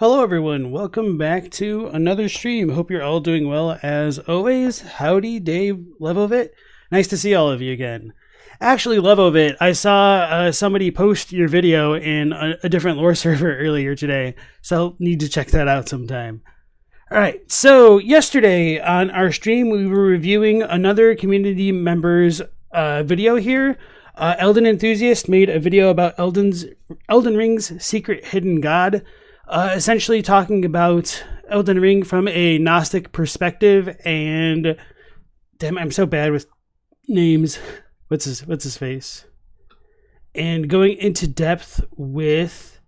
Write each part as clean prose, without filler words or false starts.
Hello everyone, welcome back to another stream. Hope you're all doing well as always. Howdy, Dave Levovit. Nice to see all of you again. Actually, Levovit, I saw somebody post your video in a different lore server earlier today, so need to check that out sometime. Alright, so yesterday on our stream we were reviewing another community member's video here. Elden Enthusiast made a video about Elden Ring's secret hidden god. Essentially talking about Elden Ring from a gnostic perspective, and damn, I'm so bad with names. What's his face? And going into depth with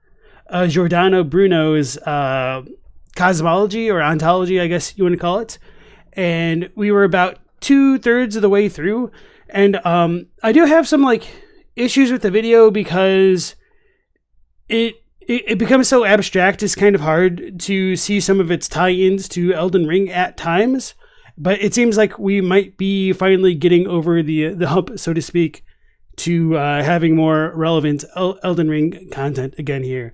Giordano Bruno's cosmology or ontology, I guess you want to call it. And we were about 2/3 of the way through, and I do have some issues with the video because it becomes so abstract. It's kind of hard to see some of its tie-ins to Elden Ring at times, but it seems like we might be finally getting over the hump, so to speak, to having more relevant Elden Ring content again here.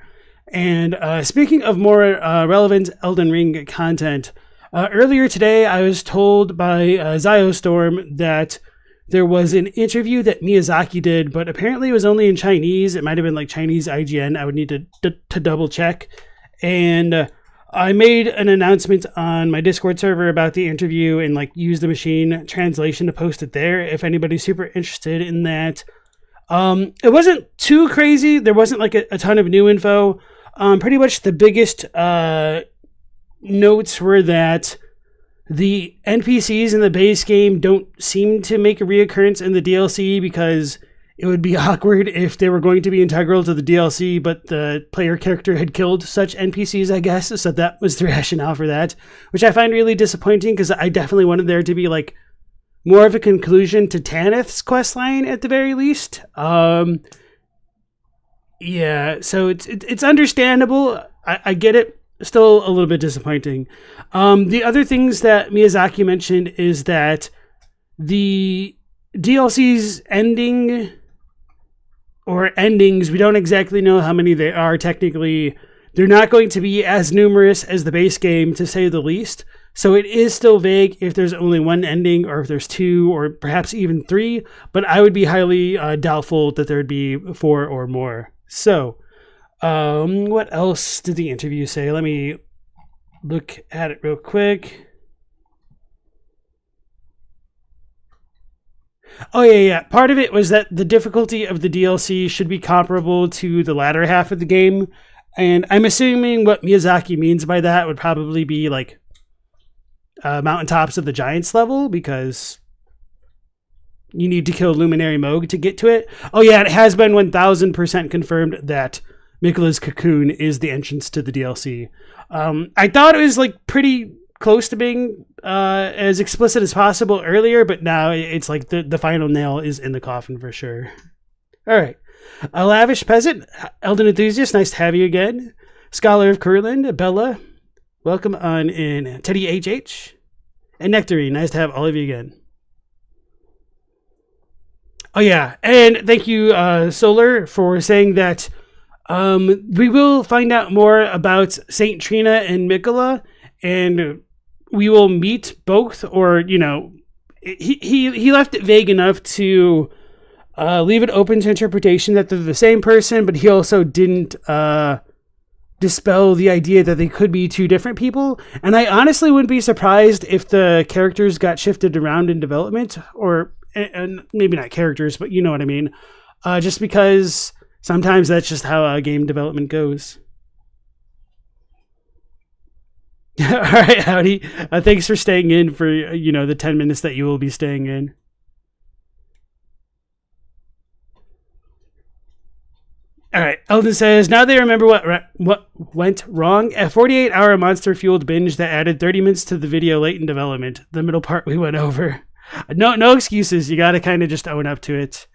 And speaking of more relevant Elden Ring content, earlier today I was told by Ziostorm that there was an interview that Miyazaki did, but apparently it was only in Chinese. It might have been Chinese IGN. I would need to double check. And I made an announcement on my Discord server about the interview and used the machine translation to post it there if anybody's super interested in that. It wasn't too crazy. There wasn't a ton of new info. Pretty much the biggest notes were that the NPCs in the base game don't seem to make a reoccurrence in the DLC because it would be awkward if they were going to be integral to the DLC, but the player character had killed such NPCs, I guess. So that was the rationale for that, which I find really disappointing because I definitely wanted there to be more of a conclusion to Tanith's questline at the very least. Yeah, so it's understandable. I get it. Still a little bit disappointing. The other things that Miyazaki mentioned is that the DLC's endings, we don't exactly know how many they are technically. They're not going to be as numerous as the base game, to say the least. So it is still vague if there's only one ending or if there's two or perhaps even three, but I would be highly doubtful that there'd be 4 or more. So what else did the interview say? Let me look at it real quick. Oh, yeah. Part of it was that the difficulty of the DLC should be comparable to the latter half of the game. And I'm assuming what Miyazaki means by that would probably be Mountaintops of the Giants level, because you need to kill Luminary Moog to get to it. Oh, yeah, it has been 1000% confirmed that Mikola's Cocoon is the entrance to the DLC. I thought it was pretty close to being as explicit as possible earlier, but now it's the final nail is in the coffin for sure. All right. A Lavish Peasant, Elden Enthusiast, nice to have you again. Scholar of Kurland, Bella, welcome on in. Teddy HH, and Nectarine, nice to have all of you again. Oh yeah, and thank you Solar for saying that we will find out more about Saint Trina and Mikola, and we will meet both, or he left it vague enough to leave it open to interpretation that they're the same person, but he also didn't dispel the idea that they could be two different people. And I honestly wouldn't be surprised if the characters got shifted around in development, or and maybe not characters, but you know what I mean, just because sometimes that's just how game development goes. All right, Howdy. Thanks for staying in for, the 10 minutes that you will be staying in. All right, Elden says, now they remember what went wrong. A 48-hour monster-fueled binge that added 30 minutes to the video late in development. The middle part we went over. No excuses. You got to kind of just own up to it.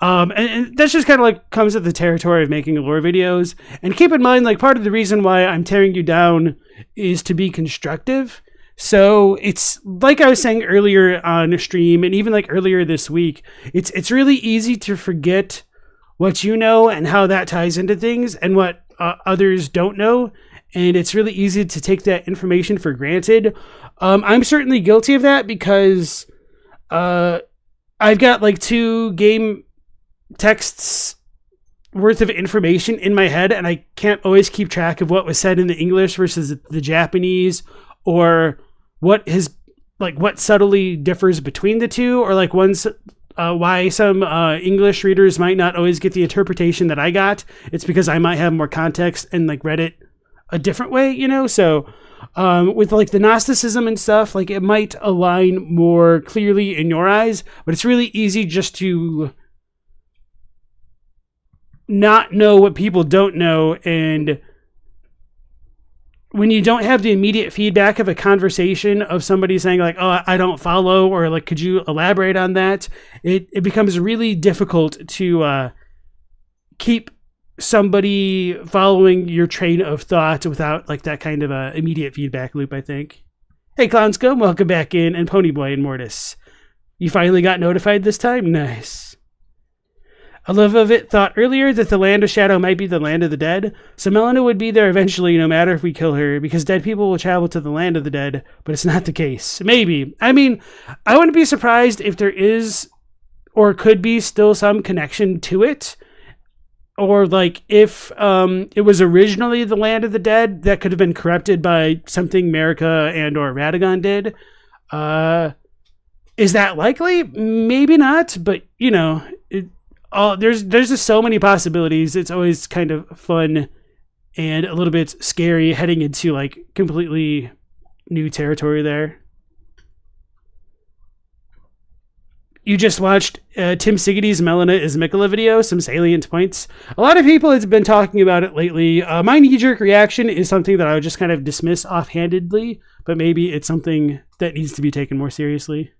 And that's just kind of comes with the territory of making lore videos. And keep in mind, part of the reason why I'm tearing you down is to be constructive. So it's like I was saying earlier on stream, and even earlier this week, it's really easy to forget what you know and how that ties into things and what others don't know. and it's really easy to take that information for granted. I'm certainly guilty of that because I've got like 2 game texts worth of information in my head, and I can't always keep track of what was said in the English versus the Japanese, or what subtly differs between the two, or like why some English readers might not always get the interpretation that I got. It's because I might have more context and like read it a different way, you know? So with like the Gnosticism and stuff, like it might align more clearly in your eyes, but it's really easy just to not know what people don't know. And when you don't have the immediate feedback of a conversation of somebody saying like, oh, I don't follow, or like, could you elaborate on that? It becomes really difficult to keep somebody following your train of thought without like that kind of immediate feedback loop, I think. Hey, Clownscum, welcome back in, and Ponyboy and Mortis. You finally got notified this time? Nice. A love of it thought earlier that the land of shadow might be the land of the dead, so Melina would be there eventually no matter if we kill her, because dead people will travel to the land of the dead, but it's not the case. Maybe. I mean, I wouldn't be surprised if there is, or could be, still some connection to it, or like if it was originally the land of the dead that could have been corrupted by something Marika and or Radagon did. Is that likely? Maybe not, but you know, there's just so many possibilities. It's always kind of fun and a little bit scary heading into like completely new territory there. You just watched Tim Siggety's Melina is Mikola video, some salient points. A lot of people have been talking about it lately. My knee-jerk reaction is something that I would just kind of dismiss offhandedly, but maybe it's something that needs to be taken more seriously.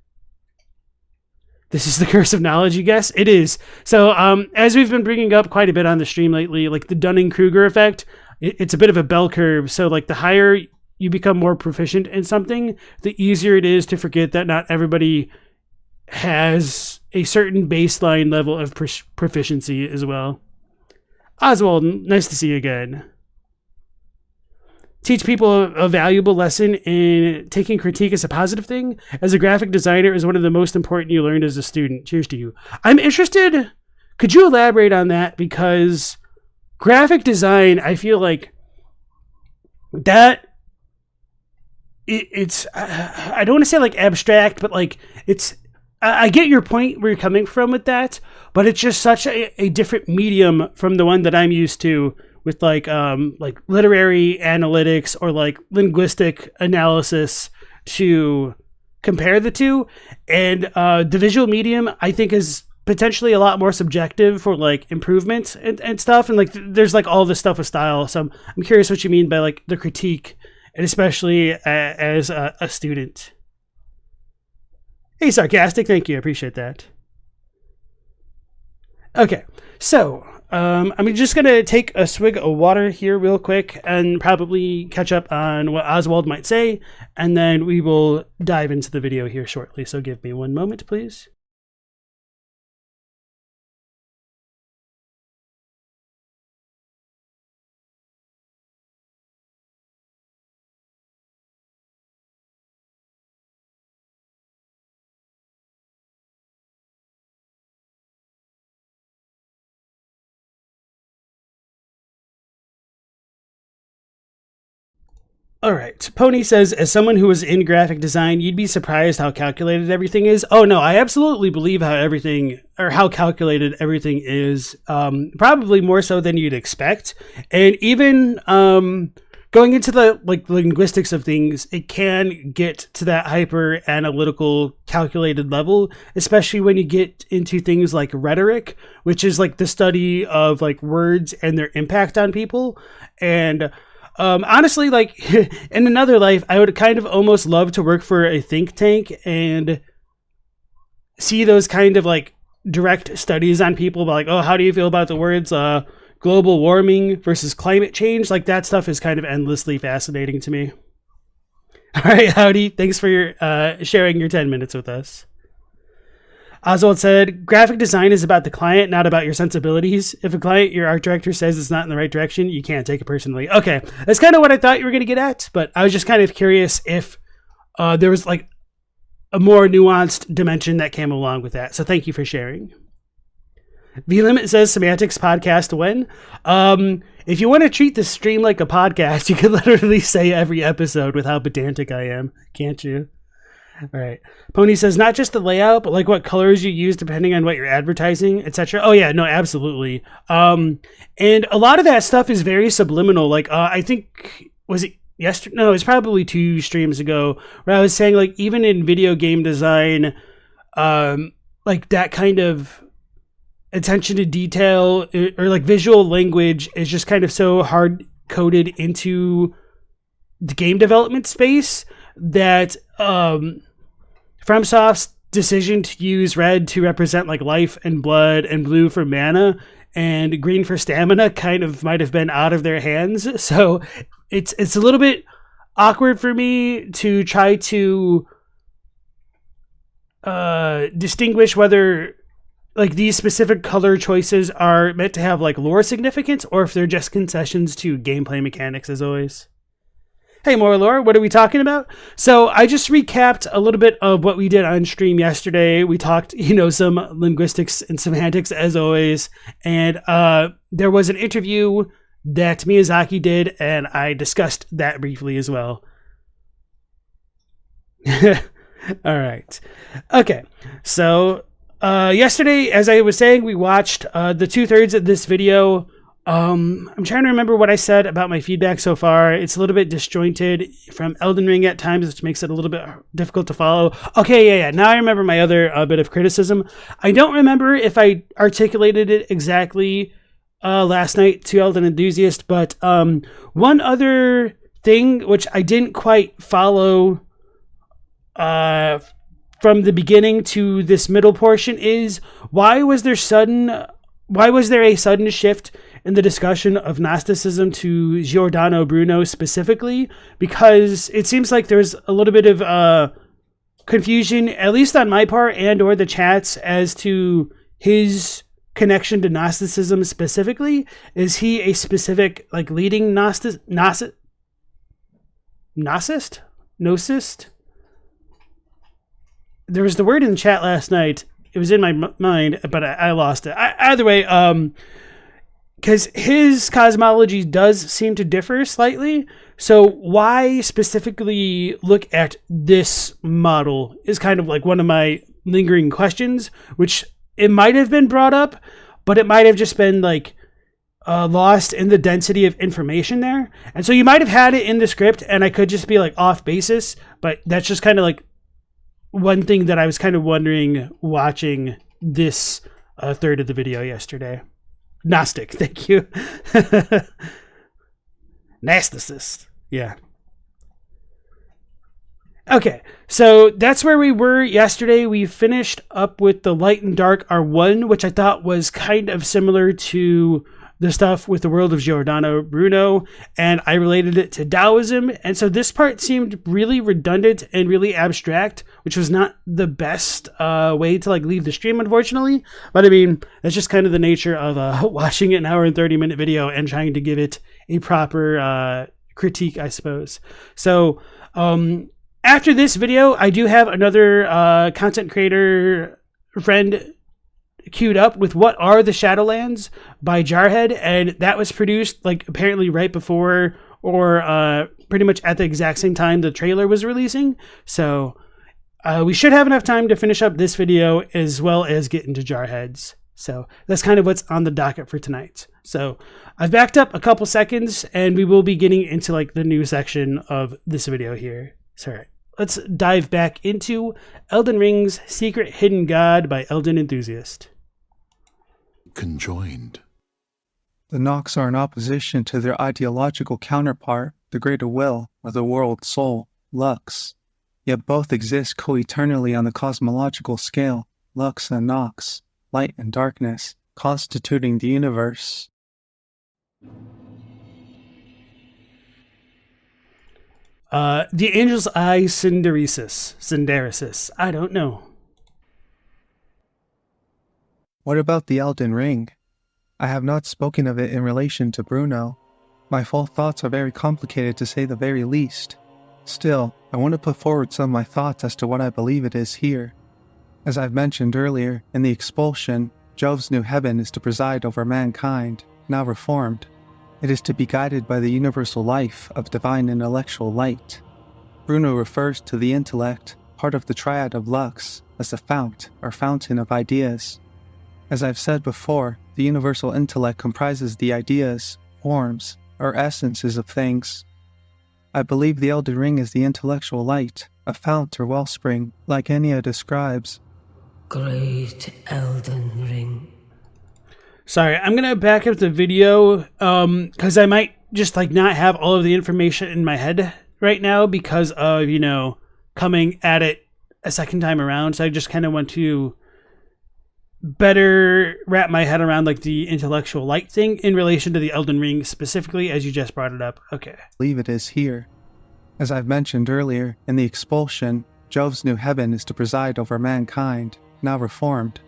This is the curse of knowledge, you guess? It is. So as we've been bringing up quite a bit on the stream lately, like the Dunning-Kruger effect, it's a bit of a bell curve. So like the higher you become more proficient in something, the easier it is to forget that not everybody has a certain baseline level of proficiency as well. Oswald, nice to see you again. Teach people a valuable lesson in taking critique as a positive thing. As a graphic designer is one of the most important you learned as a student. Cheers to you. I'm interested. Could you elaborate on that? Because graphic design, I feel like that it's, I don't want to say like abstract, but like it's, I get your point where you're coming from with that, but it's just such a different medium from the one that I'm used to with like literary analytics or like linguistic analysis to compare the two. And the visual medium, I think, is potentially a lot more subjective for like improvement and stuff. And like there's like all this stuff with style. So I'm curious what you mean by like the critique, and especially as a student. Hey, Sarcastic, thank you. I appreciate that. Okay, so I'm just going to take a swig of water here real quick and probably catch up on what Oswald might say, and then we will dive into the video here shortly. So give me one moment, please. All right. Pony says, as someone who was in graphic design, you'd be surprised how calculated everything is. Oh no, I absolutely believe how calculated everything is. Probably more so than you'd expect. And even going into the like linguistics of things, it can get to that hyper analytical calculated level, especially when you get into things like rhetoric, which is like the study of like words and their impact on people. And honestly, like in another life, I would kind of almost love to work for a think tank and see those kind of like direct studies on people about like, oh, how do you feel about the words global warming versus climate change? Like that stuff is kind of endlessly fascinating to me. All right, Howdy. Thanks for your sharing your 10 minutes with us. Oswald said, graphic design is about the client, not about your sensibilities. If a client, your art director says it's not in the right direction, you can't take it personally. Okay, that's kind of what I thought you were going to get at, but I was just kind of curious if there was like a more nuanced dimension that came along with that. So thank you for sharing. V-Limit says semantics podcast when? If you want to treat the stream like a podcast, you could literally say every episode with how pedantic I am, can't you? All right. Pony says not just the layout, but like what colors you use depending on what you're advertising, etc. Oh yeah, no, absolutely. And a lot of that stuff is very subliminal. Like I think was it yesterday? No, it was probably 2 streams ago where I was saying like even in video game design, like that kind of attention to detail or like visual language is just kind of so hard coded into the game development space that FromSoft's decision to use red to represent like life and blood and blue for mana and green for stamina kind of might have been out of their hands. So it's a little bit awkward for me to try to distinguish whether like these specific color choices are meant to have like lore significance or if they're just concessions to gameplay mechanics as always. Hey, more lore, what are we talking about? So I just recapped a little bit of what we did on stream yesterday. We talked, some linguistics and semantics as always. And there was an interview that Miyazaki did, and I discussed that briefly as well. All right. Okay. So yesterday, as I was saying, we watched the 2/3 of this video. I'm trying to remember what I said about my feedback so far. It's a little bit disjointed from Elden Ring at times, which makes it a little bit difficult to follow. Okay, yeah. Now I remember my other bit of criticism. I don't remember if I articulated it exactly last night to Elden Enthusiast, but one other thing which I didn't quite follow from the beginning to this middle portion is why was there a sudden shift in the discussion of Gnosticism to Giordano Bruno specifically? Because it seems like there's a little bit of confusion, at least on my part and or the chats, as to his connection to Gnosticism specifically. Is he a specific like leading Gnosist? There was the word in the chat last night. It was in my mind, but I lost it. Either way, because his cosmology does seem to differ slightly. So why specifically look at this model is kind of like one of my lingering questions, which it might have been brought up, but it might have just been like lost in the density of information there. And so you might have had it in the script and I could just be like off basis, but that's just kind of like one thing that I was kind of wondering watching this third of the video yesterday. Gnostic, thank you. Gnosticist, yeah. Okay, so that's where we were yesterday. We finished up with the Light and Dark R1, which I thought was kind of similar to the stuff with the world of Giordano Bruno, and I related it to Taoism. And so this part seemed really redundant and really abstract, which was not the best way to like leave the stream, unfortunately. But I mean, that's just kind of the nature of watching an hour and 30-minute video and trying to give it a proper critique, I suppose. So after this video, I do have another content creator friend queued up with What Are the Shadowlands by JarHed, and that was produced like apparently right before or pretty much at the exact same time the trailer was releasing. So we should have enough time to finish up this video as well as get into JarHed's. So that's kind of what's on the docket for tonight. So I've backed up a couple seconds and we will be getting into like the new section of this video here. So all right, let's dive back into Elden Ring's Secret Hidden God by Elden Enthusiast. Conjoined. The Nox are in opposition to their ideological counterpart, the greater will, or the world soul, Lux. Yet both exist co-eternally on the cosmological scale, Lux and Nox, light and darkness, constituting the universe. The Angel's Eye Synderesis. I don't know. What about the Elden Ring? I have not spoken of it in relation to Bruno. My full thoughts are very complicated to say the very least. Still, I want to put forward some of my thoughts as to what I believe it is here. As I've mentioned earlier, in the expulsion, Jove's new heaven is to preside over mankind, now reformed. It is to be guided by the universal life of divine intellectual light. Bruno refers to the intellect, part of the triad of lux, as the fount or fountain of ideas. As I've said before, the universal intellect comprises the ideas, forms, or essences of things. I believe the Elden Ring is the intellectual light, a fount or wellspring, like Enya describes. Great Elden Ring. Sorry, I'm going to back up the video because I might just not have all of the information in my head right now because of, coming at it a second time around. So I just kind of want to better wrap my head around the intellectual light thing in relation to the Elden Ring specifically, as you just brought it up. Okay. I believe it is here. As I've mentioned earlier, in the expulsion, Jove's new heaven is to preside over mankind, now reformed.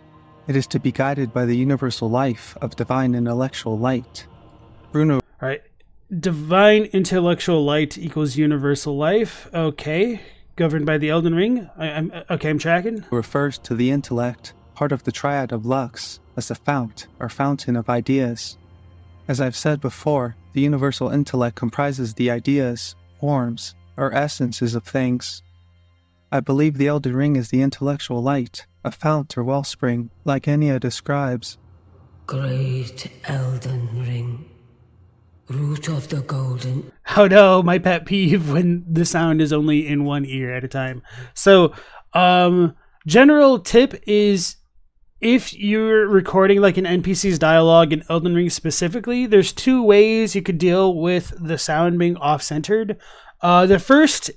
It is to be guided by the universal life of divine intellectual light. Bruno. All right. Divine intellectual light equals universal life. Okay. Governed by the Elden Ring. I'm tracking. Refers to the intellect, part of the triad of lux, as the fount or fountain of ideas. As I've said before, the universal intellect comprises the ideas, forms, or essences of things. I believe the Elden Ring is the intellectual light, a fount or wellspring, like Enya describes. Great Elden Ring. Root of the golden. Oh no, my pet peeve when the sound is only in one ear at a time. So, general tip is if you're recording an NPC's dialogue in Elden Ring specifically, there's two ways you could deal with the sound being off-centered. The first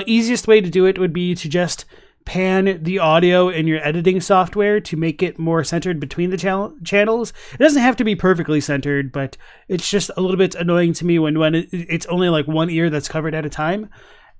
easiest way to do it would be to just pan the audio in your editing software to make it more centered between the channels. It doesn't have to be perfectly centered, but it's just a little bit annoying to me when it's only one ear that's covered at a time.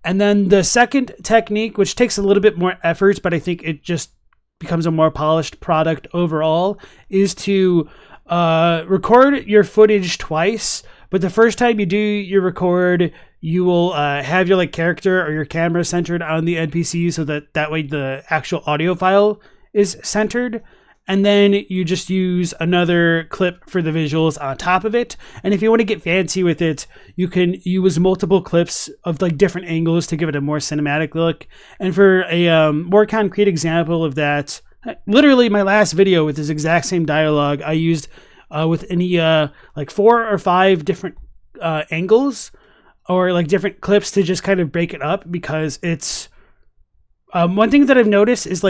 And then the second technique, which takes a little bit more effort, but I think it just becomes a more polished product overall, is to record your footage twice. But the first time you do your record, you will have your character or your camera centered on the NPC so that way the actual audio file is centered. And then you just use another clip for the visuals on top of it. And if you want to get fancy with it, you can use multiple clips of different angles to give it a more cinematic look. And for a more concrete example of that, literally my last video with this exact same dialogue, I used with any 4 or 5 different angles or different clips to just kind of break it up, because it's one thing that I've noticed is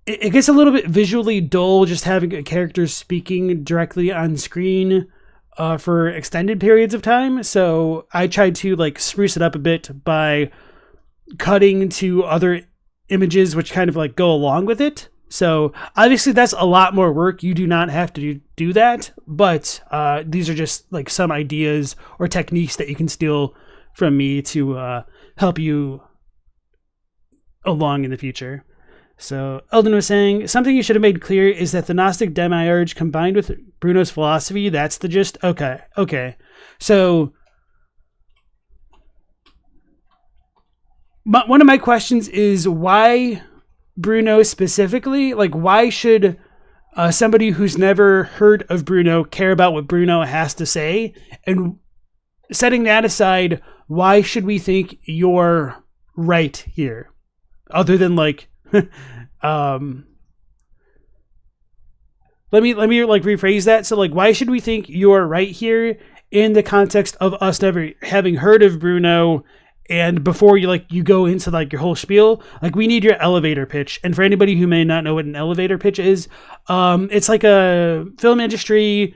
it gets a little bit visually dull just having a character speaking directly on screen for extended periods of time. So I tried to spruce it up a bit by cutting to other images which kind of go along with it. So obviously that's a lot more work. You do not have to do that, but these are just some ideas or techniques that you can steal from me to help you along in the future. So Elden was saying, something you should have made clear is that the Gnostic demiurge combined with Bruno's philosophy, that's the gist? Okay. So one of my questions is why Bruno specifically? Why should somebody who's never heard of Bruno care about what Bruno has to say? And setting that aside, why should we think you're right here? Other than let me rephrase that. So why should we think you're right here in the context of us never having heard of Bruno? And before you go into your whole spiel, we need your elevator pitch. And for anybody who may not know what an elevator pitch is, it's a film industry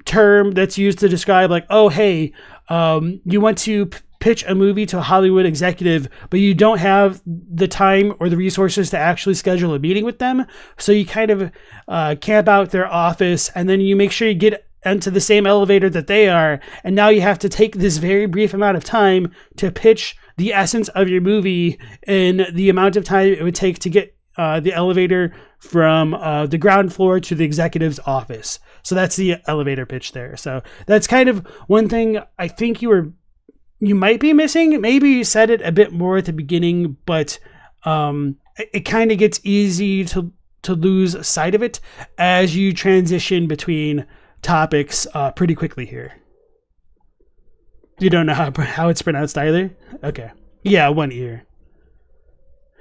term that's used to describe oh, hey, you want to pitch a movie to a Hollywood executive, but you don't have the time or the resources to actually schedule a meeting with them. So you kind of camp out their office, and then you make sure you get into the same elevator that they are. And now you have to take this very brief amount of time to pitch the essence of your movie in the amount of time it would take to get the elevator from the ground floor to the executive's office. So that's the elevator pitch there. So that's kind of one thing I think you might be missing. Maybe you said it a bit more at the beginning, but it kind of gets easy to lose sight of it as you transition between topics pretty quickly here. You don't know how it's pronounced either? Okay. Yeah, one ear.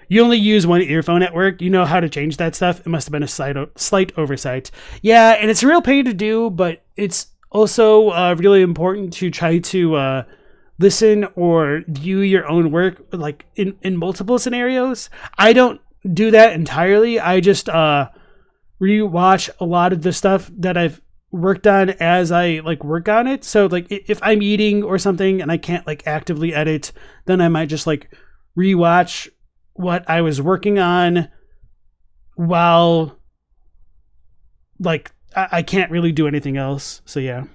You only use one earphone at work. You know how to change that stuff. It must have been a slight oversight. Yeah, and it's a real pain to do, but it's also really important to try to listen or view your own work like in multiple scenarios. I don't do that entirely. I just rewatch a lot of the stuff that I've worked on as I like work on it. So like if I'm eating or something and I can't like actively edit, then I might just like rewatch what I was working on while like I can't really do anything else. So yeah.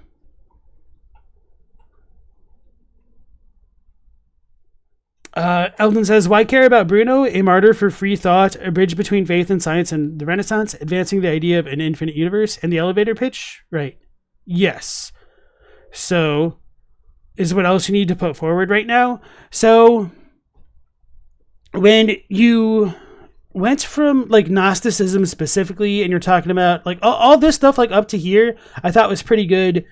Elden says, why care about Bruno? A martyr for free thought, a bridge between faith and science and the Renaissance, advancing the idea of an infinite universe, and the elevator pitch? Right. Yes. So, is what else you need to put forward right now? So, when you went from like Gnosticism specifically, and you're talking about like all this stuff like up to here, I thought was pretty good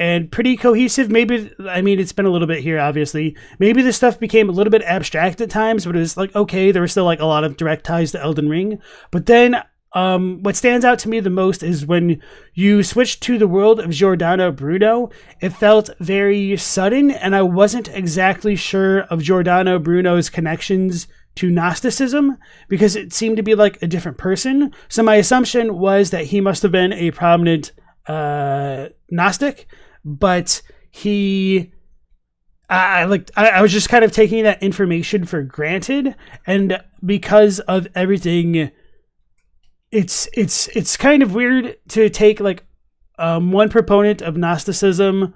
and pretty cohesive. Maybe, I mean, it's been a little bit here, obviously. Maybe this stuff became a little bit abstract at times, but it was like, okay, there was still like a lot of direct ties to Elden Ring. But then what stands out to me the most is when you switched to the world of Giordano Bruno, it felt very sudden, and I wasn't exactly sure of Giordano Bruno's connections to Gnosticism because it seemed to be like a different person. So my assumption was that he must have been a prominent Gnostic, but I was just kind of taking that information for granted, and because of everything, it's kind of weird to take like one proponent of Gnosticism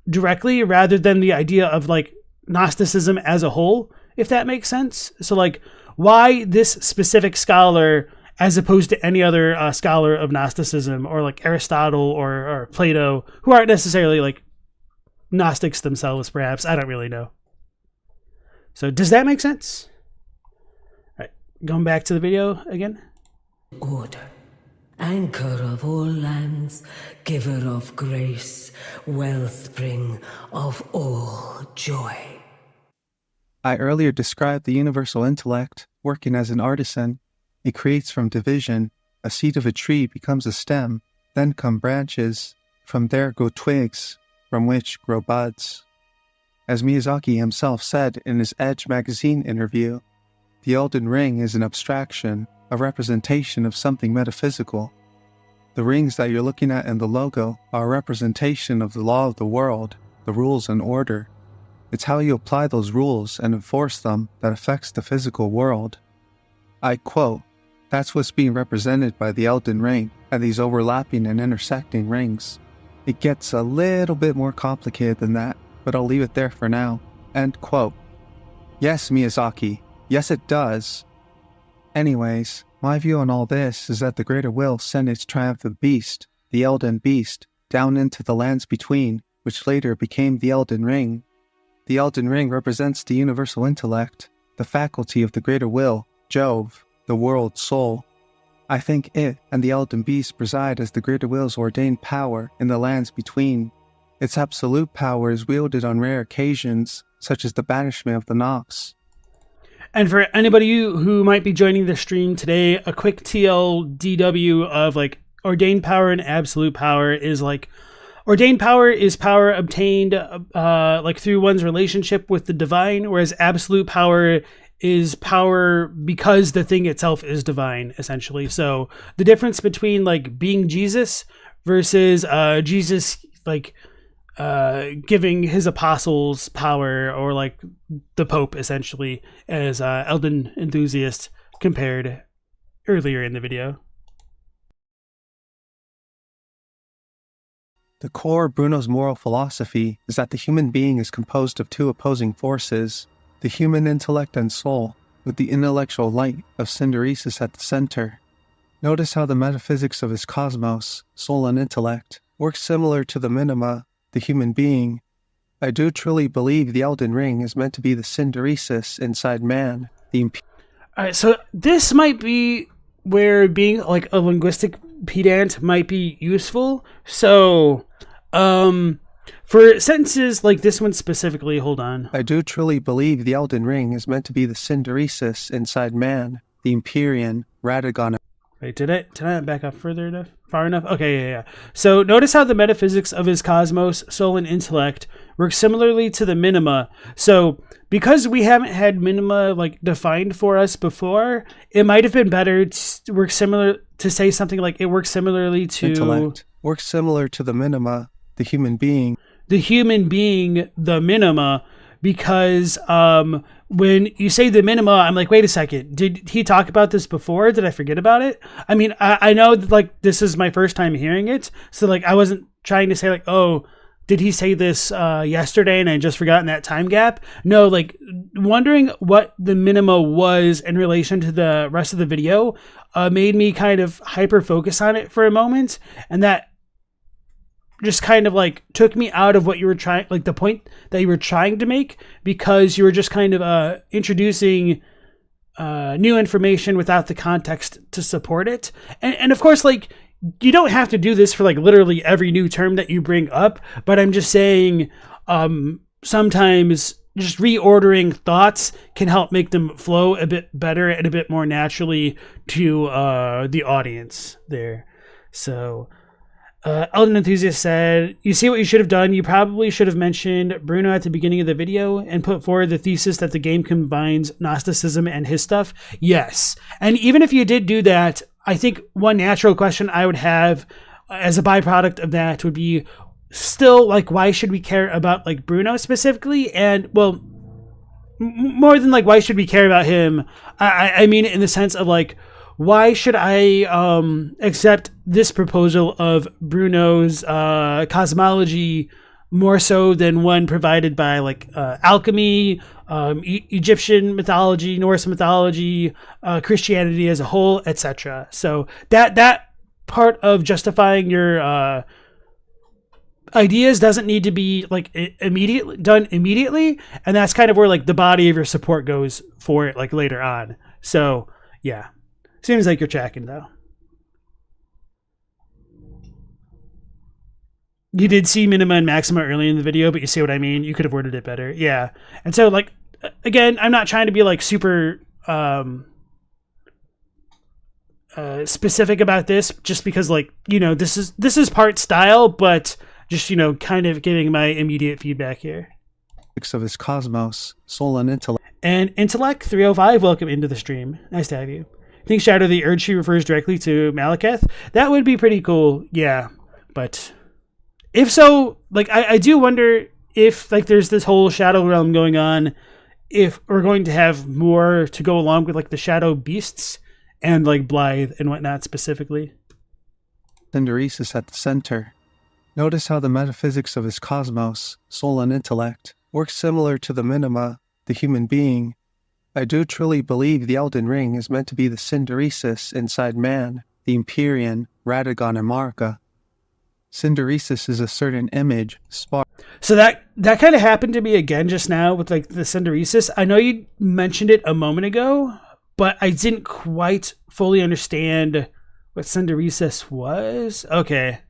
directly rather than the idea of like Gnosticism as a whole, if that makes sense. So like, why this specific scholar as opposed to any other scholar of Gnosticism, or like Aristotle or Plato, who aren't necessarily like Gnostics themselves, perhaps. I don't really know. So does that make sense? All right, going back to the video again. Order, anchor of all lands, giver of grace, wellspring of all joy. I earlier described the universal intellect working as an artisan. It creates from division. A seed of a tree becomes a stem, then come branches. From there grow twigs, from which grow buds. As Miyazaki himself said in his Edge magazine interview, the Elden Ring is an abstraction, a representation of something metaphysical. The rings that you're looking at in the logo are a representation of the law of the world, the rules and order. It's how you apply those rules and enforce them that affects the physical world. I quote, "That's what's being represented by the Elden Ring and these overlapping and intersecting rings. It gets a little bit more complicated than that, but I'll leave it there for now." End quote. Yes, Miyazaki. Yes, it does. Anyways, my view on all this is that the Greater Will sent its triumphant beast, the Elden Beast, down into the lands between, which later became the Elden Ring. The Elden Ring represents the universal intellect, the faculty of the Greater Will, Jove, the world soul. I think it and the Elden Beast preside as the Greater Will's ordained power in the lands between. Its absolute power is wielded on rare occasions, such as the banishment of the Nox. And for anybody who might be joining the stream today, a quick TLDW of like ordained power and absolute power is like, ordained power is power obtained like through one's relationship with the divine, whereas absolute power is power because the thing itself is divine, essentially. So the difference between like being Jesus versus Jesus like giving his apostles power, or like the Pope, essentially, as Elden Enthusiast compared earlier in the video. The core of Bruno's moral philosophy is that the human being is composed of two opposing forces, the human intellect and soul, with the intellectual light of synderesis at the center. Notice how the metaphysics of his cosmos, soul and intellect, works similar to the minima, the human being. I do truly believe the Elden Ring is meant to be the synderesis inside man, the Alright, so this might be where being like a linguistic pedant might be useful. So, for sentences like this one specifically, hold on. I do truly believe the Elden Ring is meant to be the synderesis inside man, the Empyrean, Radagon. Wait, did I back up further enough? Far enough? Okay, yeah. So notice how the metaphysics of his cosmos, soul, and intellect work similarly to the minima. So because we haven't had minima like defined for us before, it might have been better to work similar to say something like it works similarly to intellect. Works similar to the minima, the human being. The human being, the minima, because when you say the minima, I'm like, wait a second, did he talk about this before? Did I forget about it? I mean, I know that, like, this is my first time hearing it, so like I wasn't trying to say like, oh, did he say this yesterday and I just forgotten that time gap? No, like wondering what the minima was in relation to the rest of the video made me kind of hyper focus on it for a moment, and that just kind of like took me out of what you were trying, like the point that you were trying to make, because you were just kind of introducing new information without the context to support it. And of course, like, you don't have to do this for like literally every new term that you bring up, but I'm just saying sometimes just reordering thoughts can help make them flow a bit better and a bit more naturally to the audience there. So Elden Enthusiast said, you see what you should have done? You probably should have mentioned Bruno at the beginning of the video and put forward the thesis that the game combines Gnosticism and his stuff. Yes. And even if you did do that, I think one natural question I would have as a byproduct of that would be still like, why should we care about like Bruno specifically? And well, more than like, why should we care about him? I mean it in the sense of like, why should I accept this proposal of Bruno's cosmology more so than one provided by like alchemy, Egyptian mythology, Norse mythology, Christianity as a whole, etc. So that part of justifying your ideas doesn't need to be like done immediately, and that's kind of where like the body of your support goes for it like later on. So yeah. Seems like you're tracking, though. You did see minima and maxima early in the video, but you see what I mean? You could have worded it better. Yeah. And so, like, again, I'm not trying to be, like, super specific about this, just because, like, you know, this is part style, but just, you know, kind of giving my immediate feedback here. Of his cosmos, soul, and intellect. And Intellect 305, welcome into the stream. Nice to have you. I think Shadow the Erdtree refers directly to Malekith. That would be pretty cool, yeah. But if so, like I do wonder if like there's this whole Shadow realm going on, if we're going to have more to go along with like the Shadow beasts and like Blythe and whatnot specifically. Synderesis at the center. Notice how the metaphysics of his cosmos, soul, and intellect work similar to the minima, the human being. I do truly believe the Elden Ring is meant to be the synderesis inside man, the Empyrean, Radagon, and Marika. Synderesis is a certain image, spark. So that kind of happened to me again just now with like the synderesis. I know you mentioned it a moment ago, but I didn't quite fully understand what synderesis was. Okay.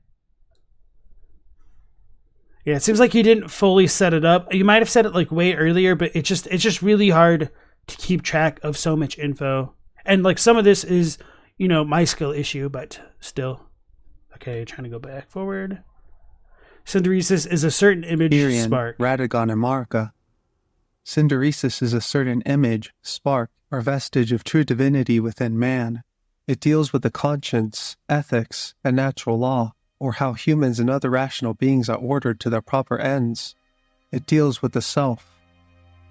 Yeah, it seems like you didn't fully set it up. You might have said it like way earlier, but it's just really hard to keep track of so much info. And like some of this is, you know, my skill issue, but still. Okay, trying to go back forward. Synderesis is a certain image, Tyrion, spark. Radagon, and Marika. Synderesis is a certain image, spark, or vestige of true divinity within man. It deals with the conscience, ethics, and natural law, or how humans and other rational beings are ordered to their proper ends. It deals with the self.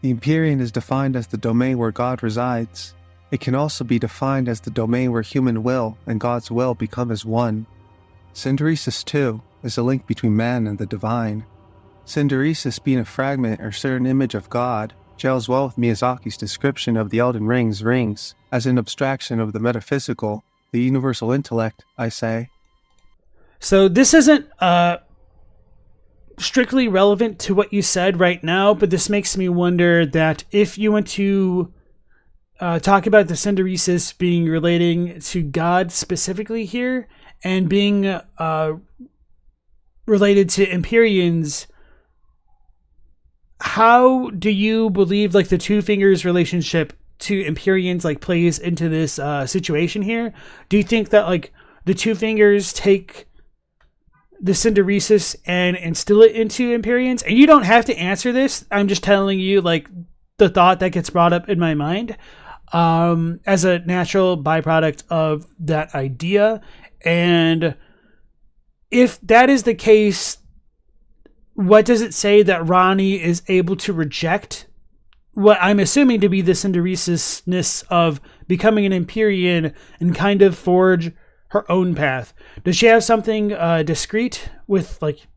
The Empyrean is defined as the domain where God resides. It can also be defined as the domain where human will and God's will become as one. Synderesis, too, is a link between man and the divine. Synderesis being a fragment or certain image of God, gels well with Miyazaki's description of the Elden Ring's rings as an abstraction of the metaphysical, the universal intellect, I say. So this isn't strictly relevant to what you said right now, but this makes me wonder that if you want to talk about the synderesis being relating to God specifically here and being related to Empyreans, how do you believe like the Two Fingers relationship to Empyreans like plays into this situation here? Do you think that like the Two Fingers take the synderesis and instill it into Empyreans? And you don't have to answer this. I'm just telling you like the thought that gets brought up in my mind as a natural byproduct of that idea. And if that is the case, what does it say that Ronnie is able to reject what I'm assuming to be the synderesis-ness of becoming an Empyrean and kind of forge her own path? Does she have something discrete with like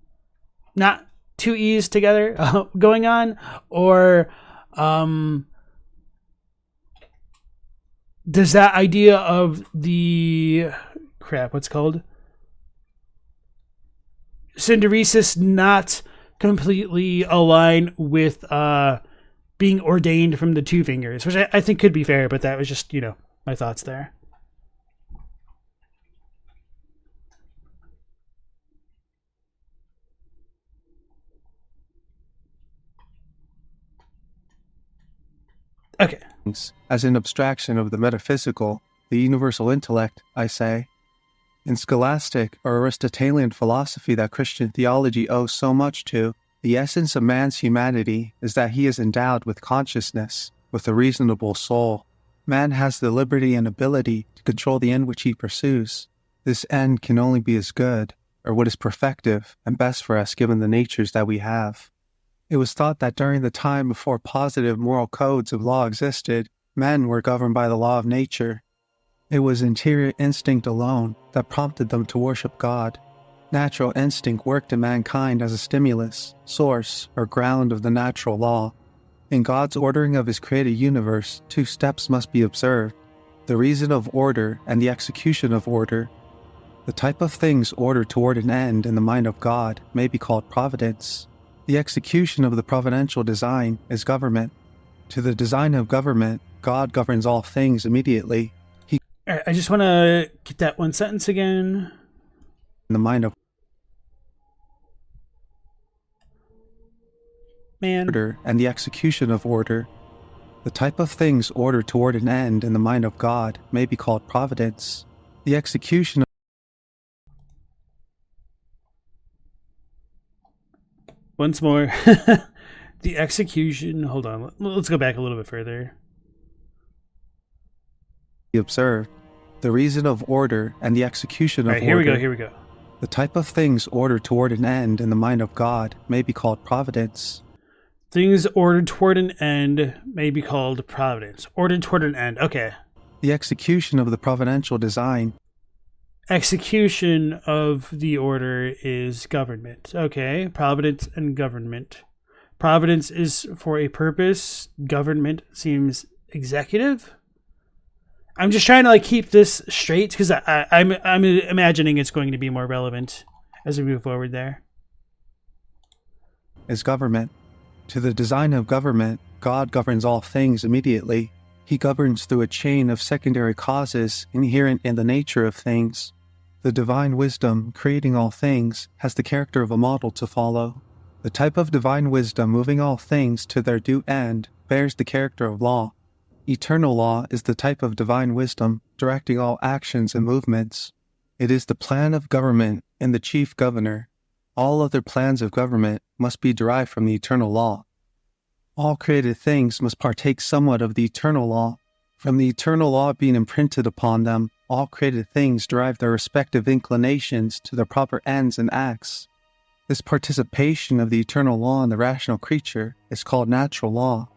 not two E's together going on? Or does that idea of the what's called synderesis not completely align with being ordained from the Two Fingers, which I think could be fair, but that was just, my thoughts there. Okay. As an abstraction of the metaphysical, the universal intellect, I say. In scholastic or Aristotelian philosophy that Christian theology owes so much to, the essence of man's humanity is that he is endowed with consciousness, with a reasonable soul. Man has the liberty and ability to control the end which he pursues. This end can only be as good, or what is perfective and best for us given the natures that we have. It was thought that during the time before positive moral codes of law existed, men were governed by the law of nature. It was interior instinct alone that prompted them to worship God. Natural instinct worked in mankind as a stimulus, source, or ground of the natural law. In God's ordering of his created universe, two steps must be observed: the reason of order and the execution of order. The type of things ordered toward an end in the mind of God may be called providence. The execution of the providential design is government. To the design of government, God governs all things immediately. I just want to get that one sentence again. In the mind of order and the execution of order. The type of things ordered toward an end in the mind of God may be called providence. The execution of once more. The execution. Hold on. Let's go back a little bit further. observed. The reason of order and the execution of order. Here we go. The type of things ordered toward an end in the mind of God may be called providence. Things ordered toward an end may be called providence. Ordered toward an end. Okay. The execution of the providential design. Execution of the order is government. Okay. Providence and government. Providence is for a purpose. Government seems executive. I'm just trying to keep this straight because I'm imagining it's going to be more relevant as we move forward there. Is government. To the design of government, God governs all things immediately. He governs through a chain of secondary causes inherent in the nature of things. The divine wisdom, creating all things, has the character of a model to follow. The type of divine wisdom moving all things to their due end bears the character of law. Eternal law is the type of divine wisdom directing all actions and movements. It is the plan of government and the chief governor. All other plans of government must be derived from the eternal law. All created things must partake somewhat of the eternal law. From the eternal law being imprinted upon them, all created things derive their respective inclinations to their proper ends and acts. This participation of the eternal law in the rational creature is called natural law.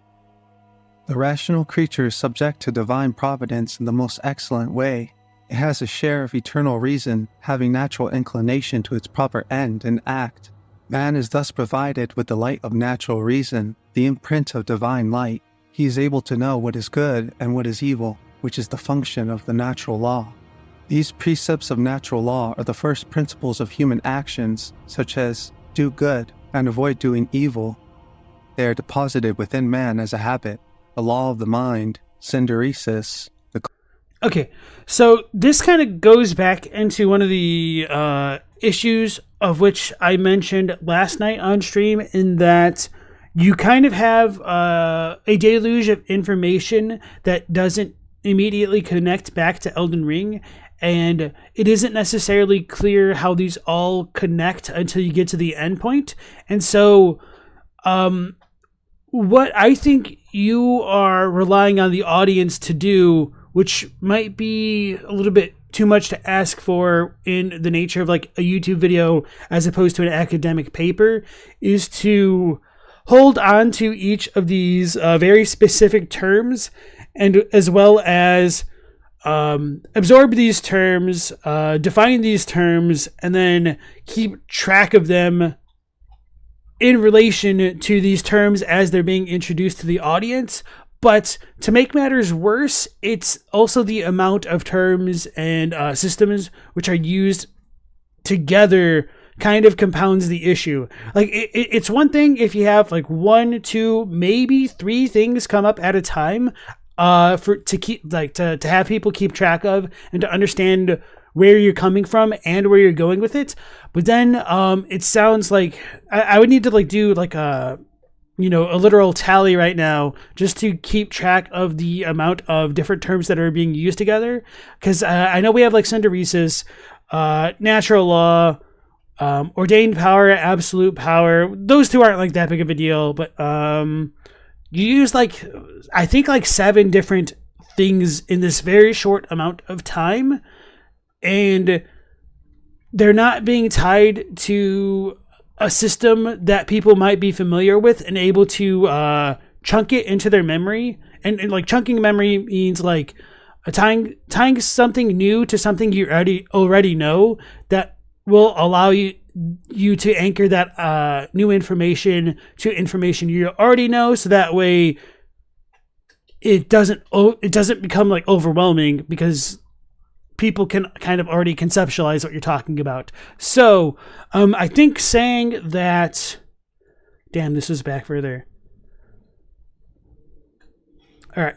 The rational creature is subject to divine providence in the most excellent way. It has a share of eternal reason, having natural inclination to its proper end and act. Man is thus provided with the light of natural reason, the imprint of divine light. He is able to know what is good and what is evil, which is the function of the natural law. These precepts of natural law are the first principles of human actions, such as do good and avoid doing evil. They are deposited within man as a habit, a law of the mind, synderesis. Okay, so this kind of goes back into one of the issues of which I mentioned last night on stream, in that you kind of have a deluge of information that doesn't immediately connect back to Elden Ring, and it isn't necessarily clear how these all connect until you get to the end point. And so what I think you are relying on the audience to do, which might be a little bit too much to ask for in the nature of like a YouTube video as opposed to an academic paper, is to hold on to each of these very specific terms, and as well as absorb these terms, define these terms, and then keep track of them in relation to these terms as they're being introduced to the audience. But to make matters worse, it's also the amount of terms and systems which are used together kind of compounds the issue. Like it's one thing if you have like 1, 2, maybe 3 things come up at a time, to have people keep track of and to understand where you're coming from and where you're going with it. But then it sounds like I would need to like do like a literal tally right now just to keep track of the amount of different terms that are being used together. Because I know we have like synderesis, natural law, ordained power, absolute power. Those two aren't like that big of a deal, but you use like, I think like 7 different things in this very short amount of time, and they're not being tied to a system that people might be familiar with and able to chunk it into their memory. And like chunking memory means like tying something new to something you already know, that will allow you to anchor that new information to information you already know, so that way it doesn't become like overwhelming, because people can kind of already conceptualize what you're talking about. So I think saying that, damn, this is back further. All right,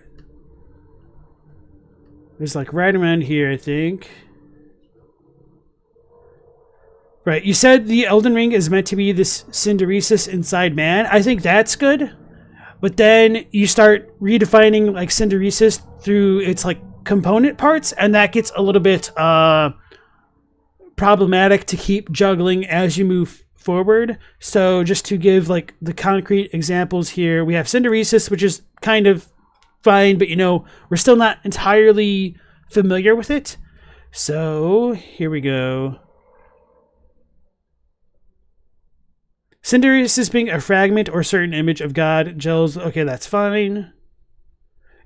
there's like right around here, I think. Right, you said the Elden Ring is meant to be this synderesis inside man. I think that's good. But then you start redefining like synderesis through its like component parts, and that gets a little bit problematic to keep juggling as you move forward. So just to give like the concrete examples here, we have synderesis, which is kind of fine, but we're still not entirely familiar with it. So here we go. Synderesis being a fragment or certain image of God. Gels, okay, that's fine.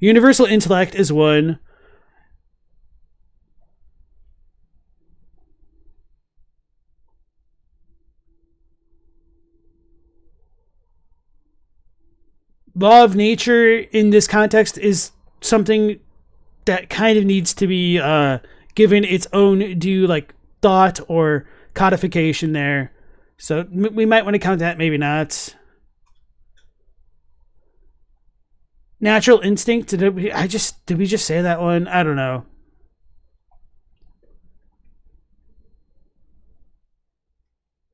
Universal intellect is 1. Law of nature in this context is something that kind of needs to be given its own due like thought or codification there. So we might want to count that, maybe not. Natural instinct, did we just say that one? I don't know.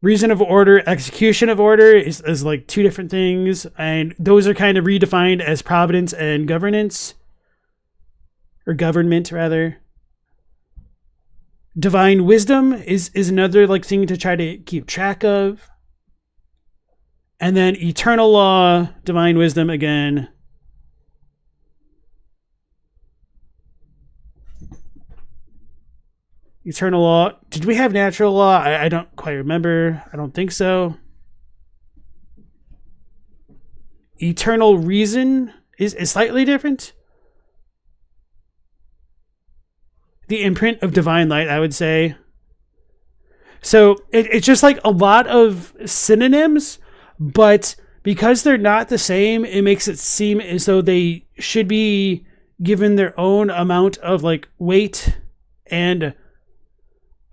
Reason of order, execution of order is like 2 different things, and those are kind of redefined as providence and governance, or government rather. Divine wisdom is another like thing to try to keep track of. And then eternal law, divine wisdom again. Eternal law. Did we have natural law? I don't quite remember. I don't think so. Eternal reason is slightly different. The imprint of divine light, I would say. So it's just like a lot of synonyms, but because they're not the same, it makes it seem as though they should be given their own amount of like weight and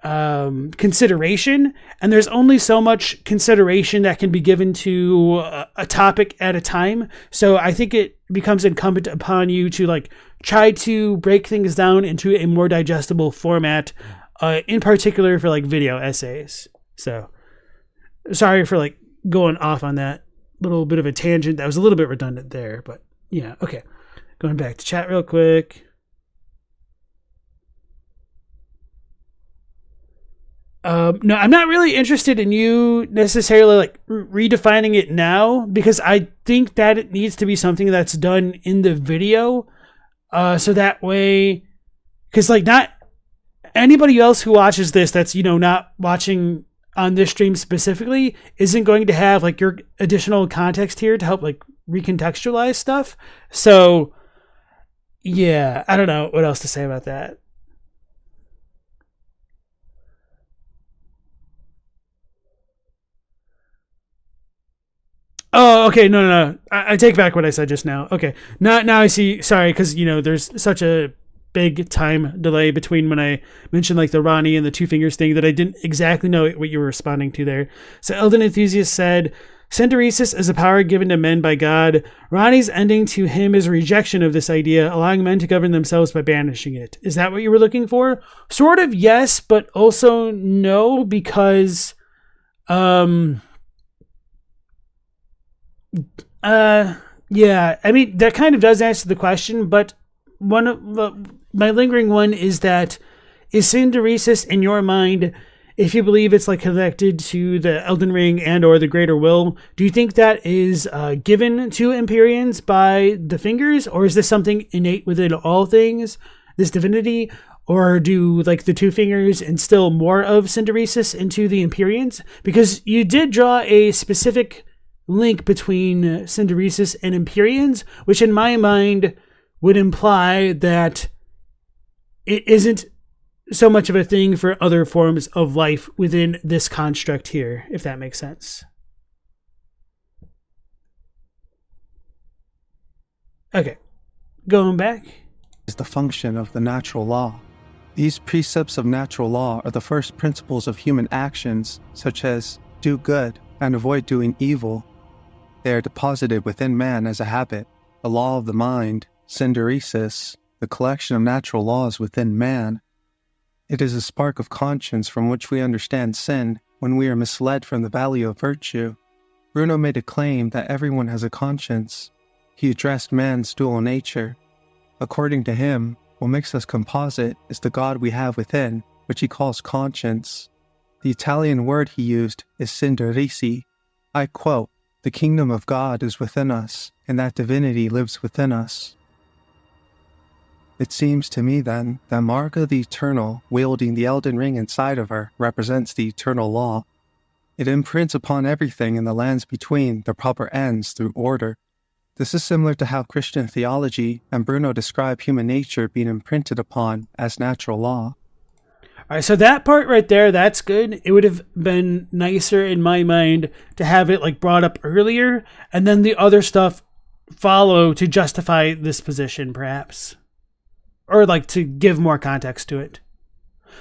consideration. And there's only so much consideration that can be given to a topic at a time. So I think it becomes incumbent upon you to like try to break things down into a more digestible format, in particular for like video essays. So sorry for like going off on that little bit of a tangent. That was a little bit redundant there, but yeah. Okay. Going back to chat real quick. No, I'm not really interested in you necessarily like redefining it now, because I think that it needs to be something that's done in the video. So that way, because like not anybody else who watches this that's, not watching on this stream specifically isn't going to have like your additional context here to help like recontextualize stuff. So yeah, I don't know what else to say about that. Oh, okay. No. I take back what I said just now. Okay. Now I see. Sorry, because, there's such a big time delay between when I mentioned like the Ronnie and the two fingers thing that I didn't exactly know what you were responding to there. So Elden Enthusiast said, Synderesis is a power given to men by God. Ronnie's ending to him is a rejection of this idea, allowing men to govern themselves by banishing it. Is that what you were looking for? Sort of yes, but also no, because... yeah, I mean, that kind of does answer the question, but one of my lingering one is that is Synderesis in your mind, if you believe it's like connected to the Elden Ring and or the greater will, do you think that is given to Empyreans by the fingers, or is this something innate within all things, this divinity, or do like the two fingers instill more of Synderesis into the Empyreans? Because you did draw a specific link between Synderesis and Empyreans, which in my mind would imply that it isn't so much of a thing for other forms of life within this construct here, if that makes sense. Okay, going back. Is the function of the natural law. These precepts of natural law are the first principles of human actions, such as do good and avoid doing evil. They are deposited within man as a habit, the law of the mind, Synderesis, the collection of natural laws within man. It is a spark of conscience from which we understand sin when we are misled from the value of virtue. Bruno made a claim that everyone has a conscience. He addressed man's dual nature. According to him, what makes us composite is the God we have within, which he calls conscience. The Italian word he used is Synderesi. I quote, "The kingdom of God is within us, and that divinity lives within us." It seems to me then that Marika the Eternal, wielding the Elden Ring inside of her, represents the eternal law. It imprints upon everything in the lands between the proper ends through order. This is similar to how Christian theology and Bruno describe human nature being imprinted upon as natural law. All right, so that part right there, that's good. It would have been nicer in my mind to have it like brought up earlier, and then the other stuff follow to justify this position, perhaps. Or like to give more context to it.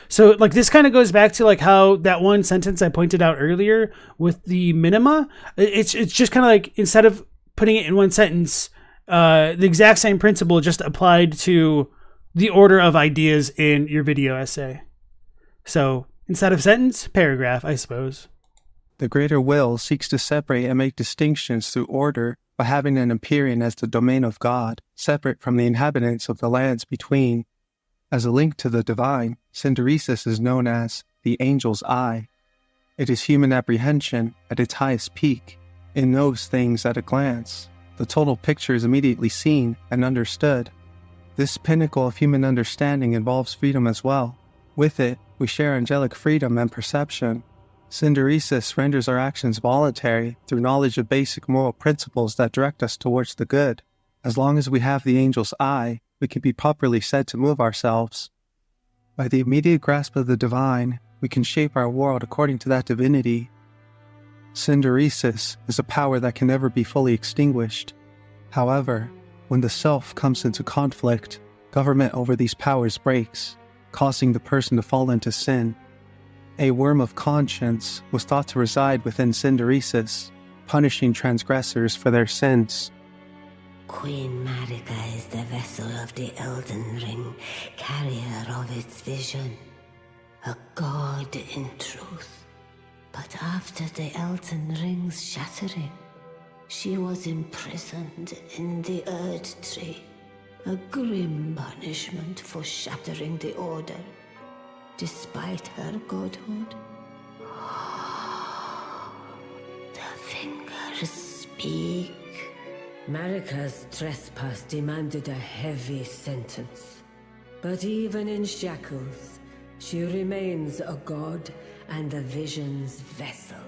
So like this kind of goes back to like how that one sentence I pointed out earlier with the minima. It's just kind of like instead of putting it in one sentence, the exact same principle just applied to the order of ideas in your video essay. So instead of sentence, paragraph, I suppose. The greater will seeks to separate and make distinctions through order by having an Empyrean as the domain of God, separate from the inhabitants of the lands between. As a link to the divine, Synderesis is known as the angel's eye. It is human apprehension at its highest peak. It knows things at a glance. The total picture is immediately seen and understood. This pinnacle of human understanding involves freedom as well. With it, we share angelic freedom and perception. Synderesis renders our actions voluntary through knowledge of basic moral principles that direct us towards the good. As long as we have the angel's eye, we can be properly said to move ourselves. By the immediate grasp of the divine, we can shape our world according to that divinity. Synderesis is a power that can never be fully extinguished. However, when the self comes into conflict, government over these powers breaks, causing the person to fall into sin. A worm of conscience was thought to reside within Synderesis, punishing transgressors for their sins. Queen Marika is the vessel of the Elden Ring, carrier of its vision. A god in truth. But after the Elden Ring's shattering, she was imprisoned in the Erdtree, a grim punishment for shattering the Order, despite her godhood. The fingers speak. Marika's trespass demanded a heavy sentence. But even in shackles, she remains a god and the vision's vessel.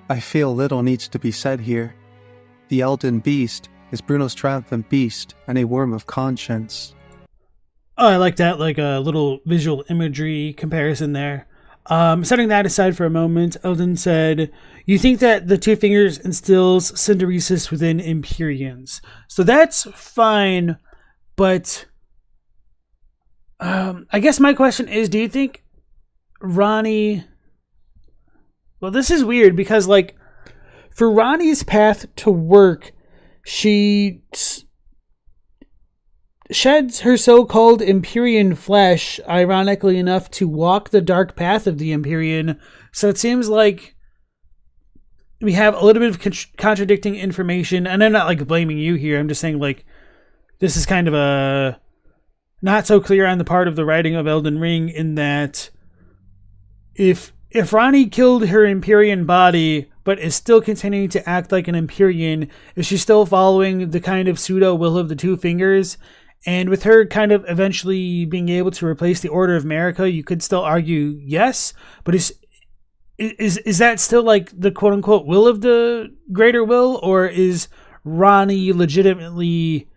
I feel little needs to be said here. The Elden Beast is Bruno's triumphant beast and a worm of conscience. Oh, I like that, like a little visual imagery comparison there. Setting that aside for a moment, Elden said, you think that the Two Fingers instills Synderesis within Empyreans. So that's fine, but I guess my question is, do you think Ranni... Well, this is weird because, like, for Ranni's path to work, she sheds her so-called Empyrean flesh, ironically enough, to walk the dark path of the Empyrean. So it seems like we have a little bit of contradicting information, and I'm not, like, blaming you here. I'm just saying, like, this is kind of a not so clear on the part of the writing of Elden Ring in that if Ranni killed her Empyrean body, but is still continuing to act like an Empyrean, is she still following the kind of pseudo-will of the Two Fingers? And with her kind of eventually being able to replace the Order of Marika, you could still argue yes, but is that still like the quote-unquote will of the greater will, or is Ranni legitimately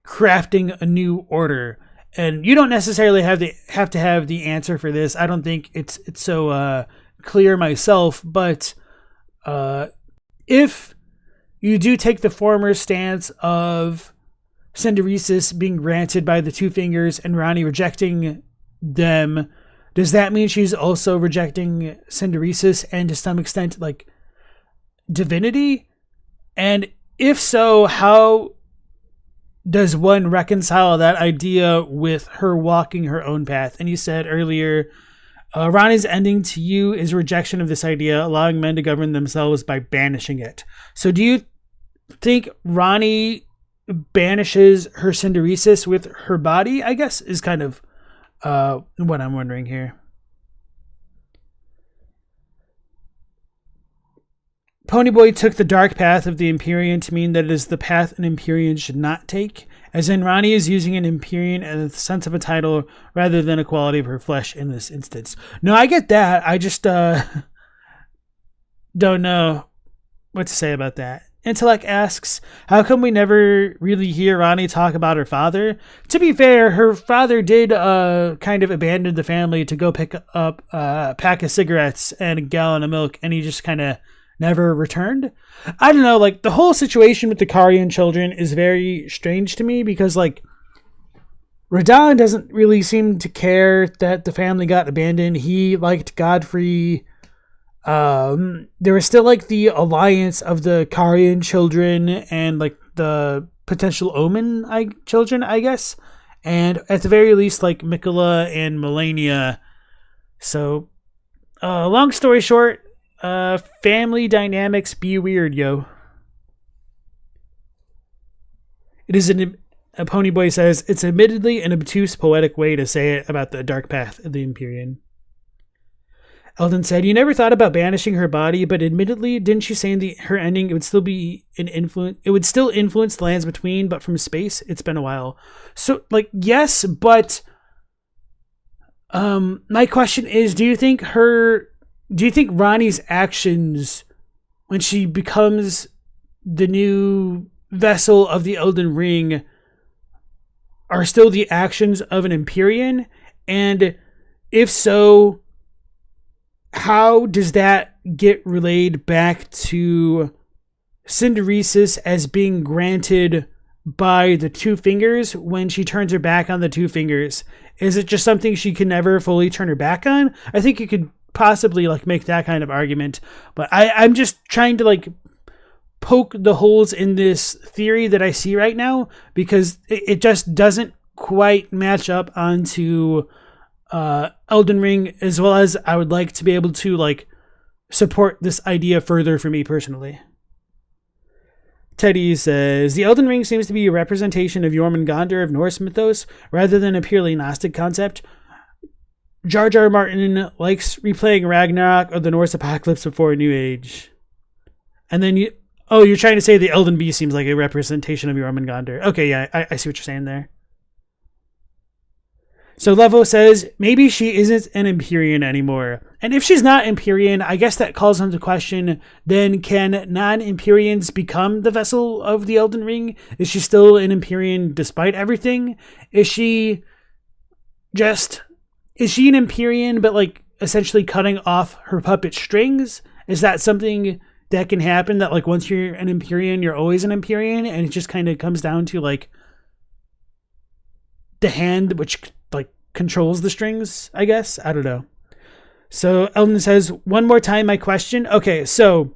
crafting a new order? And you don't necessarily have to have the answer for this. I don't think it's so clear myself, but if you do take the former stance of Synderesis being granted by the Two Fingers and Ranni rejecting them, does that mean she's also rejecting Synderesis and to some extent like divinity? And if so, how does one reconcile that idea with her walking her own path? And you said earlier, Ranni's ending to you is rejection of this idea, allowing men to govern themselves by banishing it. So do you think Ranni banishes her Synderesis with her body, I guess, is kind of what I'm wondering here. Ponyboy took the dark path of the Empyrean to mean that it is the path an Empyrean should not take, as in Ranni is using an Empyrean in the sense of a title rather than a quality of her flesh in this instance. No, I get that. I just don't know what to say about that. Intellect asks, how come we never really hear Ranni talk about her father? To be fair, her father did kind of abandon the family to go pick up a pack of cigarettes and a gallon of milk, and he just kind of never returned. I don't know, like, the whole situation with the Carian children is very strange to me because, like, Radahn doesn't really seem to care that the family got abandoned. He liked Godfrey. There was still, like, the alliance of the Carian children and, like, the potential Omen children, I guess. And at the very least, like, Miquella and Melania. So, long story short, family dynamics be weird, yo. It is a Ponyboy says, it's admittedly an obtuse poetic way to say it about the dark path of the Empyrean. Elden said, you never thought about banishing her body, but admittedly, didn't you say in her ending it would still be an influence? It would still influence the lands between, but from space? It's been a while. So, like, yes, but my question is, do you think Ranni's actions when she becomes the new vessel of the Elden Ring are still the actions of an Empyrean? And if so, how does that get relayed back to Synderesis as being granted by the two fingers when she turns her back on the two fingers? Is it just something she can never fully turn her back on? I think you could possibly like make that kind of argument, but I'm just trying to like poke the holes in this theory that I see right now, because it just doesn't quite match up onto Elden Ring as well as I would like to be able to like support this idea further for me personally. Teddy says, the Elden Ring seems to be a representation of Jormungandr of Norse mythos rather than a purely Gnostic concept. Jar Jar Martin likes replaying Ragnarok or the Norse apocalypse before a new age. And then you're trying to say the Elden Beast seems like a representation of Jormungandr. Okay, yeah, I see what you're saying there. So Levo says, maybe she isn't an Empyrean anymore. And if she's not Empyrean, I guess that calls into question, then can non-Empyreans become the vessel of the Elden Ring? Is she still an Empyrean despite everything? Is she an Empyrean but like essentially cutting off her puppet strings? Is that something that can happen, that like once you're an Empyrean, you're always an Empyrean, and it just kind of comes down to like the hand which like controls the strings, I guess? I don't know. So Elden says, one more time my question. Okay, so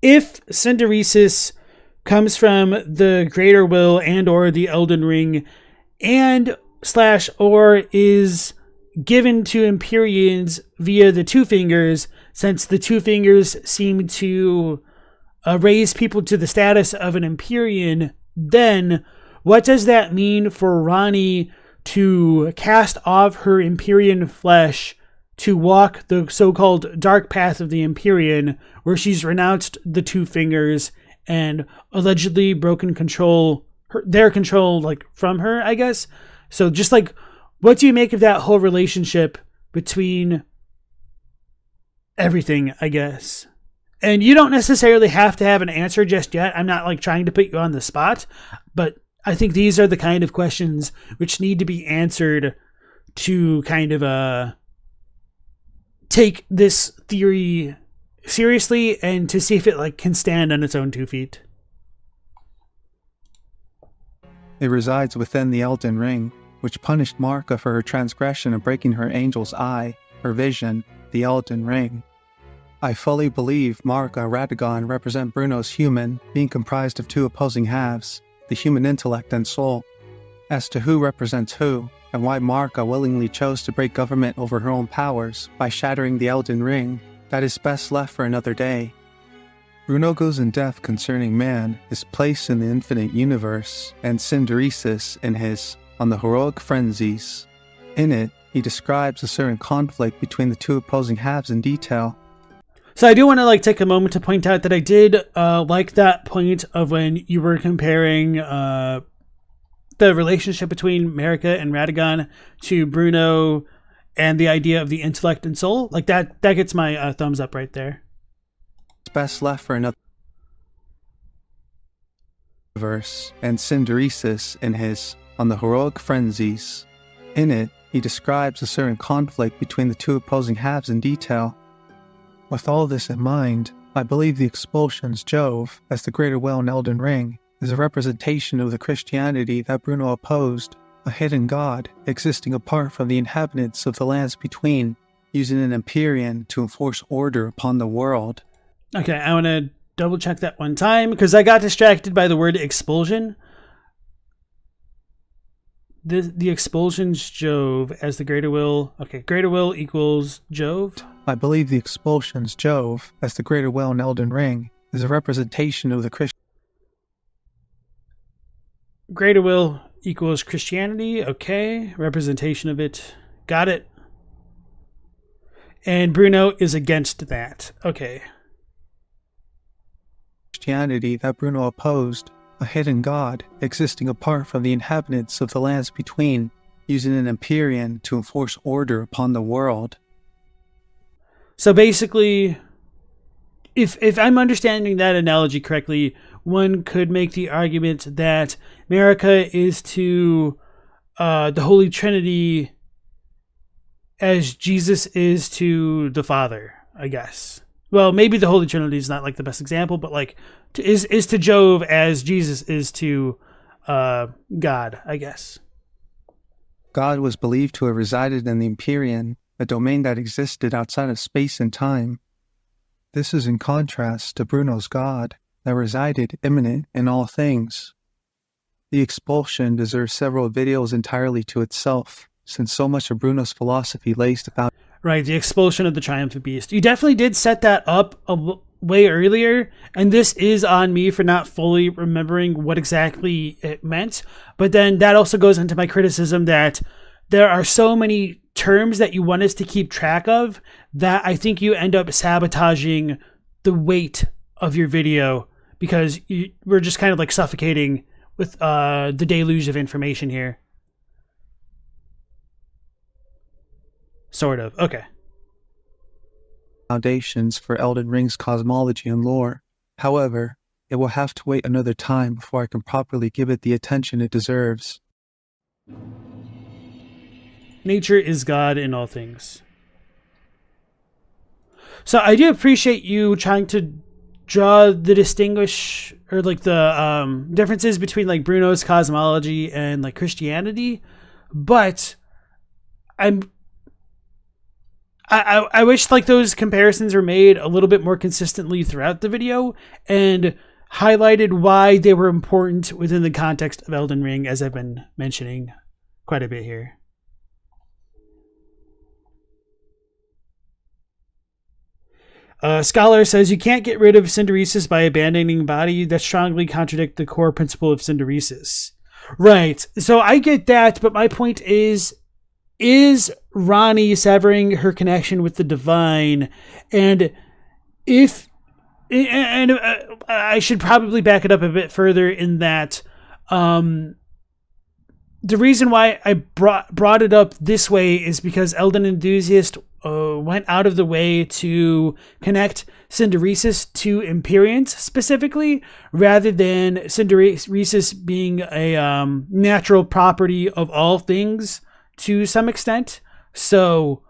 if Synderesis comes from the Greater Will and or the Elden Ring and / or is given to Empyreans via the two fingers, since the two fingers seem to raise people to the status of an Empyrean, then what does that mean for Ranni to cast off her Empyrean flesh to walk the so-called dark path of the Empyrean, where she's renounced the two fingers and allegedly broken their control like from her, I guess? So just like, what do you make of that whole relationship between everything, I guess? And you don't necessarily have to have an answer just yet. I'm not like trying to put you on the spot, but I think these are the kind of questions which need to be answered to kind of take this theory seriously and to see if it like can stand on its own 2 feet. It resides within the Elden Ring, which punished Marika for her transgression of breaking her angel's eye, her vision, the Elden Ring. I fully believe Marika and Radagon represent Bruno's human, being comprised of two opposing halves, the human intellect and soul. As to who represents who, and why Marika willingly chose to break government over her own powers by shattering the Elden Ring, that is best left for another day. Bruno goes in depth concerning man, his place in the infinite universe, and Synderesis in his On the Heroic Frenzies. In it, he describes a certain conflict between the two opposing halves in detail. So I do want to like take a moment to point out that I did like that point of when you were comparing the relationship between Marika and Radagon to Bruno and the idea of the intellect and soul. Like that gets my thumbs up right there. It's best left for another verse, and Synderesis in his On the Heroic Frenzies. In it, he describes a certain conflict between the two opposing halves in detail. With all this in mind, I believe the expulsion's Jove, as the greater will in Elden Ring, is a representation of the Christianity that Bruno opposed, a hidden god existing apart from the inhabitants of the lands between, using an Empyrean to enforce order upon the world. Okay, I want to double check that one time because I got distracted by the word expulsion. The expulsion's Jove as the greater will. Okay, greater will equals Jove. I believe the expulsion's Jove, as the greater will in Elden Ring, is a representation of the Christian. Greater will equals Christianity. Okay, representation of it. Got it. And Bruno is against that. Okay. Christianity that Bruno opposed, a hidden god existing apart from the inhabitants of the lands between, using an Empyrean to enforce order upon the world. So basically, if I'm understanding that analogy correctly, one could make the argument that Marika is to the Holy Trinity as Jesus is to the Father, I guess. Well, maybe the Holy Trinity is not like the best example, but like is to Jove as Jesus is to God, I guess. God was believed to have resided in the Empyrean, a domain that existed outside of space and time. This is in contrast to Bruno's God, that resided immanent in all things. The expulsion deserves several videos entirely to itself, since so much of Bruno's philosophy lays the foundation. Right, the expulsion of the triumphant beast. You definitely did set that up way earlier, and this is on me for not fully remembering what exactly it meant. But then that also goes into my criticism that there are so many terms that you want us to keep track of that I think you end up sabotaging the weight of your video because we're just kind of like suffocating with the deluge of information here. Sort of. Okay. Foundations for Elden Ring's cosmology and lore. However, it will have to wait another time before I can properly give it the attention it deserves. Nature is God in all things. So I do appreciate you trying to draw the distinguish or like the differences between like Bruno's cosmology and like Christianity, but I wish like those comparisons were made a little bit more consistently throughout the video and highlighted why they were important within the context of Elden Ring, as I've been mentioning quite a bit here. Scholar says you can't get rid of synderesis by abandoning body. That strongly contradict the core principle of synderesis. Right. So I get that, but my point is Ronnie severing her connection with the divine? And I should probably back it up a bit further in that the reason why I brought it up this way is because Elden Enthusiast went out of the way to connect synderesis to Empyreans specifically, rather than synderesis being a natural property of all things to some extent. So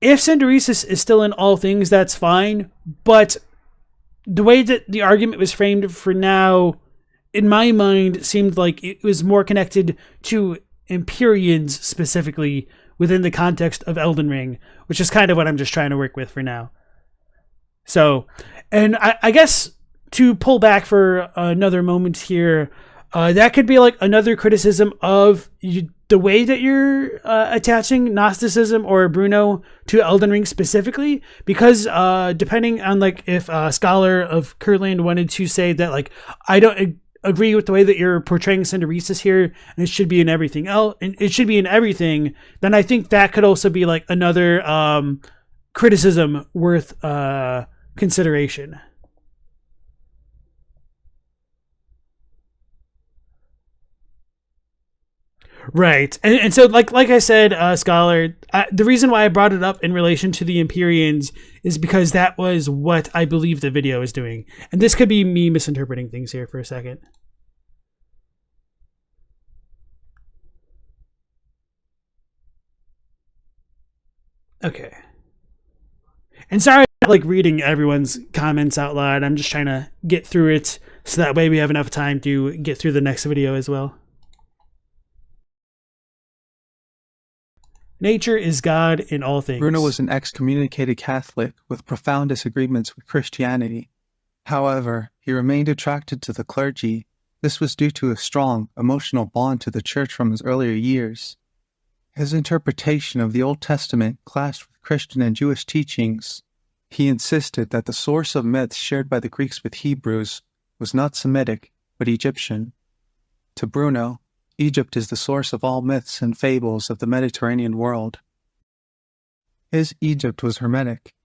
if synderesis is still in all things, that's fine. But the way that the argument was framed for now, in my mind, seemed like it was more connected to Empyreans specifically within the context of Elden Ring, which is kind of what I'm just trying to work with for now. So, and I guess to pull back for another moment here, that could be like another criticism of the way that you're attaching Gnosticism or Bruno to Elden Ring specifically, because depending on like if a scholar of Kurland wanted to say that like I don't agree with the way that you're portraying synderesis here and it should be in everything else and it should be in everything, then I think that could also be like another criticism worth consideration. Right. And so like I said, Scholar, the reason why I brought it up in relation to the Empyreans is because that was what I believe the video is doing. And this could be me misinterpreting things here for a second. Okay. And sorry, like reading everyone's comments out loud. I'm just trying to get through it so that way we have enough time to get through the next video as well. Nature is God in all things. Bruno was an excommunicated Catholic with profound disagreements with Christianity. However, he remained attracted to the clergy. This was due to a strong emotional bond to the church from his earlier years. His interpretation of the Old Testament clashed with Christian and Jewish teachings. He insisted that the source of myths shared by the Greeks with Hebrews was not Semitic, but Egyptian. To Bruno, Egypt is the source of all myths and fables of the Mediterranean world. His Egypt was Hermetic.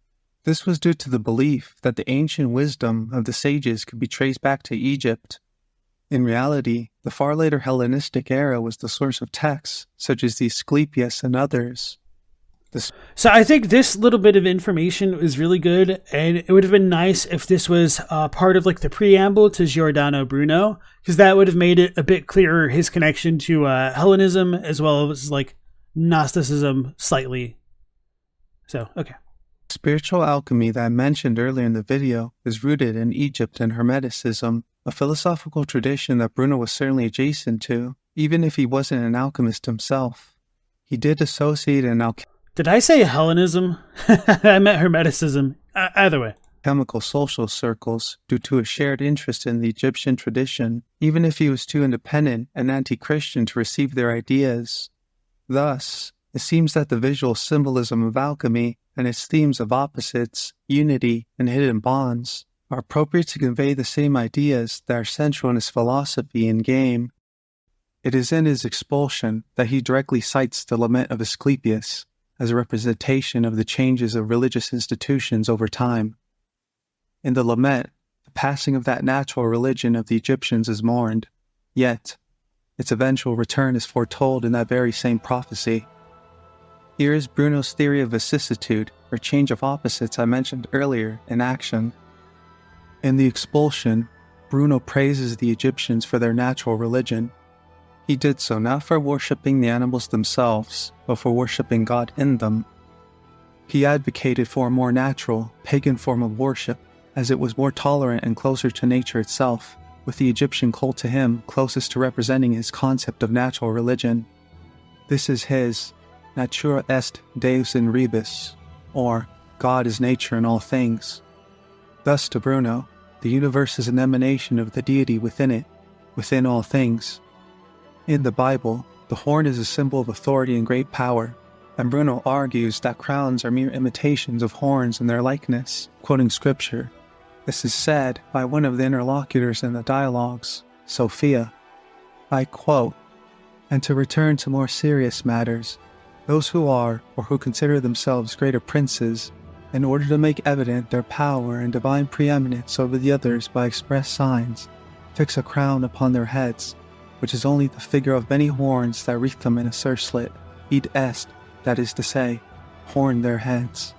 This was due to the belief that the ancient wisdom of the sages could be traced back to Egypt. In reality, the far later Hellenistic era was the source of texts, such as the Asclepius and others. So I think this little bit of information is really good, and it would have been nice if this was part of like the preamble to Giordano Bruno, because that would have made it a bit clearer his connection to Hellenism as well as like Gnosticism slightly. So, okay. Spiritual alchemy that I mentioned earlier in the video is rooted in Egypt and Hermeticism, a philosophical tradition that Bruno was certainly adjacent to, even if he wasn't an alchemist himself. He did associate an Did I say Hellenism? I meant Hermeticism. Either way. alchemical social circles due to a shared interest in the Egyptian tradition, even if he was too independent and anti-Christian to receive their ideas. Thus, it seems that the visual symbolism of alchemy and its themes of opposites, unity, and hidden bonds are appropriate to convey the same ideas that are central in his philosophy and game. It is in his Expulsion that he directly cites the Lament of Asclepius as a representation of the changes of religious institutions over time. In the Lament, the passing of that natural religion of the Egyptians is mourned, yet its eventual return is foretold in that very same prophecy. Here is Bruno's theory of vicissitude, or change of opposites I mentioned earlier, in action. In the Expulsion, Bruno praises the Egyptians for their natural religion. He did so not for worshipping the animals themselves, but for worshipping God in them. He advocated for a more natural, pagan form of worship, as it was more tolerant and closer to nature itself, with the Egyptian cult to him closest to representing his concept of natural religion. This is his Natura est Deus in rebus, or God is nature in all things. Thus to Bruno, the universe is an emanation of the deity within it, within all things. In the Bible, the horn is a symbol of authority and great power, and Bruno argues that crowns are mere imitations of horns in their likeness, quoting scripture. This is said by one of the interlocutors in the dialogues, Sophia. I quote, "And to return to more serious matters, those who are, or who consider themselves greater princes, in order to make evident their power and divine preeminence over the others by express signs, fix a crown upon their heads, which is only the figure of many horns that wreath them in a surcelet, id est, that is to say, horn their heads.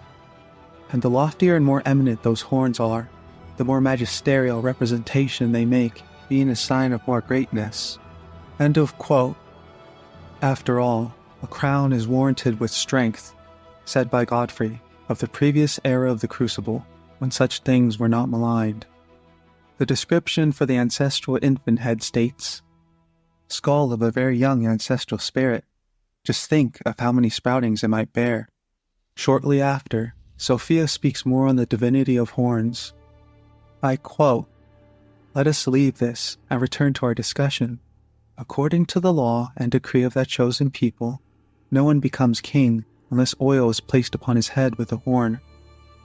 And the loftier and more eminent those horns are, the more magisterial representation they make, being a sign of more greatness." End of quote. After all, a crown is warranted with strength, said by Godfrey, of the previous era of the Crucible, when such things were not maligned. The description for the ancestral infant head states, "Skull of a very young ancestral spirit. Just think of how many sproutings it might bear." Shortly after, Sophia speaks more on the divinity of horns. I quote, "Let us leave this and return to our discussion. According to the law and decree of that chosen people, no one becomes king unless oil is placed upon his head with a horn.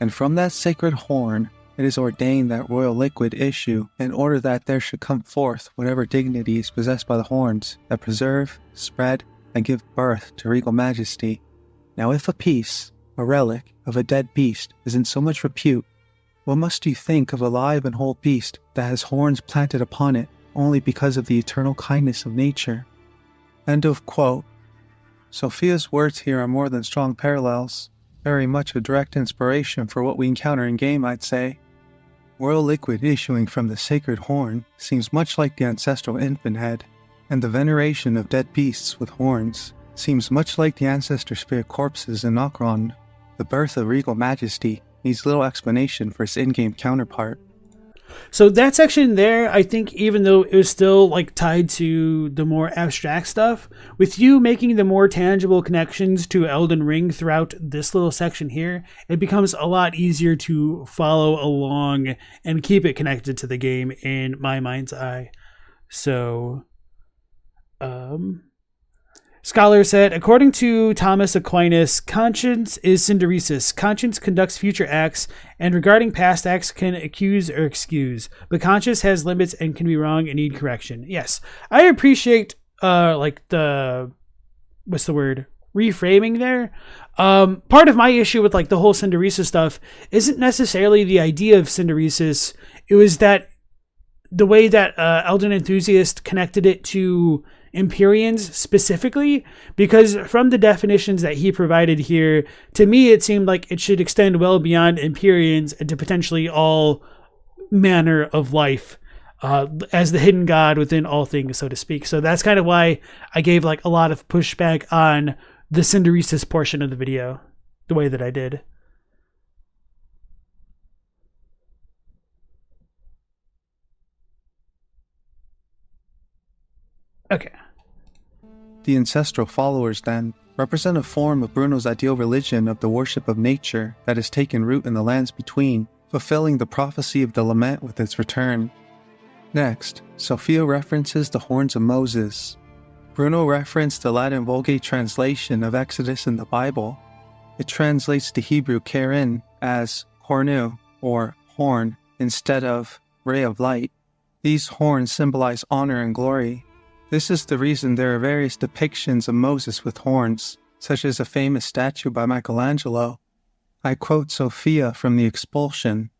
And from that sacred horn it is ordained that royal liquid issue in order that there should come forth whatever dignity is possessed by the horns that preserve, spread, and give birth to regal majesty. Now if a piece, a relic, of a dead beast is in so much repute, what must you think of a live and whole beast that has horns planted upon it only because of the eternal kindness of nature?" End of quote. Sophia's words here are more than strong parallels, very much a direct inspiration for what we encounter in game, I'd say. Royal liquid issuing from the sacred horn seems much like the ancestral infant head, and the veneration of dead beasts with horns seems much like the ancestor spirit corpses in Nokron. The birth of regal majesty needs little explanation for its in-game counterpart. So that section there, I think, even though it was still like tied to the more abstract stuff, with you making the more tangible connections to Elden Ring throughout this little section here, it becomes a lot easier to follow along and keep it connected to the game in my mind's eye. So, Scholar said, according to Thomas Aquinas, conscience is synderesis. Conscience conducts future acts, and regarding past acts can accuse or excuse. But conscience has limits and can be wrong and need correction. Yes, I appreciate reframing there. Part of my issue with like the whole synderesis stuff isn't necessarily the idea of synderesis. It was that the way that Elden Enthusiast connected it to Empyreans specifically, because from the definitions that he provided here, to me it seemed like it should extend well beyond Empyreans and to potentially all manner of life, as the hidden god within all things, so to speak. So that's kind of why I gave like a lot of pushback on the synderesis portion of the video. the way that I did. Okay. The ancestral followers, then, represent a form of Bruno's ideal religion of the worship of nature that has taken root in the lands between, fulfilling the prophecy of the lament with its return. Next, Sophia references the horns of Moses. Bruno referenced the Latin Vulgate translation of Exodus in the Bible. It translates to Hebrew Kerin as hornu, or horn, instead of ray of light. These horns symbolize honor and glory. This is the reason there are various depictions of Moses with horns, such as a famous statue by Michelangelo. I quote Sophia from the Expulsion.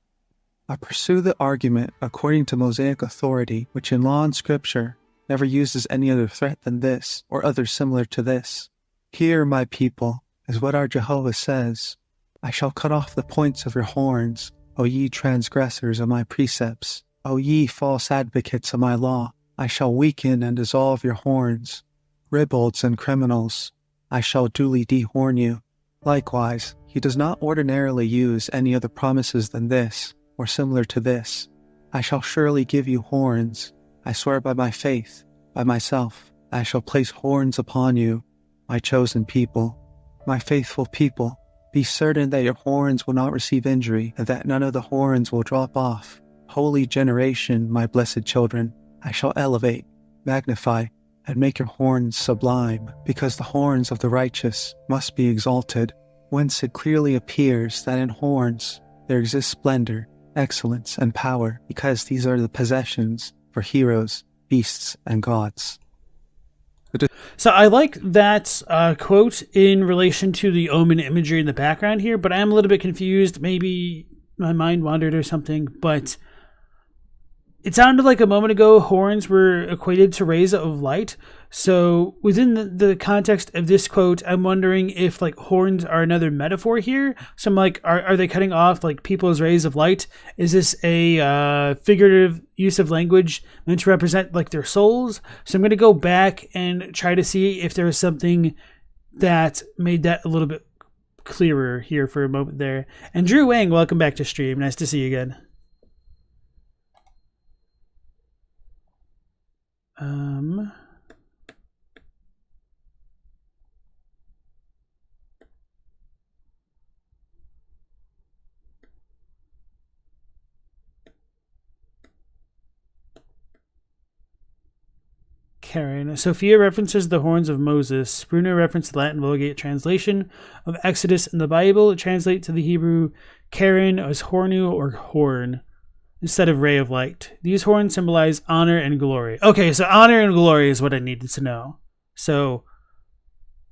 I pursue the argument according to Mosaic authority, which in law and scripture never uses any other threat than this, or other similar to this. Hear, my people, is what our Jehovah says. I shall cut off the points of your horns, O ye transgressors of my precepts, O ye false advocates of my law. I shall weaken and dissolve your horns. Ribalds and criminals, I shall duly dehorn you. Likewise, he does not ordinarily use any other promises than this, or similar to this. I shall surely give you horns. I swear by my faith, by myself, I shall place horns upon you, my chosen people. My faithful people, be certain that your horns will not receive injury, and that none of the horns will drop off. Holy generation, my blessed children, I shall elevate, magnify, and make your horns sublime, because the horns of the righteous must be exalted, whence it clearly appears that in horns there exists splendor, excellence, and power, because these are the possessions for heroes, beasts, and gods. So I like that quote in relation to the omen imagery in the background here, but I am a little bit confused. Maybe my mind wandered or something, but it sounded like a moment ago horns were equated to rays of light. So within the context of this quote, I'm wondering if like horns are another metaphor here. So I'm like, are they cutting off like people's rays of light? Is this a figurative use of language meant to represent like their souls? So I'm going to go back and try to see if there was something that made that a little bit clearer here for a moment there. And Drew Wang, welcome back to stream. Nice to see you again. Karen. Sophia references the horns of Moses. Bruno referenced the Latin Vulgate translation of Exodus in the Bible. It translates to the Hebrew Karen as hornu or horn instead of ray of light. These horns symbolize honor and glory. Okay, so honor and glory is what I needed to know. So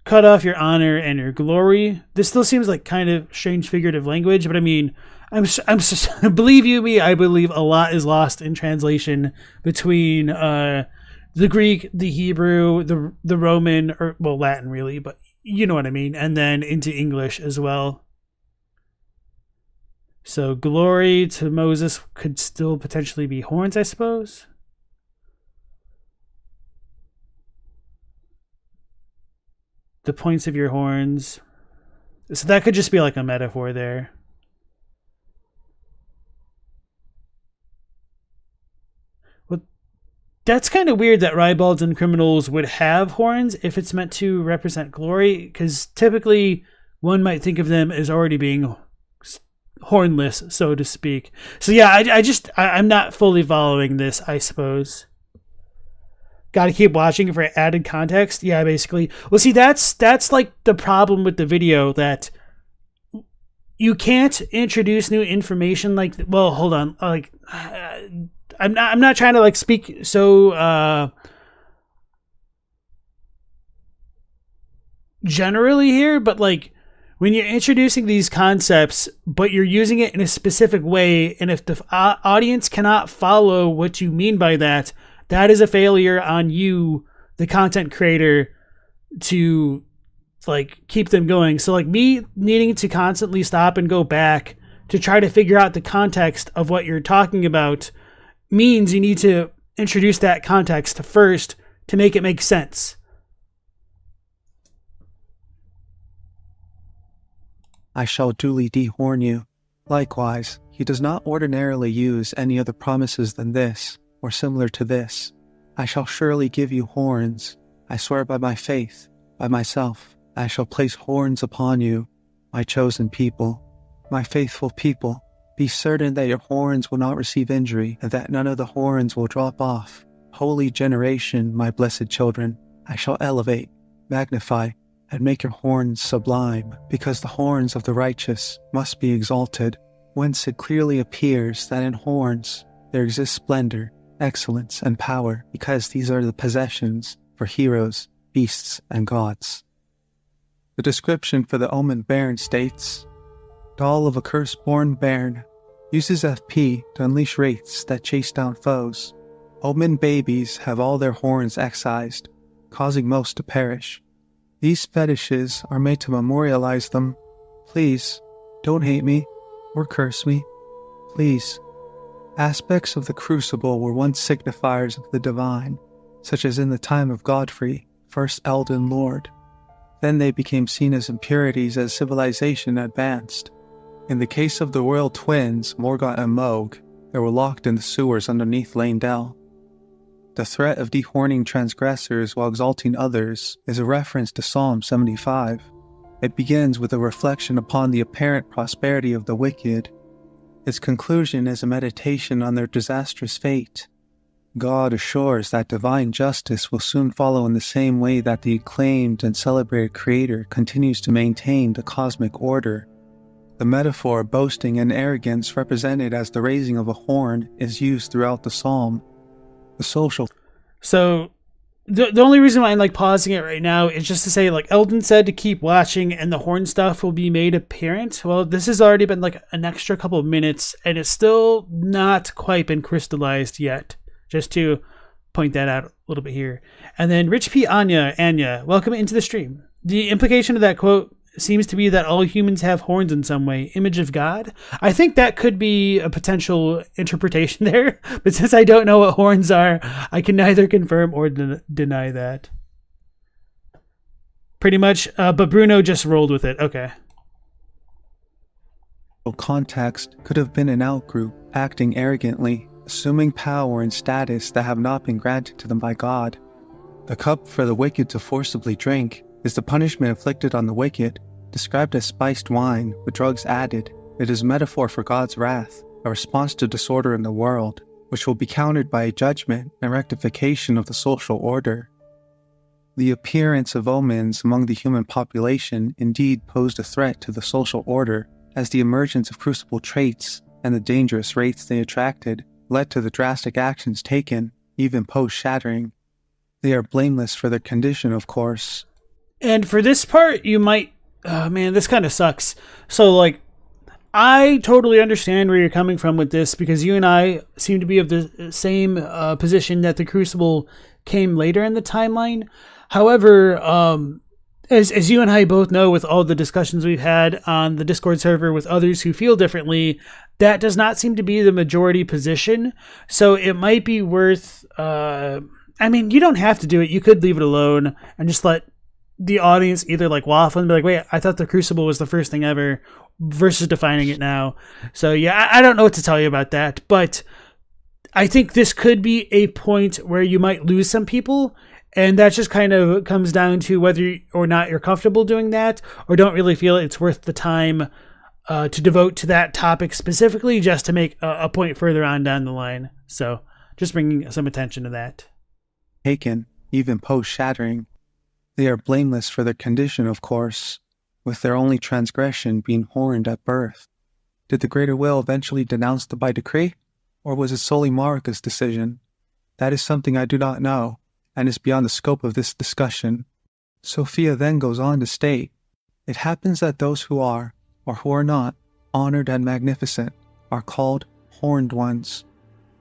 cut off your honor and your glory. This still seems like kind of strange figurative language, but I mean, I'm believe you me, I believe a lot is lost in translation between the Greek, the Hebrew, the Roman, or well, Latin really, but you know what I mean, and then into English as well. So glory to Moses could still potentially be horns, I suppose. The points of your horns. So that could just be like a metaphor there. Well, that's kind of weird that ribalds and criminals would have horns if it's meant to represent glory, because typically one might think of them as already being hornless, so to speak. So yeah, I'm not fully following this, I suppose. Got to keep watching for added context. Yeah, basically. Well, see, that's like the problem with the video, that you can't introduce new information. Like, well, hold on. Like, I'm not trying to like speak so generally here, but like, when you're introducing these concepts, but you're using it in a specific way, and if the audience cannot follow what you mean by that, that is a failure on you, the content creator, to like keep them going. So like me needing to constantly stop and go back to try to figure out the context of what you're talking about means you need to introduce that context first to make it make sense. I shall duly dehorn you. Likewise, he does not ordinarily use any other promises than this, or similar to this. I shall surely give you horns. I swear by my faith, by myself, I shall place horns upon you, my chosen people, my faithful people. Be certain that your horns will not receive injury, and that none of the horns will drop off. Holy generation, my blessed children, I shall elevate, magnify, and make your horns sublime, because the horns of the righteous must be exalted, whence it clearly appears that in horns there exists splendor, excellence, and power, because these are the possessions for heroes, beasts, and gods. The description for the Omen Baron states, Doll of a curse-born Baron, uses FP to unleash wraiths that chase down foes. Omen babies have all their horns excised, causing most to perish. These fetishes are made to memorialize them. Please, don't hate me, or curse me. Please. Aspects of the crucible were once signifiers of the divine, such as in the time of Godfrey, first Elden Lord. Then they became seen as impurities as civilization advanced. In the case of the royal twins, Morgoth and Mohg, they were locked in the sewers underneath Leyndell. The threat of dehorning transgressors while exalting others is a reference to Psalm 75. It begins with a reflection upon the apparent prosperity of the wicked. Its conclusion is a meditation on their disastrous fate. God assures that divine justice will soon follow in the same way that the acclaimed and celebrated Creator continues to maintain the cosmic order. The metaphor of boasting and arrogance represented as the raising of a horn is used throughout the psalm. The social. So the only reason why I'm like pausing it right now is just to say, like, Elden said to keep watching and the horn stuff will be made apparent. Well, this has already been like an extra couple of minutes and it's still not quite been crystallized yet. Just to point that out a little bit here. And then Rich P. Anya, welcome into the stream. The implication of that quote seems to be that all humans have horns in some way. Image of God? I think that could be a potential interpretation there, but since I don't know what horns are, I can neither confirm or deny that. Pretty much, but Bruno just rolled with it. Okay. Context could have been an outgroup acting arrogantly, assuming power and status that have not been granted to them by God. The cup for the wicked to forcibly drink is the punishment inflicted on the wicked, described as spiced wine with drugs added. It is a metaphor for God's wrath, a response to disorder in the world, which will be countered by a judgment and rectification of the social order. The appearance of omens among the human population indeed posed a threat to the social order, as the emergence of crucible traits and the dangerous wraiths they attracted led to the drastic actions taken, even post-shattering. They are blameless for their condition, of course. And for this part, you might... Oh, man, this kind of sucks. So, like, I totally understand where you're coming from with this, because you and I seem to be of the same position that the Crucible came later in the timeline. However, as you and I both know, with all the discussions we've had on the Discord server with others who feel differently, that does not seem to be the majority position. So it might be worth... I mean, you don't have to do it. You could leave it alone and just let the audience either like waffle and be like, wait, I thought the Crucible was the first thing ever, versus defining it now. So yeah, I don't know what to tell you about that, but I think this could be a point where you might lose some people, and that just kind of comes down to whether or not you're comfortable doing that, or don't really feel it's worth the time to devote to that topic specifically, just to make a point further on down the line. So just bringing some attention to that. Taken, even post-shattering. They are blameless for their condition, of course, with their only transgression being horned at birth. Did the Greater Will eventually denounce them by decree, or was it solely Marika's decision? That is something I do not know, and is beyond the scope of this discussion. Sophia then goes on to state, it happens that those who are, or who are not, honored and magnificent, are called horned ones.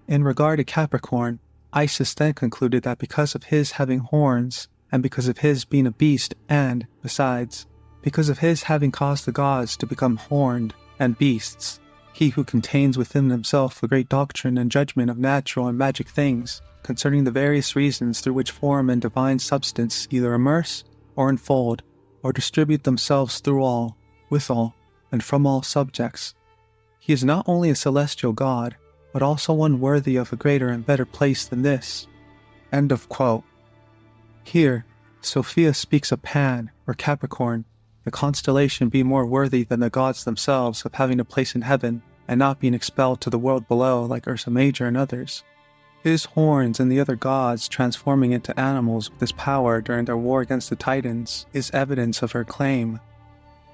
In regard to Capricorn, Isis then concluded that because of his having horns, and because of his being a beast, and, besides, because of his having caused the gods to become horned and beasts, he who contains within himself the great doctrine and judgment of natural and magic things, concerning the various reasons through which form and divine substance either immerse, or enfold, or distribute themselves through all, with all, and from all subjects. He is not only a celestial god, but also one worthy of a greater and better place than this." End of quote. Here, Sophia speaks of Pan, or Capricorn, the constellation be more worthy than the gods themselves of having a place in heaven and not being expelled to the world below like Ursa Major and others. His horns and the other gods transforming into animals with his power during their war against the Titans is evidence of her claim.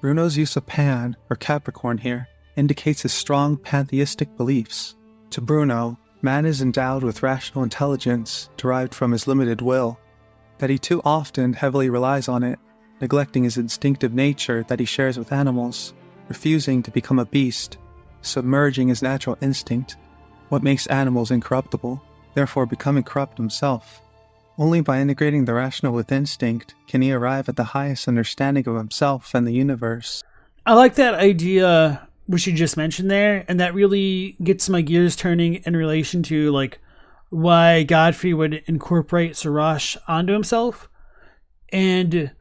Bruno's use of Pan, or Capricorn here, indicates his strong pantheistic beliefs. To Bruno, man is endowed with rational intelligence derived from his limited will, that he too often heavily relies on it, neglecting his instinctive nature that he shares with animals, refusing to become a beast, submerging his natural instinct, what makes animals incorruptible, therefore becoming corrupt himself. Only by integrating the rational with instinct can he arrive at the highest understanding of himself and the universe. I like that idea which you just mentioned there, and that really gets my gears turning in relation to like why Godfrey would incorporate Sarash onto himself, and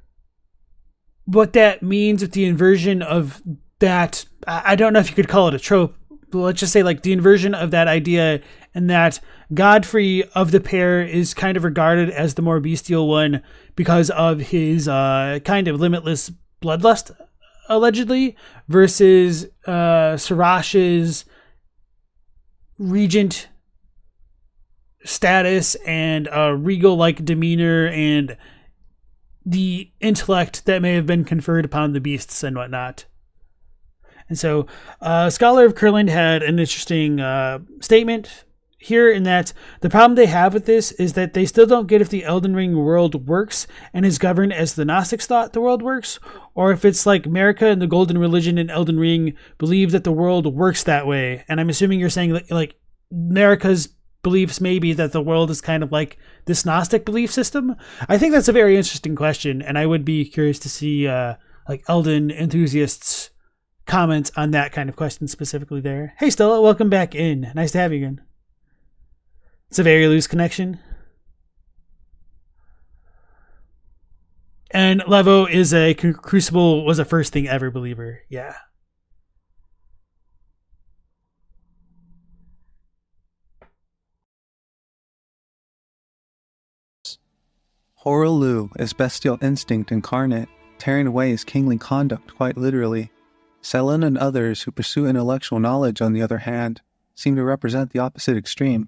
what that means with the inversion of that. I don't know if you could call it a trope, but let's just say like the inversion of that idea, and that Godfrey of the pair is kind of regarded as the more bestial one because of his kind of limitless bloodlust, allegedly, versus Sarash's regent status and regal-like demeanor and the intellect that may have been conferred upon the beasts and whatnot. And so, Scholar of Kurland had an interesting statement here, in that the problem they have with this is that they still don't get if the Elden Ring world works and is governed as the Gnostics thought the world works, or if it's like Marika and the Golden Religion in Elden Ring believe that the world works that way. And I'm assuming you're saying that, like, Marika's beliefs maybe that the world is kind of like this Gnostic belief system. I think that's a very interesting question, and I would be curious to see like Elden Enthusiast's comments on that kind of question specifically there. Hey Stella, welcome back in. Nice to have you again. It's a very loose connection. And Levo is a Crucible was a first thing ever believer. Yeah. Horulu is bestial instinct incarnate, tearing away his kingly conduct quite literally. Selen and others who pursue intellectual knowledge, on the other hand, seem to represent the opposite extreme.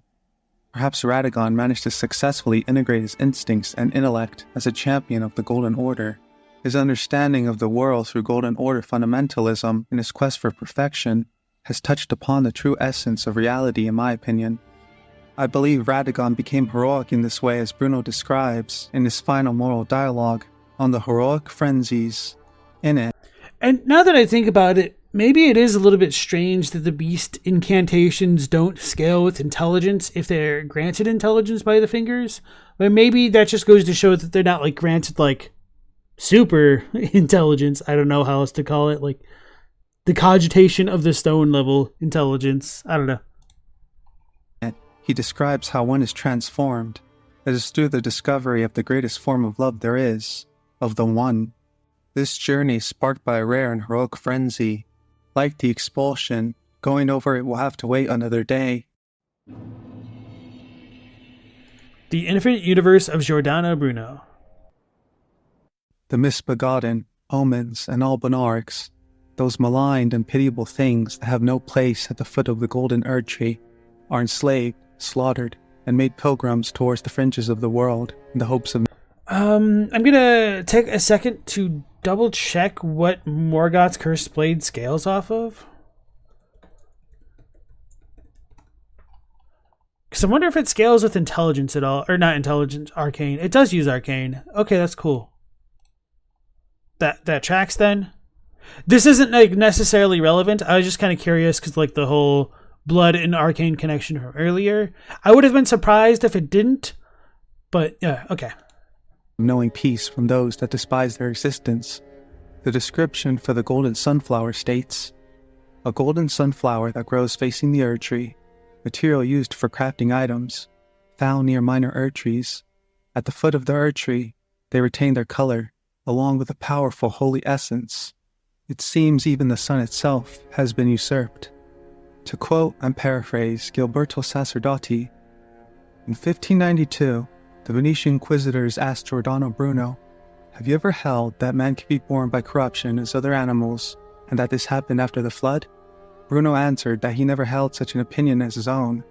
Perhaps Radagon managed to successfully integrate his instincts and intellect as a champion of the Golden Order. His understanding of the world through Golden Order fundamentalism and his quest for perfection has touched upon the true essence of reality, in my opinion. I believe Radagon became heroic in this way, as Bruno describes in his final moral dialogue on the heroic frenzies in it. And now that I think about it, maybe it is a little bit strange that the beast incantations don't scale with intelligence if they're granted intelligence by the fingers. But maybe that just goes to show that they're not like granted like super intelligence. I don't know how else to call it. Like the cogitation of the stone level intelligence. I don't know. He describes how one is transformed. It is through the discovery of the greatest form of love there is, of the One. This journey, sparked by a rare and heroic frenzy, like the expulsion, going over it will have to wait another day. The Infinite Universe of Giordano Bruno. The misbegotten, omens, and albinarics, those maligned and pitiable things that have no place at the foot of the golden Erdtree, are enslaved, slaughtered, and made pilgrims towards the fringes of the world in the hopes of... I'm gonna take a second to double check what Morgoth's Cursed Blade scales off of. Because I wonder if it scales with intelligence at all. Or not intelligence, arcane. It does use arcane. Okay, that's cool. That tracks then. This isn't like necessarily relevant. I was just kind of curious because like the whole blood and arcane connection from earlier. I would have been surprised if it didn't. But yeah, okay. Knowing peace from those that despise their existence. The description for the golden sunflower states, a golden sunflower that grows facing the Erdtree, material used for crafting items, found near minor Erdtrees. At the foot of the Erdtree, they retain their color, along with a powerful holy essence. It seems even the sun itself has been usurped. To quote and paraphrase Gilberto Sacerdoti, in 1592, the Venetian inquisitors asked Giordano Bruno, "Have you ever held that man can be born by corruption as other animals, and that this happened after the flood?" Bruno answered that he never held such an opinion as his own.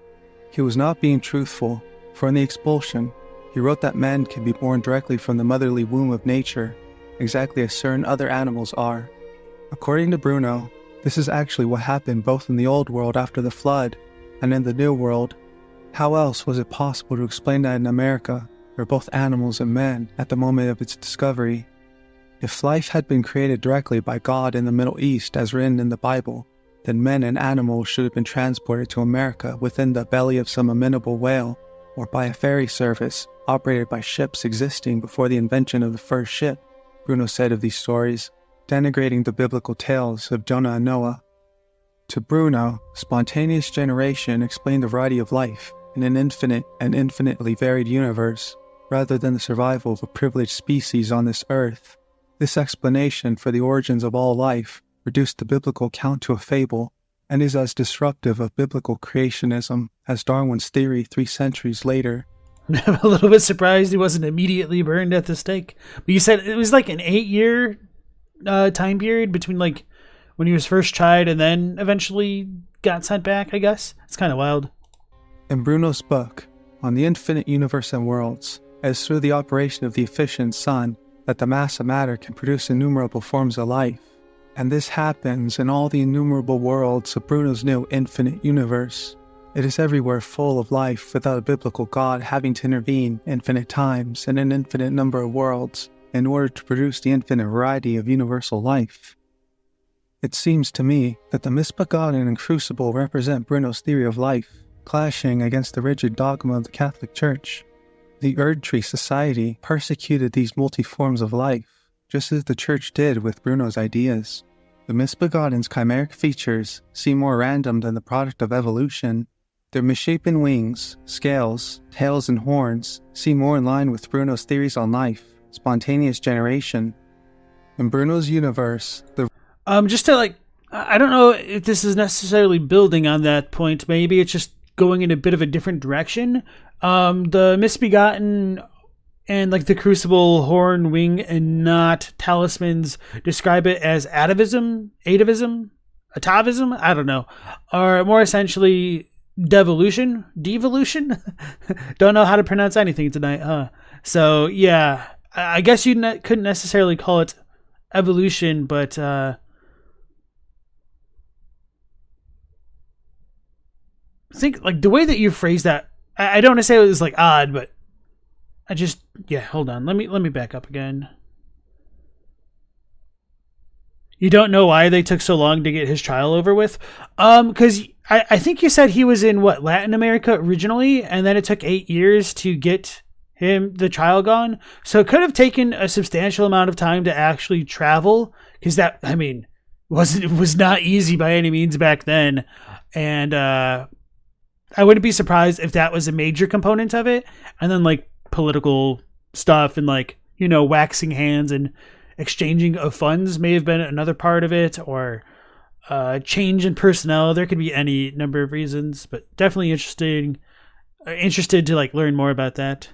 He was not being truthful, for in the expulsion, he wrote that men can be born directly from the motherly womb of nature, exactly as certain other animals are. According to Bruno, this is actually what happened both in the old world after the flood, and in the new world. How else was it possible to explain that in America, where both animals and men at the moment of its discovery? If life had been created directly by God in the Middle East as written in the Bible, then men and animals should have been transported to America within the belly of some amenable whale, or by a ferry service operated by ships existing before the invention of the first ship, Bruno said of these stories, denigrating the biblical tales of Jonah and Noah. To Bruno, spontaneous generation explained the variety of life in an infinite and infinitely varied universe, rather than the survival of a privileged species on this earth. This explanation for the origins of all life reduced the biblical account to a fable, and is as disruptive of biblical creationism as Darwin's theory 3 centuries later. I'm a little bit surprised he wasn't immediately burned at the stake. But you said it was like an 8-year time period between like when he was first tried and then eventually got sent back, I guess. It's kind of wild. In Bruno's book, On the Infinite Universe and Worlds, it is through the operation of the efficient sun that the mass of matter can produce innumerable forms of life. And this happens in all the innumerable worlds of Bruno's new infinite universe. It is everywhere full of life without a biblical God having to intervene infinite times in an infinite number of worlds in order to produce the infinite variety of universal life. It seems to me that the misbegotten and crucible represent Bruno's theory of life, clashing against the rigid dogma of the Catholic Church. The Erdtree society persecuted these multi-forms of life, just as the Church did with Bruno's ideas. The misbegotten's chimeric features seem more random than the product of evolution. Their misshapen wings, scales, tails, and horns seem more in line with Bruno's theories on life, spontaneous generation. In Bruno's universe, the just to like, I don't know if this is necessarily building on that point. Maybe it's just going in a bit of a different direction. The misbegotten and like the crucible, horn, wing, and knot talismans describe it as atavism, atavism, I don't know, or more essentially devolution. Don't know how to pronounce anything tonight, huh? So yeah, I guess you couldn't necessarily call it evolution, but I think like the way that you phrase that, I don't want to say it was like odd, but hold on. Let me back up again. You don't know why they took so long to get his trial over with? Because I think you said he was in Latin America originally, and then it took 8 years to get the trial gone. So it could have taken a substantial amount of time to actually travel, because that, I mean, was not easy by any means back then. And I wouldn't be surprised if that was a major component of it. And then like political stuff and like, waxing hands and exchanging of funds may have been another part of it, or change in personnel. There could be any number of reasons, but definitely interested to like learn more about that.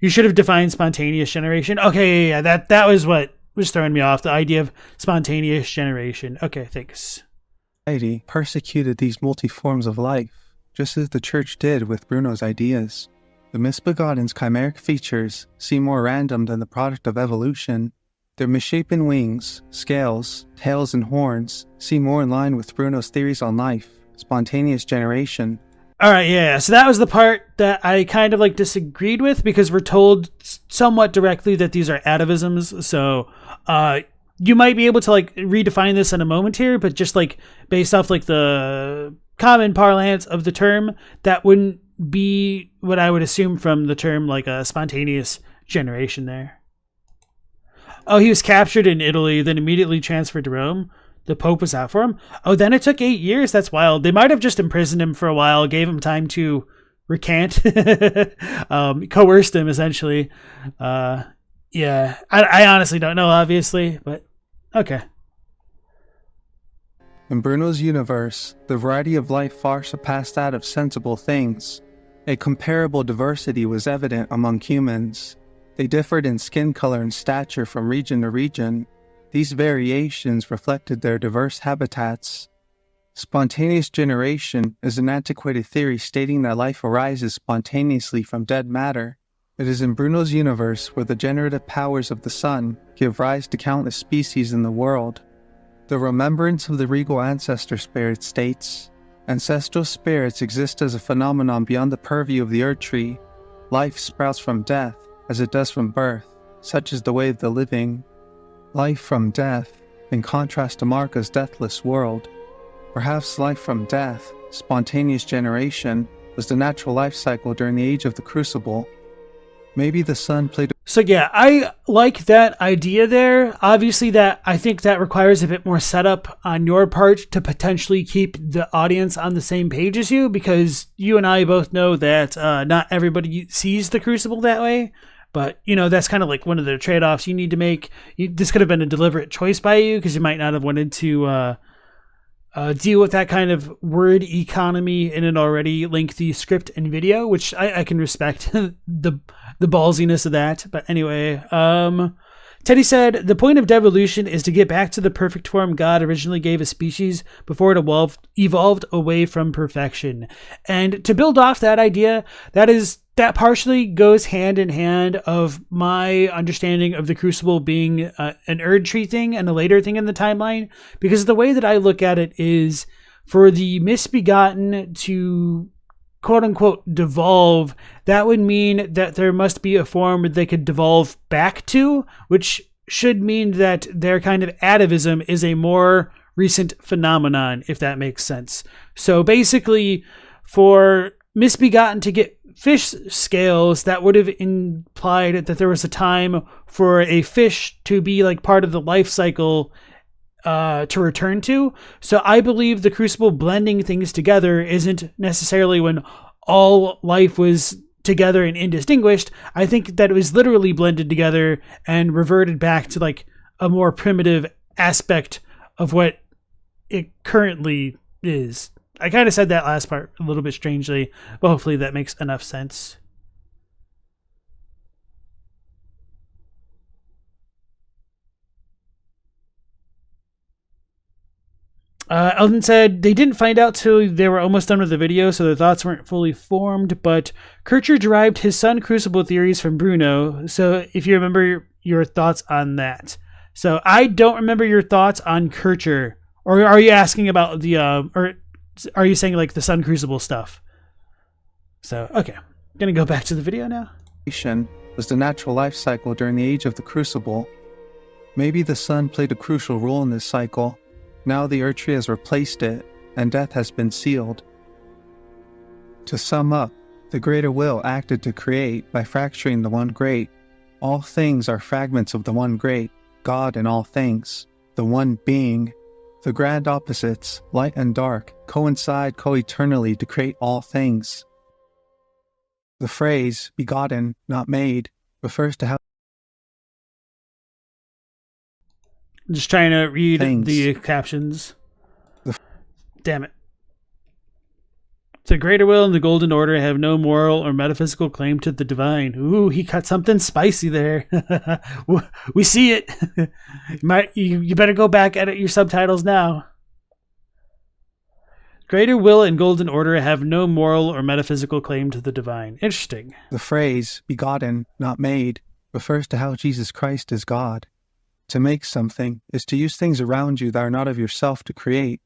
You should have defined spontaneous generation. Okay, yeah, that was what was throwing me off, the idea of spontaneous generation. Okay, thanks. Society persecuted these multi-forms of life, just as the Church did with Bruno's ideas. The misbegotten's chimeric features seem more random than the product of evolution. Their misshapen wings, scales, tails, and horns seem more in line with Bruno's theories on life, spontaneous generation. Alright, yeah, so that was the part that I kind of like disagreed with, because we're told somewhat directly that these are atavisms, so you might be able to like redefine this in a moment here, but just like based off like the common parlance of the term, that wouldn't be what I would assume from the term like a spontaneous generation there. Oh, he was captured in Italy, then immediately transferred to Rome. The Pope was out for him. Oh, then it took 8 years. That's wild. They might have just imprisoned him for a while, gave him time to recant, coerced him essentially. Yeah, I honestly don't know, obviously, but Okay. In Bruno's universe, the variety of life far surpassed that of sensible things. A comparable diversity was evident among humans. They differed in skin color and stature from region to region. These variations reflected their diverse habitats. Spontaneous generation is an antiquated theory stating that life arises spontaneously from dead matter. It is in Bruno's universe where the generative powers of the sun give rise to countless species in the world. The remembrance of the regal ancestor spirit states, ancestral spirits exist as a phenomenon beyond the purview of the Erdtree. Life sprouts from death, as it does from birth. Such is the way of the living. Life from death, in contrast to Marika's deathless world. Perhaps life from death, spontaneous generation, was the natural life cycle during the age of the Crucible. Maybe the sun played a... So yeah, I like that idea there. Obviously that I think that requires a bit more setup on your part to potentially keep the audience on the same page as you, because you and I both know that not everybody sees the Crucible that way. But, you know, that's kind of like one of the trade-offs you need to make. This could have been a deliberate choice by you, because you might not have wanted to deal with that kind of word economy in an already lengthy script and video, which I can respect the ballsiness of that. But anyway, Teddy said, the point of devolution is to get back to the perfect form God originally gave a species before it evolved away from perfection. And to build off that idea, that partially goes hand in hand of my understanding of the Crucible being an Erdtree thing and a later thing in the timeline, because the way that I look at it is for the misbegotten to quote-unquote devolve, that would mean that there must be a form they could devolve back to, which should mean that their kind of atavism is a more recent phenomenon, if that makes sense. So basically, for misbegotten to get fish scales, that would have implied that there was a time for a fish to be like part of the life cycle to return to. So I believe the Crucible blending things together isn't necessarily when all life was together and indistinguished. I think that it was literally blended together and reverted back to like a more primitive aspect of what it currently is. I kind of said that last part a little bit strangely, but hopefully that makes enough sense. Elden said they didn't find out till they were almost done with the video, so their thoughts weren't fully formed, but Kircher derived his Sun Crucible theories from Bruno, so if you remember your thoughts on that. So I don't remember your thoughts on Kircher, or are you asking about the, or are you saying like the Sun Crucible stuff? So, okay. Gonna go back to the video now. Was the natural life cycle during the age of the Crucible. Maybe the sun played a crucial role in this cycle. Now the Erdtree has replaced it, and death has been sealed. To sum up, the greater will acted to create by fracturing the one great. All things are fragments of the one great, God in all things, the one being. The grand opposites, light and dark, coincide co-eternally to create all things. The phrase, begotten, not made, refers to how I'm just trying to read things. the captions. Damn it. The greater will and the golden order have no moral or metaphysical claim to the divine. Ooh, he cut something spicy there. We see it. You better go back, edit your subtitles now. Greater will and golden order have no moral or metaphysical claim to the divine. Interesting. The phrase, begotten, not made, refers to how Jesus Christ is God. To make something is to use things around you that are not of yourself to create.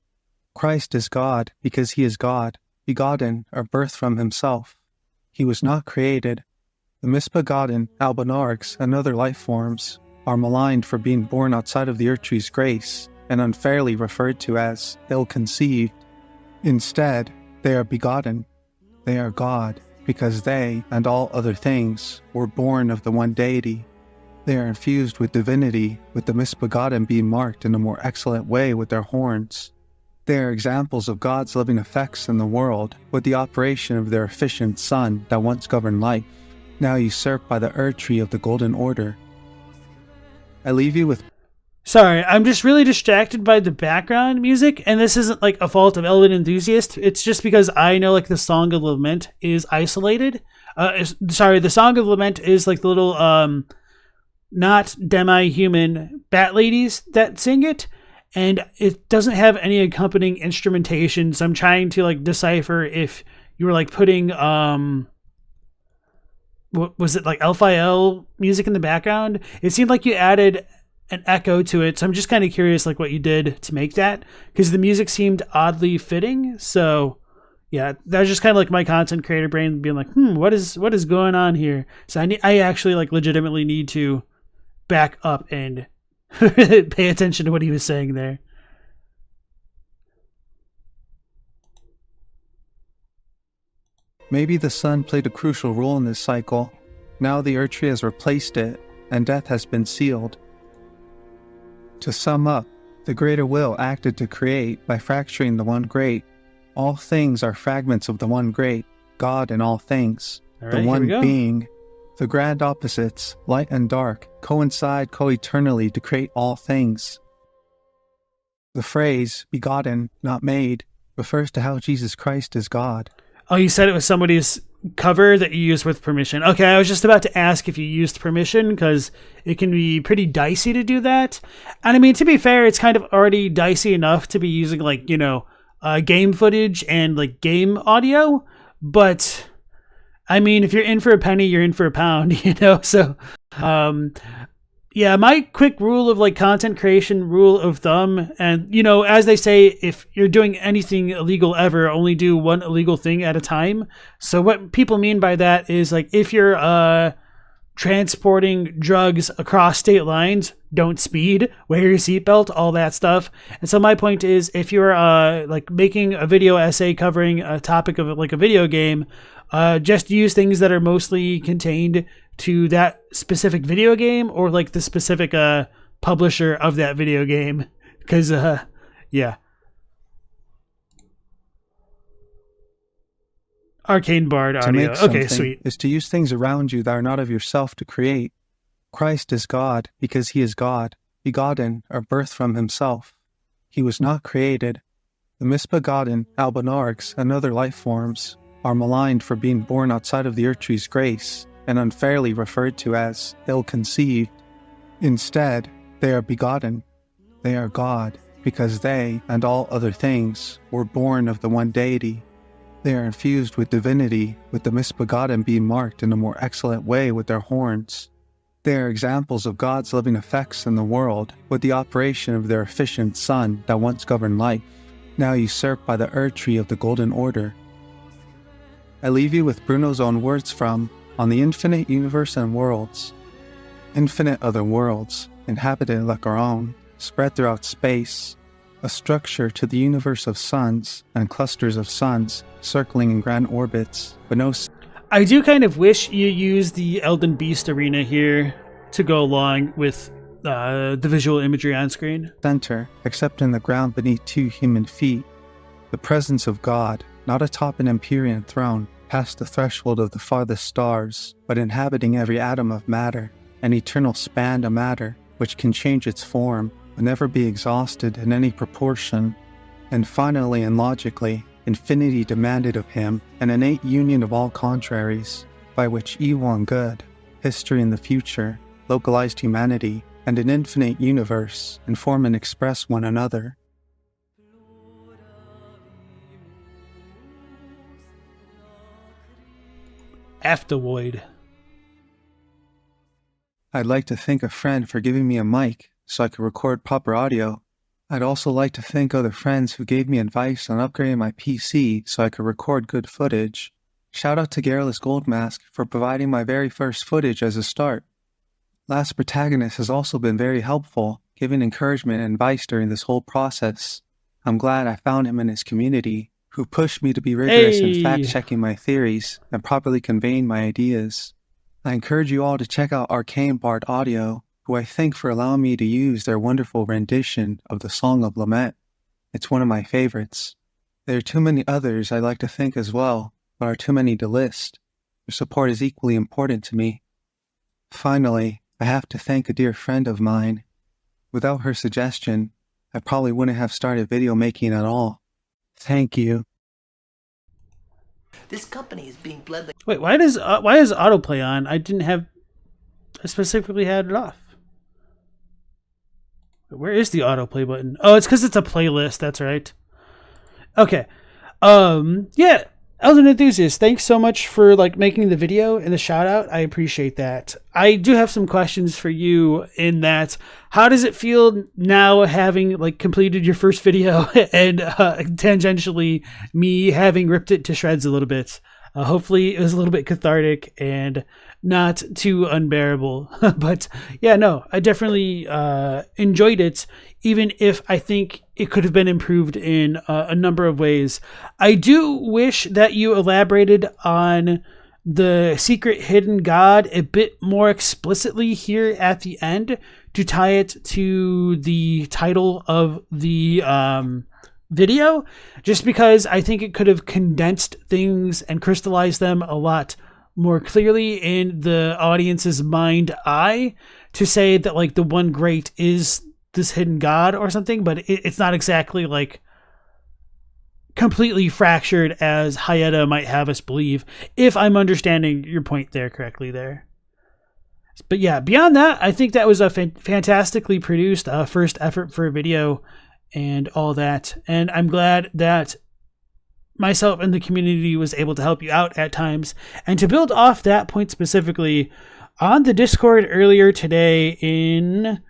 Christ is God because he is God, begotten or birthed from himself. He was not created. The misbegotten, albinorgs, and other life forms are maligned for being born outside of the Erdtree's grace and unfairly referred to as ill-conceived. Instead, they are begotten. They are God because they and all other things were born of the one deity. They are infused with divinity, with the misbegotten being marked in a more excellent way with their horns. They are examples of God's living effects in the world, with the operation of their efficient sun that once governed life, now usurped by the Erdtree of the Golden Order. I leave you with... Sorry, I'm just really distracted by the background music, and this isn't like a fault of Elden Enthusiast. It's just because I know like the Song of Lament is isolated. The Song of Lament is like the little not demi-human bat ladies that sing it, and it doesn't have any accompanying instrumentation. So I'm trying to like decipher if you were like putting what was it, like LFIL music in the background. It seemed like you added an echo to it, so I'm just kind of curious like what you did to make that, because the music seemed oddly fitting. So yeah, that was just kind of like my content creator brain being like, what is going on here? So I actually like legitimately need to back up and pay attention to what he was saying there. Maybe the sun played a crucial role in this cycle. Now the Erdtree has replaced it, and death has been sealed. To sum up, the greater will acted to create by fracturing the one great. All things are fragments of the one great, God in all things. All the right, one here we go. being. The grand opposites, light and dark, coincide co-eternally to create all things. The phrase, begotten, not made, refers to how Jesus Christ is God. Oh, you said it was somebody's cover that you used with permission. Okay, I was just about to ask if you used permission, because it can be pretty dicey to do that. And I mean, to be fair, it's kind of already dicey enough to be using like, game footage and like game audio. But I mean, if you're in for a penny, you're in for a pound, So, yeah, my quick rule of like content creation rule of thumb, and as they say, if you're doing anything illegal ever, only do one illegal thing at a time. So what people mean by that is like, if you're transporting drugs across state lines, don't speed, wear your seatbelt, all that stuff. And so my point is, if you're like making a video essay covering a topic of like a video game, just use things that are mostly contained to that specific video game, or like the specific publisher of that video game, because yeah. Arcane Bard To audio. make Okay, something sweet. is to use things around you that are not of yourself to create. Christ is God because he is God, begotten or birthed from himself. He was not created. The misbegotten, albinarchs, and other life forms are maligned for being born outside of the Erdtree's grace, and unfairly referred to as ill-conceived. Instead, they are begotten. They are God, because they, and all other things, were born of the one deity. They are infused with divinity, with the misbegotten being marked in a more excellent way with their horns. They are examples of God's living effects in the world, with the operation of their efficient sun that once governed life, now usurped by the Erdtree of the Golden Order. I leave you with Bruno's own words from On the Infinite Universe and Worlds. Infinite other worlds, inhabited like our own, spread throughout space, a structure to the universe of suns and clusters of suns circling in grand orbits, but no. I do kind of wish you used the Elden Beast arena here to go along with the visual imagery on screen. Center, except in the ground beneath 2 human feet, the presence of God, not atop an Empyrean throne, past the threshold of the farthest stars, but inhabiting every atom of matter, an eternal span of matter, which can change its form, but never be exhausted in any proportion. And finally and logically, infinity demanded of him an innate union of all contraries, by which evil and good, history and the future, localized humanity, and an infinite universe inform and express one another. Afterward. I'd like to thank a friend for giving me a mic so I could record proper audio. I'd also like to thank other friends who gave me advice on upgrading my PC so I could record good footage. Shout out to Garrulous Goldmask for providing my very first footage as a start. Last Protagonist has also been very helpful, giving encouragement and advice during this whole process. I'm glad I found him in his community, who pushed me to be rigorous in fact-checking my theories and properly conveying my ideas. I encourage you all to check out Arcane Bard Audio, who I thank for allowing me to use their wonderful rendition of the Song of Lament. It's one of my favorites. There are too many others I'd like to thank as well, but are too many to list. Your support is equally important to me. Finally, I have to thank a dear friend of mine. Without her suggestion, I probably wouldn't have started video making at all. Thank you. This company is being bled like... Wait, why is autoplay on? I specifically had it off. Where is the autoplay button? Oh, it's because it's a playlist. That's right. Okay. Yeah. Elden Enthusiast, thanks so much for making the video and the shout out. I appreciate that. I do have some questions for you in that. How does it feel now having completed your first video and tangentially me having ripped it to shreds a little bit? Hopefully it was a little bit cathartic and not too unbearable. But yeah, no, I definitely enjoyed it, even if I think it could have been improved in a number of ways. I do wish that you elaborated on the secret hidden god a bit more explicitly here at the end to tie it to the title of the video, just because I think it could have condensed things and crystallized them a lot more clearly in the audience's mind eye to say that the one great is this hidden god or something, but it's not exactly completely fractured as Hayeda might have us believe, if I'm understanding your point there correctly there. But yeah, beyond that, I think that was a fantastically produced first effort for a video and all that. And I'm glad that myself and the community was able to help you out at times. And to build off that point specifically, on the Discord earlier today in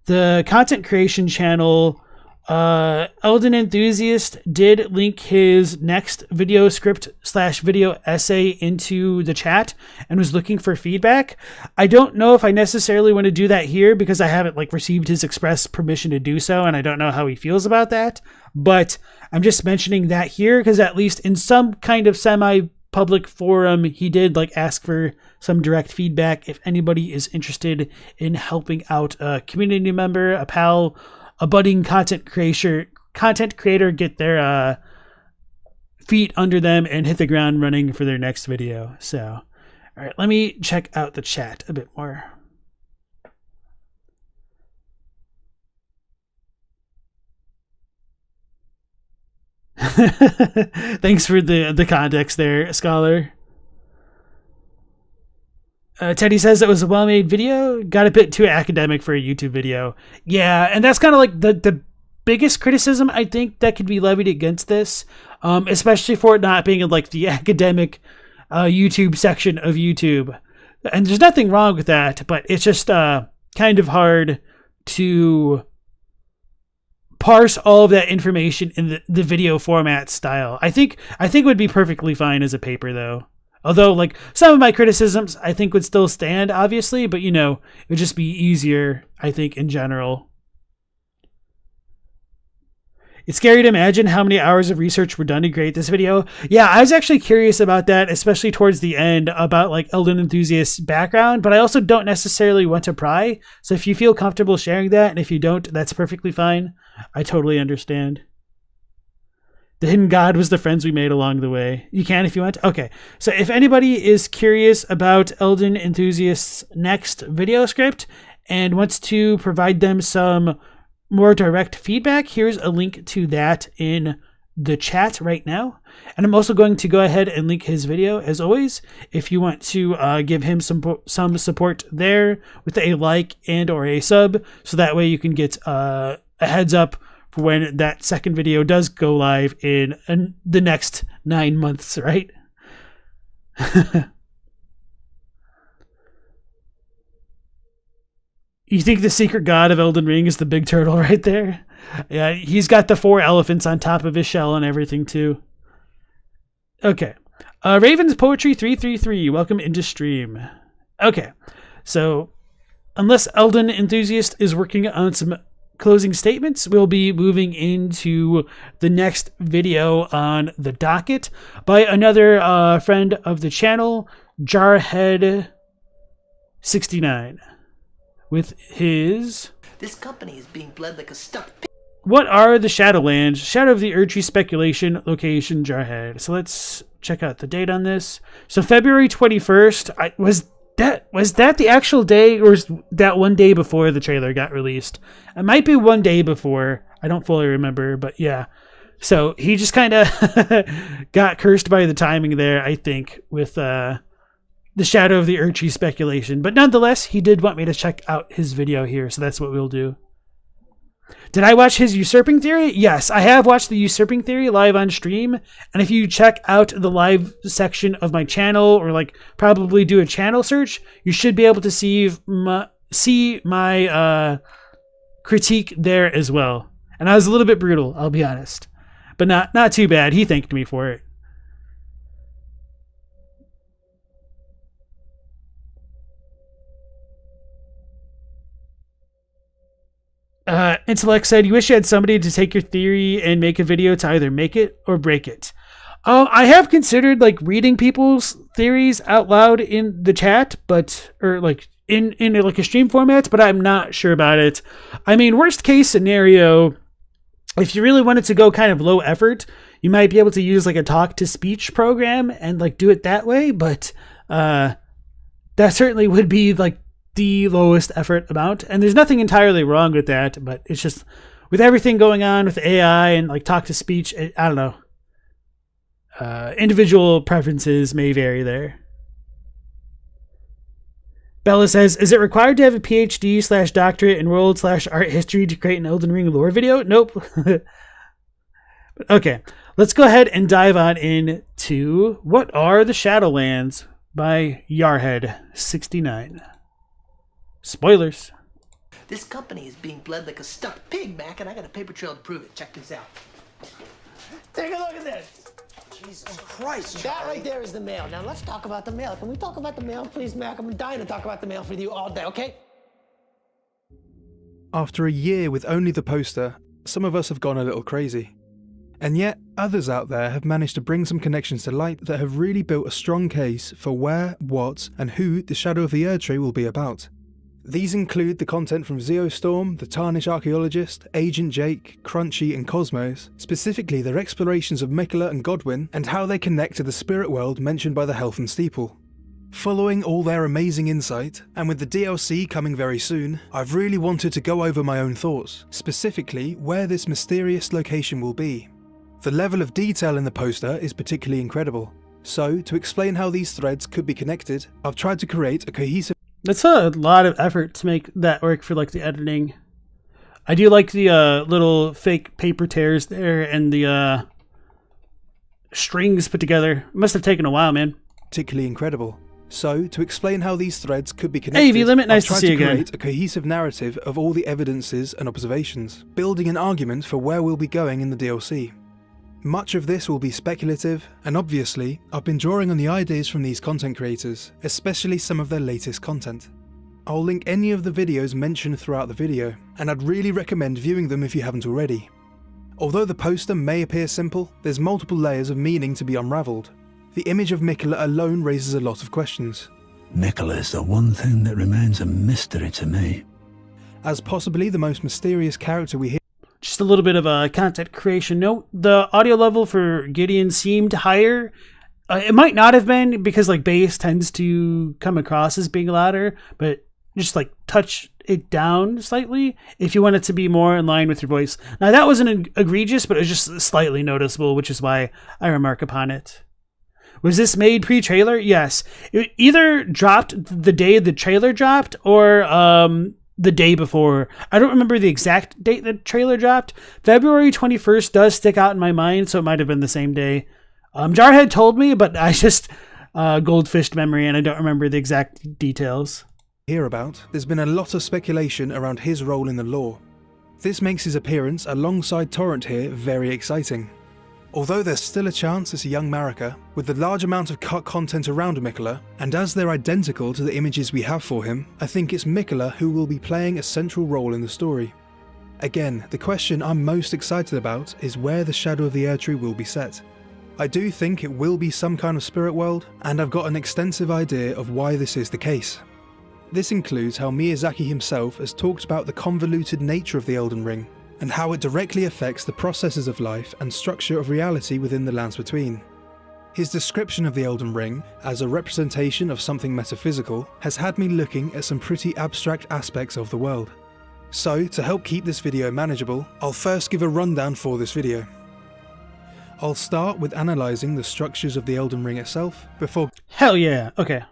the content creation channel, Elden Enthusiast did link his next video script / video essay into the chat and was looking for feedback. I don't know if I necessarily want to do that here because I haven't received his express permission to do so, and I don't know how he feels about that. But I'm just mentioning that here because at least in some kind of semi-public forum, he did ask for some direct feedback if anybody is interested in helping out a community member, a pal, a budding content creator get their feet under them and hit the ground running for their next video. So, all right, let me check out the chat a bit more. Thanks for the context there, Scholar. Teddy says it was a well-made video. Got a bit too academic for a YouTube video. Yeah, and that's kind of the biggest criticism I think that could be levied against this, especially for it not being in the academic YouTube section of YouTube. And there's nothing wrong with that, but it's just kind of hard to parse all of that information in the video format style. I think it would be perfectly fine as a paper though. Although, some of my criticisms, I think, would still stand, obviously, but, it would just be easier, I think, in general. It's scary to imagine how many hours of research were done to create this video. Yeah, I was actually curious about that, especially towards the end, about, Elden Enthusiast's background, but I also don't necessarily want to pry, so if you feel comfortable sharing that, and if you don't, that's perfectly fine. I totally understand. The hidden god was the friends we made along the way. You can if you want. Okay, so if anybody is curious about Elden Enthusiast's next video script and wants to provide them some more direct feedback, here's a link to that in the chat right now. And I'm also going to go ahead and link his video, as always, if you want to give him some support there with a like and or a sub, so that way you can get a heads up for when that second video does go live in the next 9 months, right? You think the secret god of Elden Ring is the big turtle right there? Yeah, he's got the 4 elephants on top of his shell and everything too. Okay. Raven's Poetry 333, welcome into stream. Okay, so unless Elden Enthusiast is working on some closing statements, we'll be moving into the next video on the docket by another friend of the channel, JarHed 69, with his This company is being bled like a stuck pig. What are the Shadowlands? Shadow of the Erdtree speculation, location, JarHed. So let's check out the date on this. So February 21st was Was that the actual day, or was that one day before the trailer got released? It might be one day before. I don't fully remember, but yeah. So he just kind of got cursed by the timing there, I think, with the Shadow of the Erdtree speculation. But nonetheless, he did want me to check out his video here, so that's what we'll do. Did I watch his usurping theory? Yes, I have watched the usurping theory live on stream. And if you check out the live section of my channel, or like probably do a channel search, you should be able to see my critique there as well. And I was a little bit brutal, I'll be honest, but not too bad. He thanked me for it. Intellect said, you wish you had somebody to take your theory and make a video to either make it or break it. I have considered like reading people's theories out loud in the chat, or like in like a stream format, but I'm not sure about it. I mean, worst case scenario, if you really wanted to go kind of low effort, you might be able to use like a talk to speech program and like do it that way. But that certainly would be like the lowest effort amount, and there's nothing entirely wrong with that, but it's just with everything going on with AI and like talk to speech, I don't know, individual preferences may vary there. Bella says, is it required to have a PhD / doctorate in world / art history to create an Elden Ring lore video? Nope. Okay, let's go ahead and dive on into What Are the Shadowlands by JarHed 69. Spoilers. This company is being bled like a stuck pig, Mac, and I got a paper trail to prove it. Check this out. Take a look at this. Jesus Christ. That right there is the mail. Now let's talk about the mail. Can we talk about the mail, please, Mac? I'm dying to talk about the mail with you all day, okay? After a year with only the poster, some of us have gone a little crazy. And yet, others out there have managed to bring some connections to light that have really built a strong case for where, what, and who the Shadow of the Erdtree will be about. These include the content from Zeostorm, the Tarnish Archaeologist, Agent Jake, Crunchy and Cosmos, specifically their explorations of Miquella and Godwin, and how they connect to the spirit world mentioned by the Helfen Steeple. Following all their amazing insight, and with the DLC coming very soon, I've really wanted to go over my own thoughts, specifically where this mysterious location will be. The level of detail in the poster is particularly incredible. So, to explain how these threads could be connected, I've tried to create a cohesive... That's a lot of effort to make that work for like the editing. I do like the little fake paper tears there and the strings put together. It must have taken a while, man. Particularly incredible. So, to explain how these threads could be connected, hey, V-Limit, nice I've tried to see you again. Create a cohesive narrative of all the evidences and observations, building an argument for where we'll be going in the DLC. Much of this will be speculative, and obviously, I've been drawing on the ideas from these content creators, especially some of their latest content. I'll link any of the videos mentioned throughout the video, and I'd really recommend viewing them if you haven't already. Although the poster may appear simple, there's multiple layers of meaning to be unravelled. The image of Miquella alone raises a lot of questions. Miquella is the one thing that remains a mystery to me. As possibly the most mysterious character we hear. Just a little bit of a content creation note. The audio level for Gideon seemed higher. It might not have been because like bass tends to come across as being louder, but just like touch it down slightly if you want it to be more in line with your voice. Now that wasn't egregious, but it was just slightly noticeable, which is why I remark upon it. Was this made pre-trailer? Yes. It either dropped the day the trailer dropped or the day before. I don't remember the exact date the trailer dropped. February 21st does stick out in my mind, so it might have been the same day. JarHed told me, but I just goldfished memory and I don't remember the exact details. There's been a lot of speculation around his role in the lore. This makes his appearance alongside Torrent here very exciting. Although there's still a chance it's a young Marika, with the large amount of cut content around Miquella, and as they're identical to the images we have for him, I think it's Miquella who will be playing a central role in the story. Again, the question I'm most excited about is where the Shadow of the Erdtree will be set. I do think it will be some kind of spirit world, and I've got an extensive idea of why this is the case. This includes how Miyazaki himself has talked about the convoluted nature of the Elden Ring, and how it directly affects the processes of life and structure of reality within the Lands Between. His description of the Elden Ring as a representation of something metaphysical has had me looking at some pretty abstract aspects of the world. So, to help keep this video manageable, I'll first give a rundown for this video. I'll start with analysing the structures of the Elden Ring itself before... Hell yeah. Okay.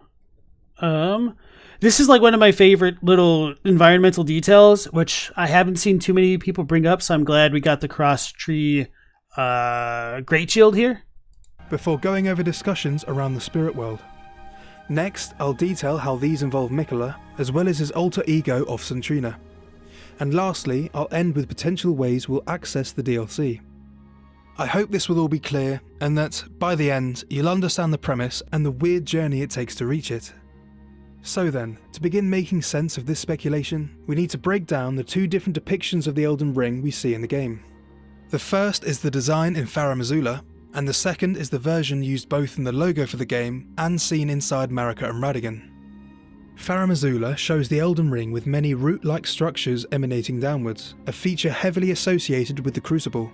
This is like one of my favorite little environmental details, which I haven't seen too many people bring up, so I'm glad we got the cross-tree Great Shield here. Before going over discussions around the spirit world. Next, I'll detail how these involve Miquella, as well as his alter ego of Trina. And lastly, I'll end with potential ways we'll access the DLC. I hope this will all be clear, and that, by the end, you'll understand the premise and the weird journey it takes to reach it. So then, to begin making sense of this speculation, we need to break down the two different depictions of the Elden Ring we see in the game. The first is the design in Farum Azula, and the second is the version used both in the logo for the game and seen inside Marika and Radagon. Farum Azula shows the Elden Ring with many root-like structures emanating downwards, a feature heavily associated with the Crucible.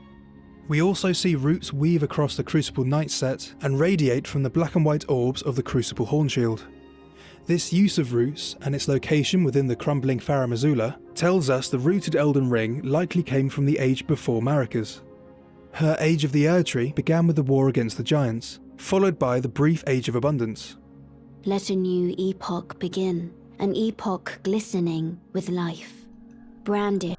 We also see roots weave across the Crucible Knight set and radiate from the black and white orbs of the Crucible Hornshield. This use of roots and its location within the crumbling Farum Azula tells us the rooted Elden Ring likely came from the age before Marika's. Her Age of the Erdtree began with the war against the Giants, followed by the brief Age of Abundance. Let a new epoch begin, an epoch glistening with life, branded.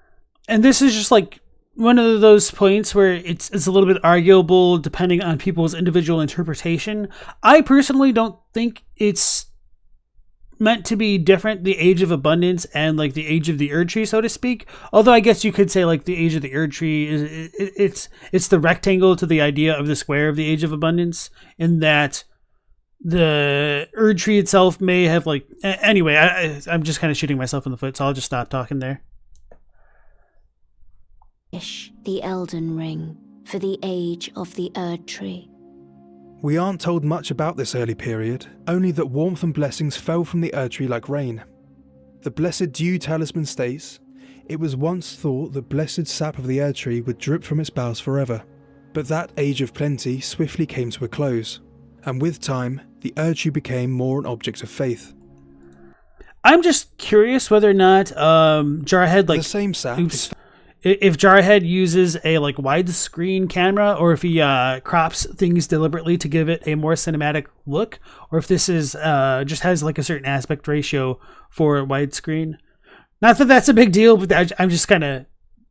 And this is just like one of those points where it's a little bit arguable depending on people's individual interpretation. I personally don't think it's meant to be different, the Age of Abundance and like the Age of the Erdtree, so to speak. Although I guess you could say like the Age of the Erdtree is it's the rectangle to the idea of the square of the Age of Abundance, in that the Erdtree itself may have like... Anyway, I'm just kind of shooting myself in the foot, so I'll just stop talking there. The Elden Ring for the Age of the Erdtree. We aren't told much about this early period, only that warmth and blessings fell from the Erdtree like rain. The Blessed Dew talisman states, it was once thought the blessed sap of the Erdtree would drip from its boughs forever, but that age of plenty swiftly came to a close, and with time, the Erdtree became more an object of faith. I'm just curious whether or not JarHed like... The same sap is... If JarHed uses a like widescreen camera, or if he crops things deliberately to give it a more cinematic look, or if this is just has like a certain aspect ratio for widescreen. Not that that's a big deal, but I'm just kind of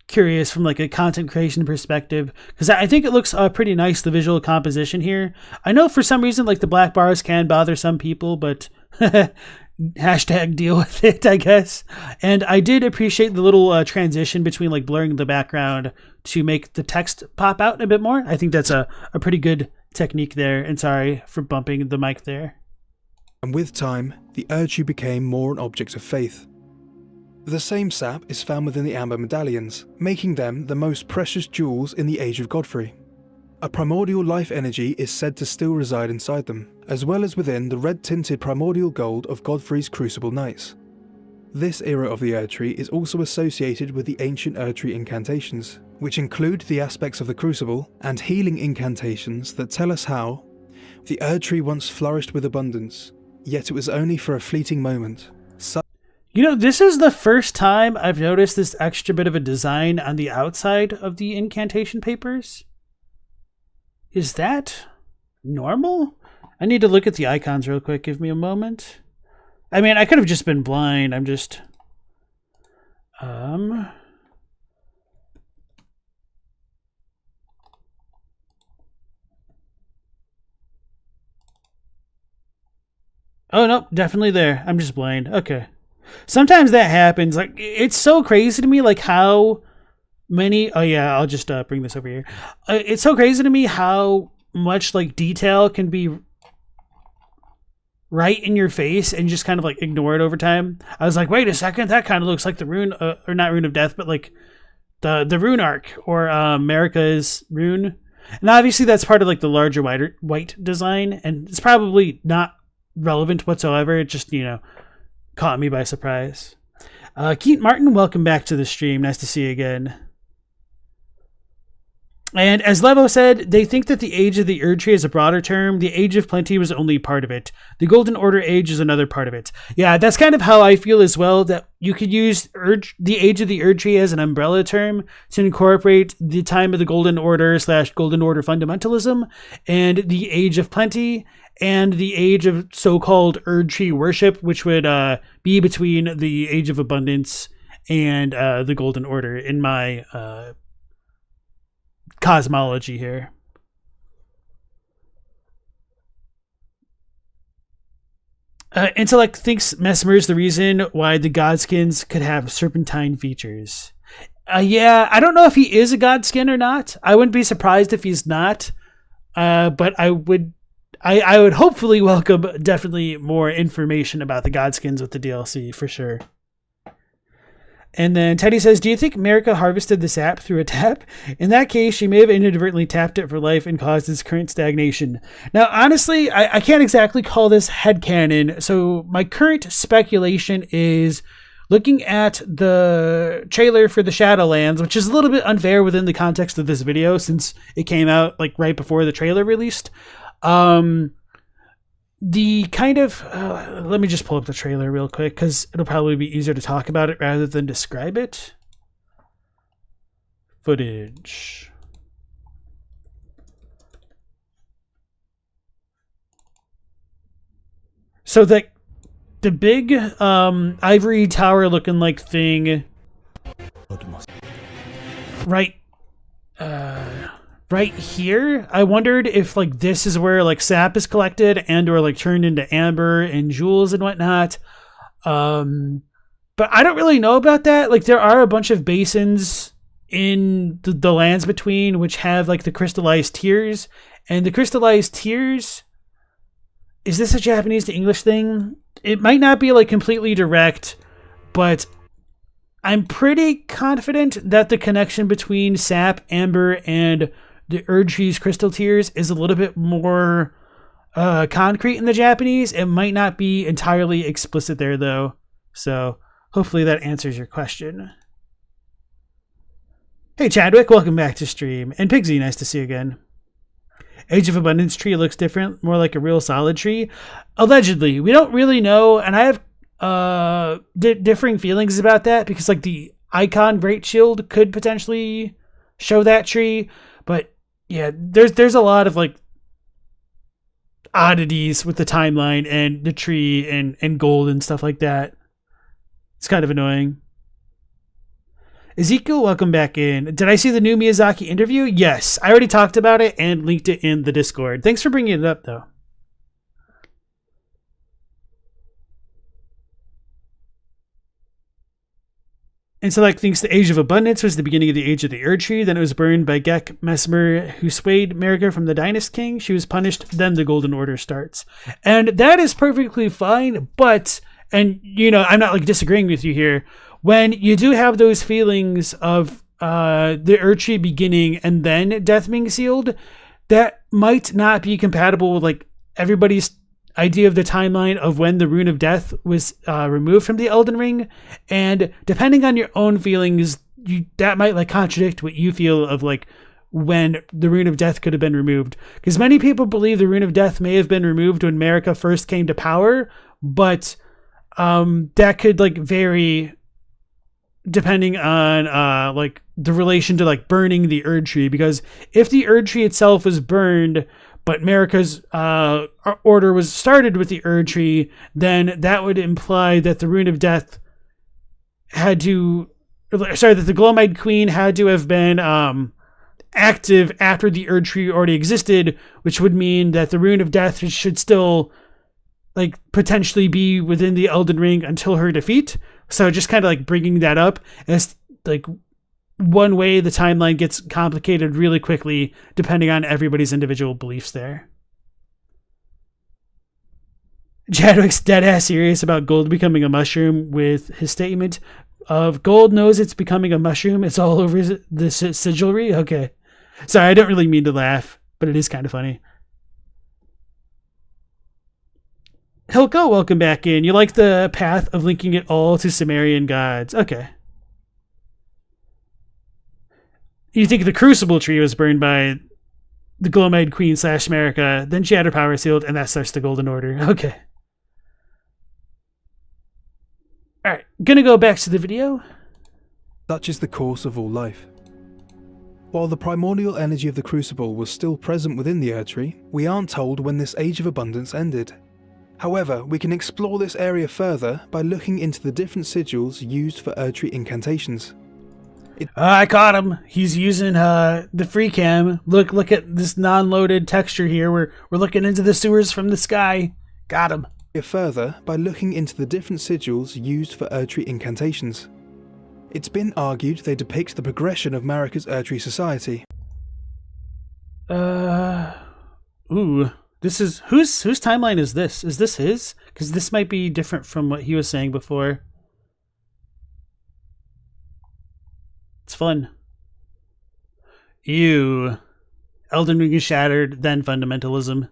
curious from like a content creation perspective, because I think it looks pretty nice, the visual composition here. I know for some reason like the black bars can bother some people, but hashtag deal with it, I guess. And I did appreciate the little transition between like blurring the background to make the text pop out a bit more. I think that's a pretty good technique there, and sorry for bumping the mic there. And with time, the Erdtree became more an object of faith. The same sap is found within the Amber Medallions, making them the most precious jewels in the Age of Godfrey. A primordial life energy is said to still reside inside them, as well as within the red-tinted primordial gold of Godfrey's Crucible Knights. This era of the Erdtree is also associated with the ancient Erdtree incantations, which include the aspects of the Crucible and healing incantations that tell us how the Erdtree once flourished with abundance, yet it was only for a fleeting moment. You know, this is the first time I've noticed this extra bit of a design on the outside of the incantation papers. Is that normal? I need to look at the icons real quick. Give me a moment. I mean, I could have just been blind. I'm just... Oh, no, definitely there. I'm just blind. Okay. Sometimes that happens. Like, it's so crazy to me, like, how many... Oh, yeah, I'll just bring this over here. It's so crazy to me how much, like, detail can be right in your face and just kind of, like, ignore it over time. I was like, wait a second, that kind of looks like the rune... or not Rune of Death, but, like, the rune arc, or Marika's rune. And obviously that's part of, like, the larger white design, and it's probably not relevant whatsoever. It just, you know, caught me by surprise. Keith Martin, welcome back to the stream. Nice to see you again. And as Levo said, they think that the Age of the Erdtree is a broader term. The Age of Plenty was only part of it. The Golden Order Age is another part of it. Yeah, that's kind of how I feel as well, that you could use the Age of the Erdtree as an umbrella term to incorporate the time of the Golden Order / Golden Order fundamentalism, and the Age of Plenty, and the Age of so-called Erdtree worship, which would be between the Age of Abundance and the Golden Order in my cosmology here. Intellect thinks Mesmer is the reason why the Godskins could have serpentine features. Yeah, I don't know if he is a Godskin or not. I wouldn't be surprised if he's not. But I would hopefully welcome definitely more information about the Godskins with the DLC for sure. And then Teddy says, do you think Marika harvested the sap through a tap? In that case, she may have inadvertently tapped it for life and caused its current stagnation. Now, honestly, I can't exactly call this headcanon. So my current speculation is looking at the trailer for the Shadowlands, which is a little bit unfair within the context of this video since it came out like right before the trailer released. The kind of let me just pull up the trailer real quick because it'll probably be easier to talk about it rather than describe it. Footage. So the big ivory tower looking like thing right here, I wondered if like this is where like sap is collected and or like turned into amber and jewels and whatnot. But I don't really know about that. Like there are a bunch of basins in the lands between which have like the crystallized tears, and the crystallized tears, is this a Japanese to English thing? It might not be like completely direct, but I'm pretty confident that the connection between sap, amber, and the Erdtree's crystal tears is a little bit more concrete in the Japanese. It might not be entirely explicit there, though. So hopefully that answers your question. Hey, Chadwick, welcome back to stream. And Pigsy, nice to see you again. Age of Abundance tree looks different, more like a real solid tree. Allegedly. We don't really know, and I have differing feelings about that, because like the icon Great Shield could potentially show that tree, but yeah, there's a lot of like oddities with the timeline and the tree and gold and stuff like that. It's kind of annoying. Ezekiel, welcome back in. Did I see the new Miyazaki interview? Yes, I already talked about it and linked it in the Discord. Thanks for bringing it up, though. Intellect thinks the Age of Abundance was the beginning of the Age of the Erdtree. Then it was burned by Gek Mesmer, who swayed Marika from the Dynast King. She was punished. Then the Golden Order starts. And that is perfectly fine. But, and you know, I'm not like disagreeing with you here. When you do have those feelings of the Erdtree beginning and then death being sealed, that might not be compatible with like everybody's idea of the timeline of when the Rune of Death was removed from the Elden Ring. And depending on your own feelings, that might like contradict what you feel of like when the Rune of Death could have been removed. Because many people believe the Rune of Death may have been removed when Marika first came to power, but that could like vary depending on like the relation to like burning the Erdtree. Because if the Erdtree itself was burned, but Marika's order was started with the Erdtree, then that would imply that the Rune of Death that the Glowmide Queen had to have been active after the Erdtree already existed, which would mean that the Rune of Death should still like potentially be within the Elden Ring until her defeat. So just kind of like bringing that up as like one way the timeline gets complicated really quickly depending on everybody's individual beliefs there. Chadwick's deadass serious about gold becoming a mushroom with his statement of gold knows it's becoming a mushroom. It's all over the sigilry. Okay. Sorry, I don't really mean to laugh, but it is kind of funny. Helical, welcome back in. You like the path of linking it all to Sumerian gods. Okay. you think the Crucible tree was burned by the Glowmade Queen / Marika, then she had her power sealed, and that starts the Golden Order. Okay. Alright, gonna go back to the video. Such is the course of all life. While the primordial energy of the Crucible was still present within the Erdtree, we aren't told when this Age of Abundance ended. However, we can explore this area further by looking into the different sigils used for Erdtree incantations. I caught him. He's using the free cam. Look at this non-loaded texture here. We're looking into the sewers from the sky. Got him. Further by looking into the different sigils used for Erdtree incantations. It's been argued they depict the progression of Marika's Erdtree society. Ooh. This is whose timeline is this? Is this his? Because this might be different from what he was saying before. It's fun. Ew. Elden Ring is shattered, then fundamentalism.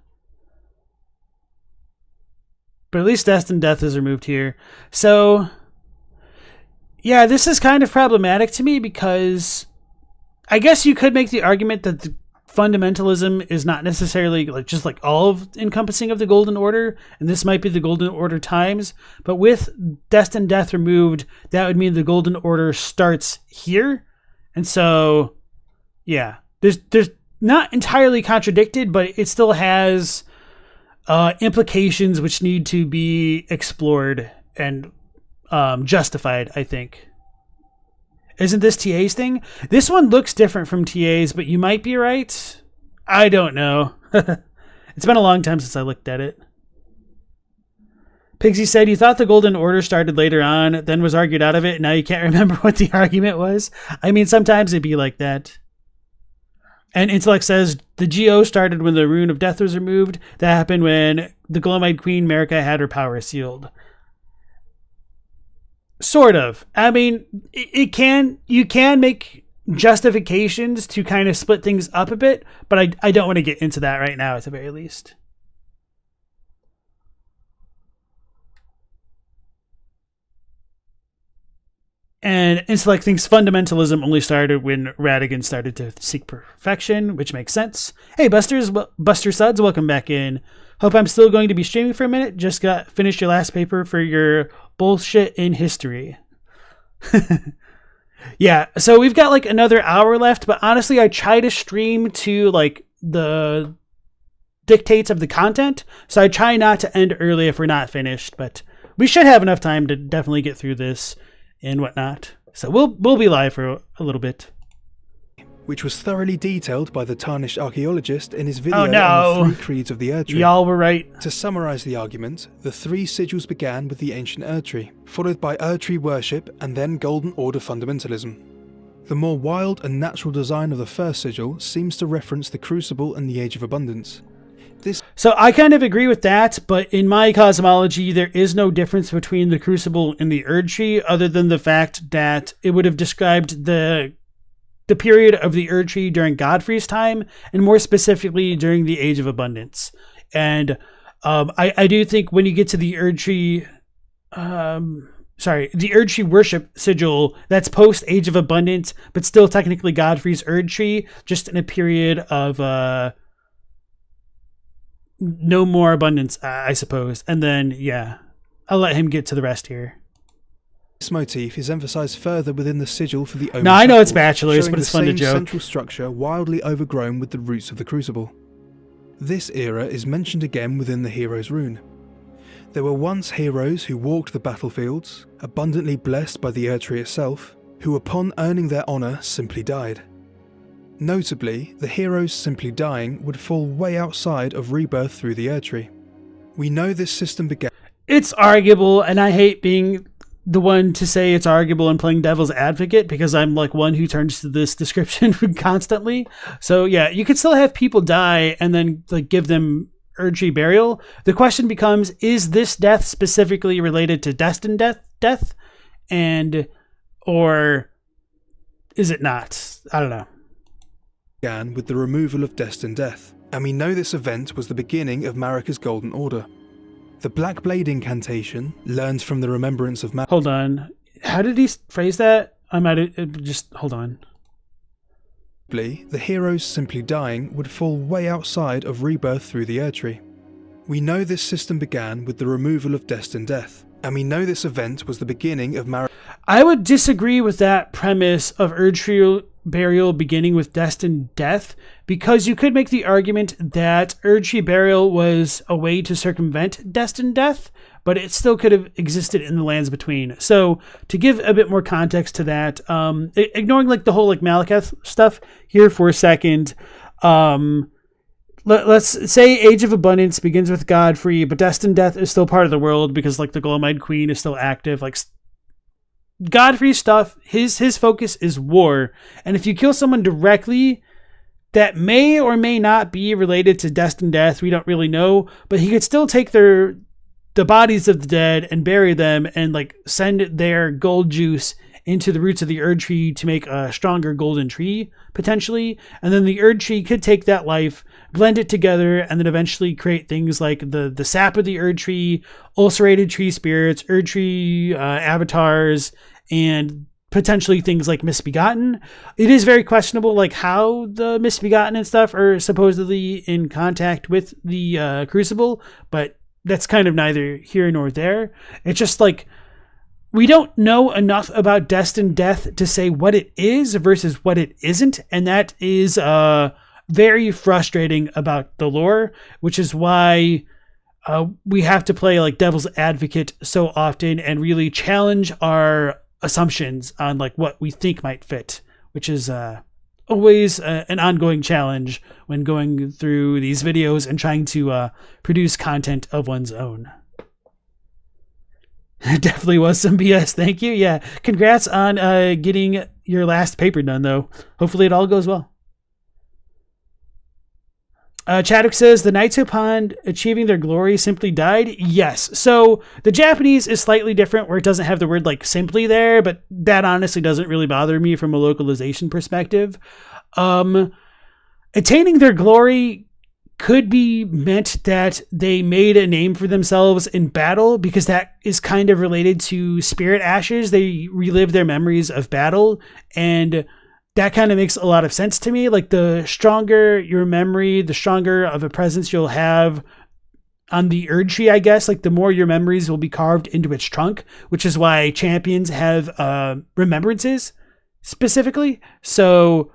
But at least Death and Death is removed here. So, yeah, this is kind of problematic to me because I guess you could make the argument that the fundamentalism is not necessarily just all of encompassing of the Golden Order, and this might be the Golden Order times, but with Death and Death removed, that would mean the Golden Order starts here. And so, yeah, there's not entirely contradicted, but it still has implications which need to be explored and justified, I think. Isn't this TA's thing? This one looks different from TA's, but you might be right. I don't know. It's been a long time since I looked at it. Pigsy said, you thought the Golden Order started later on, then was argued out of it, and now you can't remember what the argument was? I mean, sometimes it'd be like that. And Intellect says, the GO started when the Rune of Death was removed. That happened when the Glowmade Queen Marika had her power sealed. Sort of. I mean, you can make justifications to kind of split things up a bit, but I don't want to get into that right now at the very least. And Intellect thinks fundamentalism only started when Radigan started to seek perfection, which makes sense. Hey, Buster Suds, welcome back in. Hope I'm still going to be streaming for a minute. Just finished your last paper for your bullshit in history. Yeah, so we've got another hour left, but honestly, I try to stream to the dictates of the content, so I try not to end early if we're not finished, but we should have enough time to definitely get through this and whatnot. So we'll be live for a little bit. Which was thoroughly detailed by the tarnished archaeologist in his video Oh, no. on the 3 creeds of the Erdtree. Y'all were right. To summarise the argument, the 3 sigils began with the ancient Erdtree, followed by Erdtree worship and then Golden Order fundamentalism. The more wild and natural design of the first sigil seems to reference the Crucible and the Age of Abundance. So I kind of agree with that, but in my cosmology, there is no difference between the Crucible and the Erdtree other than the fact that it would have described the period of the Erdtree during Godfrey's time, and more specifically during the Age of Abundance. And I do think when you get to the Erdtree, the Erdtree worship sigil, that's post Age of Abundance, but still technically Godfrey's Erdtree, just in a period of no more abundance, I suppose. And then, yeah, I'll let him get to the rest here. This motif is emphasised further within the sigil for the Omen. No, I know it's Temple, bachelors, but it's fun to showing the joke. same central structure wildly overgrown with the roots of the Crucible. This era is mentioned again within the Hero's Rune. There were once heroes who walked the battlefields, abundantly blessed by the Erdtree itself, who upon earning their honour simply died. Notably, the heroes simply dying would fall way outside of rebirth through the Erdtree. We know this system began... It's arguable, and I hate being the one to say it's arguable and playing devil's advocate because I'm one who turns to this description constantly. So yeah, you could still have people die and then give them Erdtree burial. The question becomes, is this death specifically related to destined death? Or is it not? I don't know. Began with the removal of destined death, and we know this event was the beginning of Marika's Golden Order. The Black Blade incantation, learned from the remembrance of Hold on. How did he phrase that? I might have just... Hold on. The heroes simply dying would fall way outside of rebirth through the Erdtree. We know this system began with the removal of destined death, and we know this event was the beginning of I would disagree with that premise of Erdtree burial beginning with destined death, because you could make the argument that Erdtree burial was a way to circumvent destined death, but it still could have existed in the lands between. So to give a bit more context to that, ignoring like the whole like Malekith stuff here for a second, let's say Age of Abundance begins with Godfrey, but destined death is still part of the world because like the Golem-eyed Queen is still active. Like Godfrey's stuff, his focus is war, and if you kill someone directly that may or may not be related to destined death, we don't really know, but he could still take the bodies of the dead and bury them and like send their gold juice into the roots of the Erdtree to make a stronger golden tree potentially, and then the Erdtree could take that life, blend it together, and then eventually create things like the sap of the Erdtree, ulcerated tree spirits, Erdtree avatars, and potentially things like Misbegotten. It is very questionable like how the Misbegotten and stuff are supposedly in contact with the Crucible, but that's kind of neither here nor there. It's just like we don't know enough about destined death to say what it is versus what it isn't, and that is very frustrating about the lore, which is why we have to play like devil's advocate so often and really challenge our assumptions on like what we think might fit, which is always an ongoing challenge when going through these videos and trying to produce content of one's own. It definitely was some BS. Thank you. Yeah. Congrats on getting your last paper done, though. Hopefully it all goes well. Chadwick says, the knights upon achieving their glory simply died? Yes. So the Japanese is slightly different where it doesn't have the word like simply there, but that honestly doesn't really bother me from a localization perspective. Attaining their glory could be meant that they made a name for themselves in battle, because that is kind of related to spirit ashes. They relive their memories of battle, and that kind of makes a lot of sense to me. Like the stronger your memory, the stronger of a presence you'll have on the Erdtree, I guess. Like the more your memories will be carved into its trunk, which is why champions have remembrances specifically. So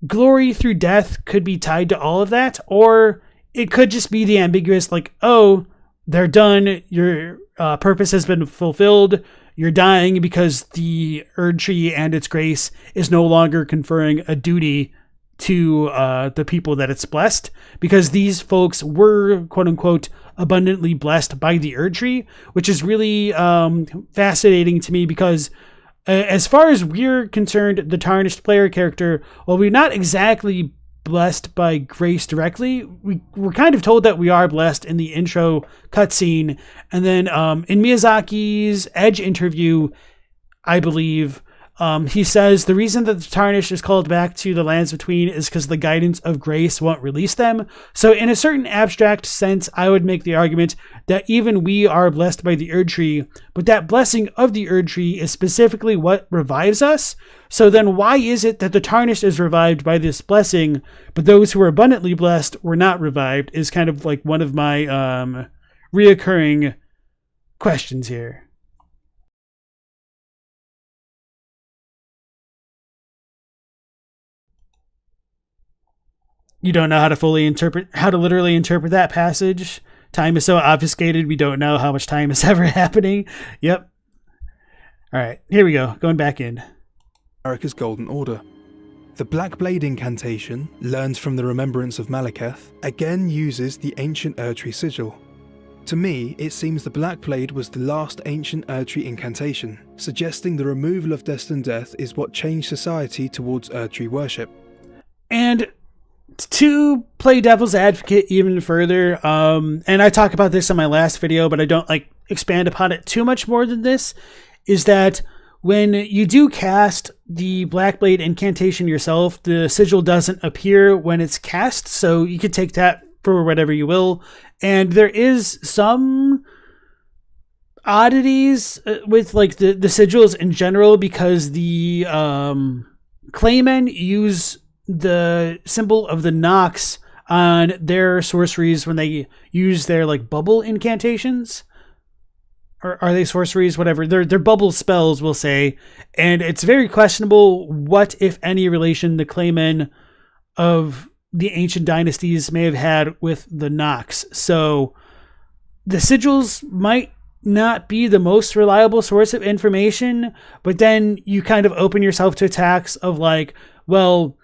glory through death could be tied to all of that, or it could just be the ambiguous, like, oh, they're done, your purpose has been fulfilled, you're dying because the Erdtree and its grace is no longer conferring a duty to the people that it's blessed, because these folks were, quote unquote, abundantly blessed by the Erdtree, which is really fascinating to me, because as far as we're concerned, the Tarnished player character, while we're not exactly blessed by grace directly, we're kind of told that we are blessed in the intro cutscene. And then in Miyazaki's Edge interview, I believe, he says the reason that the Tarnished is called back to the lands between is because the guidance of grace won't release them. So in a certain abstract sense, I would make the argument that even we are blessed by the Erdtree, but that blessing of the Erdtree is specifically what revives us. So then why is it that the Tarnished is revived by this blessing, but those who are abundantly blessed were not revived, is kind of like one of my reoccurring questions here. You don't know how to literally interpret that passage. Time is so obfuscated, we don't know how much time is ever happening. Yep. All right, here we go. Going back in. Marika's Golden Order. The Black Blade incantation, learned from the remembrance of Malekith, again uses the ancient Erdtree sigil. To me, it seems the Black Blade was the last ancient Erdtree incantation, suggesting the removal of destined death is what changed society towards Erdtree worship. And to play devil's advocate even further, and I talk about this in my last video, but I don't like expand upon it too much more than this, is that when you do cast the Blackblade incantation yourself, the sigil doesn't appear when it's cast, so you could take that for whatever you will. And there is some oddities with like the sigils in general, because the claymen use the symbol of the Nox on their sorceries when they use their like bubble incantations. Or are they sorceries? Whatever. They're bubble spells, we'll say. And it's very questionable what, if any, relation the Claymen of the ancient dynasties may have had with the Nox. So the sigils might not be the most reliable source of information, but then you kind of open yourself to attacks of like, well,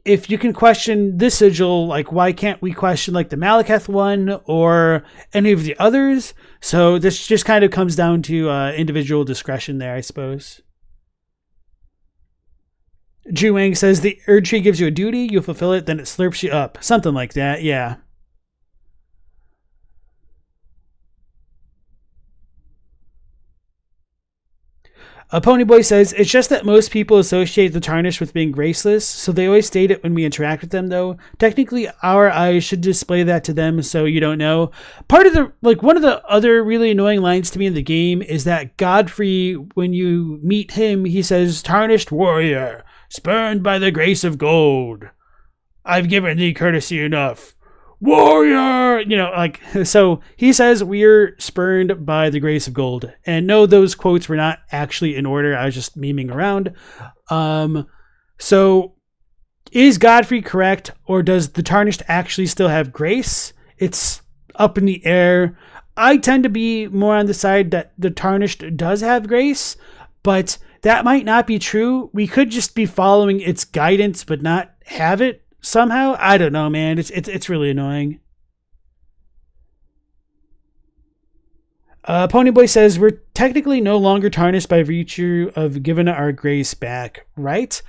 if you can question this sigil, like why can't we question like the Malekith one or any of the others? So this just kind of comes down to individual discretion there, I suppose. Ju Wang says the Erdtree gives you a duty, you fulfill it, then it slurps you up. Something like that, yeah. Ponyboy says, it's just that most people associate the Tarnished with being graceless, so they always state it when we interact with them, though. Technically, our eyes should display that to them, so you don't know. Part of the, like, one of the other really annoying lines to me in the game is that Godfrey, when you meet him, he says, Tarnished warrior, spurned by the grace of gold. I've given thee courtesy enough. Warrior, you know, like, so he says we're spurned by the grace of gold. And no, those quotes were not actually in order. I was just memeing around. So is Godfrey correct, or does the Tarnished actually still have grace? It's up in the air. I tend to be more on the side that the Tarnished does have grace, but that might not be true. We could just be following its guidance, but not have it. Somehow, I don't know, man. It's really annoying. Ponyboy says we're technically no longer tarnished by virtue of giving our grace back, right?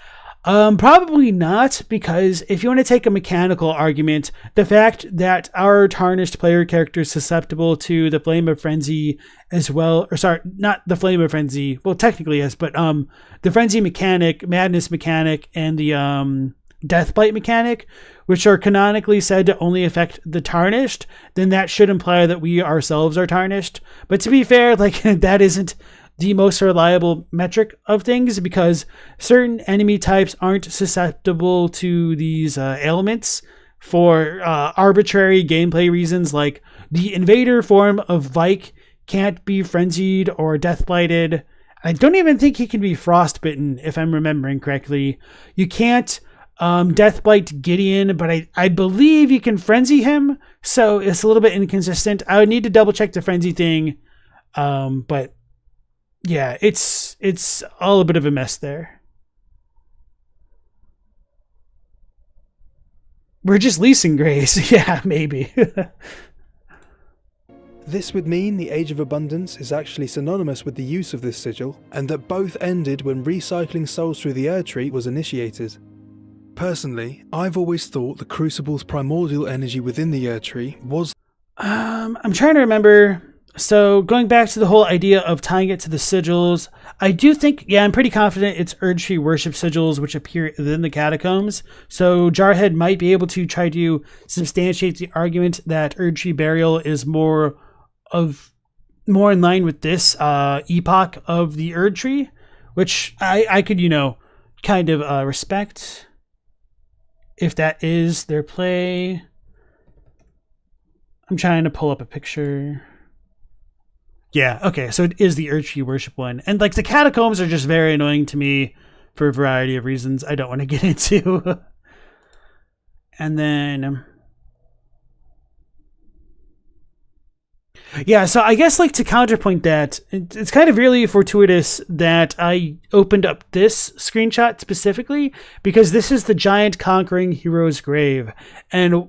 Probably not, because if you want to take a mechanical argument, the fact that our tarnished player character is susceptible to the Flame of Frenzy as well, or sorry, not the Flame of Frenzy. Well, technically yes, but the Frenzy mechanic, Madness mechanic, and the Deathblight mechanic, which are canonically said to only affect the Tarnished, then that should imply that we ourselves are tarnished. But to be fair, like, that isn't the most reliable metric of things, because certain enemy types aren't susceptible to these ailments for arbitrary gameplay reasons. Like the invader form of Vike can't be frenzied or deathblighted. I don't even think he can be frostbitten, if I'm remembering correctly. You can't Deathblight Gideon, but I believe you can frenzy him, so it's a little bit inconsistent. I would need to double check the frenzy thing, but yeah, it's all a bit of a mess there. We're just leasing grace. Yeah, maybe. This would mean the Age of Abundance is actually synonymous with the use of this sigil, and that both ended when recycling souls through the Erdtree was initiated. Personally, I've always thought the Crucible's primordial energy within the Erdtree was... I'm trying to remember. So going back to the whole idea of tying it to the sigils, I do think, yeah, I'm pretty confident it's Erdtree worship sigils which appear within the catacombs. So JarHed might be able to try to substantiate the argument that Erdtree burial is more in line with this epoch of the Erdtree, which I could, kind of respect. If that is their play. I'm trying to pull up a picture. Yeah, okay, so it is the Erdtree worship one. And like the catacombs are just very annoying to me for a variety of reasons I don't want to get into. And then... yeah, so I guess like to counterpoint that, it's kind of really fortuitous that I opened up this screenshot specifically, because this is the giant conquering hero's grave. And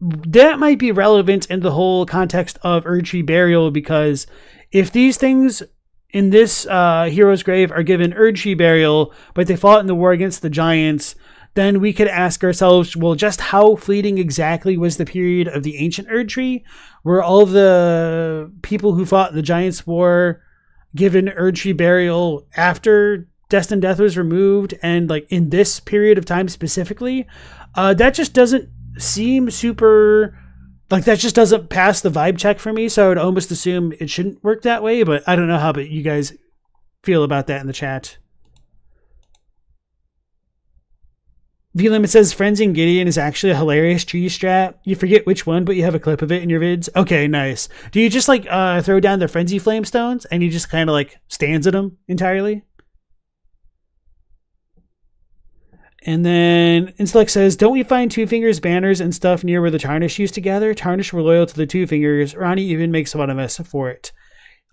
that might be relevant in the whole context of Erdtree burial, because if these things in this hero's grave are given Erdtree burial, but they fought in the war against the giants, then we could ask ourselves, well, just how fleeting exactly was the period of the ancient Erdtree? Were all the people who fought in the Giants' War given Erdtree burial after Destined Death was removed, and like in this period of time specifically? That just doesn't seem super... like that just doesn't pass the vibe check for me, so I would almost assume it shouldn't work that way, but I don't know how you guys feel about that in the chat. VLimit says Frenzy and Gideon is actually a hilarious tree strat. You forget which one, but you have a clip of it in your vids. Okay, nice. Do you just like throw down the Frenzy Flamestones and you just kind of like stands at them entirely? And then Intellect says, don't we find Two Fingers banners and stuff near where the Tarnish used to gather? Tarnish were loyal to the Two Fingers. Ronnie even makes fun of us for it.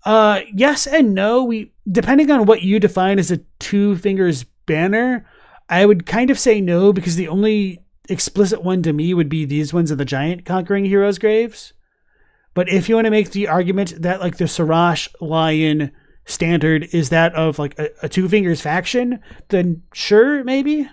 Yes and no. We, depending on what you define as a Two Fingers banner, I would kind of say no, because the only explicit one to me would be these ones of the giant conquering heroes' graves. But if you want to make the argument that like the Sarash Lion standard is that of like a Two Fingers faction, then sure, maybe.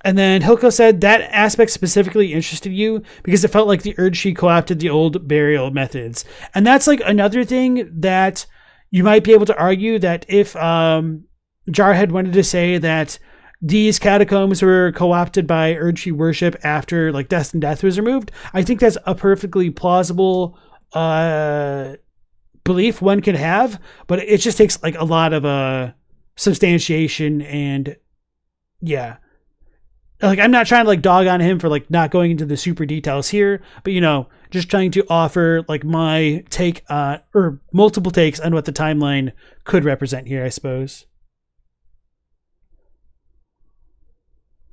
And then Helical said that aspect specifically interested you because it felt like the Erdtree co-opted the old burial methods. And that's like another thing that you might be able to argue, that if JarHed wanted to say that these catacombs were co-opted by Erdtree worship after like Death and Death was removed, I think that's a perfectly plausible belief one could have, but it just takes like a lot of substantiation. And yeah, like, I'm not trying to like dog on him for like not going into the super details here, but you know, just trying to offer like my take or multiple takes on what the timeline could represent here, I suppose.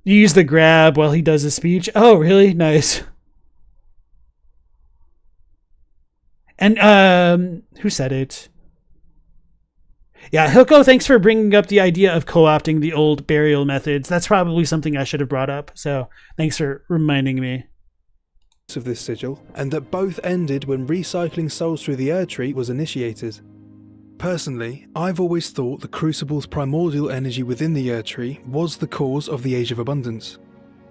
You use the grab while he does his speech. Oh, really? Nice. And who said it? Yeah, Hilko, thanks for bringing up the idea of co-opting the old burial methods. That's probably something I should have brought up, so thanks for reminding me. Of this sigil, and that both ended when recycling souls through the Erdtree was initiated. Personally, I've always thought the Crucible's primordial energy within the Erdtree was the cause of the Age of Abundance.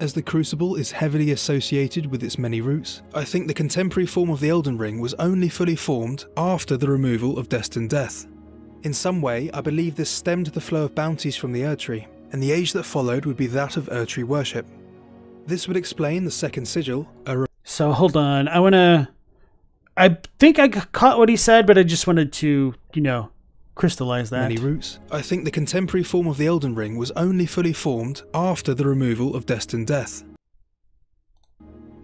As the Crucible is heavily associated with its many roots, I think the contemporary form of the Elden Ring was only fully formed after the removal of Destined Death. In some way, I believe this stemmed the flow of bounties from the Erdtree, and the age that followed would be that of Erdtree worship. This would explain the second sigil. So hold on, I think I caught what he said, but I just wanted to, you know, crystallize that. Many roots. I think the contemporary form of the Elden Ring was only fully formed after the removal of Destined Death.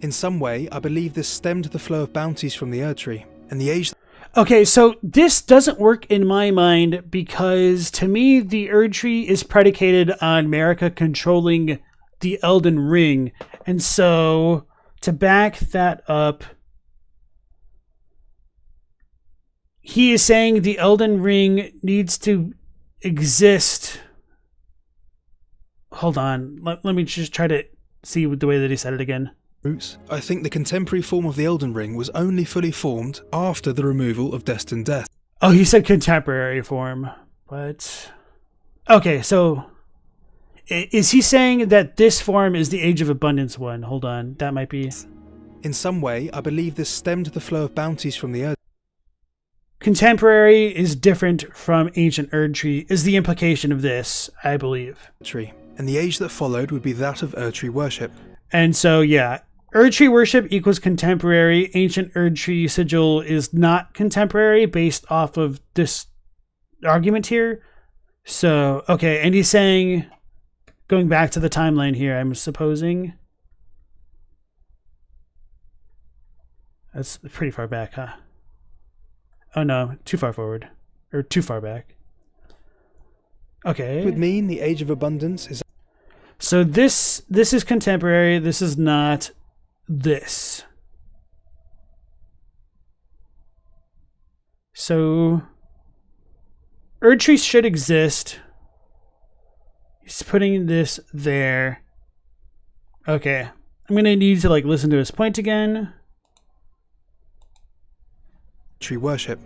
In some way, I believe this stemmed the flow of bounties from the Erdtree, and the age... Okay, so this doesn't work in my mind because to me the Erdtree is predicated on Marika controlling the Elden Ring. And so to back that up, he is saying the Elden Ring needs to exist. Hold on, let me just try to see the way that he said it again. I think the contemporary form of the Elden Ring was only fully formed after the removal of Destined Death. Oh, he said contemporary form, but... Okay, so... Is he saying that this form is the Age of Abundance one? Hold on, that might be... In some way, I believe this stemmed the flow of bounties from the Erdtree. Contemporary is different from Ancient Erdtree, is the implication of this, I believe. And the age that followed would be that of Erdtree worship. And so, yeah, Erdtree worship equals contemporary. Ancient Erdtree sigil is not contemporary based off of this argument here. So, okay, and he's saying, going back to the timeline here, I'm supposing. That's pretty far back, huh? Oh no, too far forward. Or too far back. Okay. It would mean the Age of Abundance is... So this is contemporary, this is not this. So Erdtree should exist. He's putting this there. Okay. I'm going to need to like listen to his point again. Tree worship.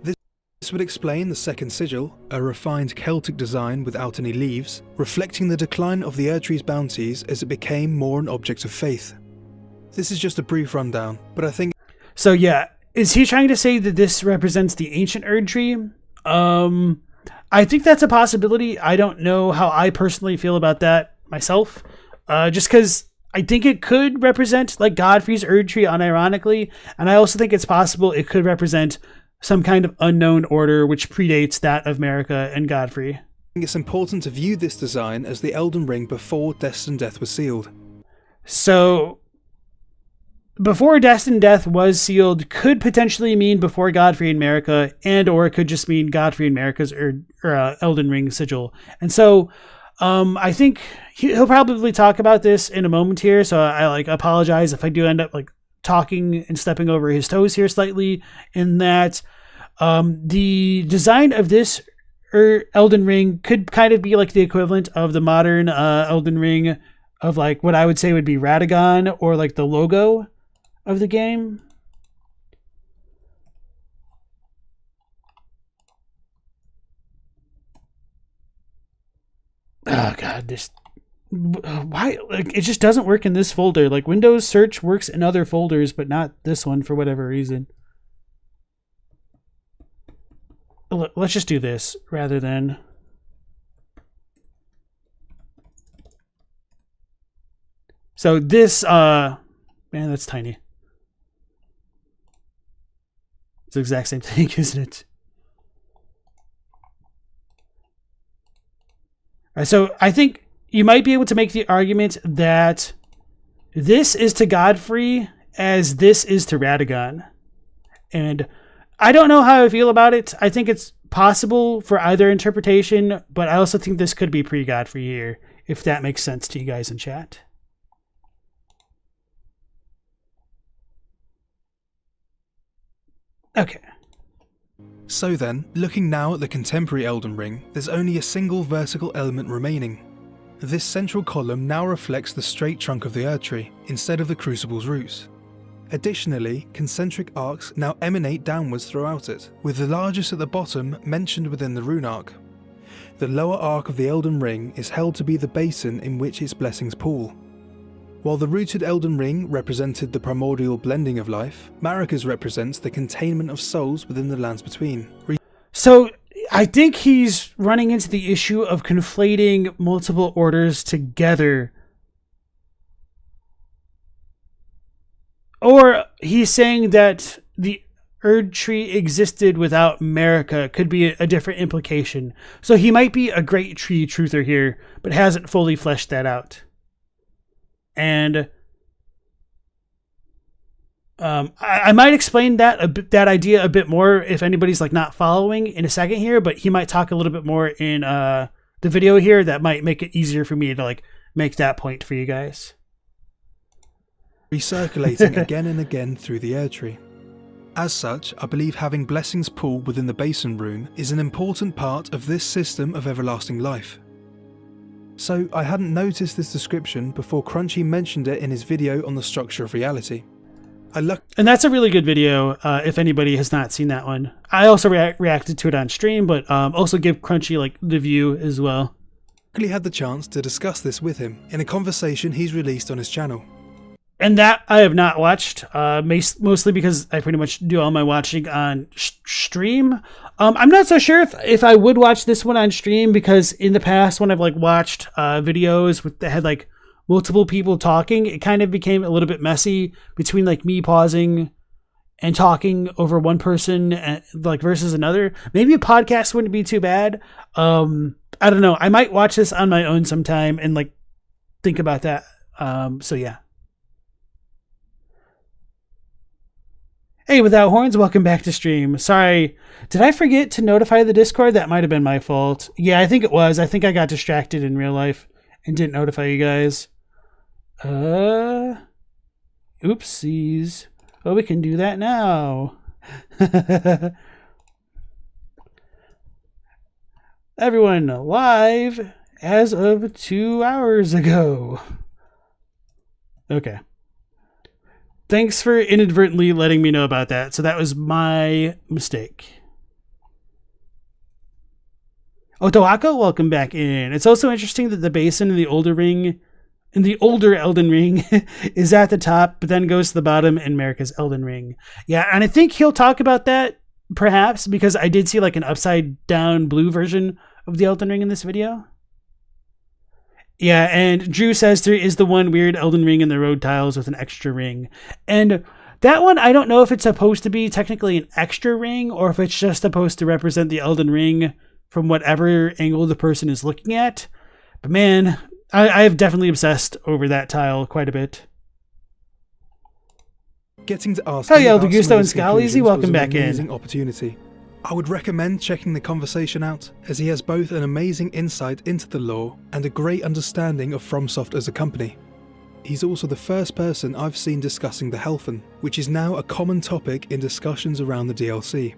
This would explain the second sigil, a refined Celtic design without any leaves, reflecting the decline of the Erdtree's bounties as it became more an object of faith. This is just a brief rundown, but I think... So yeah, is he trying to say that this represents the ancient Erdtree? I think that's a possibility. I don't know how I personally feel about that myself. Just because I think it could represent like Godfrey's Erdtree unironically, and I also think it's possible it could represent some kind of unknown order which predates that of Marika and Godfrey. I think it's important to view this design as the Elden Ring before Destined Death was sealed. So, before Destined Death was sealed could potentially mean before Godfrey and Marika, and or it could just mean Godfrey and Marika's Elden Ring sigil. And so, I think he'll probably talk about this in a moment here, so I apologize if I do end up talking and stepping over his toes here slightly, in that the design of this Elden Ring could kind of be like the equivalent of the modern Elden Ring of what I would say would be Radagon, or the logo of the game. Oh god, this, why, it just doesn't work in this folder. Windows search works in other folders, but not this one for whatever reason. Let's just do this rather than... So this, man, that's tiny. It's the exact same thing, isn't it? All right, so I think you might be able to make the argument that this is to Godfrey as this is to Radagon. And I don't know how I feel about it. I think it's possible for either interpretation, but I also think this could be pre-Godfrey here, if that makes sense to you guys in chat. Okay. So then, looking now at the contemporary Elden Ring, there's only a single vertical element remaining. This central column now reflects the straight trunk of the Erdtree, instead of the Crucible's roots. Additionally, concentric arcs now emanate downwards throughout it, with the largest at the bottom mentioned within the rune arc. The lower arc of the Elden Ring is held to be the basin in which its blessings pool. While the rooted Elden Ring represented the primordial blending of life, Marika's represents the containment of souls within the lands between. So I think he's running into the issue of conflating multiple orders together. Or he's saying that the Erdtree existed without Marika could be a different implication. So he might be a great tree truther here, but hasn't fully fleshed that out. And I might explain that idea a bit more if anybody's not following in a second here, but he might talk a little bit more in the video here that might make it easier for me to make that point for you guys. Recirculating again and again through the Erdtree. As such, I believe having blessings pool within the basin rune is an important part of this system of everlasting life. So I hadn't noticed this description before Crunchy mentioned it in his video on the structure of reality. And that's a really good video if anybody has not seen that one. I also reacted to it on stream, but also give Crunchy the view as well. I had the chance to discuss this with him in a conversation he's released on his channel. And that I have not watched, mostly because I pretty much do all my watching on stream. I'm not so sure if I would watch this one on stream, because in the past when I've watched videos that had multiple people talking, it kind of became a little bit messy between me pausing and talking over one person versus another. Maybe a podcast wouldn't be too bad. I don't know. I might watch this on my own sometime and think about that. So yeah. Hey, Without Horns, welcome back to stream. Sorry, did I forget to notify the Discord? That might have been my fault. Yeah, I think it was. I think I got distracted in real life and didn't notify you guys. Oopsies. Oh, we can do that now. Everyone live as of 2 hours ago. Okay. Thanks for inadvertently letting me know about that. So that was my mistake. Otoako, welcome back in. It's also interesting that the basin in the older Elden Ring is at the top, but then goes to the bottom in Marika's Elden Ring. Yeah, and I think he'll talk about that, perhaps, because I did see an upside down blue version of the Elden Ring in this video. Yeah, and Drew says there is the one weird Elden Ring in the road tiles with an extra ring. And That one, I don't know if it's supposed to be technically an extra ring or if it's just supposed to represent the Elden Ring from whatever angle the person is looking at. But man, I've definitely obsessed over that tile quite a bit. Getting to ask Hey, him Elder about Gusto some of and his Scalzi, conclusions welcome was an back in. amazing opportunity. I would recommend checking the conversation out, as he has both an amazing insight into the lore and a great understanding of FromSoft as a company. He's also the first person I've seen discussing the Helfen, which is now a common topic in discussions around the DLC.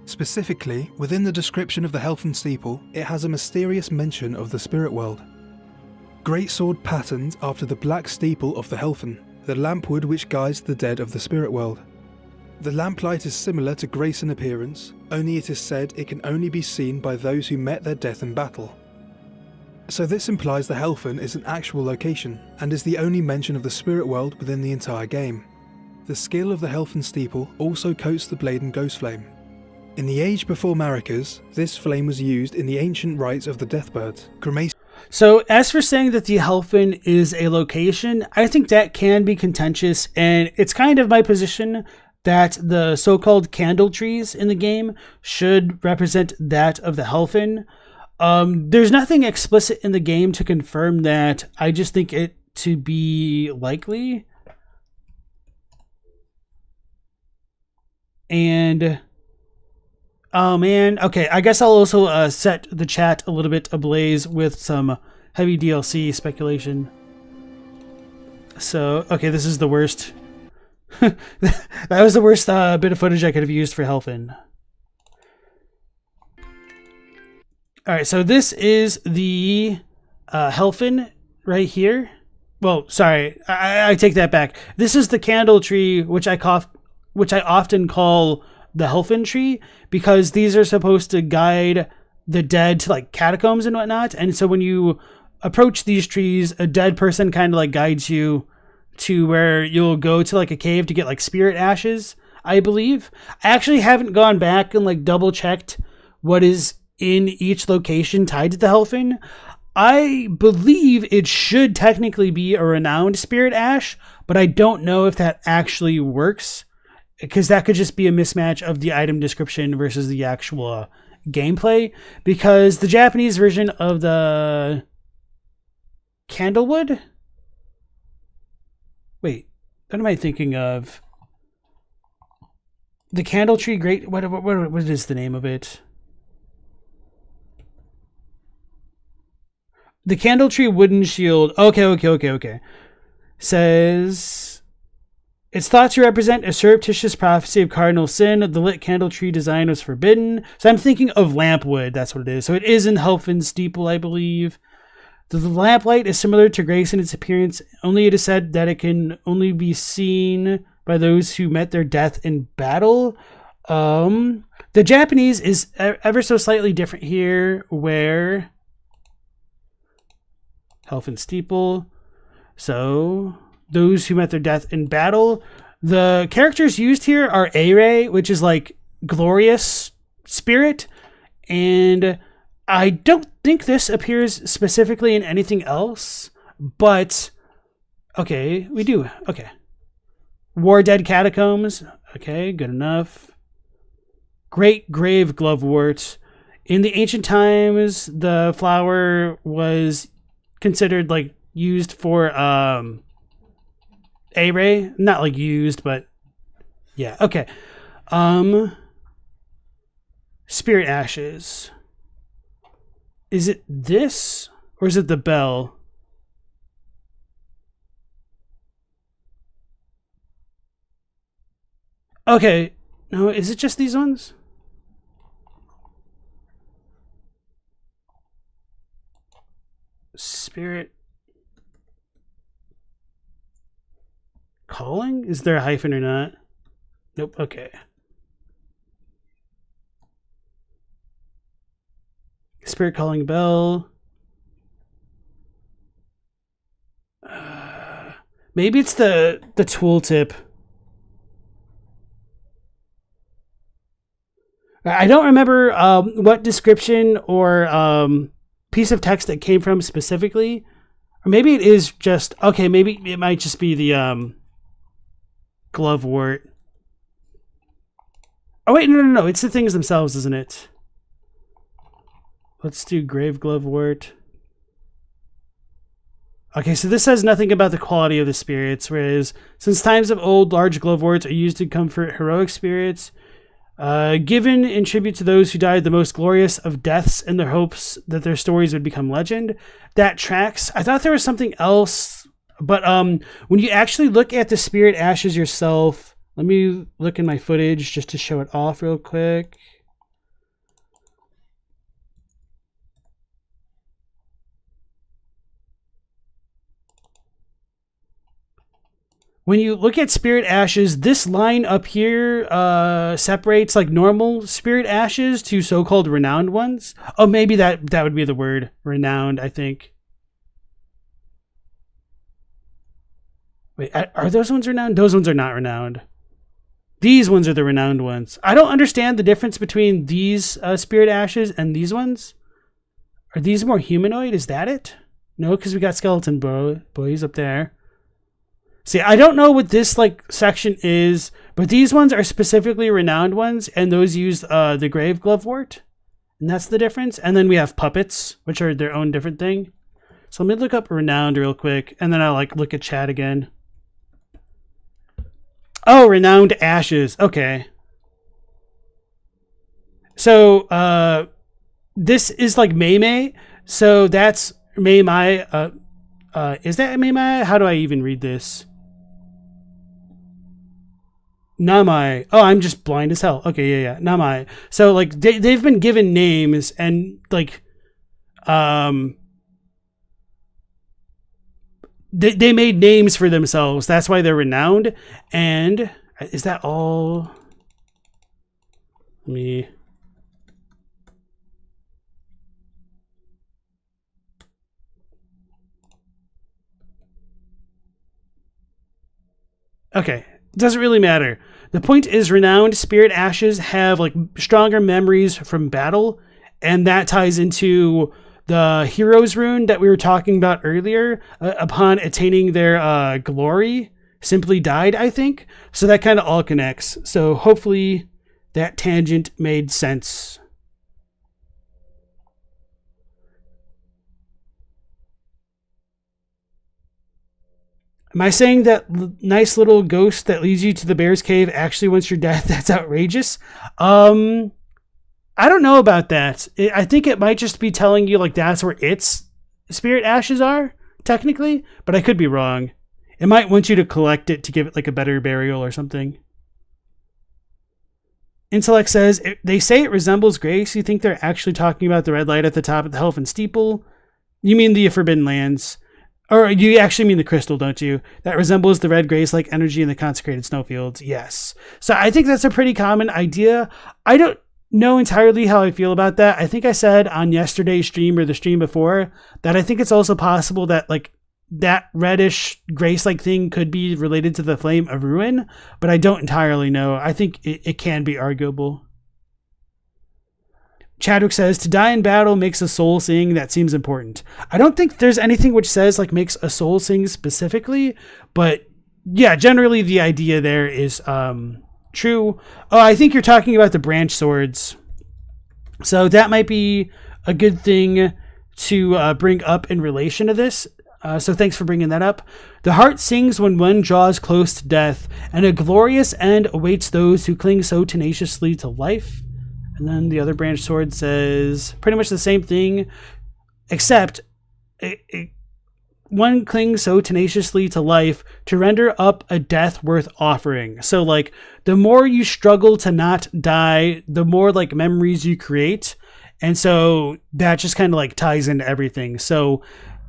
Specifically, within the description of the Helfen Steeple, it has a mysterious mention of the spirit world. Great sword patterned after the black steeple of the Helfen, the lampwood which guides the dead of the spirit world. The lamplight is similar to Grace in appearance, only it is said it can only be seen by those who met their death in battle. So this implies the Helfen is an actual location, and is the only mention of the spirit world within the entire game. The skill of the Helfen Steeple also coats the blade in ghost flame. In the age before Marika's, this flame was used in the ancient rites of the Deathbirds, cremation. So as for saying that the Helfen is a location, I think that can be contentious, and it's kind of my position that the so-called candle trees in the game should represent that of the Helfen. There's nothing explicit in the game to confirm that. I just think it to be likely. And oh man, okay, I guess I'll also set the chat a little bit ablaze with some heavy DLC speculation. So, okay, this is the worst. That was the worst bit of footage I could have used for Helfen. Alright, so this is the Helfen right here. Well, sorry, I take that back. This is the candle tree, which I often call the Helfen tree, because these are supposed to guide the dead to like catacombs and whatnot. And so when you approach these trees, a dead person kind of like guides you to where you'll go to like a cave to get like spirit ashes, I believe. I actually haven't gone back and like double checked what is in each location tied to the Helfen. I believe it should technically be a renowned spirit ash, but I don't know if that actually works, because that could just be a mismatch of the item description versus the actual gameplay, because the Japanese version of the Candlewood? Wait, what am I thinking of? The Candle Tree Great... What is the name of it? The Candle Tree Wooden Shield. Okay. Says... It's thought to represent a surreptitious prophecy of cardinal sin. The lit candle tree design was forbidden. So I'm thinking of lampwood. That's what it is. So it is in Helfen Steeple, I believe. The lamplight is similar to Grace in its appearance. Only it is said that it can only be seen by those who met their death in battle. The Japanese is ever so slightly different here, where Helfen Steeple. So those who met their death in battle. The characters used here are Erdtree, which is like glorious spirit, and I don't think this appears specifically in anything else, but okay, we do. Okay. War Dead Catacombs. Okay, good enough. Great Grave Glovewort. In the ancient times, the flower was considered like used for Erdtree, not like used, but yeah, okay. Spirit Ashes. Is it this or is it the bell? Okay, no, is it just these ones? Spirit Calling? Is there a hyphen or not? Nope, okay. Spirit Calling Bell. Maybe it's the tooltip. I don't remember what description or piece of text it came from specifically. Or maybe it is just... Okay, maybe it might just be the Glovewort. Oh wait, no. It's the things themselves, isn't it? Let's do Grave Glovewort. Okay, so this says nothing about the quality of the spirits, whereas since times of old, large gloveworts are used to comfort heroic spirits, given in tribute to those who died the most glorious of deaths in their hopes that their stories would become legend. That tracks. I thought there was something else, but when you actually look at the spirit ashes yourself, let me look in my footage just to show it off real quick. When you look at spirit ashes, this line up here separates like normal spirit ashes to so-called renowned ones. Oh, maybe that would be the word, renowned, I think. Wait, are those ones renowned? Those ones are not renowned. These ones are the renowned ones. I don't understand the difference between these spirit ashes and these ones. Are these more humanoid? Is that it? No, because we got skeleton boys up there. See, I don't know what this like section is, but these ones are specifically renowned ones, and those use the Grave Glovewort, and that's the difference. And then we have puppets, which are their own different thing. So let me look up renowned real quick, and then I'll like look at chat again. Oh, renowned ashes. Okay. So this is like Mei. So that's Mei. Is that Mei? How do I even read this? Namai. Oh, I'm just blind as hell. Okay, yeah. Namai. So like they've been given names and like they made names for themselves. That's why they're renowned. And is that all? Me. Okay. Doesn't really matter. The point is renowned spirit ashes have like stronger memories from battle, and that ties into the hero's rune that we were talking about earlier. Upon attaining their glory, simply died, I think. So that kind of all connects. So hopefully that tangent made sense. Am I saying that nice little ghost that leads you to the bear's cave actually wants your death? That's outrageous. I don't know about that. I think it might just be telling you like that's where its spirit ashes are, technically, but I could be wrong. It might want you to collect it to give it like a better burial or something. Intellect says, they say it resembles grace. You think they're actually talking about the red light at the top of the Helfen Steeple? You mean the Forbidden Lands. Or you actually mean the crystal, don't you? That resembles the red grace-like energy in the consecrated snowfields. Yes. So I think that's a pretty common idea. I don't know entirely how I feel about that. I think I said on yesterday's stream or the stream before that I think it's also possible that like that reddish grace-like thing could be related to the Flame of Ruin, but I don't entirely know. I think it can be arguable. Chadwick says, to die in battle makes a soul sing. That seems important. I don't think there's anything which says like makes a soul sing specifically, but yeah, generally the idea there is true. Oh, I think you're talking about the branch swords. So that might be a good thing to bring up in relation to this. So thanks for bringing that up. The heart sings when one draws close to death, and a glorious end awaits those who cling so tenaciously to life. And then the other branch sword says pretty much the same thing, except one clings so tenaciously to life to render up a death worth offering. So like the more you struggle to not die, the more like memories you create. And so that just kind of like ties into everything. So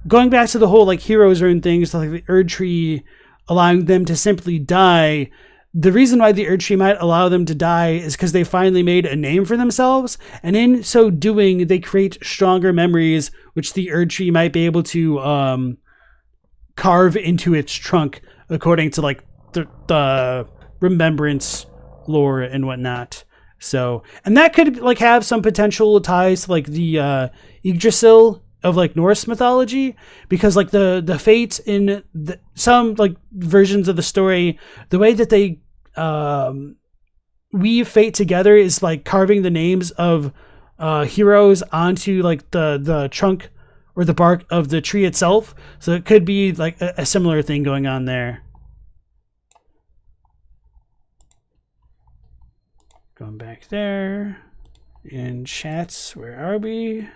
going back to the whole like heroes rune things, like the Erdtree allowing them to simply die, the reason why the Erdtree might allow them to die is because they finally made a name for themselves, and in so doing, they create stronger memories, which the Erdtree might be able to carve into its trunk, according to like the remembrance lore and whatnot. So, and that could like have some potential ties to like the Yggdrasil of like Norse mythology, because like the fates in some like versions of the story, the way that they weave fate together is like carving the names of heroes onto like the trunk or the bark of the tree itself. So it could be like a similar thing going on there. Going back there. In chats, where are we?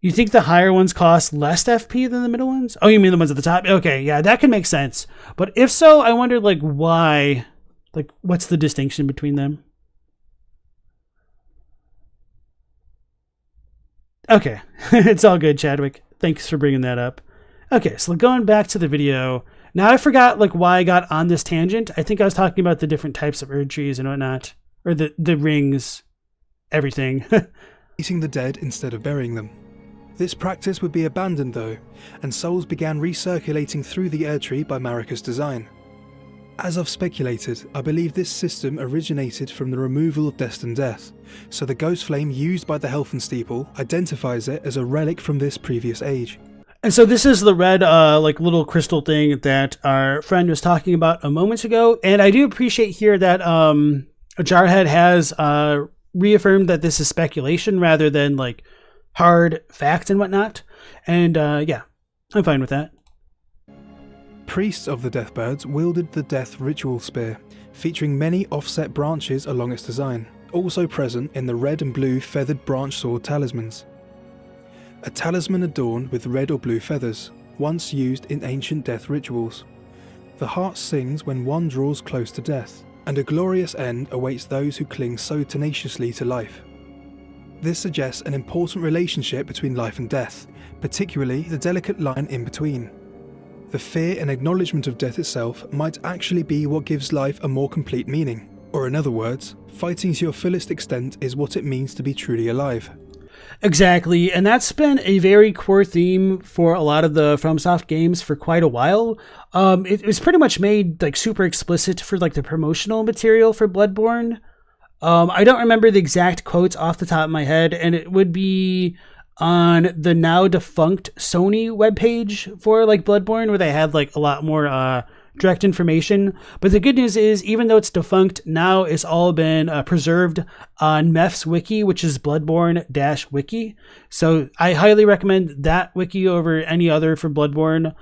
You think the higher ones cost less FP than the middle ones? Oh, you mean the ones at the top? Okay, yeah, that can make sense. But if so, I wondered like why, like what's the distinction between them? Okay, it's all good, Chadwick. Thanks for bringing that up. Okay, so going back to the video. Now I forgot like why I got on this tangent. I think I was talking about the different types of Erdtrees and whatnot. Or the rings, everything. Eating the dead instead of burying them. This practice would be abandoned though, and souls began recirculating through the Erdtree by Marika's design. As I've speculated, I believe this system originated from the removal of destined death, so the ghost flame used by the Helfensteeple identifies it as a relic from this previous age. And so this is the red like little crystal thing that our friend was talking about a moment ago, and I do appreciate here that JarHed has reaffirmed that this is speculation rather than like hard fact and whatnot, and yeah, I'm fine with that. Priests of the Deathbirds wielded the Death Ritual Spear, featuring many offset branches along its design, also present in the red and blue feathered branch sword talismans. A talisman adorned with red or blue feathers, once used in ancient death rituals. The heart sings when one draws close to death, and a glorious end awaits those who cling so tenaciously to life. This suggests an important relationship between life and death, particularly the delicate line in between. The fear and acknowledgement of death itself might actually be what gives life a more complete meaning. Or in other words, fighting to your fullest extent is what it means to be truly alive. Exactly, and that's been a very core theme for a lot of the FromSoft games for quite a while. It was pretty much made like super explicit for like the promotional material for Bloodborne. I don't remember the exact quotes off the top of my head, and it would be on the now defunct Sony webpage for like Bloodborne, where they had like a lot more direct information. But the good news is, even though it's defunct, now it's all been preserved on Meph's wiki, which is Bloodborne-wiki. So I highly recommend that wiki over any other for Bloodborne.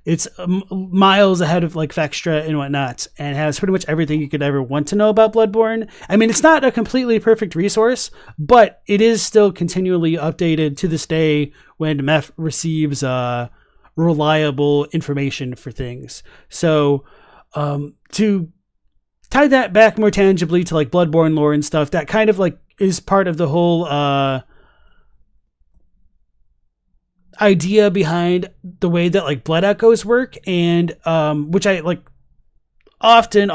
It's miles ahead of like Fextra and whatnot, and has pretty much everything you could ever want to know about Bloodborne. I mean, it's not a completely perfect resource, but it is still continually updated to this day when Meph receives reliable information for things. So to tie that back more tangibly to like Bloodborne lore and stuff, that kind of like is part of the whole idea behind the way that like blood echoes work, and which I like often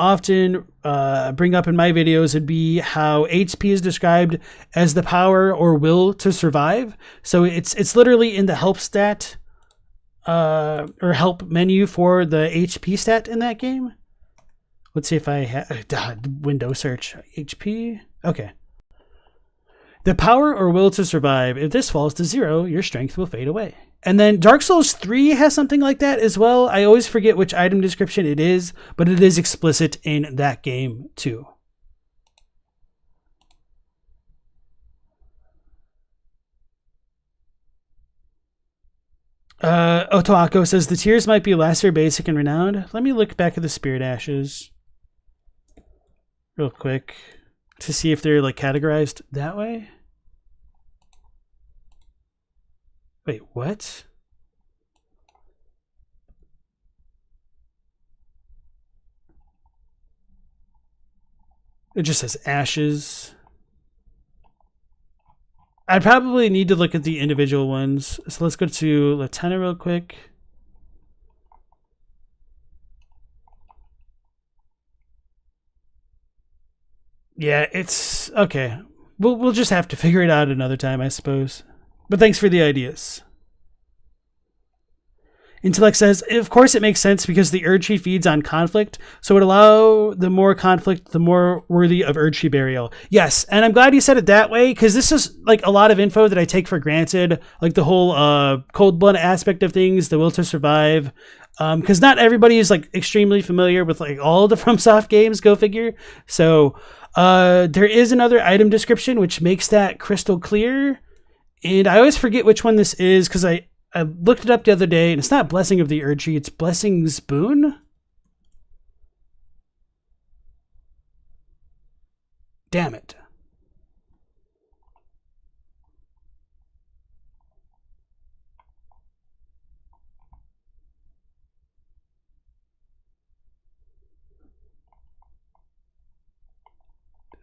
bring up in my videos, would be how HP is described as the power or will to survive. So it's literally in the help stat or help menu for the HP stat in that game. Let's see if I have window search HP. Okay. The power or will to survive. If this falls to 0, your strength will fade away. And then Dark Souls 3 has something like that as well. I always forget which item description it is, but it is explicit in that game too. Otoako says the tiers might be lesser, basic, and renowned. Let me look back at the Spirit Ashes real quick to see if they're like categorized that way. Wait, what? It just says ashes. I probably need to look at the individual ones. So let's go to Latenna real quick. Yeah, it's okay. We'll just have to figure it out another time, I suppose. But thanks for the ideas. Intellect says, of course it makes sense because the Erdtree feeds on conflict, so it would allow the more conflict, the more worthy of Erdtree burial. Yes, and I'm glad you said it that way, because this is like a lot of info that I take for granted, like the whole cold blood aspect of things, the will to survive, because not everybody is like extremely familiar with like all the FromSoft games, go figure. So there is another item description which makes that crystal clear, and I always forget which one this is because I looked it up the other day, and it's not Blessing of the Erdtree, it's Blessing's Boon? Damn it.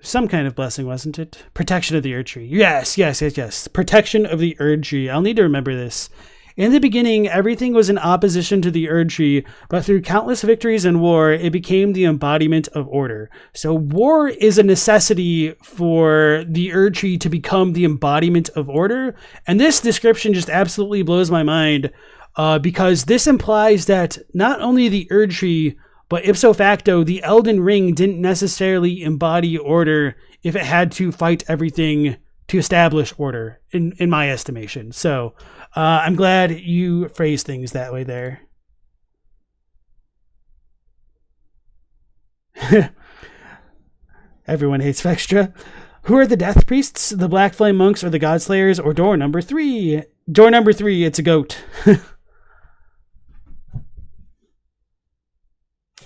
Some kind of blessing, wasn't it? Protection of the Erdtree. Yes. Protection of the Erdtree. I'll need to remember this. In the beginning, everything was in opposition to the Erdtree, but through countless victories in war, it became the embodiment of order. So war is a necessity for the Erdtree to become the embodiment of order. And this description just absolutely blows my mind, because this implies that not only the Erdtree, but ipso facto, the Elden Ring didn't necessarily embody order if it had to fight everything to establish order, in my estimation. So I'm glad you phrased things that way there. Everyone hates Vextra. Who are the Death Priests, the Black Flame Monks, or the Godslayers, or door number 3? Door number 3, it's a goat.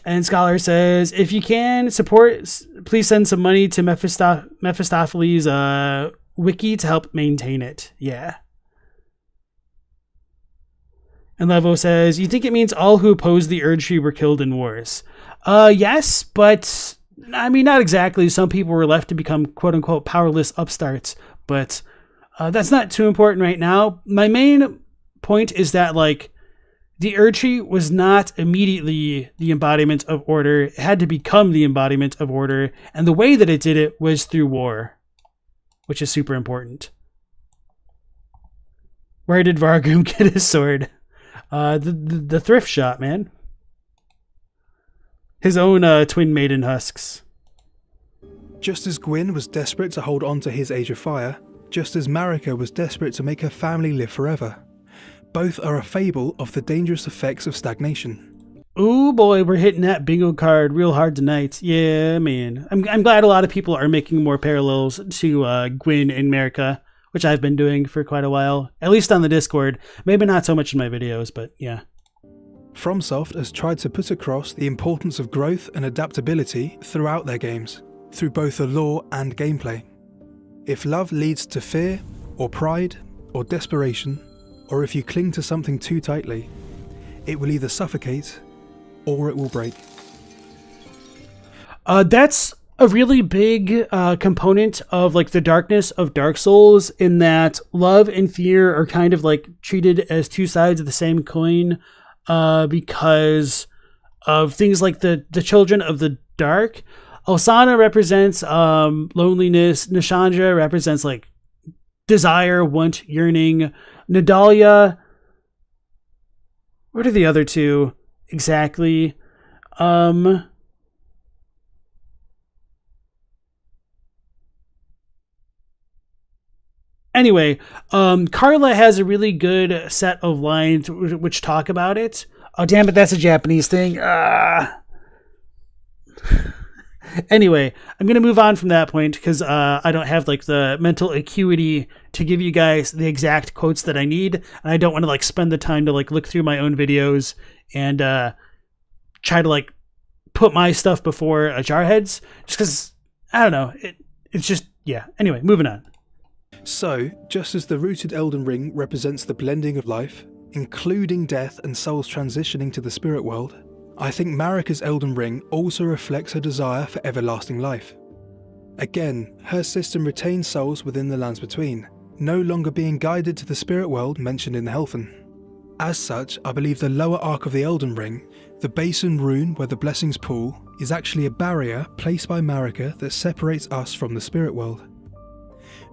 And Scholar says, if you can support, please send some money to Mephistopheles' wiki to help maintain it. Yeah. And Levo says, you think it means all who opposed the Erdtree were killed in wars? Yes, but I mean, not exactly. Some people were left to become quote unquote powerless upstarts, but that's not too important right now. My main point is that, like, the Erdtree was not immediately the embodiment of order. It had to become the embodiment of order, and the way that it did it was through war, which is super important. Where did Vargrim get his sword? The thrift shop, man. His own twin maiden husks. Just as Gwyn was desperate to hold on to his Age of Fire, just as Marika was desperate to make her family live forever. Both are a fable of the dangerous effects of stagnation. Ooh boy, we're hitting that bingo card real hard tonight. Yeah, man. I'm glad a lot of people are making more parallels to Gwyn and Marika, which I've been doing for quite a while, at least on the Discord. Maybe not so much in my videos, but yeah. FromSoft has tried to put across the importance of growth and adaptability throughout their games, through both the lore and gameplay. If love leads to fear, or pride, or desperation, or if you cling to something too tightly, it will either suffocate or it will break. That's a really big component of like the darkness of Dark Souls, in that love and fear are kind of like treated as two sides of the same coin, because of things like the children of the dark. Osana represents loneliness. Nishandra represents like desire, want, yearning. Nadalia, what are the other two exactly? Anyway, Carla has a really good set of lines which talk about it. Oh, damn it, that's a Japanese thing. Anyway, I'm going to move on from that point because I don't have like the mental acuity to give you guys the exact quotes that I need. And I don't want to like spend the time to like look through my own videos and try to like put my stuff before JarHed's, just because, I don't know, it's just, yeah. Anyway, moving on. So, just as the rooted Elden Ring represents the blending of life, including death and souls transitioning to the spirit world, I think Marika's Elden Ring also reflects her desire for everlasting life. Again, her system retains souls within the lands between, no longer being guided to the spirit world mentioned in the Helfen. As such, I believe the lower arc of the Elden Ring, the basin rune where the blessings pool, is actually a barrier placed by Marika that separates us from the spirit world.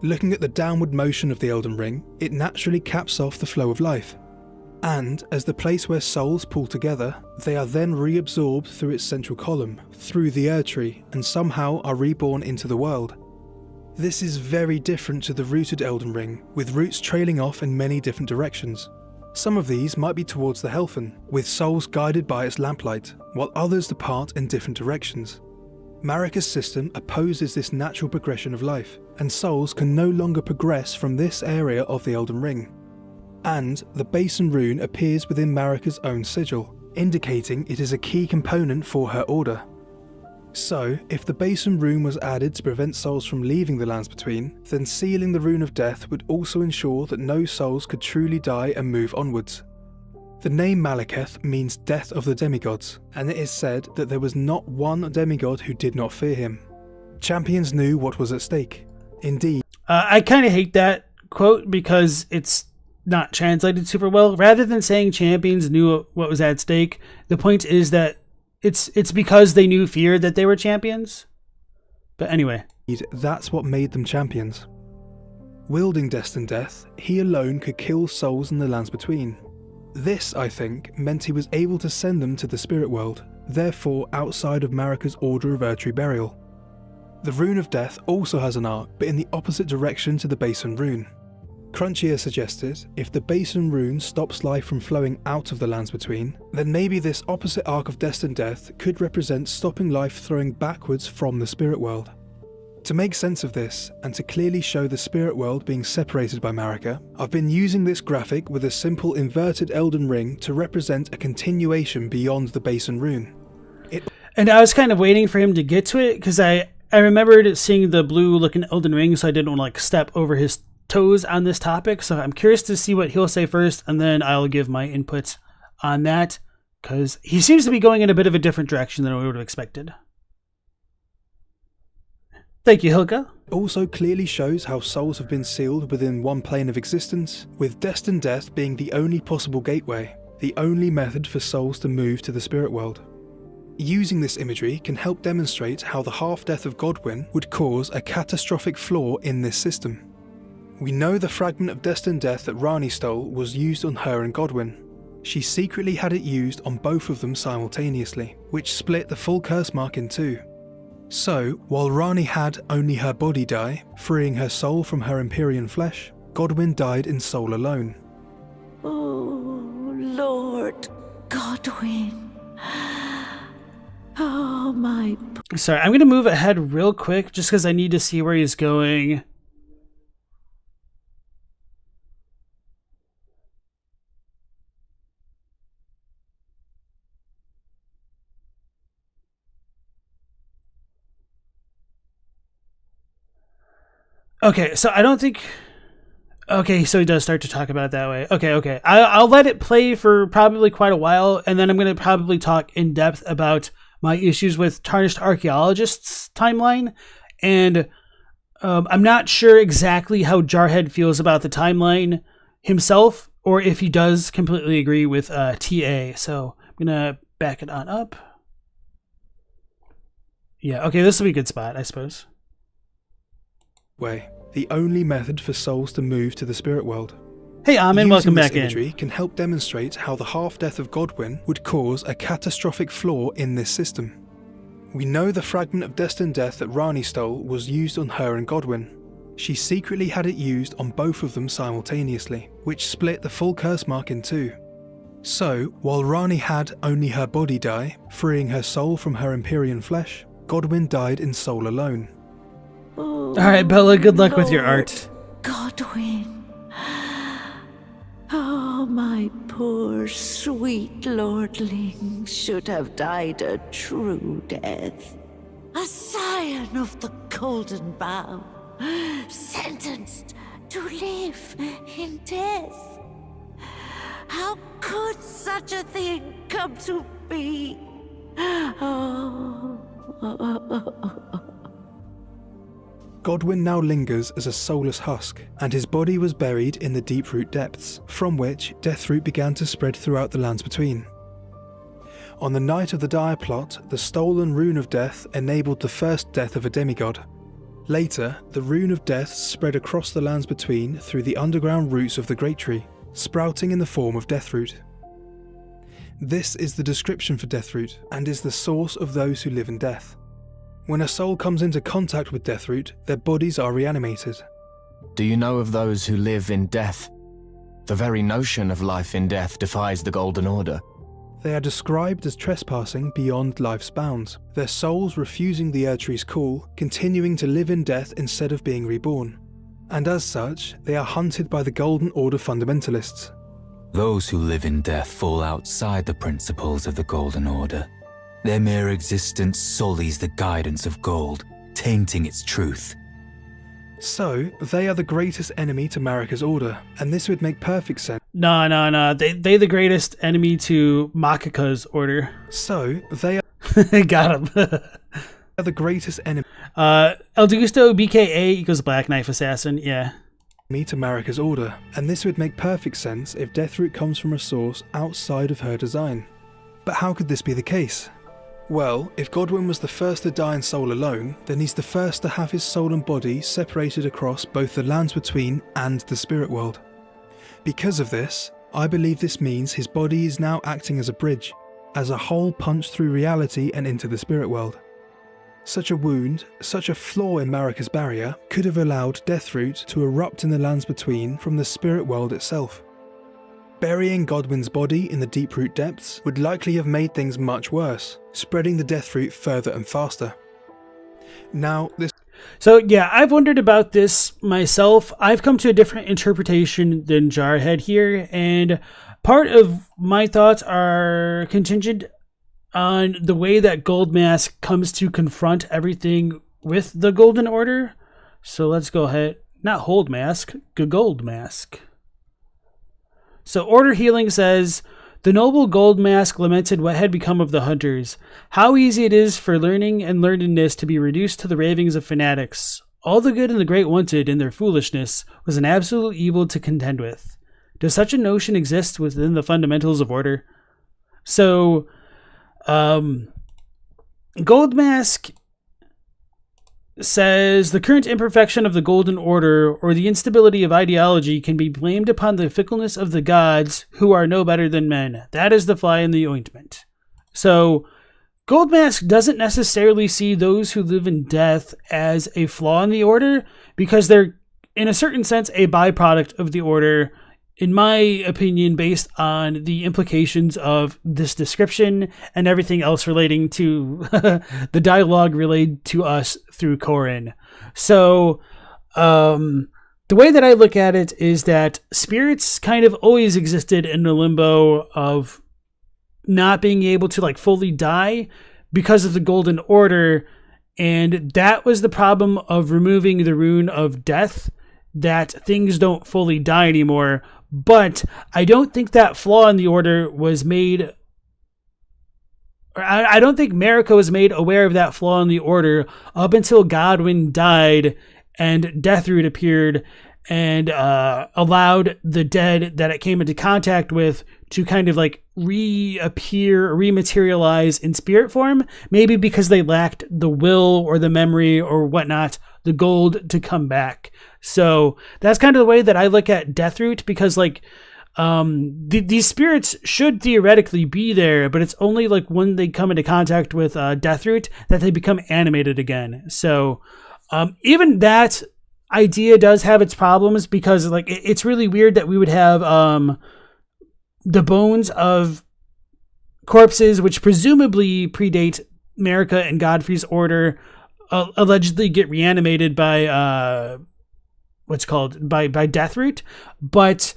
Looking at the downward motion of the Elden Ring, it naturally caps off the flow of life. And as the place where souls pull together, they are then reabsorbed through its central column, through the Erdtree, and somehow are reborn into the world. This is very different to the rooted Elden Ring, with roots trailing off in many different directions. Some of these might be towards the Helfen, with souls guided by its lamplight, while others depart in different directions. Marika's system opposes this natural progression of life, and souls can no longer progress from this area of the Elden Ring. And the Basin Rune appears within Marika's own sigil, indicating it is a key component for her order. So, if the Basin Rune was added to prevent souls from leaving the Lands Between, then sealing the Rune of Death would also ensure that no souls could truly die and move onwards. The name Malekith means death of the demigods, and it is said that there was not one demigod who did not fear him. Champions knew what was at stake. Indeed. I kind of hate that quote because it's not translated super well. Rather than saying champions knew what was at stake, the point is that it's because they knew fear that they were champions. But anyway. That's what made them champions. Wielding destined death, he alone could kill souls in the Lands Between. This, I think, meant he was able to send them to the spirit world, therefore outside of Marika's order of Erdtree burial. The Rune of Death also has an arc, but in the opposite direction to the Basin Rune. Crunchier suggested, if the Basin Rune stops life from flowing out of the Lands Between, then maybe this opposite arc of destined death could represent stopping life flowing backwards from the spirit world. To make sense of this, and to clearly show the spirit world being separated by Marika, I've been using this graphic with a simple inverted Elden Ring to represent a continuation beyond the Basin Rune. And I was kind of waiting for him to get to it, because I remembered seeing the blue looking Elden Ring, so I didn't want to step over his toes on this topic. So I'm curious to see what he'll say first, and then I'll give my inputs on that, because he seems to be going in a bit of a different direction than I would have expected. Thank you, Helical. Also clearly shows how souls have been sealed within one plane of existence, with destined death being the only possible gateway, the only method for souls to move to the spirit world. Using this imagery can help demonstrate how the half-death of Godwin would cause a catastrophic flaw in this system. We know the fragment of destined death that Ranni stole was used on her and Godwin. She secretly had it used on both of them simultaneously, which split the full curse mark in two. So, while Ranni had only her body die, freeing her soul from her Empyrean flesh, Godwin died in soul alone. Oh, Lord Godwin. Oh, my... Sorry, I'm going to move ahead real quick just because I need to see where he's going. Okay, so I don't think... Okay, so he does start to talk about it that way. Okay. I'll let it play for probably quite a while, and then I'm going to probably talk in depth about my issues with Tarnished Archaeologist's timeline. And I'm not sure exactly how JarHed feels about the timeline himself, or if he does completely agree with TA. So I'm going to back it on up. Yeah, okay, this will be a good spot, I suppose. Way, the only method for souls to move to the spirit world. Hey Amin, welcome back in. Imagery can help demonstrate how the half-death of Godwin would cause a catastrophic flaw in this system. We know the fragment of destined death that Ranni stole was used on her and Godwin. She secretly had it used on both of them simultaneously, which split the full curse mark in two. So, while Ranni had only her body die, freeing her soul from her Empyrean flesh, Godwin died in soul alone. Oh, Alright, Bella, good luck with your art. Godwin. Oh, my poor, sweet lordling should have died a true death. A scion of the Golden Bough, sentenced to live in death. How could such a thing come to be? Godwin now lingers as a soulless husk, and his body was buried in the deep-root depths, from which deathroot began to spread throughout the Lands Between. On the night of the dire plot, the stolen Rune of Death enabled the first death of a demigod. Later, the Rune of Death spread across the Lands Between through the underground roots of the Great Tree, sprouting in the form of Deathroot. This is the description for Deathroot, and is the source of those who live in death. When a soul comes into contact with Deathroot, their bodies are reanimated. Do you know of those who live in death? The very notion of life in death defies the Golden Order. They are described as trespassing beyond life's bounds, their souls refusing the Erdtree's call, continuing to live in death instead of being reborn. And as such, they are hunted by the Golden Order fundamentalists. Those who live in death fall outside the principles of the Golden Order. Their mere existence sullies the guidance of gold, tainting its truth. So, they are the greatest enemy to Marika's order, and this would make perfect sense. No. They the greatest enemy to Makika's order. So, they are Got him. the greatest enemy El Gusto BKA equals Black Knife Assassin, yeah. to Marika's order, and this would make perfect sense if Deathroot comes from a source outside of her design. But how could this be the case? Well, if Godwin was the first to die in soul alone, then he's the first to have his soul and body separated across both the lands between and the spirit world. Because of this, I believe this means his body is now acting as a bridge, as a hole punched through reality and into the spirit world. Such a wound, such a flaw in Marika's barrier, could have allowed Deathroot to erupt in the lands between from the spirit world itself. Burying Godwin's body in the deep-root depths would likely have made things much worse, spreading the Deathroot further and faster. Now, So yeah, I've wondered about this myself. I've come to a different interpretation than JarHed here, and part of my thoughts are contingent on the way that Goldmask comes to confront everything with the Golden Order. So let's go ahead. Not Holdmask, Goldmask. So Order Healing says, the noble Goldmask lamented what had become of the hunters. How easy it is for learning and learnedness to be reduced to the ravings of fanatics. All the good and the great wanted in their foolishness was an absolute evil to contend with. Does such a notion exist within the fundamentals of order? So, Goldmask says the current imperfection of the Golden Order or the instability of ideology can be blamed upon the fickleness of the gods who are no better than men. That is the fly in the ointment. So Goldmask doesn't necessarily see those who live in death as a flaw in the order because they're, in a certain sense, a byproduct of the order, in my opinion, based on the implications of this description and everything else relating to the dialogue relayed to us through Corin. So, the way that I look at it is that spirits kind of always existed in the limbo of not being able to like fully die because of the Golden Order, and that was the problem of removing the rune of death, that things don't fully die anymore. But I don't think that flaw in the order was made... I don't think Marika was made aware of that flaw in the order up until Godwin died and Deathroot appeared and allowed the dead that it came into contact with to kind of like reappear, rematerialize in spirit form, maybe because they lacked the will or the memory or whatnot, the gold to come back. So that's kind of the way that I look at Deathroot, because like these spirits should theoretically be there, but it's only like when they come into contact with Deathroot that they become animated again. So even that idea does have its problems, because like it's really weird that we would have the bones of corpses which presumably predate Marika and Godfrey's order allegedly get reanimated by by Deathroot. But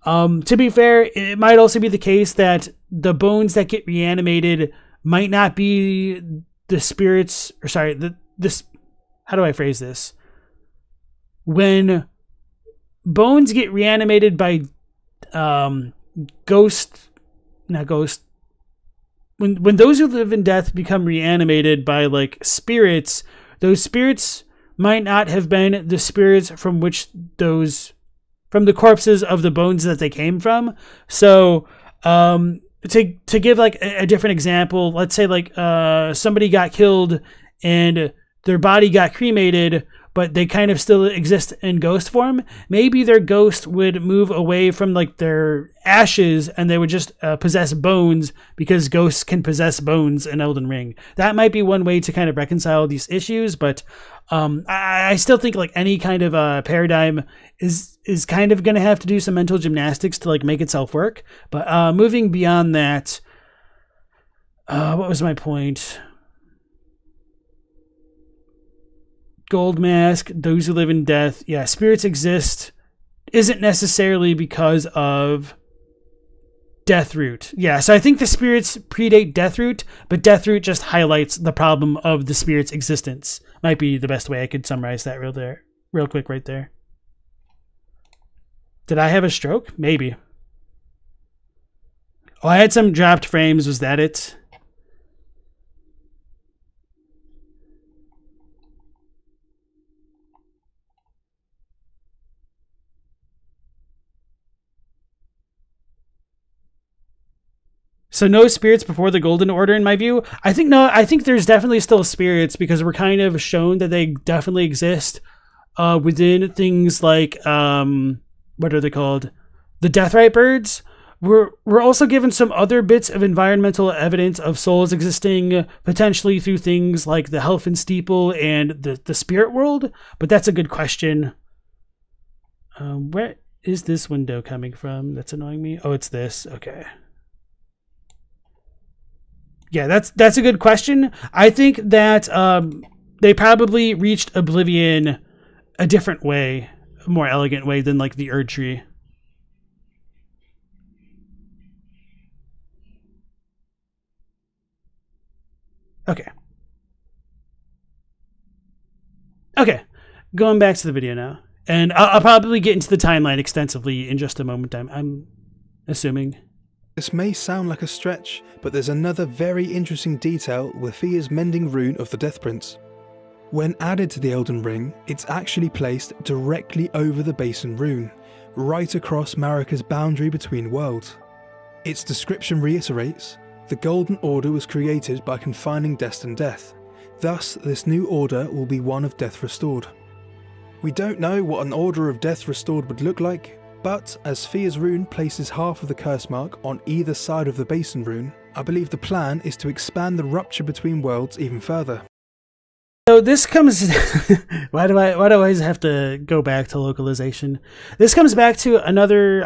to be fair, it might also be the case that the bones that get reanimated might not be the spirits, or sorry, this, how do I phrase this? When bones get reanimated by when those who live in death become reanimated by like spirits, those spirits might not have been the spirits from the corpses of the bones that they came from. So to give like a different example, let's say like somebody got killed and their body got cremated, but they kind of still exist in ghost form. Maybe their ghost would move away from like their ashes and they would just possess bones, because ghosts can possess bones in Elden Ring. That might be one way to kind of reconcile these issues, but I still think like any kind of paradigm is kind of going to have to do some mental gymnastics to like make itself work. But moving beyond that, what was my point? Gold mask, those who live in death. Yeah, spirits exist isn't necessarily because of Deathroot. Yeah, so I think the spirits predate Deathroot, but Deathroot just highlights the problem of the spirit's existence. Might be the best way I could summarize that real quick right there. Did I have a stroke? Maybe. Oh, I had some dropped frames. Was that it? So no spirits before the Golden Order, in my view. I think there's definitely still spirits, because we're kind of shown that they definitely exist within things like, what are they called? The Deathrite birds. We're also given some other bits of environmental evidence of souls existing, potentially through things like the Helfen Steeple and the spirit world, but that's a good question. Where is this window coming from that's annoying me? Oh, it's this. Okay. Yeah, that's a good question. I think that they probably reached Oblivion a different way, a more elegant way than like the Erdtree. Okay, going back to the video now, and I'll probably get into the timeline extensively in just a moment. I'm assuming. This may sound like a stretch, but there's another very interesting detail with Fia's Mending Rune of the Death Prince. When added to the Elden Ring, it's actually placed directly over the Basin Rune, right across Marika's boundary between worlds. Its description reiterates, the Golden Order was created by confining destined death. Thus, this new order will be one of death restored. We don't know what an order of death restored would look like, but as Fia's rune places half of the curse mark on either side of the Basin Rune, I believe the plan is to expand the rupture between worlds even further. So this comes... why do I always have to go back to localization? This comes back to another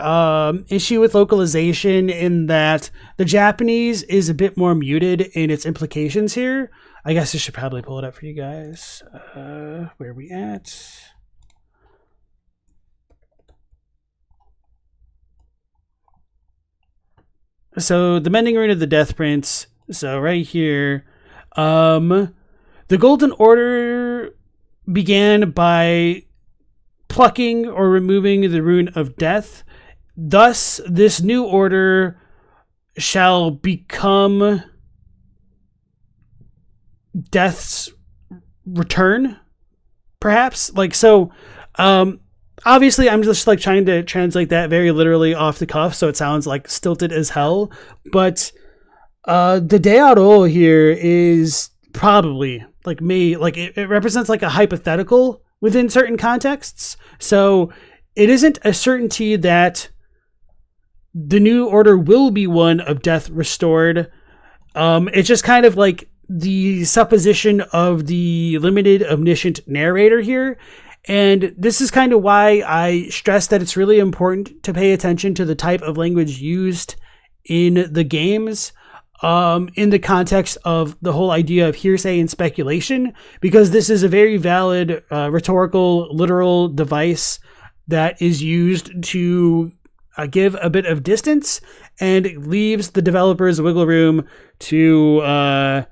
issue with localization, in that the Japanese is a bit more muted in its implications here. I guess I should probably pull it up for you guys. Where are we at? So the Mending Rune of the Death Prince. So right here, the Golden Order began by plucking or removing the Rune of Death. Thus, this new order shall become Death's return, perhaps. Like, so, obviously, I'm just like trying to translate that very literally off the cuff, so it sounds like stilted as hell. But the Dearo here is probably like me, like it represents like a hypothetical within certain contexts. So it isn't a certainty that the new order will be one of death restored. It's just kind of like the supposition of the limited omniscient narrator here. And this is kind of why I stress that it's really important to pay attention to the type of language used in the games, in the context of the whole idea of hearsay and speculation, because this is a very valid rhetorical, literal device that is used to give a bit of distance and leaves the developers wiggle room to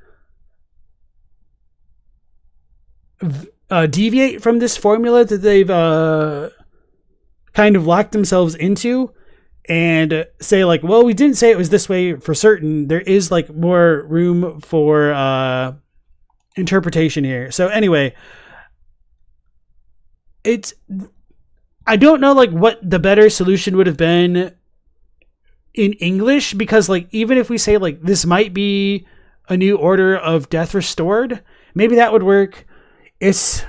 deviate from this formula that they've kind of locked themselves into, and say like, well, we didn't say it was this way for certain. There is like more room for interpretation here. So anyway, I don't know like what the better solution would have been in English, because like even if we say like this might be a new order of death restored, maybe that would work. It's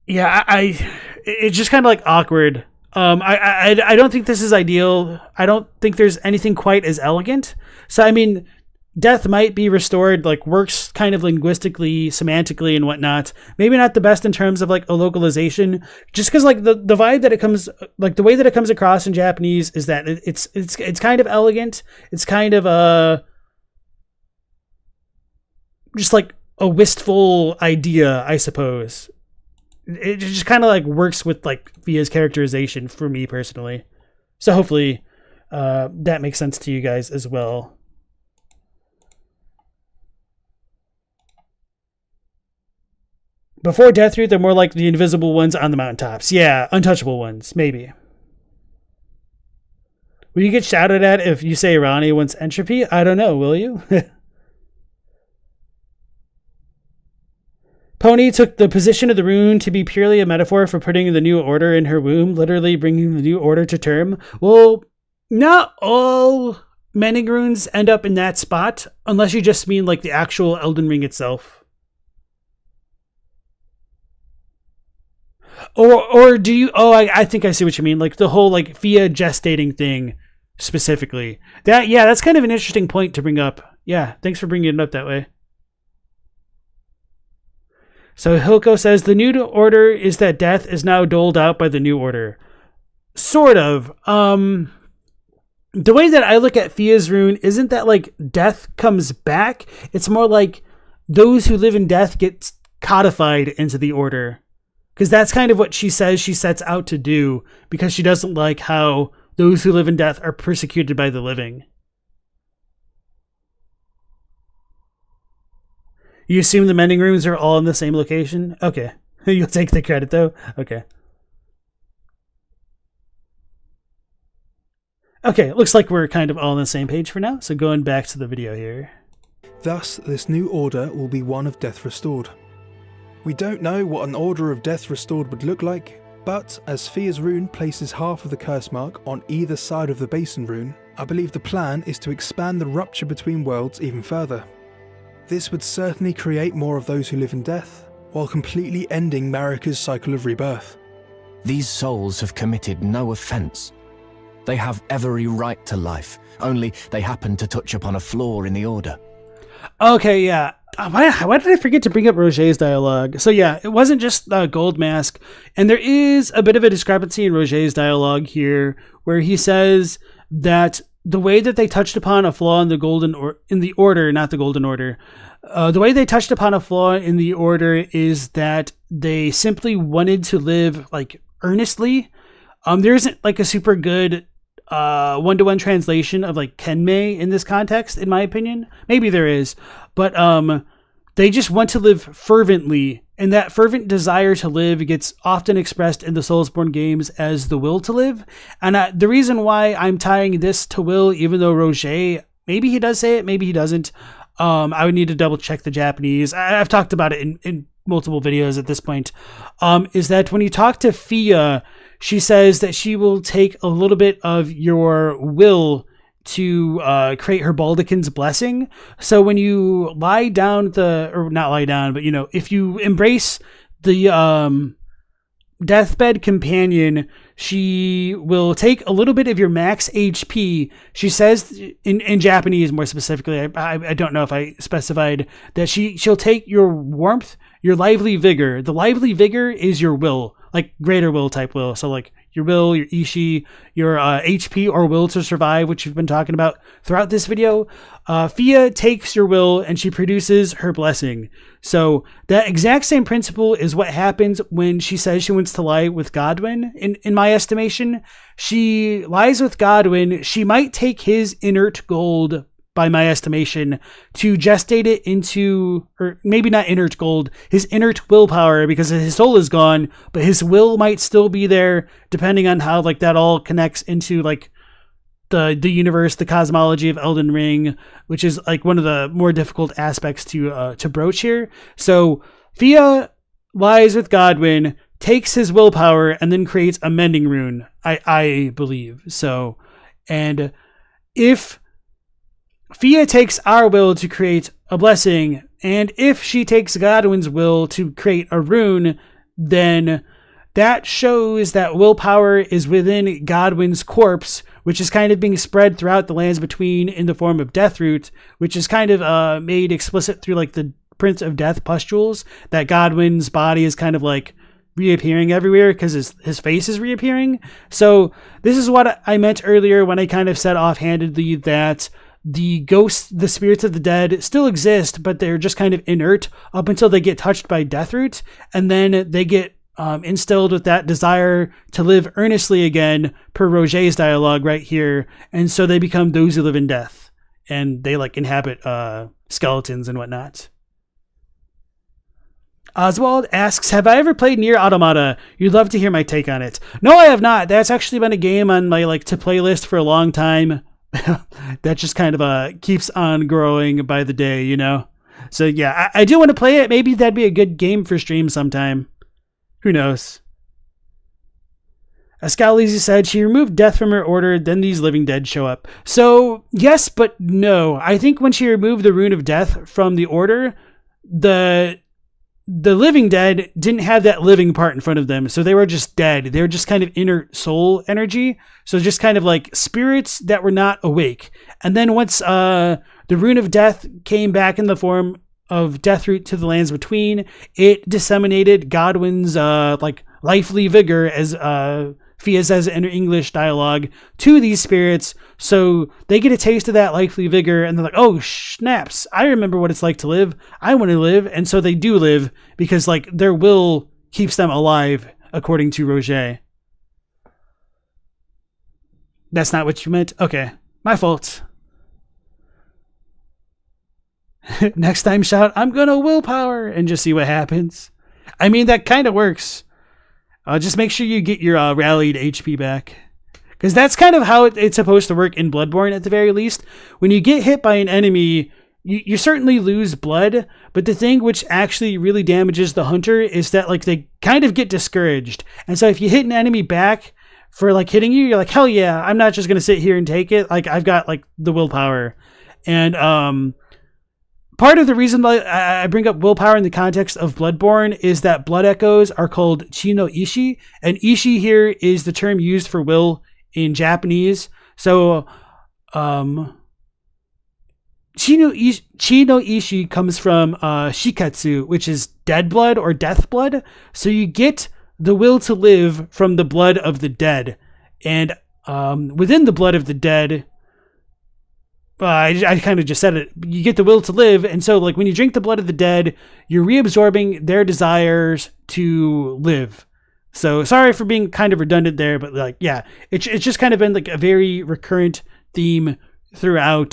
Yeah, it's just kind of like awkward. I don't think this is ideal. I don't think there's anything quite as elegant. So I mean, death might be restored, like works kind of linguistically, semantically, and whatnot. Maybe not the best in terms of like a localization, just because like the vibe that it comes, like the way that it comes across in Japanese is that it's kind of elegant. It's kind of just like a wistful idea, I suppose. It just kind of like works with like Fia's characterization for me personally. So hopefully that makes sense to you guys as well. Before Deathroot, they're more like the invisible ones on the mountaintops. Yeah, untouchable ones, maybe. Will you get shouted at if you say Rani wants entropy? I don't know, will you? Pony took the position of the rune to be purely a metaphor for putting the new order in her womb, literally bringing the new order to term. Well, not all Mending Runes end up in that spot, unless you just mean like the actual Elden Ring itself. Or do you... Oh, I think I see what you mean. Like the whole like Fia gestating thing specifically. That's kind of an interesting point to bring up. Yeah, thanks for bringing it up that way. So Helical says the new order is that death is now doled out by the new order. Sort of. The way that I look at Fia's rune isn't that like death comes back. It's more like those who live in death get codified into the order. Because that's kind of what she says she sets out to do, because she doesn't like how those who live in death are persecuted by the living. You assume the Mending Runes are all in the same location? Okay. You'll take the credit, though? Okay. Okay, looks like we're kind of all on the same page for now, so going back to the video here. Thus, this new order will be one of death restored. We don't know what an order of death restored would look like, but as Fia's rune places half of the curse mark on either side of the Basin rune, I believe the plan is to expand the rupture between worlds even further. This would certainly create more of those who live in death, while completely ending Marika's cycle of rebirth. These souls have committed no offence. They have every right to life, only they happen to touch upon a flaw in the order. Okay, yeah. Why did I forget to bring up Roger's dialogue? So yeah, it wasn't just Gold Mask, and there is a bit of a discrepancy in Roger's dialogue here, where he says that the way that they touched upon a flaw in the order, not the Golden Order, the way they touched upon a flaw in the order is that they simply wanted to live like earnestly. There isn't like a super good one-to-one translation of like Kenmei in this context, in my opinion. Maybe there is, but they just want to live fervently, and that fervent desire to live gets often expressed in the Soulsborne games as the will to live. And the reason why I'm tying this to will, even though Roger, maybe he does say it, maybe he doesn't, I would need to double check the Japanese. I've talked about it in multiple videos at this point, is that when you talk to Fia, she says that she will take a little bit of your will to create her Baldekin's blessing. So when you lie down or not lie down, but if you embrace the deathbed companion, she will take a little bit of your max HP. She says in Japanese more specifically, I don't know if I specified that she'll take your warmth, your lively vigor. The lively vigor is your will, like greater will type will. So like your will, your Ishi, your HP or will to survive, which you've been talking about throughout this video. Fia takes your will and she produces her blessing. So that exact same principle is what happens when she says she wants to lie with Godwin. In my estimation, she lies with Godwin. She might take his inert gold, by my estimation, to gestate it into, or maybe not inert gold, his inert willpower, because his soul is gone, but his will might still be there, depending on how like that all connects into like the universe, the cosmology of Elden Ring, which is like one of the more difficult aspects to broach here. So Fia lies with Godwin, takes his willpower, and then creates a Mending Rune, I believe. So, and if Fia takes our will to create a blessing, and if she takes Godwin's will to create a rune, then that shows that willpower is within Godwin's corpse, which is kind of being spread throughout the lands between in the form of Deathroot, which is kind of made explicit through like the Prince of Death pustules, that Godwin's body is kind of like reappearing everywhere because his face is reappearing. So this is what I meant earlier when I kind of said offhandedly that the ghosts, the spirits of the dead, still exist, but they're just kind of inert up until they get touched by Deathroot, and then they get instilled with that desire to live earnestly again, per Roger's dialogue right here, and so they become those who live in death, and they like inhabit skeletons and whatnot. Oswald asks, have I ever played Nier Automata? You'd love to hear my take on it. No, I have not. That's actually been a game on my like to play list for a long time. That just kind of keeps on growing by the day, you know? So yeah, I do want to play it. Maybe that'd be a good game for stream sometime. Who knows? Ascalisi said she removed death from her order, then these living dead show up. So yes, but no. I think when she removed the rune of death from the order, the living dead didn't have that living part in front of them, so they were just dead. They were just kind of inner soul energy, so just kind of like spirits that were not awake. And then once the rune of death came back in the form of Deathroot to the lands between, it disseminated Godwin's like lively vigor, as Fia says in her English dialogue, to these spirits, so they get a taste of that lively vigor, and they're like, oh snaps, I remember what it's like to live. I want to live. And so they do live, because like their will keeps them alive, according to Roger. That's not what you meant? Okay, my fault. Next time shout, I'm gonna willpower, and just see what happens. I mean, that kind of works. Just make sure you get your rallied HP back, because that's kind of how it's supposed to work in Bloodborne at the very least. When you get hit by an enemy, you certainly lose blood, but the thing which actually really damages the hunter is that like they kind of get discouraged. And so if you hit an enemy back for like hitting you, you're like, hell yeah, I'm not just gonna sit here and take it. Like I've got like the willpower. And part of the reason why I bring up willpower in the context of Bloodborne is that blood echoes are called chi no ishi, and ishi here is the term used for will in Japanese. So chi no ishi comes from shikatsu, which is dead blood or death blood. So you get the will to live from the blood of the dead, and within the blood of the dead, I kind of just said it. You get the will to live, and so like when you drink the blood of the dead, you're reabsorbing their desires to live. So sorry for being kind of redundant there, but like yeah, it's just kind of been like a very recurrent theme throughout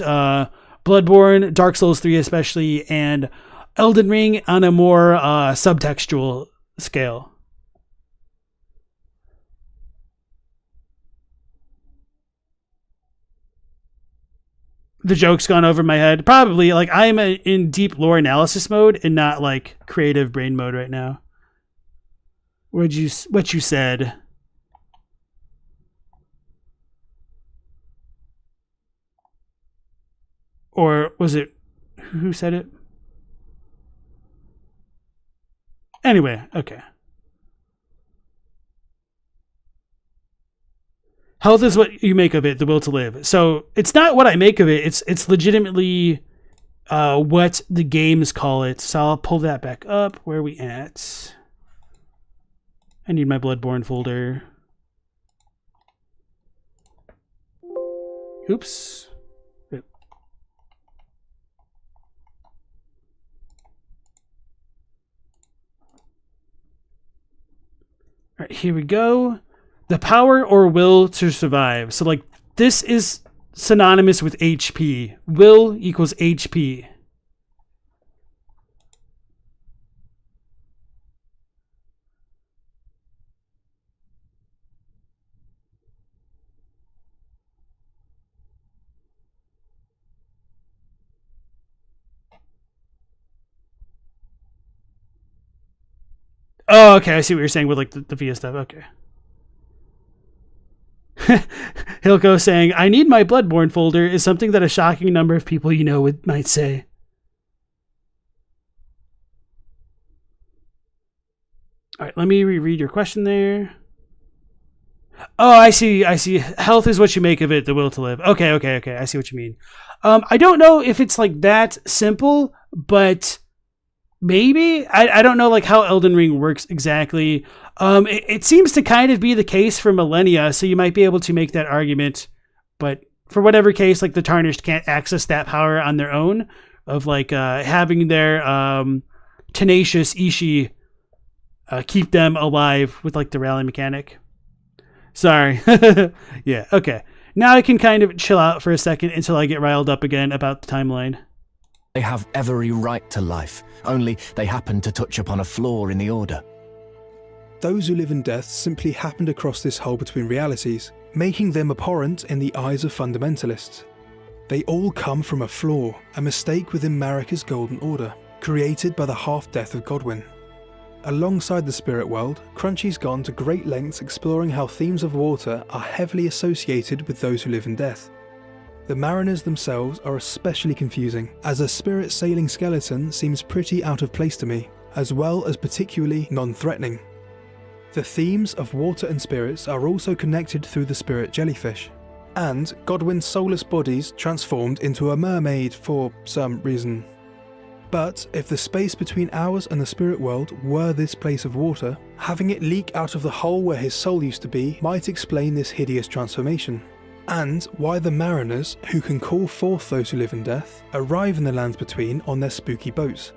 Bloodborne, Dark Souls 3 especially, and Elden Ring on a more subtextual scale. The joke's gone over my head. Probably, like, I'm in deep lore analysis mode and not, like, creative brain mode right now. What you said? Or was it... Who said it? Anyway, okay. Health is what you make of it, the will to live. So it's not what I make of it. It's legitimately what the games call it. So I'll pull that back up. Where are we at? I need my Bloodborne folder. Oops. All right, here we go. The power or will to survive. So like this is synonymous with HP. Will equals HP. Oh, okay. I see what you're saying with like the VIA stuff. Okay. Hilko saying, I need my Bloodborne folder is something that a shocking number of people you know might say. All right, let me reread your question there. Oh, I see. Health is what you make of it, the will to live. Okay. I see what you mean. I don't know if it's like that simple, but maybe. I don't know like how Elden Ring works exactly. It seems to kind of be the case for millennia, so you might be able to make that argument. But for whatever case, like the Tarnished can't access that power on their own of like having their tenacious Ishi keep them alive with like the rally mechanic. Sorry. Yeah, okay. Now I can kind of chill out for a second until I get riled up again about the timeline. They have every right to life, only they happen to touch upon a flaw in the order. Those who live in death simply happened across this hole between realities, making them abhorrent in the eyes of fundamentalists. They all come from a flaw, a mistake within Marika's golden order, created by the half-death of Godwin. Alongside the spirit world, Crunchy's gone to great lengths exploring how themes of water are heavily associated with those who live in death. The mariners themselves are especially confusing, as a spirit sailing skeleton seems pretty out of place to me, as well as particularly non-threatening. The themes of water and spirits are also connected through the spirit jellyfish, and Godwin's soulless bodies transformed into a mermaid for some reason. But if the space between ours and the spirit world were this place of water, having it leak out of the hole where his soul used to be might explain this hideous transformation, and why the mariners, who can call forth those who live in death, arrive in the lands between on their spooky boats.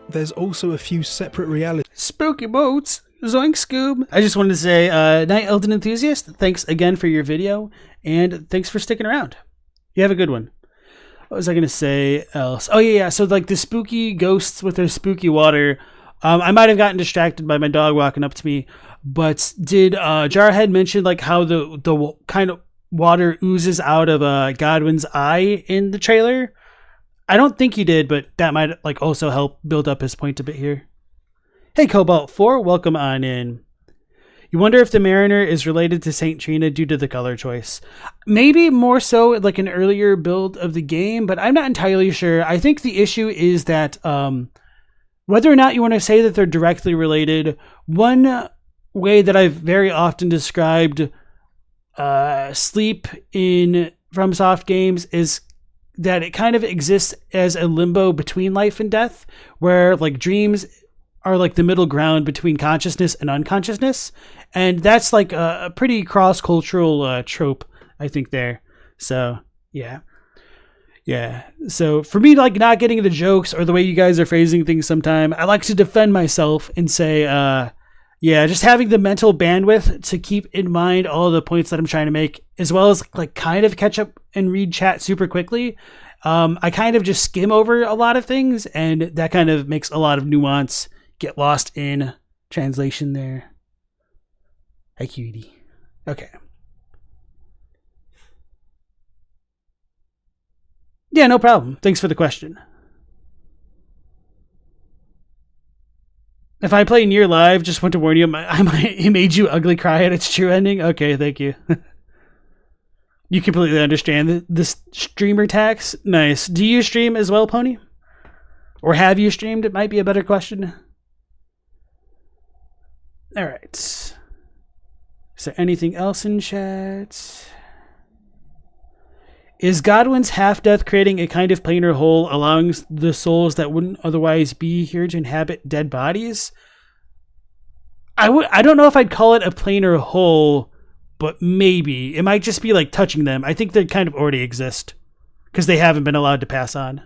There's also a few separate realities. Spooky boats? Zoink Scoob. I just wanted to say, Night Elden Enthusiast, thanks again for your video, and thanks for sticking around. You have a good one. What was I going to say else? Oh, yeah. So, like, the spooky ghosts with their spooky water. I might have gotten distracted by my dog walking up to me. But did JarHed mention, like, how the kind of water oozes out of Godwin's eye in the trailer? I don't think he did, but that might, like, also help build up his point a bit here. Hey, Cobalt4, welcome on in. You wonder if the Mariner is related to St. Trina due to the color choice. Maybe more so like an earlier build of the game, but I'm not entirely sure. I think the issue is that whether or not you want to say that they're directly related, one way that I've very often described sleep in FromSoft games is that it kind of exists as a limbo between life and death, where like dreams are like the middle ground between consciousness and unconsciousness. And that's like a pretty cross-cultural trope, I think, there. So, yeah. Yeah. So for me, like not getting the jokes or the way you guys are phrasing things sometime, I like to defend myself and say, yeah, just having the mental bandwidth to keep in mind all the points that I'm trying to make, as well as like kind of catch up and read chat super quickly. I kind of just skim over a lot of things, and that kind of makes a lot of nuance get lost in translation there. Hi, cutie. Okay. Yeah, no problem. Thanks for the question. If I play Nier Live, just want to warn you, it made you ugly cry at its true ending. Okay, thank you. You completely understand the streamer tax? Nice. Do you stream as well, Pony? Or have you streamed? It might be a better question. All right. Is there anything else in chat? Is Godwin's half-death creating a kind of planar hole, allowing the souls that wouldn't otherwise be here to inhabit dead bodies? I don't know if I'd call it a planar hole, but maybe. It might just be like touching them. I think they kind of already exist because they haven't been allowed to pass on.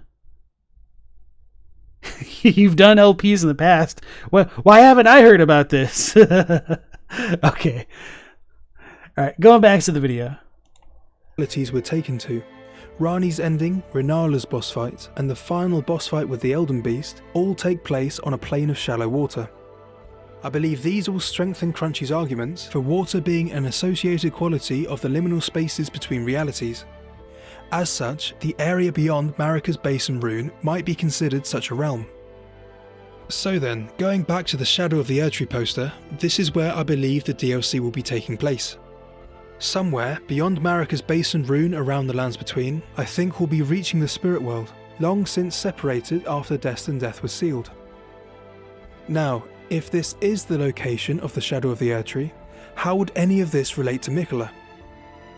You've done LPs in the past. Why haven't I heard about this? Okay. All right, going back to the video. We're taken to. Rani's ending, Renala's boss fight, and the final boss fight with the Elden Beast all take place on a plane of shallow water. I believe these all strengthen Crunchy's arguments for water being an associated quality of the liminal spaces between realities. As such, the area beyond Marika's Basin Rune might be considered such a realm. So then, going back to the Shadow of the Erdtree poster, this is where I believe the DLC will be taking place. Somewhere beyond Marika's Basin Rune around the lands between, I think we'll be reaching the spirit world, long since separated after Destined Death was sealed. Now, If this is the location of the Shadow of the Erdtree, how would any of this relate to Miquella?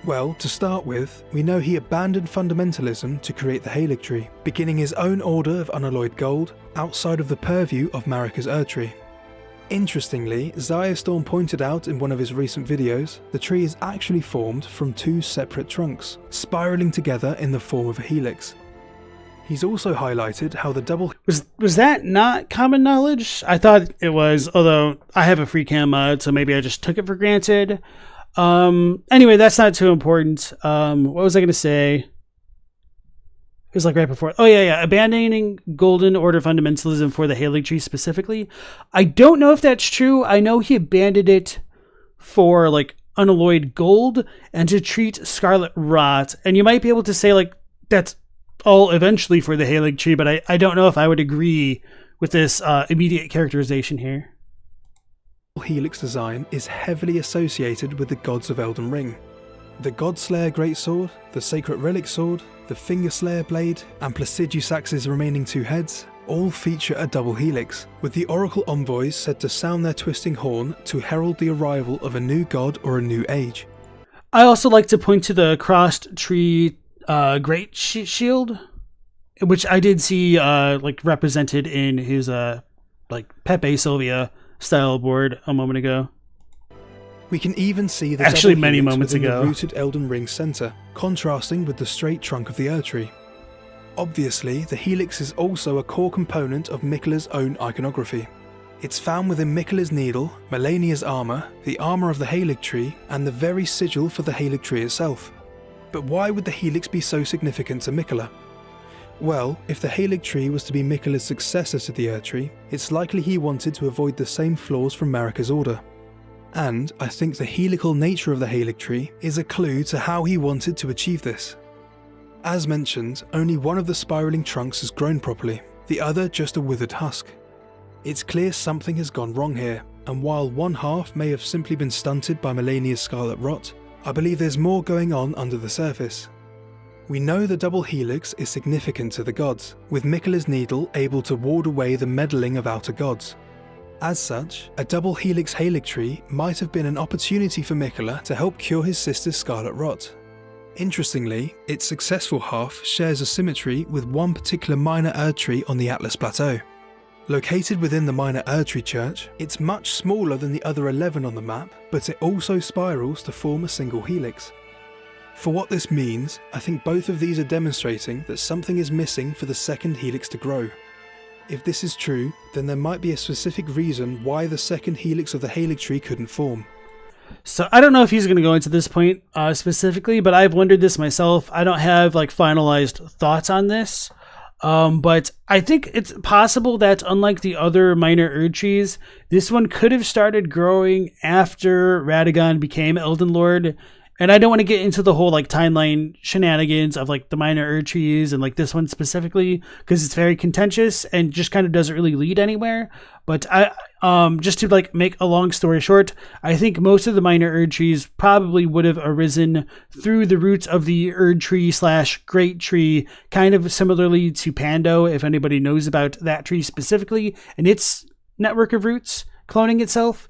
Well, to start with, we know he abandoned fundamentalism to create the Halictree, beginning his own order of unalloyed gold outside of the purview of Marika's Erdtree. Interestingly, Zyostorm pointed out in one of his recent videos, the tree is actually formed from two separate trunks, spiralling together in the form of a helix. He's also highlighted how the double... Was that not common knowledge? I thought it was, although I have a free cam mod, so maybe I just took it for granted. Anyway, that's not too important. What was I going to say? It was like right before. Oh, yeah. Abandoning Golden Order fundamentalism for the Halictree specifically. I don't know if that's true. I know he abandoned it for like unalloyed gold and to treat Scarlet Rot. And you might be able to say like that's all eventually for the Halictree, but I don't know if I would agree with this immediate characterization here. Helix design is heavily associated with the gods of Elden Ring. The Godslayer Greatsword, the Sacred Relic Sword, the Fingerslayer Blade, and Placidusax's remaining two heads all feature a double helix, with the Oracle Envoys said to sound their twisting horn to herald the arrival of a new god or a new age. I also like to point to the crossed tree Great Shield, which I did see like represented in his like Pepe Sylvia style board a moment ago. We can even see the actually double many helix moments within ago the rooted Elden Ring center, contrasting with the straight trunk of the Erdtree. Obviously, the helix is also a core component of Miquella's own iconography. It's found within Miquella's needle, Malenia's armor, the armor of the Halictree, and the very sigil for the Halictree itself. But why would the helix be so significant to Miquella? Well, if the Halictree was to be Miquella's successor to the Erdtree, it's likely he wanted to avoid the same flaws from Marika's order. And I think the helical nature of the Halictree is a clue to how he wanted to achieve this. As mentioned, only one of the spiraling trunks has grown properly, the other just a withered husk. It's clear something has gone wrong here, and while one half may have simply been stunted by Malenia's scarlet rot, I believe there's more going on under the surface. We know the double helix is significant to the gods, with Miquella's needle able to ward away the meddling of outer gods. As such, a double helix Halictree might have been an opportunity for Miquella to help cure his sister's scarlet rot. Interestingly, its successful half shares a symmetry with one particular minor Erdtree on the Atlas Plateau. Located within the minor Erdtree church, it's much smaller than the other 11 on the map, but it also spirals to form a single helix. For what this means, I think both of these are demonstrating that something is missing for the second helix to grow. If this is true, then there might be a specific reason why the second helix of the Halictree couldn't form. So I don't know if he's going to go into this point specifically, but I've wondered this myself. I don't have like finalized thoughts on this, but I think it's possible that unlike the other minor Erdtrees, this one could have started growing after Radagon became Elden Lord. And I don't want to get into the whole like timeline shenanigans of like the minor Erdtrees and like this one specifically, because it's very contentious and just kind of doesn't really lead anywhere. But I just to like make a long story short, I think most of the minor Erdtrees probably would have arisen through the roots of the Erdtree / Great Tree, kind of similarly to Pando, if anybody knows about that tree specifically, and its network of roots cloning itself,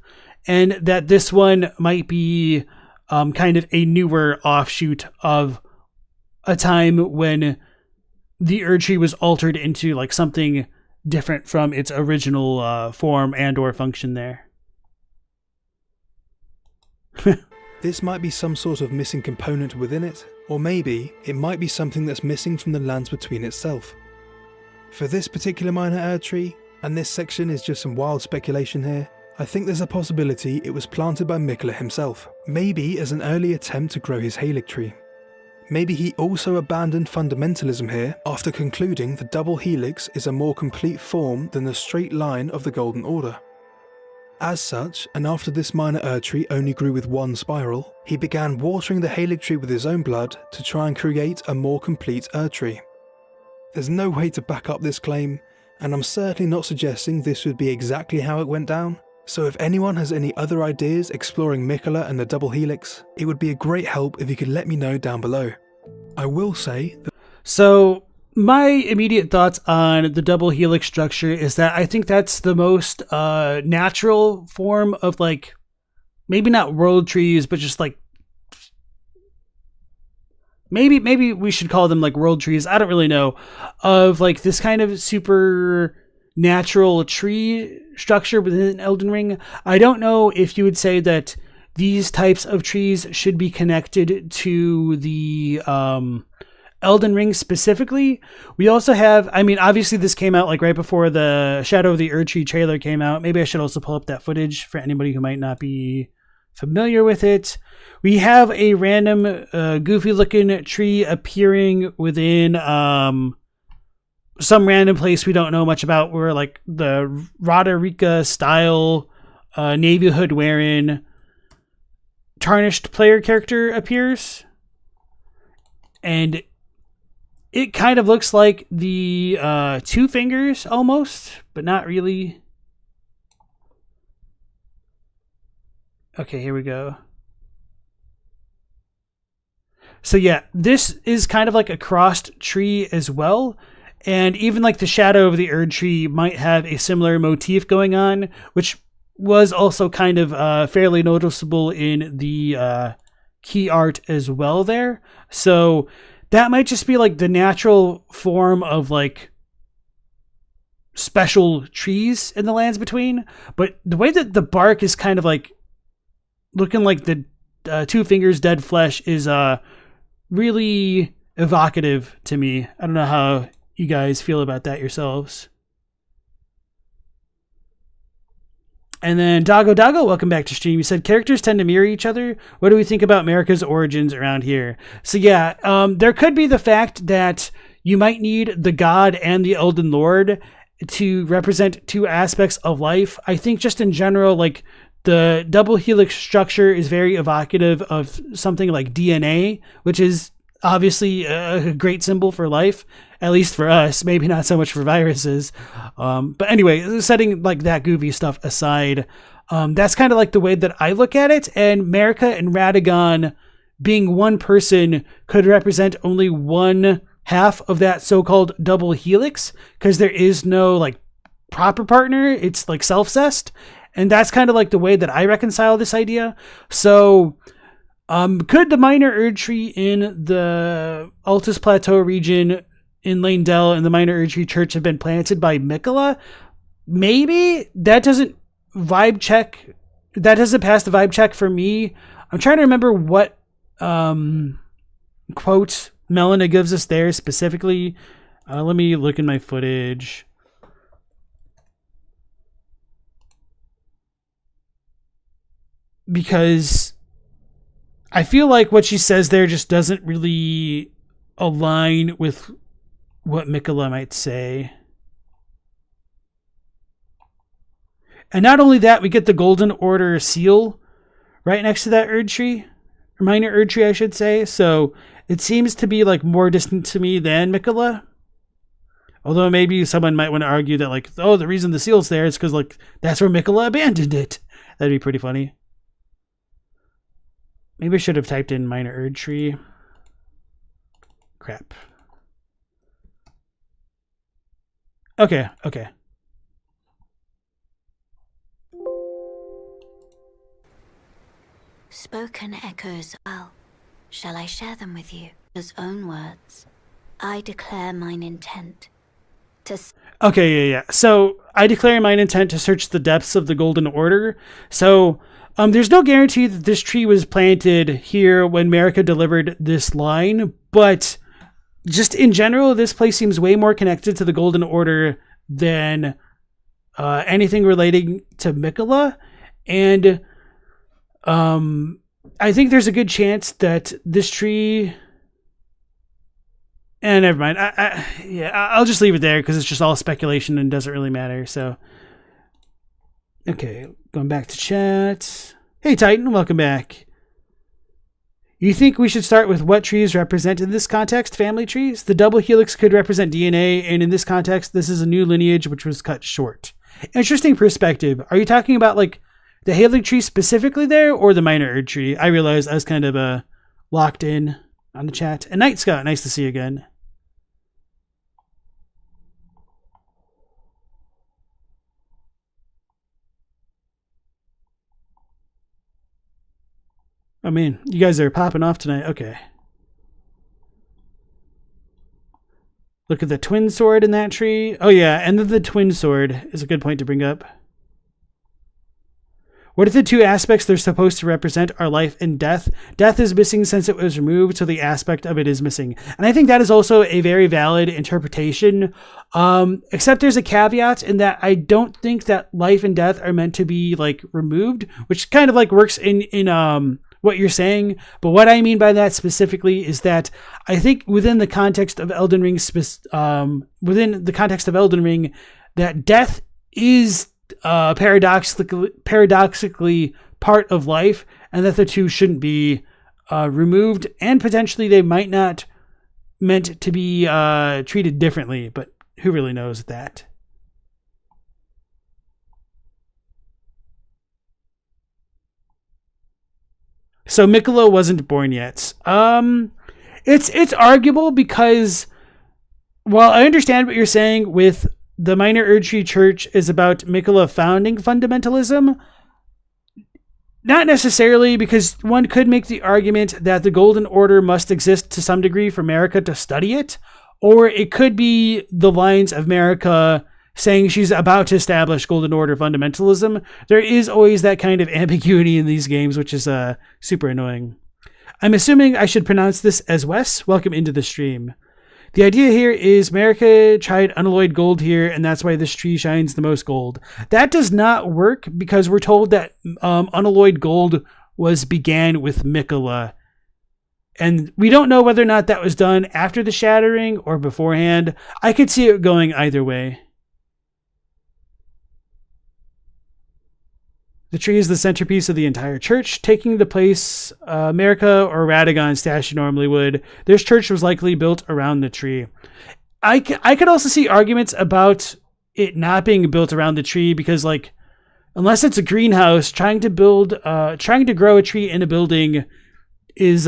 and that this one might be kind of a newer offshoot of a time when the Erdtree was altered into like something different from its original form and or function there. This might be some sort of missing component within it, or maybe it might be something that's missing from the lands between itself. For this particular minor Erdtree, and this section is just some wild speculation here, I think there's a possibility it was planted by Miquella himself, maybe as an early attempt to grow his Halictree. Maybe he also abandoned fundamentalism here after concluding the double helix is a more complete form than the straight line of the Golden Order. As such, and after this minor Erdtree only grew with one spiral, he began watering the Halictree with his own blood to try and create a more complete Erdtree. There's no way to back up this claim, and I'm certainly not suggesting this would be exactly how it went down. So if anyone has any other ideas exploring Miquella and the double helix, it would be a great help if you could let me know down below. I will say that... So my immediate thoughts on the double helix structure is that I think that's the most natural form of, like, maybe not world trees, but just like maybe we should call them like world trees. I don't really know, of like this kind of super natural tree structure within Elden Ring. I don't know if you would say that these types of trees should be connected to the Elden Ring specifically. We also have, I mean, obviously this came out like right before the Shadow of the Erdtree trailer came out. Maybe I should also pull up that footage for anybody who might not be familiar with it. We have a random goofy looking tree appearing within some random place we don't know much about, where like the Marika style navy hood wearing tarnished player character appears. And it kind of looks like the Two Fingers almost, but not really. Okay, here we go. So yeah, this is kind of like a crossed tree as well. And even like the Shadow of the Erdtree might have a similar motif going on, which was also kind of fairly noticeable in the key art as well there. So that might just be like the natural form of like special trees in the lands between. But the way that the bark is kind of like looking like the Two Fingers dead flesh is really evocative to me. I don't know how you guys feel about that yourselves. And then Doggo, welcome back to stream. You said characters tend to mirror each other. What do we think about Marika's origins around here? So yeah, there could be the fact that you might need the god and the Elden Lord to represent two aspects of life. I think just in general, like the double helix structure is very evocative of something like DNA, which is obviously a great symbol for life, at least for us, maybe not so much for viruses. But anyway, setting like that goofy stuff aside, that's kind of like the way that I look at it. And Marika and Radagon being one person could represent only one half of that so-called double helix, because there is no like proper partner. It's like self-cessed. And that's kind of like the way that I reconcile this idea. So could the minor Erdtree in the Altus Plateau region in Lane-Dell and the minor Erdtree church have been planted by Mikola? Maybe. That doesn't vibe check. That doesn't pass the vibe check for me. I'm trying to remember what quote Melina gives us there specifically. Let me look in my footage. Because I feel like what she says there just doesn't really align with what Mikola might say. And not only that, we get the Golden Order seal right next to that Erdtree, or minor Erdtree, I should say. So it seems to be like more distant to me than Mikola. Although maybe someone might want to argue that like, oh, the reason the seal's there is because like that's where Mikola abandoned it. That'd be pretty funny. Maybe I should have typed in minor Erdtree. Crap. Okay. Spoken echoes well. Shall I share them with you? His own words. I declare mine intent to... Okay, yeah. So, I declare mine intent to search the depths of the Golden Order. So, there's no guarantee that this tree was planted here when Marika delivered this line, but just in general, this place seems way more connected to the Golden Order than anything relating to Mikola. And I think there's a good chance that this tree... And never mind. I'll just leave it there because it's just all speculation and doesn't really matter. So, okay, going back to chat. Hey, Titan, welcome back. You think we should start with what trees represent in this context? Family trees? The double helix could represent DNA, and in this context, this is a new lineage which was cut short. Interesting perspective. Are you talking about like the Helical tree specifically there, or the minor Erdtree? I realized I was kind of locked in on the chat. And Night Scout, nice to see you again. I mean, you guys are popping off tonight. Okay. Look at the twin sword in that tree. Oh yeah, and then the twin sword is a good point to bring up. What if the two aspects they're supposed to represent are life and death? Death is missing since it was removed, so the aspect of it is missing. And I think that is also a very valid interpretation. Except there's a caveat in that I don't think that life and death are meant to be like removed, which kind of like works in what you're saying. But what I mean by that specifically is that I think within the context of Elden Ring, that death is paradoxically part of life, and that the two shouldn't be removed, and potentially they might not meant to be treated differently, but who really knows that? So Mikola wasn't born yet. It's arguable because while I understand what you're saying with the Minor Erdtree Church is about Mikola founding fundamentalism, not necessarily, because one could make the argument that the Golden Order must exist to some degree for Marika to study it, or it could be the lines of Marika saying she's about to establish Golden Order fundamentalism. There is always that kind of ambiguity in these games, which is super annoying. I'm assuming I should pronounce this as Wes. Welcome into the stream. The idea here is Marika tried unalloyed gold here, and that's why this tree shines the most gold. That does not work because we're told that unalloyed gold began with Mikola. And we don't know whether or not that was done after the shattering or beforehand. I could see it going either way. The tree is the centerpiece of the entire church, taking the place Marika or Radagon's statue normally would. This church was likely built around the tree. I could also see arguments about it not being built around the tree because, like, unless it's a greenhouse, trying to grow a tree in a building is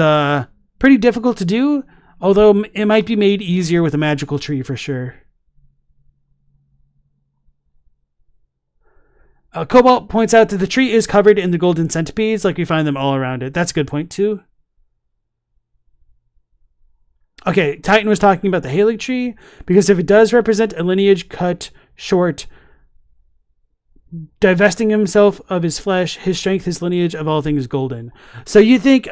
pretty difficult to do, although it might be made easier with a magical tree for sure. Cobalt points out that the tree is covered in the golden centipedes, like we find them all around it. That's a good point too. Okay, Titan was talking about the Helical tree, because if it does represent a lineage cut short, divesting himself of his flesh, his strength, his lineage of all things golden. So you think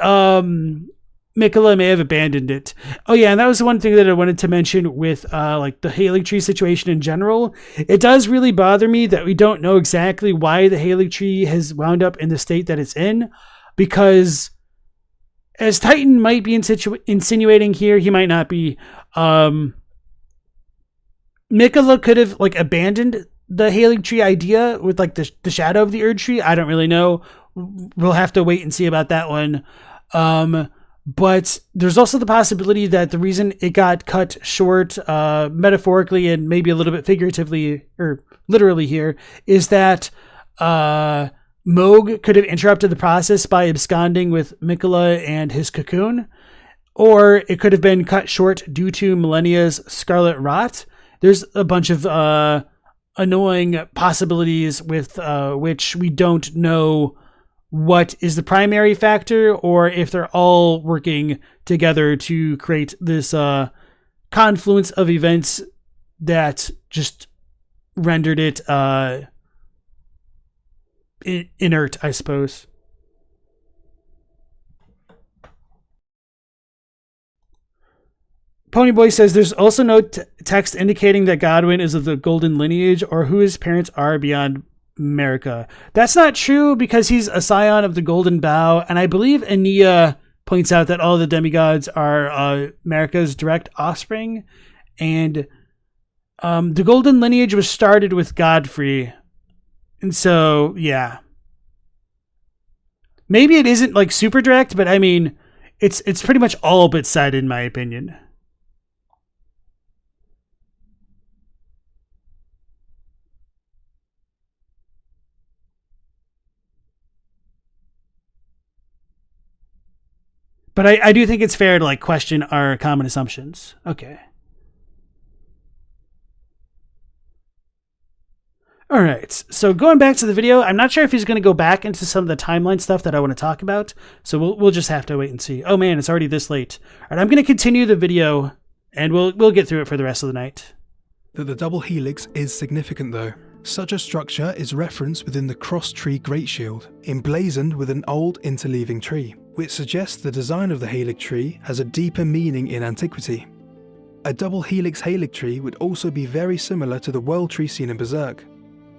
Mikola may have abandoned it. Oh yeah, and that was the one thing that I wanted to mention with like the Helical tree situation in general. It does really bother me that we don't know exactly why the Helical tree has wound up in the state that it's in, because as Titan might be insinuating here, he might not be. Mikola could have like abandoned the Helical tree idea with like the shadow of the Erdtree. I don't really know. We'll have to wait and see about that one. But there's also the possibility that the reason it got cut short, metaphorically and maybe a little bit figuratively or literally here, is that Moog could have interrupted the process by absconding with Mikola and his cocoon, or it could have been cut short due to Millennia's scarlet rot. There's a bunch of annoying possibilities with which we don't know what is the primary factor, or if they're all working together to create this confluence of events that just rendered it inert, I suppose. Ponyboy says there's also no text indicating that Godwin is of the golden lineage or who his parents are beyond Marika. That's not true because he's a scion of the Golden Bough, and I believe Ania points out that all the demigods are Marika's direct offspring, and the golden lineage was started with Godfrey, and so yeah, maybe it isn't like super direct, but I mean it's pretty much all but said in my opinion. But I do think it's fair to like question our common assumptions. Okay. All right, so going back to the video, I'm not sure if he's going to go back into some of the timeline stuff that I want to talk about, so we'll just have to wait and see. Oh man, it's already this late. All right, I'm going to continue the video, and we'll get through it for the rest of the night. That the double helix is significant though. Such a structure is referenced within the cross tree great shield, emblazoned with an old interleaving tree, which suggests the design of the Helic tree has a deeper meaning in antiquity. A double helix Helic tree would also be very similar to the world tree seen in Berserk.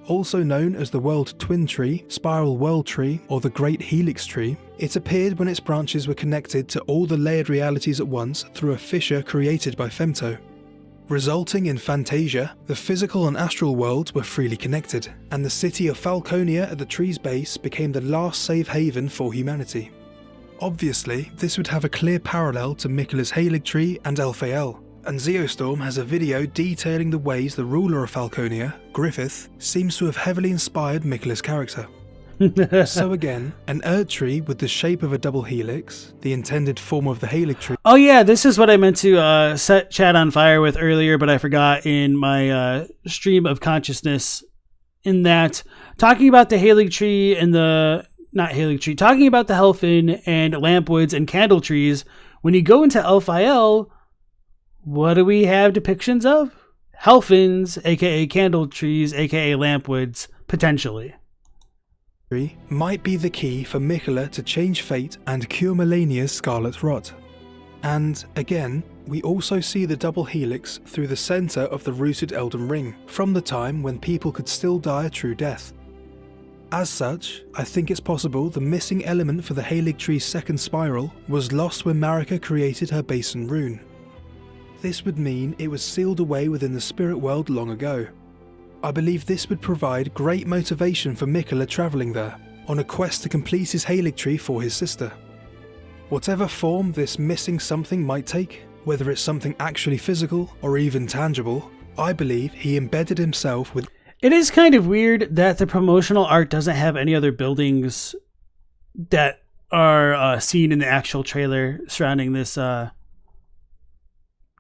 Also known as the World Twin Tree, Spiral World Tree, or the Great Helix Tree, it appeared when its branches were connected to all the layered realities at once through a fissure created by Femto. Resulting in Fantasia, the physical and astral worlds were freely connected, and the city of Falconia at the tree's base became the last safe haven for humanity. Obviously, this would have a clear parallel to Miquella's Helig Tree and Elphael, and Zeostorm has a video detailing the ways the ruler of Falconia, Griffith, seems to have heavily inspired Miquella's character. So again, an Erdtree with the shape of a double helix, the intended form of the Helig tree. Oh yeah, this is what I meant to set chat on fire with earlier, but I forgot in my stream of consciousness, in that talking about the Helig tree and talking about the Helfin and Lampwoods and Candle trees, when you go into Elphael, what do we have depictions of? Helfins, aka Candle trees, aka Lampwoods, potentially. Might be the key for Miquella to change fate and cure Melania's scarlet rot. And again, we also see the double helix through the centre of the rooted Elden Ring, from the time when people could still die a true death. As such, I think it's possible the missing element for the Helig tree's second spiral was lost when Marika created her Basin rune. This would mean it was sealed away within the spirit world long ago. I believe this would provide great motivation for Miquella travelling there, on a quest to complete his Helig tree for his sister. Whatever form this missing something might take, whether it's something actually physical or even tangible, I believe he embedded himself with... It is kind of weird that the promotional art doesn't have any other buildings that are seen in the actual trailer surrounding this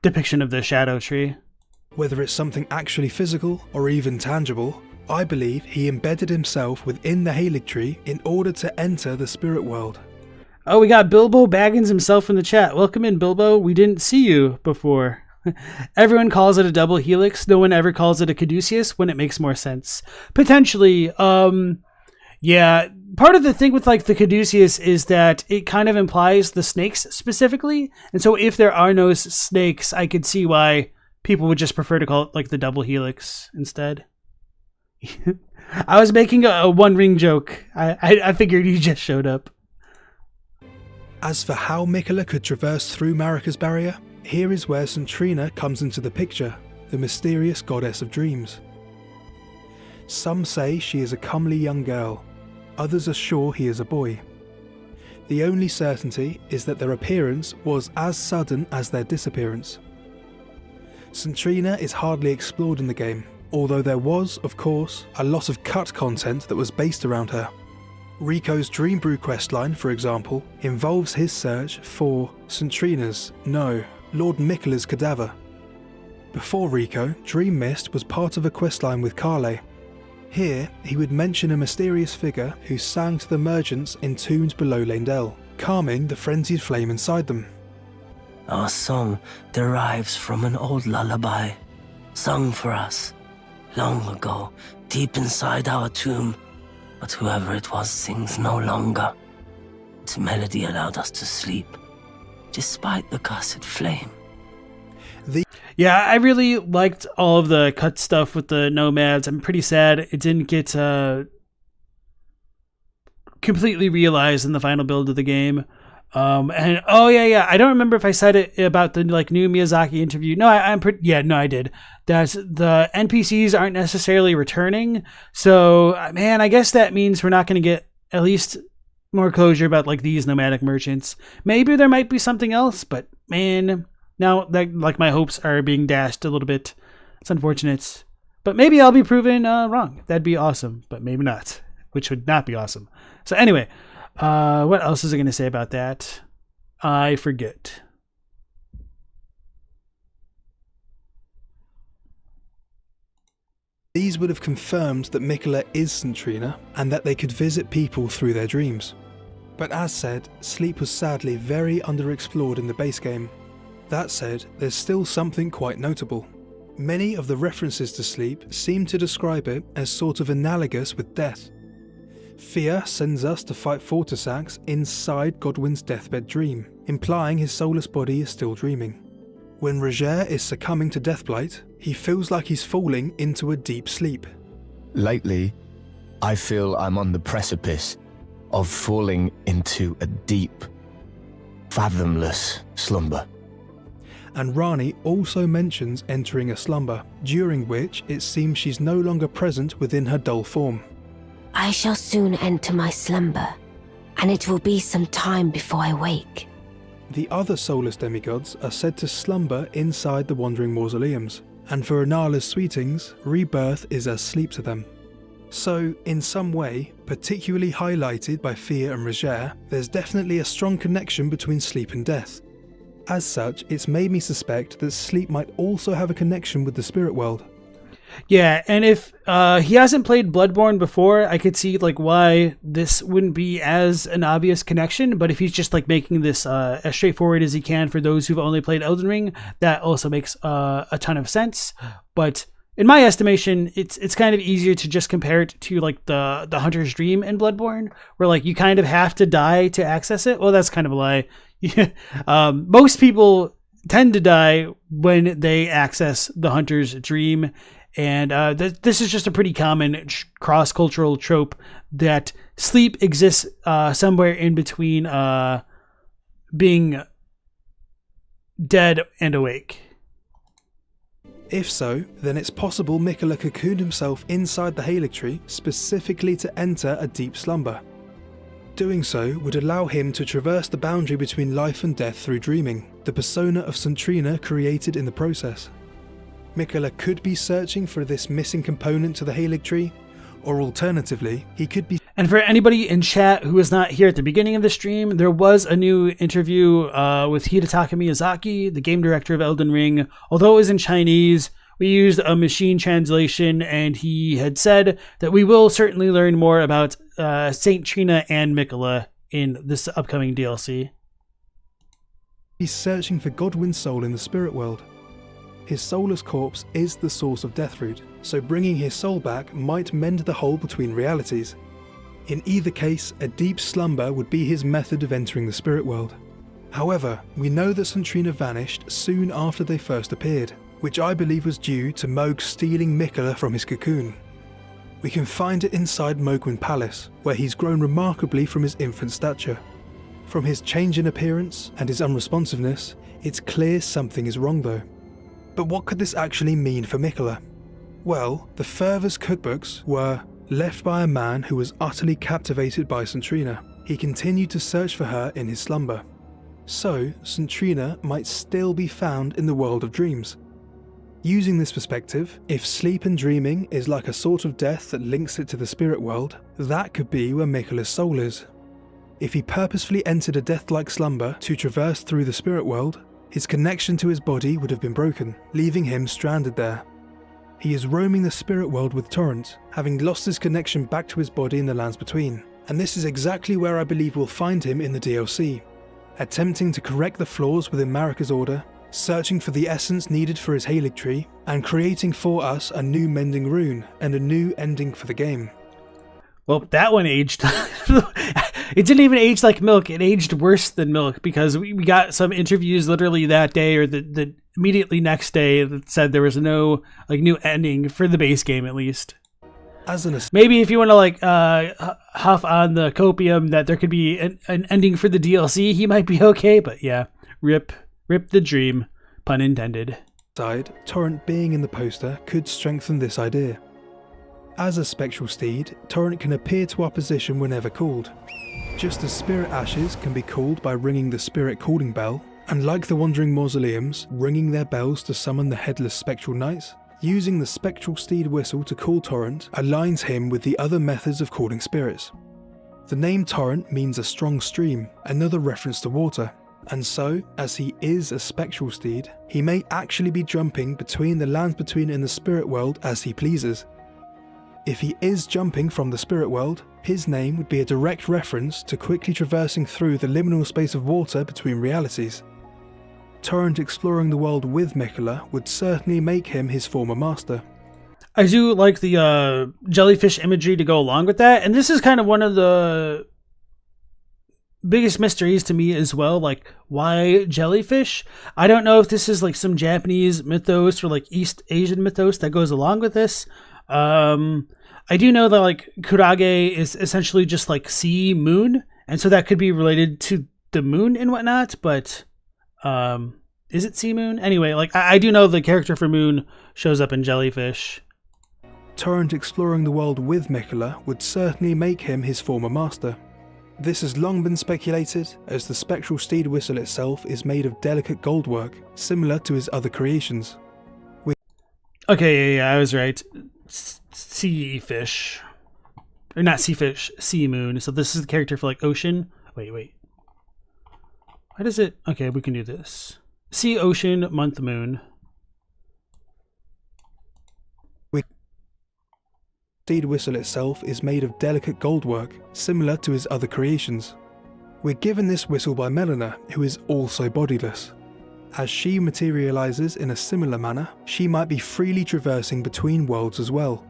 depiction of the Shadow Tree. Whether it's something actually physical or even tangible, I believe he embedded himself within the Helig tree in order to enter the spirit world. Oh, we got Bilbo Baggins himself in the chat. Welcome in, Bilbo. We didn't see you before. Everyone calls it a double helix. No one ever calls it a caduceus when it makes more sense. Potentially, yeah. Part of the thing with like the caduceus is that it kind of implies the snakes specifically. And so if there are no snakes, I could see why people would just prefer to call it like the double helix instead. I was making a one ring joke. I figured you just showed up. As for how Miquella could traverse through Marika's barrier, here is where St. Trina comes into the picture, the mysterious goddess of dreams. Some say she is a comely young girl, others are sure he is a boy. The only certainty is that their appearance was as sudden as their disappearance. St. Trina is hardly explored in the game, although there was, of course, a lot of cut content that was based around her. Rico's Dream Brew questline, for example, involves his search for St. Trina's, no, Lord Miquella's cadaver. Before Rico, Dream Mist was part of a questline with Carle. Here, he would mention a mysterious figure who sang to the merchants entombed below Leyndell, calming the frenzied flame inside them. Our song derives from an old lullaby, sung for us, long ago, deep inside our tomb. But whoever it was sings no longer. Its melody allowed us to sleep, despite the cursed flame. Yeah, I really liked all of the cut stuff with the nomads. I'm pretty sad it didn't get completely realized in the final build of the game. And oh yeah, I don't remember if I said it about the like new Miyazaki interview. No, I did. That the NPCs aren't necessarily returning. So man, I guess that means we're not going to get at least more closure about like these nomadic merchants. Maybe there might be something else, but man, now that like my hopes are being dashed a little bit. It's unfortunate, but maybe I'll be proven wrong. That'd be awesome, but maybe not, which would not be awesome. So anyway. What else is I going to say about that? I forget. These would have confirmed that Mikola is St. Trina and that they could visit people through their dreams. But as said, sleep was sadly very underexplored in the base game. That said, there's still something quite notable. Many of the references to sleep seem to describe it as sort of analogous with death. Fia sends us to fight Fortisax inside Godwin's deathbed dream, implying his soulless body is still dreaming. When Roger is succumbing to Deathblight, he feels like he's falling into a deep sleep. Lately, I feel I'm on the precipice of falling into a deep, fathomless slumber. And Rani also mentions entering a slumber, during which it seems she's no longer present within her dull form. I shall soon enter my slumber, and it will be some time before I wake. The other soulless demigods are said to slumber inside the wandering mausoleums, and for Inala's sweetings, rebirth is as sleep to them. So, in some way, particularly highlighted by Fia and Roger, there's definitely a strong connection between sleep and death. As such, it's made me suspect that sleep might also have a connection with the spirit world. Yeah, and if he hasn't played Bloodborne before, I could see like why this wouldn't be as an obvious connection. But if he's just like making this as straightforward as he can for those who've only played Elden Ring, that also makes a ton of sense. But in my estimation, it's kind of easier to just compare it to like the Hunter's Dream in Bloodborne, where like you kind of have to die to access it. Well, that's kind of a lie. Most people tend to die when they access the Hunter's Dream. And this is just a pretty common cross-cultural trope that sleep exists somewhere in between being dead and awake. If so, then it's possible Mikola cocooned himself inside the Helical specifically to enter a deep slumber. Doing so would allow him to traverse the boundary between life and death through dreaming, the persona of St. Trina created in the process. Mikola could be searching for this missing component to the Helical, or alternatively, he could be... And for anybody in chat who was not here at the beginning of the stream, there was a new interview with Hidetaka Miyazaki, the game director of Elden Ring. Although it was in Chinese, we used a machine translation, and he had said that we will certainly learn more about St. Trina and Mikola in this upcoming DLC. He's searching for Godwin's soul in the spirit world. His soulless corpse is the source of Deathroot, so bringing his soul back might mend the hole between realities. In either case, a deep slumber would be his method of entering the spirit world. However, we know that St. Trina vanished soon after they first appeared, which I believe was due to Mohg stealing Mikola from his cocoon. We can find it inside Mohgwyn Palace, where he's grown remarkably from his infant stature. From his change in appearance and his unresponsiveness, it's clear something is wrong though. But what could this actually mean for Mikola? Well, the furthest cookbooks were left by a man who was utterly captivated by St. Trina. He continued to search for her in his slumber. So, St. Trina might still be found in the world of dreams. Using this perspective, if sleep and dreaming is like a sort of death that links it to the spirit world, that could be where Mikola's soul is. If he purposefully entered a death-like slumber to traverse through the spirit world, his connection to his body would have been broken, leaving him stranded there. He is roaming the spirit world with Torrent, having lost his connection back to his body in the lands between, and this is exactly where I believe we'll find him in the DLC, attempting to correct the flaws within Marika's order, searching for the essence needed for his Helical, and creating for us a new Mending Rune and a new ending for the game. Well, that one aged. It didn't even age like milk. It aged worse than milk, because we got some interviews literally that day or the immediately next day that said there was no like new ending for the base game, at least. Maybe if you want to huff on the copium that there could be an ending for the DLC, he might be okay. But yeah, rip the dream, pun intended. Torrent being in the poster could strengthen this idea. As a spectral steed, Torrent can appear to opposition whenever called. Just as spirit ashes can be called by ringing the spirit calling bell, and like the wandering mausoleums, ringing their bells to summon the headless spectral knights, using the spectral steed whistle to call Torrent aligns him with the other methods of calling spirits. The name Torrent means a strong stream, another reference to water, and so, as he is a spectral steed, he may actually be jumping between the lands between and the spirit world as he pleases. if he is jumping from the spirit world, his name would be a direct reference to quickly traversing through the liminal space of water between realities. Torrent exploring the world with Miquella would certainly make him his former master. I do like the jellyfish imagery to go along with that, and this is kind of one of the biggest mysteries to me as well, like why jellyfish? I don't know if this is like some Japanese mythos or like East Asian mythos that goes along with this. I do know that like Kurage is essentially just like sea moon, and so that could be related to the moon and whatnot, but is it sea moon? Anyway, like I do know the character for moon shows up in jellyfish. Torrent exploring the world with Miquella would certainly make him his former master. This has long been speculated, as the spectral steed whistle itself is made of delicate goldwork, similar to his other creations. Okay, yeah, I was right. Sea fish. Or not sea fish, sea moon. So this is the character for like ocean. Wait. Why does it... Okay, we can do this. Sea, ocean, month, moon. Steed whistle itself is made of delicate goldwork, similar to his other creations. We're given this whistle by Melina, who is also bodiless. As she materializes in a similar manner, she might be freely traversing between worlds as well.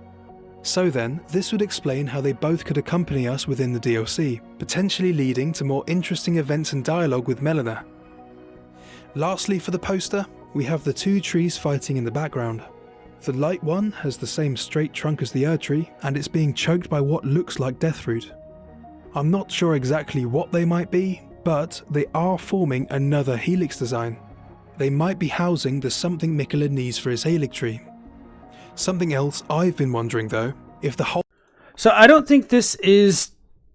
So then, this would explain how they both could accompany us within the DLC, potentially leading to more interesting events and dialogue with Melina. Lastly, for the poster, we have the two trees fighting in the background. The light one has the same straight trunk as the Erdtree, and it's being choked by what looks like deathroot. I'm not sure exactly what they might be, but they are forming another helix design. They might be housing the something Miquella needs for his Erdtree. Something else I've been wondering though, if the whole... So I don't think this is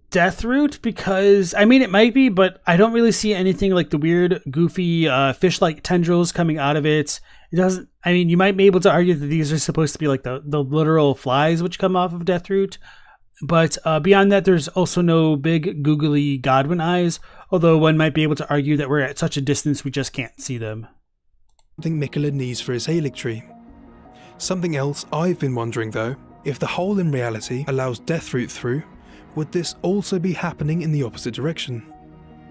deathroot, because, I mean it might be, but I don't really see anything like the weird, goofy, fish-like tendrils coming out of it. It doesn't... I mean, you might be able to argue that these are supposed to be like the literal flies which come off of deathroot, but beyond that, there's also no big googly Godwin eyes, although one might be able to argue that we're at such a distance we just can't see them. Something Miquella needs for his Erdtree. Something else I've been wondering though, if the hole in reality allows deathroot through, would this also be happening in the opposite direction?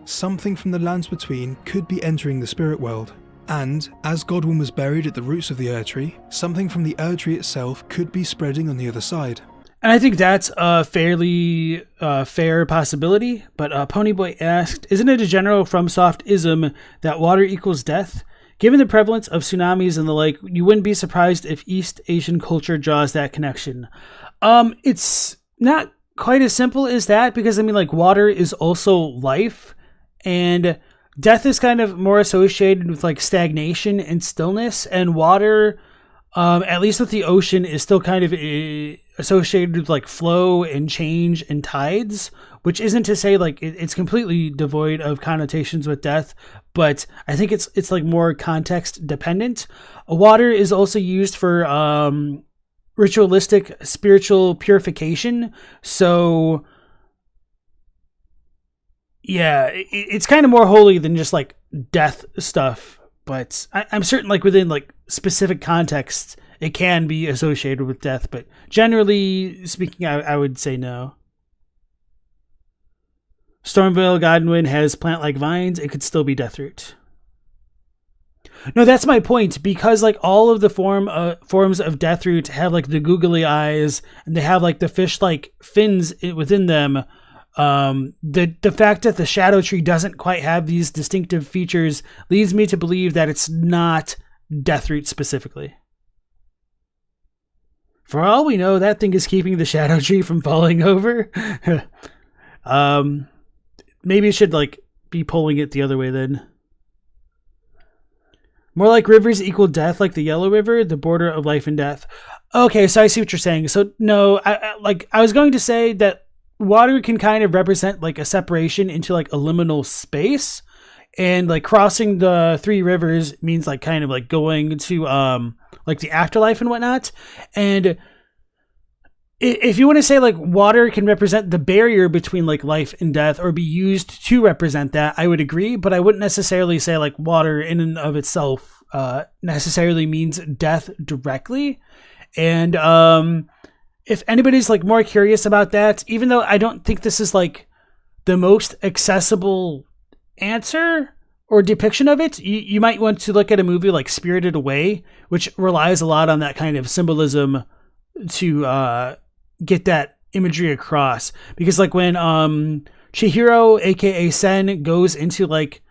Something from the lands between could be entering the spirit world. And, as Godwin was buried at the roots of the Erdtree, something from the Erdtree itself could be spreading on the other side. And I think that's a fairly fair possibility, but Ponyboy asked, isn't it a general FromSoft-ism that water equals death? Given the prevalence of tsunamis and the like, you wouldn't be surprised if East Asian culture draws that connection. It's not quite as simple as that, because I mean, like, water is also life, and death is kind of more associated with like stagnation and stillness, and water, at least with the ocean, is still kind of associated with like flow and change and tides, which isn't to say like it's completely devoid of connotations with death, but I think it's like more context dependent. Water is also used for ritualistic spiritual purification, so yeah, it's kind of more holy than just like death stuff, but I'm certain like within like specific contexts it can be associated with death, but generally speaking I would say no. Stormvale Godwin has plant-like vines, it could still be deathroot. No, that's my point, because like all of the forms of deathroot have like the googly eyes, and they have like the fish-like fins within them. The fact that the Shadow Tree doesn't quite have these distinctive features leads me to believe that it's not deathroot specifically. For all we know, that thing is keeping the Shadow Tree from falling over. Maybe it should like be pulling it the other way then. More like rivers equal death, like the Yellow River, the border of life and death. Okay, so I see what you're saying. So no, I was going to say that water can kind of represent like a separation into like a liminal space, and like crossing the three rivers means like kind of like going to like the afterlife and whatnot. And if you want to say like water can represent the barrier between like life and death, or be used to represent that, I would agree, but I wouldn't necessarily say like water in and of itself necessarily means death directly. And if anybody's like more curious about that, even though I don't think this is like the most accessible answer or depiction of it, you might want to look at a movie like Spirited Away, which relies a lot on that kind of symbolism to get that imagery across. Because like when Chihiro, aka Sen, goes into like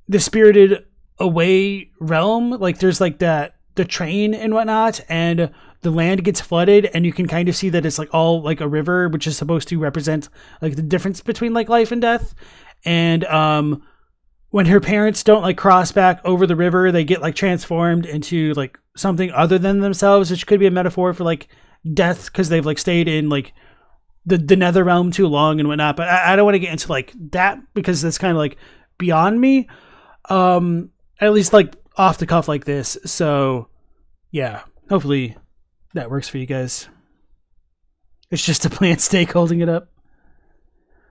the Spirited Away realm, like there's like the train and whatnot, and the land gets flooded, and you can kind of see that it's like all like a river, which is supposed to represent like the difference between like life and death. And when her parents don't like cross back over the river, they get like transformed into like something other than themselves, which could be a metaphor for like death, because they've like stayed in like the nether realm too long and whatnot. But I don't want to get into like that, because that's kind of like beyond me, at least like off the cuff like this. So yeah, hopefully that works for you guys. It's just a plant stake holding it up.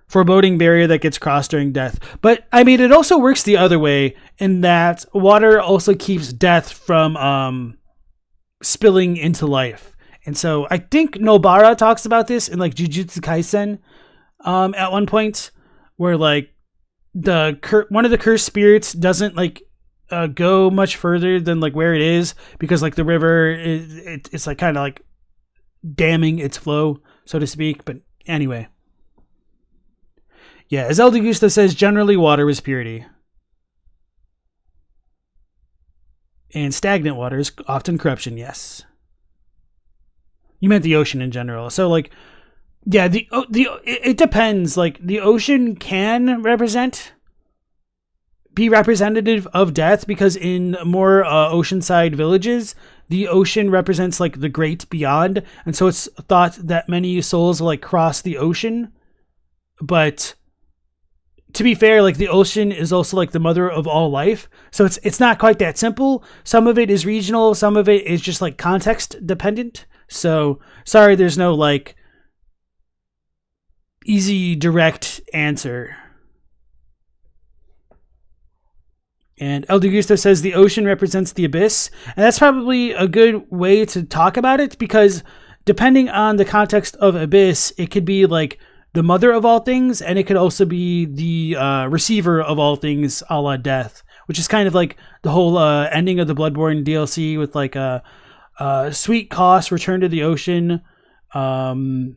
Foreboding barrier that gets crossed during death. But I mean, it also works the other way, in that water also keeps death from spilling into life. And so I think Nobara talks about this in like Jujutsu Kaisen at one point, where like one of the cursed spirits doesn't like go much further than like where it is, because like the river it's like kind of like damming its flow, so to speak. But anyway, yeah, as Elden Gusta says, generally water is purity, and stagnant water is often corruption. Yes, you meant the ocean in general. So like, yeah, it depends. Like the ocean can be representative of death, because in more oceanside villages, the ocean represents like the great beyond, and so it's thought that many souls will like cross the ocean. But to be fair, like the ocean is also like the mother of all life, so it's not quite that simple. Some of it is regional, some of it is just like context dependent. So sorry, there's no like easy direct answer. And El Gusto says the ocean represents the abyss. And that's probably a good way to talk about it, because depending on the context of abyss, it could be like the mother of all things, and it could also be the receiver of all things, a la death, which is kind of like the whole ending of the Bloodborne DLC with like a sweet cost, return to the ocean. I'm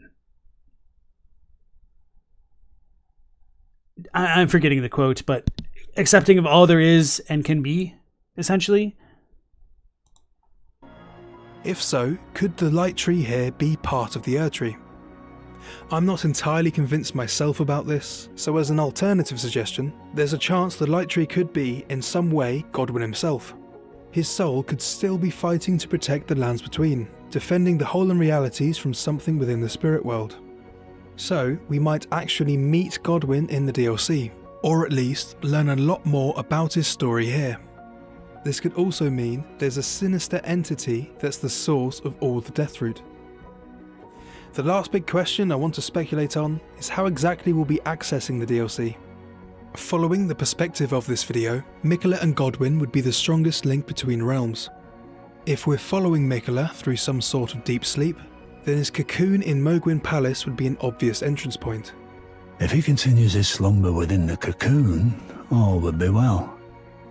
forgetting the quote, but accepting of all there is and can be, essentially. If so, could the light tree here be part of the Erdtree? I'm not entirely convinced myself about this, so as an alternative suggestion, there's a chance the light tree could be, in some way, Godwin himself. His soul could still be fighting to protect the lands between, defending the whole and realities from something within the spirit world. So, we might actually meet Godwin in the DLC, or at least learn a lot more about his story here. This could also mean there's a sinister entity that's the source of all the Deathroot. The last big question I want to speculate on is how exactly we'll be accessing the DLC. Following the perspective of this video, Miquella and Godwin would be the strongest link between realms. If we're following Miquella through some sort of deep sleep, then his cocoon in Mogwin Palace would be an obvious entrance point. If he continues his slumber within the cocoon, all would be well.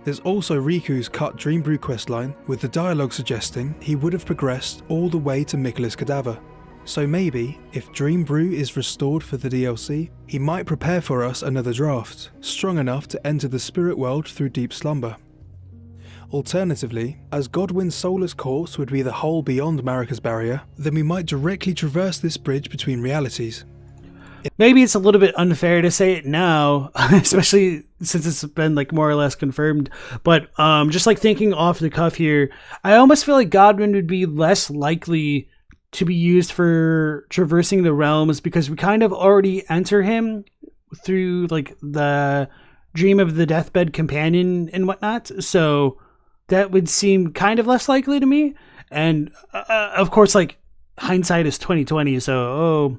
There's also Riku's cut Dream Brew questline, with the dialogue suggesting he would have progressed all the way to Miquella's cadaver. So maybe, if Dream Brew is restored for the DLC, he might prepare for us another draft, strong enough to enter the spirit world through deep slumber. Alternatively, as Godwin's soulless corpse would be the hole beyond Marika's barrier, then we might directly traverse this bridge between realities. Maybe it's a little bit unfair to say it now, especially since it's been like more or less confirmed, but just like thinking off the cuff here, I almost feel like Godwin would be less likely to be used for traversing the realms, because we kind of already enter him through like the dream of the deathbed companion and whatnot, so that would seem kind of less likely to me. And of course, like hindsight is 2020, so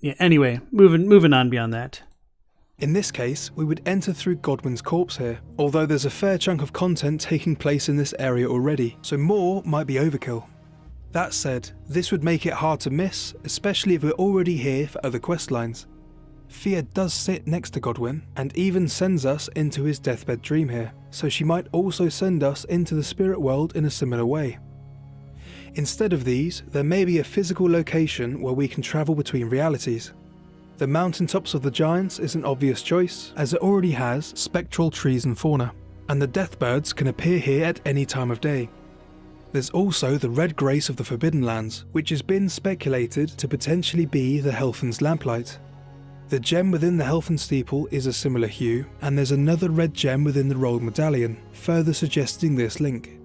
yeah, anyway, moving on beyond that. In this case, we would enter through Godwin's corpse here, although there's a fair chunk of content taking place in this area already, so more might be overkill. That said, this would make it hard to miss, especially if we're already here for other questlines. Fia does sit next to Godwin, and even sends us into his deathbed dream here, so she might also send us into the spirit world in a similar way. Instead of these, there may be a physical location where we can travel between realities. The mountaintops of the Giants is an obvious choice, as it already has spectral trees and fauna, and the deathbirds can appear here at any time of day. There's also the red grace of the Forbidden Lands, which has been speculated to potentially be the Helfen's lamplight. The gem within the Helfen steeple is a similar hue, and there's another red gem within the rolled medallion, further suggesting this link.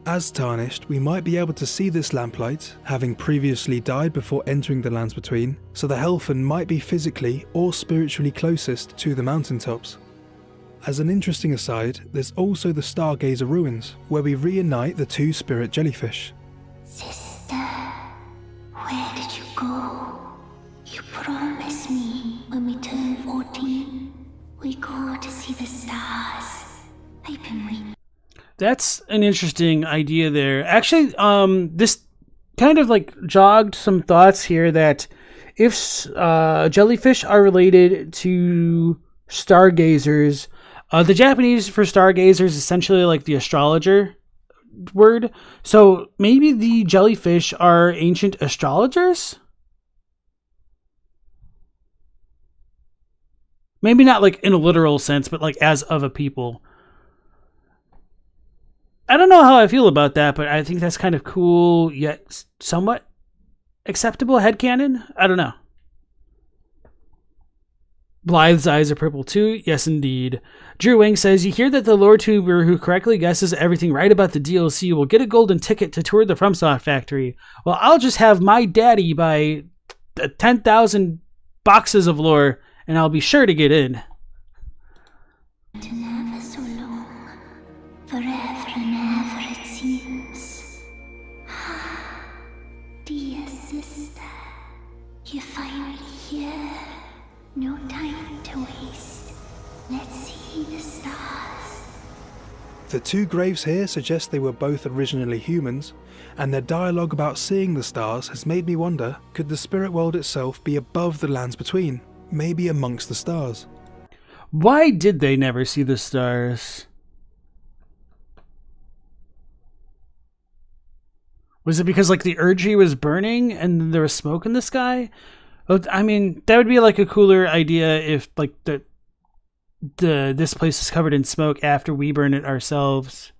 As tarnished, we might be able to see this lamplight, having previously died before entering the Lands Between, so the Helfen might be physically or spiritually closest to the mountaintops. As an interesting aside, there's also the Stargazer ruins, where we reunite the two spirit jellyfish. Sister, where did you go? You promised me when we turn 14, we go to see the stars. I've been waiting. That's an interesting idea there. Actually, this kind of like jogged some thoughts here that if jellyfish are related to stargazers, the Japanese for stargazer is essentially like the astrologer word. So maybe the jellyfish are ancient astrologers? Maybe not like in a literal sense, but like as of a people. I don't know how I feel about that, but I think that's kind of cool, yet somewhat acceptable headcanon. I don't know. Blythe's eyes are purple too. Yes, indeed. Drew Wang says, you hear that the lore tuber who correctly guesses everything right about the DLC will get a golden ticket to tour the FromSoft factory. Well, I'll just have my daddy buy 10,000 boxes of lore, and I'll be sure to get in. Never so long, forever and ever it seems. Dear sister, you're finally here. No time to waste. Let's see the stars. The two graves here suggest they were both originally humans, and their dialogue about seeing the stars has made me wonder, could the spirit world itself be above the Lands Between, maybe amongst the stars? Why did they never see the stars? Was it because like the Erdtree was burning and there was smoke in the sky? I mean, that would be like a cooler idea if like this place is covered in smoke after we burn it ourselves.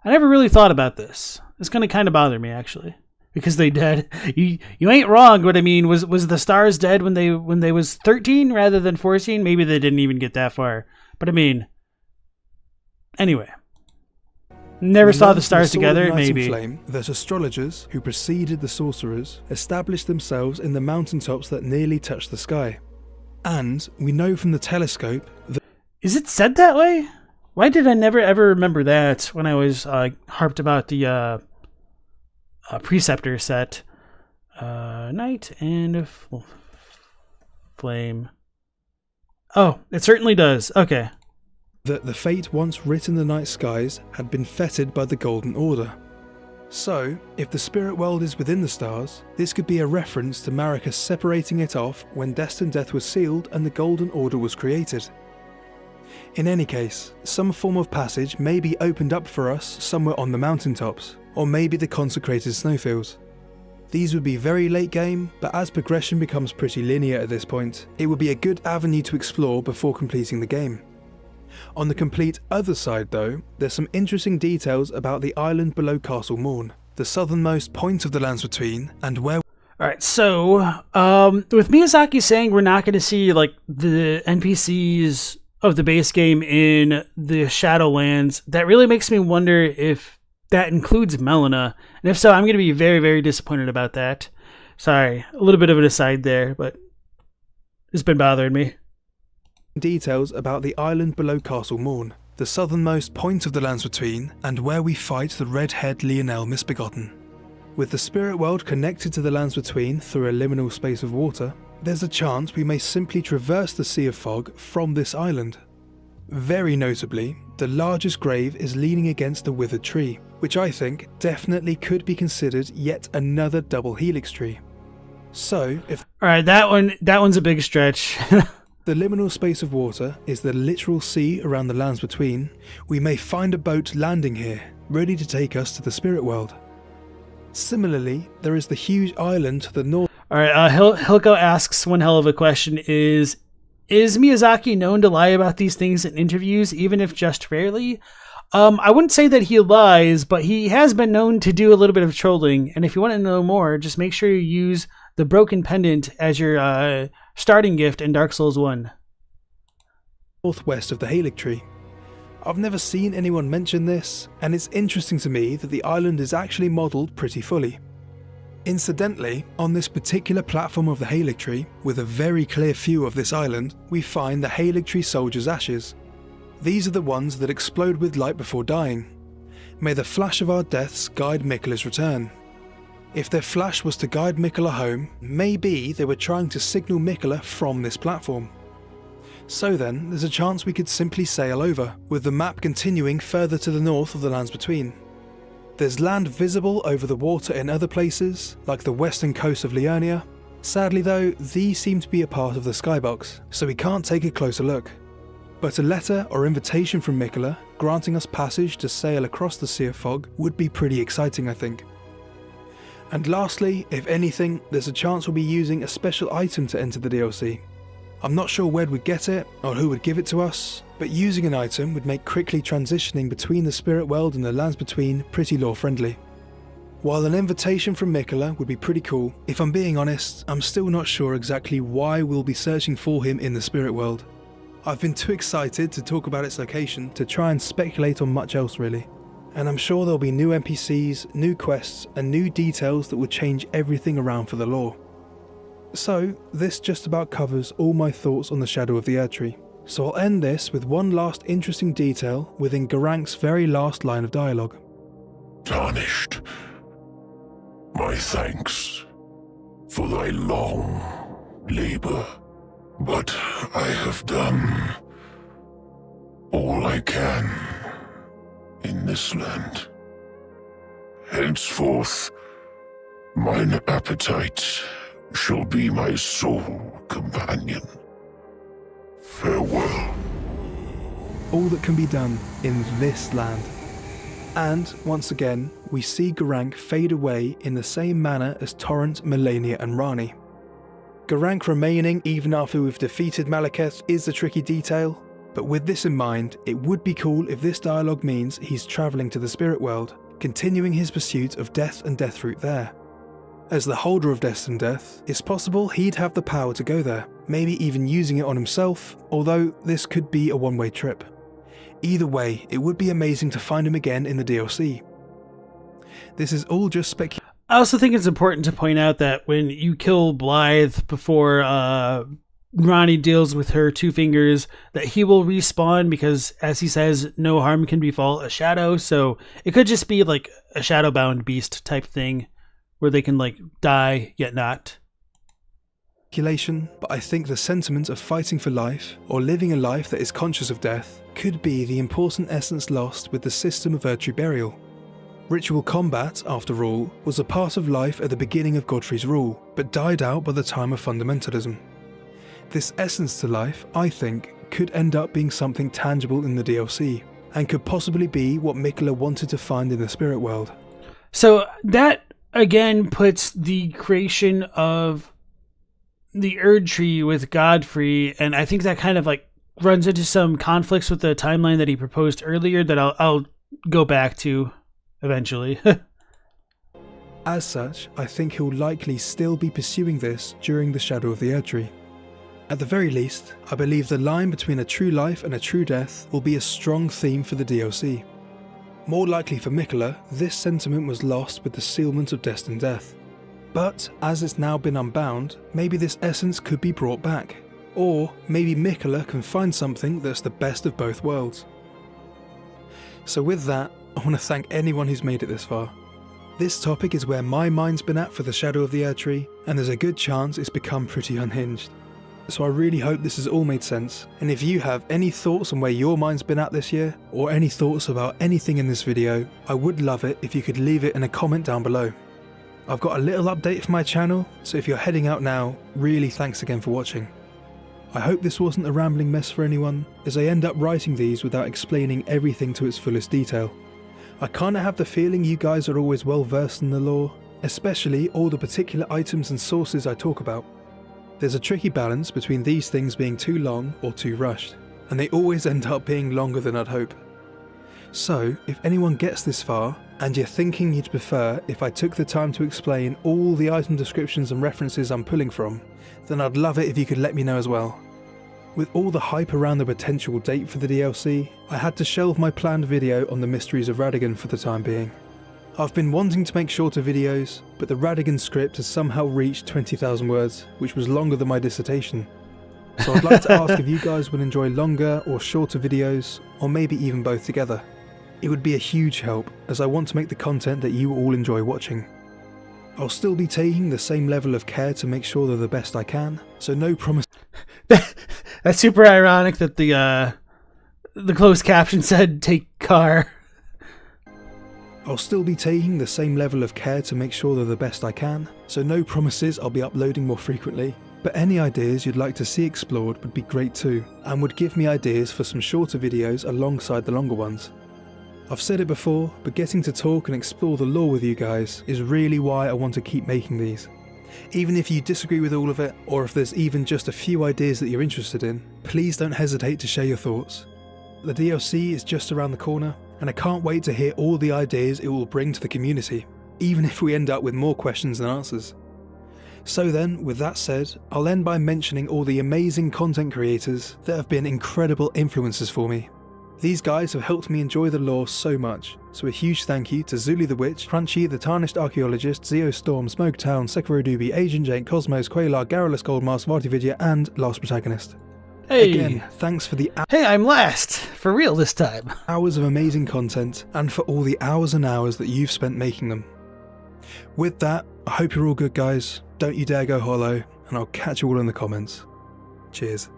I never really thought about this. It's gonna kind of bother me actually, because they dead. You ain't wrong. What I mean was the stars dead when they was 13 rather than 14? Maybe they didn't even get that far. But I mean, anyway. Never saw the stars together, maybe. Flame, that astrologers who preceded the sorcerers established themselves in the mountaintops that nearly touched the sky. And we know from the telescope that... Is it said that way? Why did I never ever remember that when I was harped about the Preceptor set? Night and Flame. Oh, it certainly does. Okay. That the fate once writ in the night skies had been fettered by the Golden Order. So, if the spirit world is within the stars, this could be a reference to Marika separating it off when Destined Death was sealed and the Golden Order was created. In any case, some form of passage may be opened up for us somewhere on the mountaintops, or maybe the consecrated snowfields. These would be very late game, but as progression becomes pretty linear at this point, it would be a good avenue to explore before completing the game. On the complete other side though, there's some interesting details about the island below Castle Morn, the southernmost point of the Lands Between, and where... Alright, so, with Miyazaki saying we're not going to see, like, the NPCs of the base game in the Shadowlands, that really makes me wonder if that includes Melina, and if so, I'm going to be very, very disappointed about that. Sorry, a little bit of an aside there, but it's been bothering me. Details about the island below Castle Morn, the southernmost point of the Lands Between, and where we fight the red-haired Lionel Misbegotten. With the spirit world connected to the Lands Between through a liminal space of water, there's a chance we may simply traverse the Sea of Fog from this island. Very notably, the largest grave is leaning against the withered tree, which I think definitely could be considered yet another double helix tree. So, if Alright, that one's a big stretch. the liminal space of water is the literal sea around the lands between, we may find a boat landing here, ready to take us to the spirit world. Similarly, there is the huge island to the north. Alright, Helical asks one hell of a question: Is Miyazaki known to lie about these things in interviews, even if just rarely? I wouldn't say that he lies, but he has been known to do a little bit of trolling, and if you want to know more, just make sure you use the Broken Pendant as your starting gift in Dark Souls 1. Northwest of the Helical. I've never seen anyone mention this, and it's interesting to me that the island is actually modelled pretty fully. Incidentally, on this particular platform of the Helical, with a very clear view of this island, we find the Helical soldiers' ashes. These are the ones that explode with light before dying. May the flash of our deaths guide Miquella's return. If their flash was to guide Miquella home, maybe they were trying to signal Miquella from this platform. So then, there's a chance we could simply sail over, with the map continuing further to the north of the lands between. There's land visible over the water in other places, like the western coast of Liurnia. Sadly though, these seem to be a part of the skybox, so we can't take a closer look. But a letter or invitation from Miquella, granting us passage to sail across the Sea of Fog, would be pretty exciting, I think. And lastly, if anything, there's a chance we'll be using a special item to enter the DLC. I'm not sure where we'd get it, or who would give it to us, but using an item would make quickly transitioning between the spirit world and the lands between pretty lore friendly. While an invitation from Miquella would be pretty cool, if I'm being honest, I'm still not sure exactly why we'll be searching for him in the spirit world. I've been too excited to talk about its location to try and speculate on much else really, and I'm sure there'll be new NPCs, new quests, and new details that will change everything around for the lore. So, this just about covers all my thoughts on the Shadow of the Erdtree. So I'll end this with one last interesting detail within Gerank's very last line of dialogue. Tarnished, my thanks for thy long labour, but I have done all I can in this land. Henceforth, mine appetite shall be my sole companion. Farewell. All that can be done in this land. And, once again, we see Gerank fade away in the same manner as Torrent, Melania and Rani. Gerank remaining even after we've defeated Malekith is the tricky detail, but with this in mind, it would be cool if this dialogue means he's travelling to the spirit world, continuing his pursuit of death and deathroot there. As the holder of Death and Death, it's possible he'd have the power to go there, maybe even using it on himself, although this could be a one-way trip. Either way, it would be amazing to find him again in the DLC. This is all just speculation. I also think it's important to point out that when you kill Blythe before Rani deals with her two fingers, that he will respawn because, as he says, no harm can befall a shadow, so it could just be like a shadowbound beast type thing, where they can like die yet not. But I think the sentiment of fighting for life, or living a life that is conscious of death, could be the important essence lost with the system of Erdtree burial. Ritual combat, after all, was a part of life at the beginning of Godfrey's rule, but died out by the time of fundamentalism. This essence to life, I think, could end up being something tangible in the DLC, and could possibly be what Miquella wanted to find in the spirit world. So that again puts the creation of the Erdtree with Godfrey, and I think that kind of like runs into some conflicts with the timeline that he proposed earlier that I'll go back to eventually. As such, I think he'll likely still be pursuing this during the Shadow of the Erdtree. At the very least, I believe the line between a true life and a true death will be a strong theme for the DLC. More likely for Miquella, this sentiment was lost with the sealment of Death and Death. But, as it's now been unbound, maybe this essence could be brought back. Or, maybe Miquella can find something that's the best of both worlds. So with that, I want to thank anyone who's made it this far. This topic is where my mind's been at for the Shadow of the Erdtree, and there's a good chance it's become pretty unhinged. So I really hope this has all made sense, and if you have any thoughts on where your mind's been at this year, or any thoughts about anything in this video, I would love it if you could leave it in a comment down below. I've got a little update for my channel, so if you're heading out now, really thanks again for watching. I hope this wasn't a rambling mess for anyone, as I end up writing these without explaining everything to its fullest detail. I kinda have the feeling you guys are always well versed in the lore, especially all the particular items and sources I talk about. There's a tricky balance between these things being too long or too rushed, and they always end up being longer than I'd hope. So, if anyone gets this far, and you're thinking you'd prefer if I took the time to explain all the item descriptions and references I'm pulling from, then I'd love it if you could let me know as well. With all the hype around the potential date for the DLC, I had to shelve my planned video on the Mysteries of Radagon for the time being. I've been wanting to make shorter videos, but the Radagon script has somehow reached 20,000 words, which was longer than my dissertation. So I'd like to ask if you guys would enjoy longer or shorter videos, or maybe even both together. It would be a huge help, as I want to make the content that you all enjoy watching. I'll still be taking the same level of care to make sure they're the best I can, so no promise. That's super ironic that the closed caption said "take car." I'll still be taking the same level of care to make sure they're the best I can, so no promises I'll be uploading more frequently, but any ideas you'd like to see explored would be great too, and would give me ideas for some shorter videos alongside the longer ones. I've said it before, but getting to talk and explore the lore with you guys is really why I want to keep making these. Even if you disagree with all of it, or if there's even just a few ideas that you're interested in, please don't hesitate to share your thoughts. The DLC is just around the corner, and I can't wait to hear all the ideas it will bring to the community, even if we end up with more questions than answers. So then, with that said, I'll end by mentioning all the amazing content creators that have been incredible influences for me. These guys have helped me enjoy the lore so much, so a huge thank you to Zuli the Witch, Crunchy, the Tarnished Archaeologist, Zeo Storm, Smoketown, Sekiro Doobie, Agent Jake, Cosmos, Quailar, Garrulus Goldmask, Vartividya, and Last Protagonist. Hey. Again, thanks for the Hey, I'm last! For real this time. hours of amazing content, and for all the hours and hours that you've spent making them. With that, I hope you're all good guys, don't you dare go hollow, and I'll catch you all in the comments. Cheers.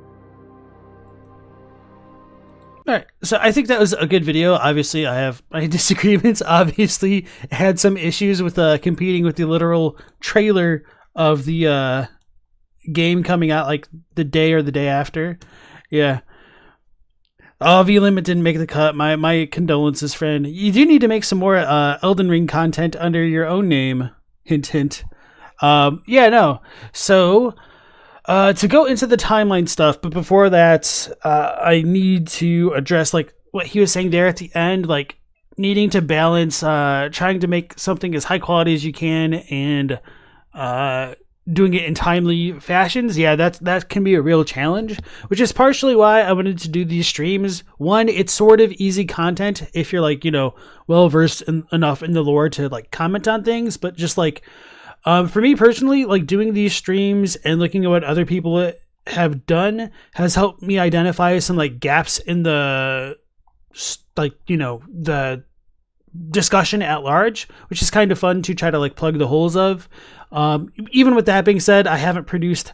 Alright, so I think that was a good video. Obviously, I have my disagreements. Obviously, had some issues with competing with the literal trailer of the game coming out like the day or the day after. Yeah. Oh, V-Limit didn't make the cut. My condolences, friend. You do need to make some more Elden Ring content under your own name. Hint, hint. Yeah, no. So, to go into the timeline stuff, but before that, I need to address like what he was saying there at the end, like needing to balance trying to make something as high quality as you can and doing it in timely fashions. Yeah, that can be a real challenge, which is partially why I wanted to do these streams. One, it's sort of easy content if you're like, well versed enough in the lore to like comment on things, but just like for me personally, like doing these streams and looking at what other people have done has helped me identify some like gaps in the the discussion at large, which is kind of fun to try to like plug the holes of. Even with that being said, I haven't produced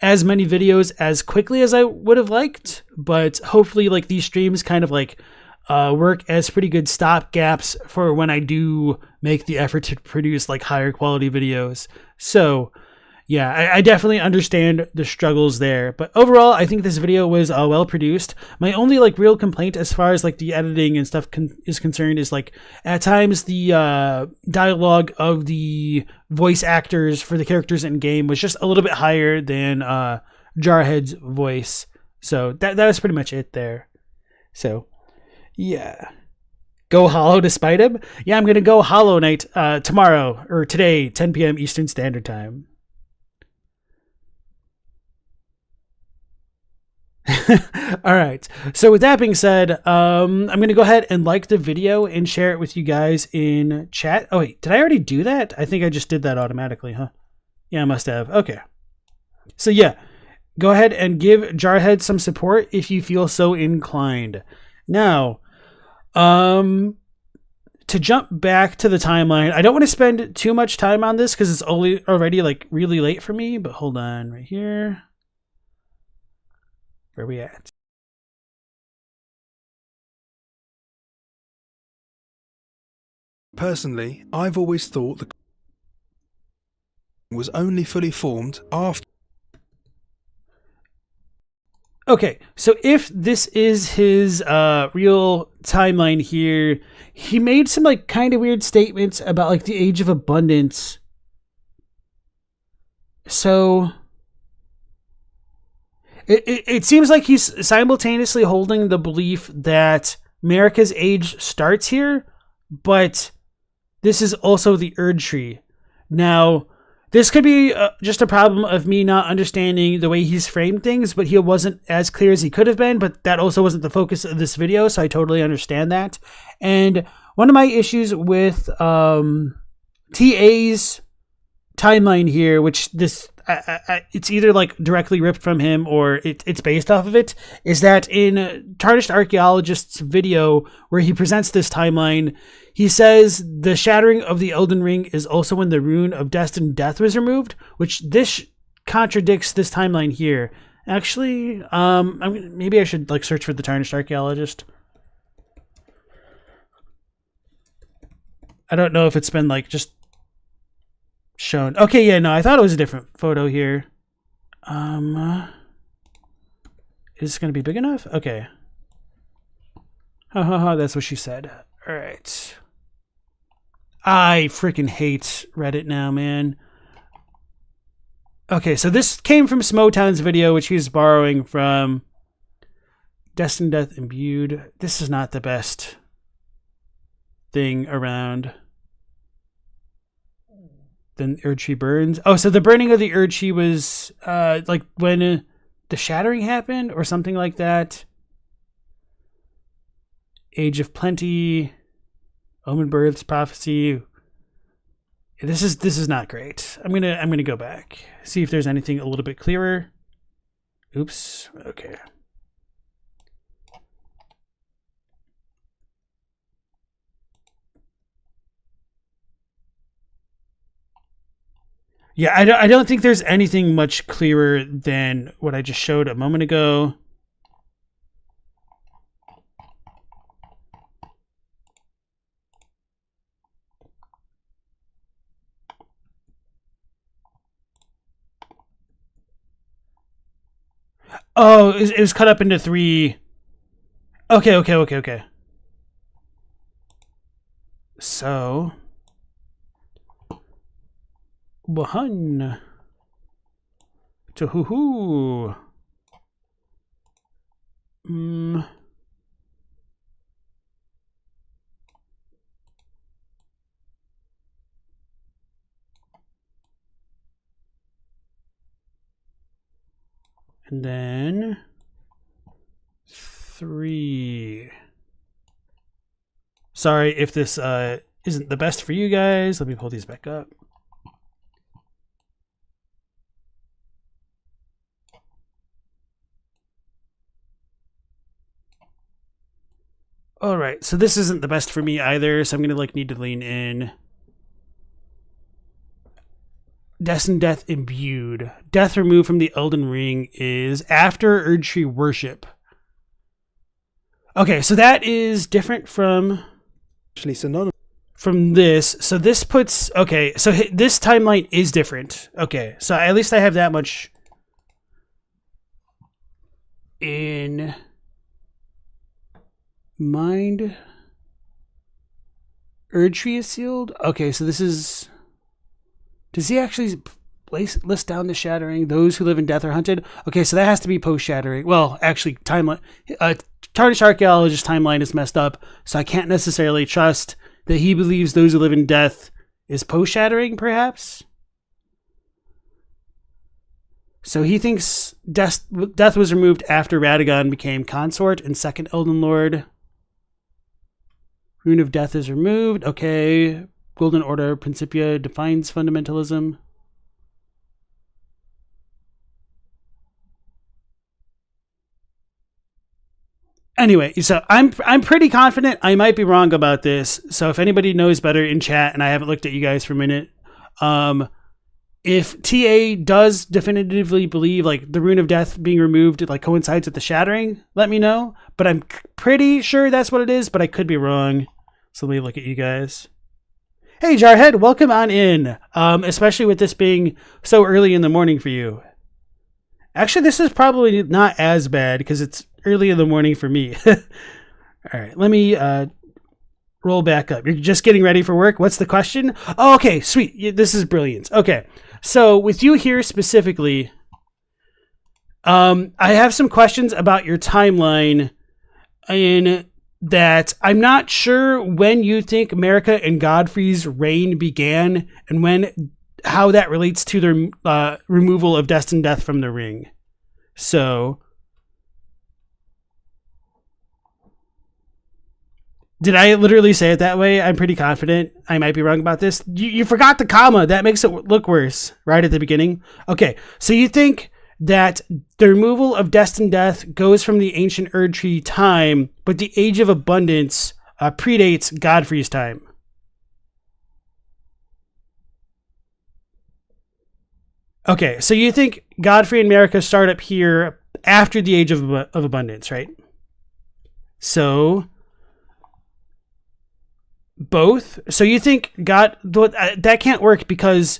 as many videos as quickly as I would have liked, but hopefully like these streams kind of like work as pretty good stop gaps for when I do make the effort to produce like higher quality videos. So yeah, I definitely understand the struggles there, but overall I think this video was well produced. My only like real complaint as far as like the editing and stuff is concerned is like at times the dialogue of the voice actors for the characters in game was just a little bit higher than JarHed's voice. So that was pretty much it there. So yeah. Go Hollow despite him? Yeah, I'm going to go Hollow Knight tomorrow, or today, 10 p.m. Eastern Standard Time. All right. So with that being said, I'm going to go ahead and like the video and share it with you guys in chat. Oh, wait, did I already do that? I think I just did that automatically, huh? Yeah, I must have. Okay. So yeah, go ahead and give JarHed some support if you feel so inclined. Now, to jump back to the timeline, I don't want to spend too much time on this because it's already like really late for me, but hold on right here. Where are we at? Personally, I've always thought the was only fully formed after. Okay, so if this is his real timeline here, he made some like kind of weird statements about like the Age of Abundance. So it seems like he's simultaneously holding the belief that Marika's age starts here, but this is also the Erdtree. Now, this could be just a problem of me not understanding the way he's framed things, but he wasn't as clear as he could have been, but that also wasn't the focus of this video, so I totally understand that. And one of my issues with TA's timeline here, which this it's either like directly ripped from him or it's based off of it, is that in Tarnished Archaeologist's video where he presents this timeline, he says the shattering of the Elden Ring is also when the rune of destined death was removed, which this contradicts this timeline here. Actually, maybe I should like search for the Tarnished Archaeologist. I don't know if it's been like just shown. Okay, yeah, no, I thought it was a different photo here. Is this going to be big enough? Okay. That's what she said. All right. I freaking hate Reddit now, man. Okay, so this came from Smotown's video, which he's borrowing from Destined Death Imbued. This is not the best thing around. Then Erdtree burns. Oh, so the burning of the Erdtree was like when the shattering happened or something like that. Age of Plenty, Omen Births, Prophecy. This is not great. I'm gonna go back, see if there's anything a little bit clearer. Oops. Okay. Yeah, I don't think there's anything much clearer than what I just showed a moment ago. Oh, it was cut up into 3. Okay. So... Wahan. Tuhoo. And then 3. Sorry if this isn't the best for you guys. Let me pull these back up. All right, so this isn't the best for me either, so I'm gonna like need to lean in. Destined Death Imbued. Death removed from the Elden Ring is after Erdtree worship. Okay, so that is different from Actually synonymous. From this. So this puts okay. So this timeline is different. Okay, so at least I have that much in mind. Erdtree is sealed. Okay, so this is. Does he actually list down the shattering? Those who live in death are hunted. Okay, so that has to be post shattering. Well, actually, timeline. Tarnished Archaeologist timeline is messed up, so I can't necessarily trust that he believes those who live in death is post shattering. Perhaps. So he thinks death was removed after Radagon became consort and second Elden Lord. Rune of Death is removed. Okay. Golden Order Principia defines fundamentalism. Anyway, so I'm pretty confident. I might be wrong about this. So if anybody knows better in chat, and I haven't looked at you guys for a minute, if TA does definitively believe like the rune of death being removed like coincides with the shattering, let me know. But I'm pretty sure that's what it is, but I could be wrong. So let me look at you guys. Hey, JarHed, welcome on in. Especially with this being so early in the morning for you. Actually, this is probably not as bad because it's early in the morning for me. All right, let me roll back up. You're just getting ready for work? What's the question? Oh, okay, sweet. This is brilliant. Okay, so with you here specifically, I have some questions about your timeline in that I'm not sure when you think Marika and Godfrey's reign began and how that relates to the removal of destined death from the ring. So, did I literally say it that way? I'm pretty confident. I might be wrong about this. You forgot the comma. That makes it look worse right at the beginning. Okay, so you think that the removal of destined death goes from the ancient Erdtree time, but the Age of Abundance predates Godfrey's time. Okay, so you think Godfrey and Marika start up here after the Age of Abundance, right? So both. So you think that can't work because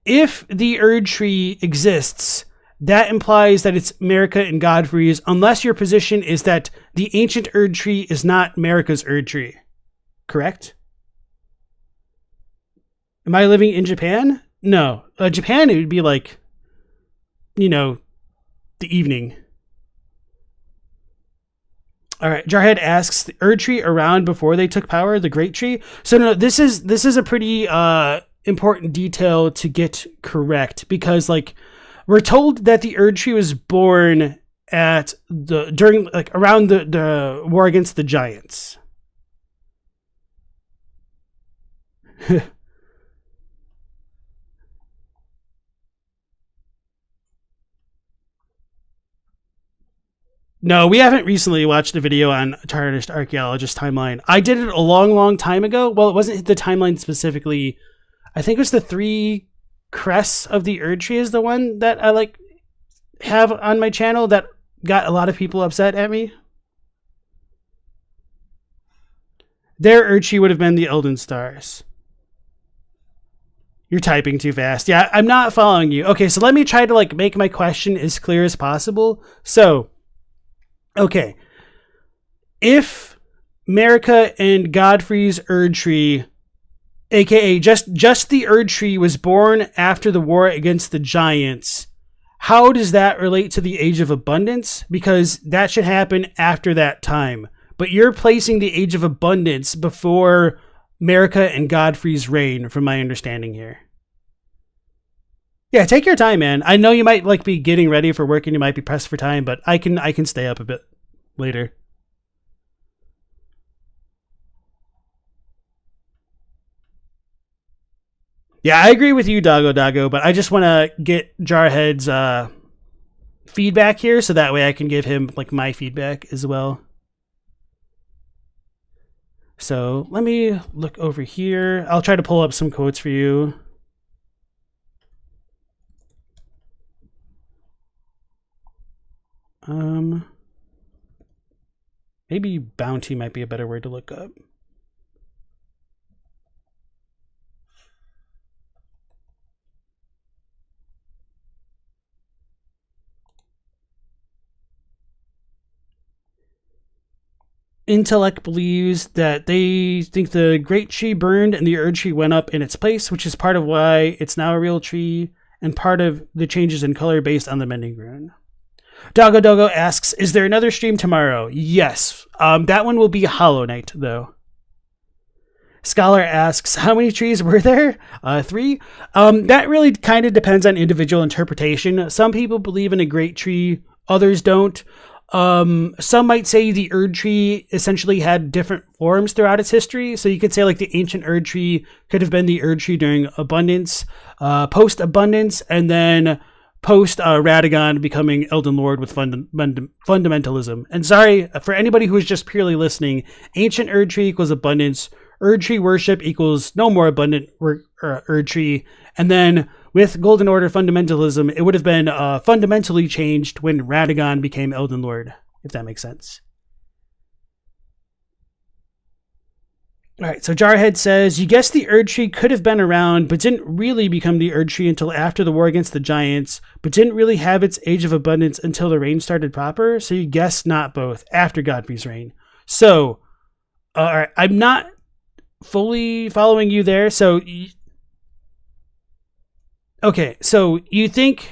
if the Erdtree exists, that implies that it's Marika and Godfrey's, unless your position is that the ancient Erdtree is not Marika's Erdtree. Correct? Am I living in Japan? No. Japan, it would be like, the evening. All right. Jarhead asks, the Erdtree around before they took power, the Great Tree? So no, this is a pretty important detail to get correct because we're told that the Erdtree was born around the war against the giants. No, we haven't recently watched a video on Tarnished Archaeologist timeline. I did it a long, long time ago. Well, it wasn't the timeline specifically. I think it was the 3 crests of the Erdtree is the one that I have on my channel that got a lot of people upset at me. Their Erdtree would have been the Elden Stars. You're typing too fast. Yeah, I'm not following you. Okay, so let me try to make my question as clear as possible. So, okay. If Marika and Godfrey's Erdtree, aka just the Erdtree, was born after the war against the giants, how does that relate to the Age of Abundance? Because that should happen after that time. But you're placing the Age of Abundance before Marika and Godfrey's reign, from my understanding here. Yeah, take your time, man. I know you might be getting ready for work and you might be pressed for time, but I can stay up a bit later. Yeah, I agree with you, Doggo, but I just want to get Jarhead's feedback here so that way I can give him my feedback as well. So let me look over here. I'll try to pull up some quotes for you. Maybe bounty might be a better word to look up. Intellect believes that they think the Great Tree burned and the Erdtree went up in its place, which is part of why it's now a real tree and part of the changes in color based on the Mending Rune. Doggo asks, is there another stream tomorrow? Yes. That one will be Hollow Knight, though. Scholar asks, how many trees were there? 3. That really kind of depends on individual interpretation. Some people believe in a Great Tree, others don't. Some might say the Erdtree essentially had different forms throughout its history. So you could say the ancient Erdtree could have been the Erdtree during Abundance, post-Abundance, and then post-Radagon becoming Elden Lord with fundamentalism. And sorry, for anybody who is just purely listening, ancient Erdtree equals Abundance, Erdtree worship equals no more abundant Erdtree, and then with Golden Order fundamentalism, it would have been fundamentally changed when Radagon became Elden Lord, if that makes sense. All right, so JarHed says, you guess the Erdtree could have been around, but didn't really become the Erdtree until after the war against the Giants, but didn't really have its Age of Abundance until the reign started proper, so you guess not both, after Godfrey's reign. So, all right, I'm not fully following you there, so... Okay, so you think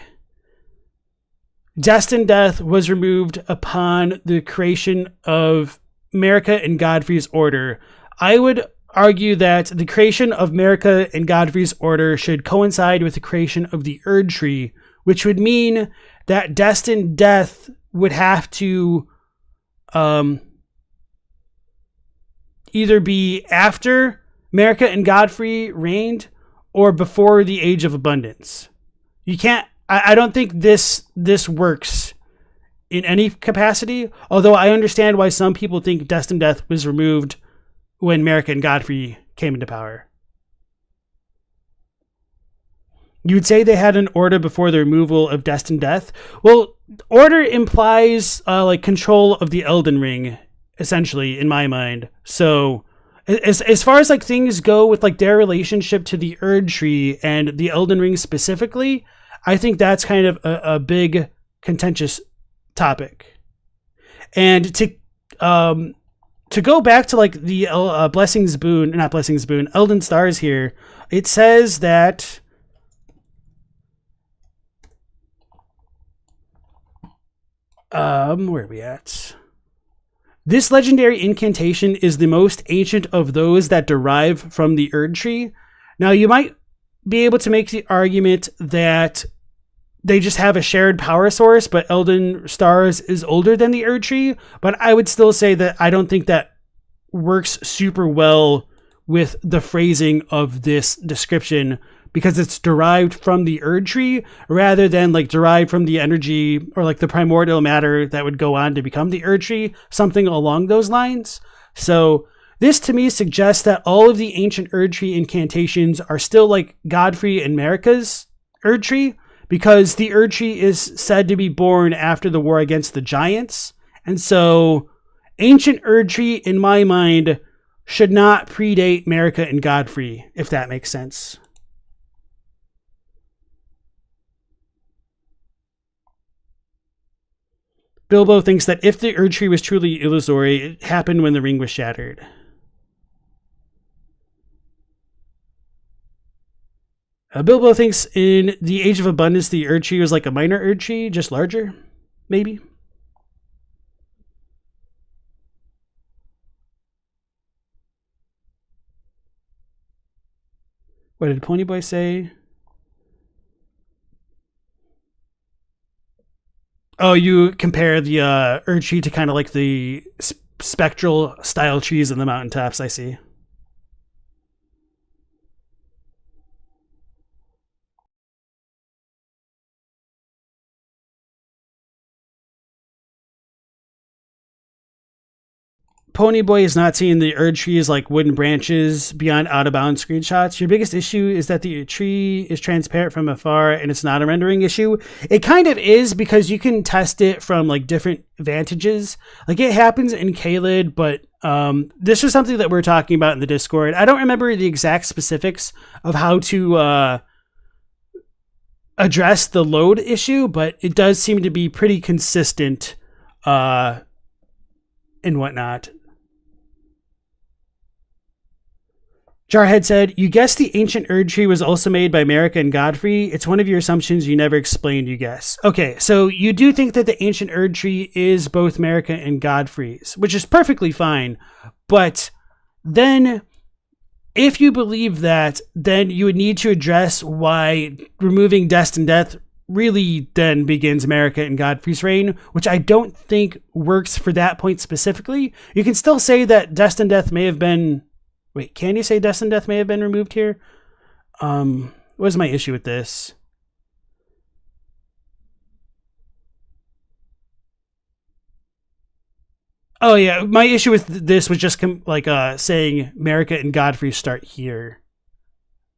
Destined Death was removed upon the creation of Marika and Godfrey's Order. I would argue that the creation of Marika and Godfrey's Order should coincide with the creation of the Erdtree, which would mean that Destined Death would have to either be after Marika and Godfrey reigned or before the Age of Abundance. You can't... I don't think this works in any capacity, although I understand why some people think Destined Death was removed when Marika and Godfrey came into power. You would say they had an order before the removal of Destined Death. Well, order implies like control of the Elden Ring, essentially, in my mind. So as far as like things go with like their relationship to the Erdtree and the Elden Ring specifically, I think that's kind of a big contentious topic. And to go back to like the Elden Stars here, it says that where are we at? This legendary incantation is the most ancient of those that derive from the Erdtree. Now you might be able to make the argument that they just have a shared power source, but Elden Stars is older than the Erdtree, but I would still say that I don't think that works super well with the phrasing of this description because it's derived from the Erdtree rather than like derived from the energy or like the primordial matter that would go on to become the Erdtree, something along those lines. So this to me suggests that all of the ancient Erdtree incantations are still like Godfrey and Marika's Erdtree, because the Erdtree is said to be born after the war against the Giants. And so ancient Erdtree, in my mind, should not predate Marika and Godfrey, if that makes sense. Bilbo thinks that if the Erdtree was truly illusory, it happened when the ring was shattered. Bilbo thinks in the Age of Abundance, the Erdtree was like a minor Erdtree, just larger, maybe. What did Ponyboy say? Oh, you compare the Erdtree to kind of like the spectral style trees in the mountaintops, I see. Ponyboy is not seeing the Erdtree as like wooden branches beyond out-of-bounds screenshots. Your biggest issue is that the tree is transparent from afar and it's not a rendering issue. It kind of is because you can test it from like different vantages. Like it happens in Caelid, but this was something that we're talking about in the Discord. I don't remember the exact specifics of how to address the load issue, but it does seem to be pretty consistent and whatnot. JarHed said, you guessed the ancient Erdtree was also made by Marika and Godfrey. It's one of your assumptions you never explained, you guess. Okay, so you do think that the ancient Erdtree is both Marika and Godfrey's, which is perfectly fine. But then, if you believe that, then you would need to address why removing Destined Death really then begins Marika and Godfrey's reign, which I don't think works for that point specifically. You can still say that Destined Death may have been... Wait, can you say Destined Death may have been removed here? What is my issue with this? Oh yeah, my issue with this was just saying Marika and Godfrey start here.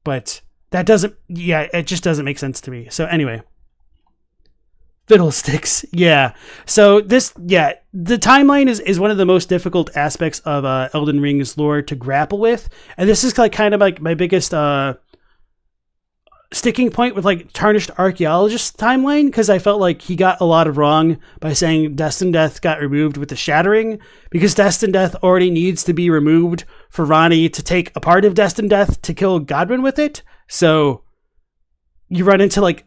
But it just doesn't make sense to me. So anyway. Fiddlesticks. Yeah. So the timeline is one of the most difficult aspects of Elden Ring's lore to grapple with. And this is like kind of like my biggest sticking point with like Tarnished Archaeologist's timeline, because I felt like he got a lot of wrong by saying Destined Death got removed with the Shattering, because Destined Death already needs to be removed for Ranni to take a part of Destined Death to kill Godwin with it. So you run into like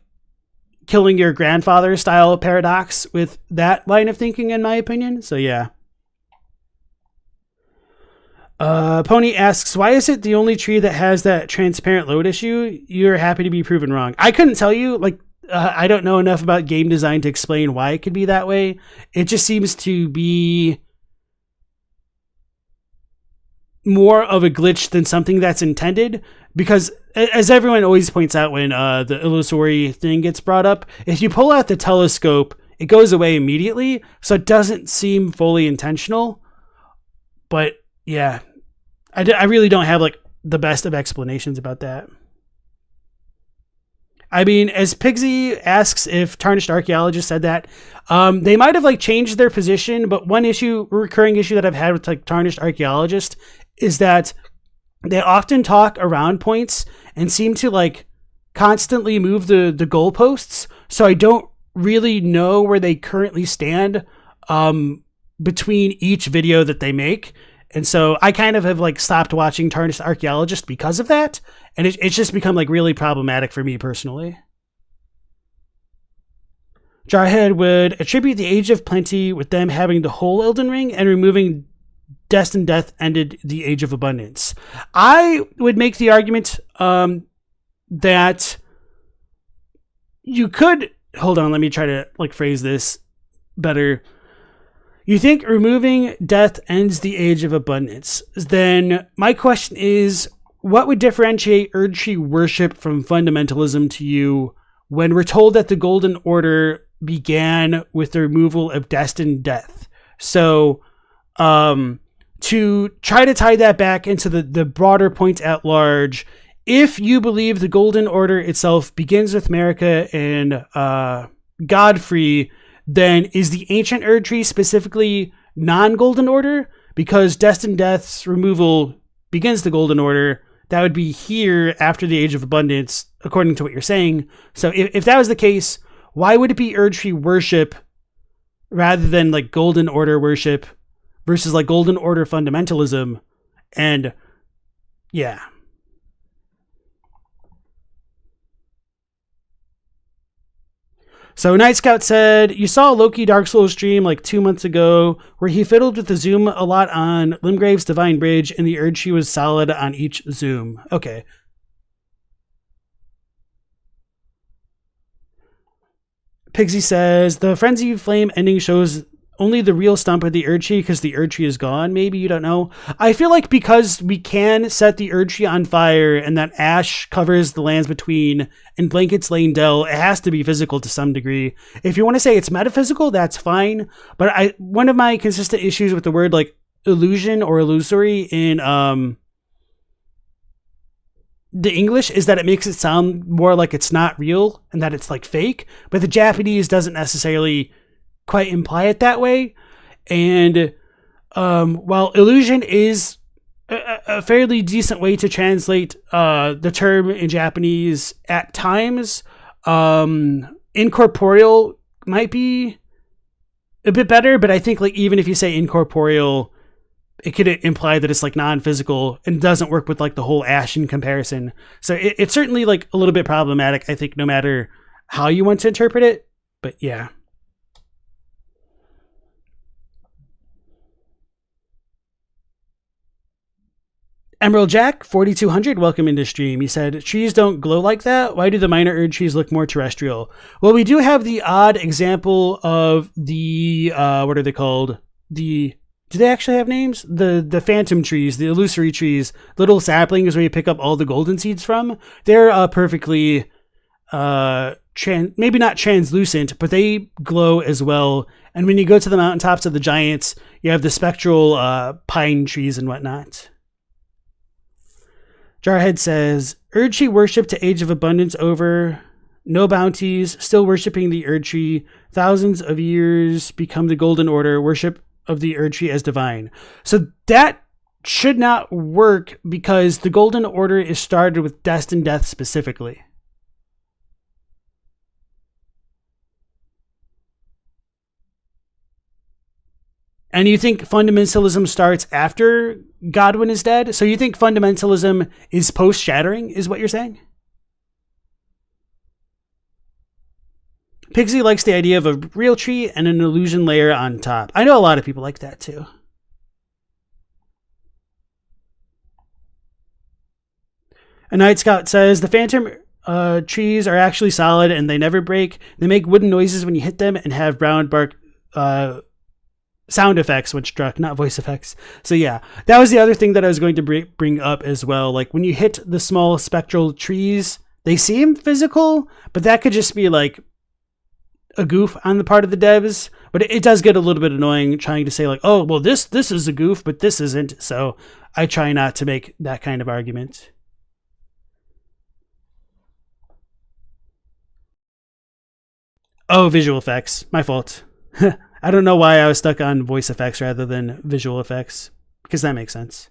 killing your grandfather style paradox with that line of thinking, in my opinion. So yeah. Pony asks, why is it the only tree that has that transparent load issue? You're happy to be proven wrong. I couldn't tell you. Like, I don't know enough about game design to explain why it could be that way. It just seems to be more of a glitch than something that's intended, because as everyone always points out when the illusory thing gets brought up, if you pull out the telescope, it goes away immediately, so it doesn't seem fully intentional. But yeah, I really don't have like the best of explanations about that. I mean, as Pigsy asks if Tarnished Archaeologist said that, they might have like changed their position, but one recurring issue that I've had with like Tarnished Archaeologist is that they often talk around points and seem to like constantly move the goalposts. So I don't really know where they currently stand between each video that they make. And so I kind of have like stopped watching Tarnished Archaeologist because of that. And it's just become like really problematic for me personally. JarHed would attribute the Age of Plenty with them having the whole Elden Ring, and removing Destined Death ended the Age of Abundance. I would make the argument that you could... Hold on, let me try to like phrase this better. You think removing death ends the Age of Abundance. Then my question is, what would differentiate Erdtree worship from fundamentalism to you when we're told that the Golden Order began with the removal of Destined Death? So, to try to tie that back into the broader point at large, if you believe the Golden Order itself begins with Marika and Godfrey, then is the ancient Erdtree specifically non-Golden Order? Because Destined Death's removal begins the Golden Order. That would be here after the Age of Abundance, according to what you're saying. So if that was the case, why would it be Erdtree worship rather than like Golden Order worship versus like Golden Order fundamentalism? And yeah. So Night Scout said, you saw a Loki Dark Souls stream like 2 months ago where he fiddled with the zoom a lot on Limgrave's Divine Bridge, and the Erdtree was solid on each zoom. Okay. Pigsy says, the Frenzy Flame ending shows only the real stump of the Erdtree because the Erdtree is gone. Maybe, you don't know. I feel like because we can set the Erdtree on fire and that ash covers the lands between and blankets Leyndell, it has to be physical to some degree. If you want to say it's metaphysical, that's fine. But one of my consistent issues with the word like illusion or illusory in the English is that it makes it sound more like it's not real and that it's like fake. But the Japanese doesn't necessarily quite imply it that way. And while illusion is a fairly decent way to translate the term in Japanese at times, incorporeal might be a bit better, but I think like even if you say incorporeal, it could imply that it's like non-physical and doesn't work with like the whole ash in comparison. So it's certainly like a little bit problematic, I think, no matter how you want to interpret it. But yeah. Emerald Jack 4200, welcome into stream. He said, trees don't glow like that. Why do the minor Erdtrees look more terrestrial? Well, we do have the odd example of the what are they called? Do they actually have names? The phantom trees, the illusory trees, little saplings where you pick up all the golden seeds from. They're perfectly maybe not translucent, but they glow as well. And when you go to the mountaintops of the giants, you have the spectral pine trees and whatnot. JarHed says, Erdtree worship to Age of Abundance over. No bounties, still worshipping the Erdtree. Thousands of years become the Golden Order, worship of the Erdtree as divine. So that should not work because the Golden Order is started with destined death specifically. And you think fundamentalism starts after Godwin is dead? So you think fundamentalism is post-shattering, is what you're saying? Pixie likes the idea of a real tree and an illusion layer on top. I know a lot of people like that too. A Night Scout says, the phantom trees are actually solid and they never break. They make wooden noises when you hit them and have brown bark sound effects when struck, not voice effects. So yeah, that was the other thing that I was going to bring up as well. Like when you hit the small spectral trees, they seem physical, but that could just be like a goof on the part of the devs. But it does get a little bit annoying trying to say like, oh, well, this is a goof, but this isn't. So I try not to make that kind of argument. Oh, visual effects. My fault. I don't know why I was stuck on voice effects rather than visual effects, because that makes sense.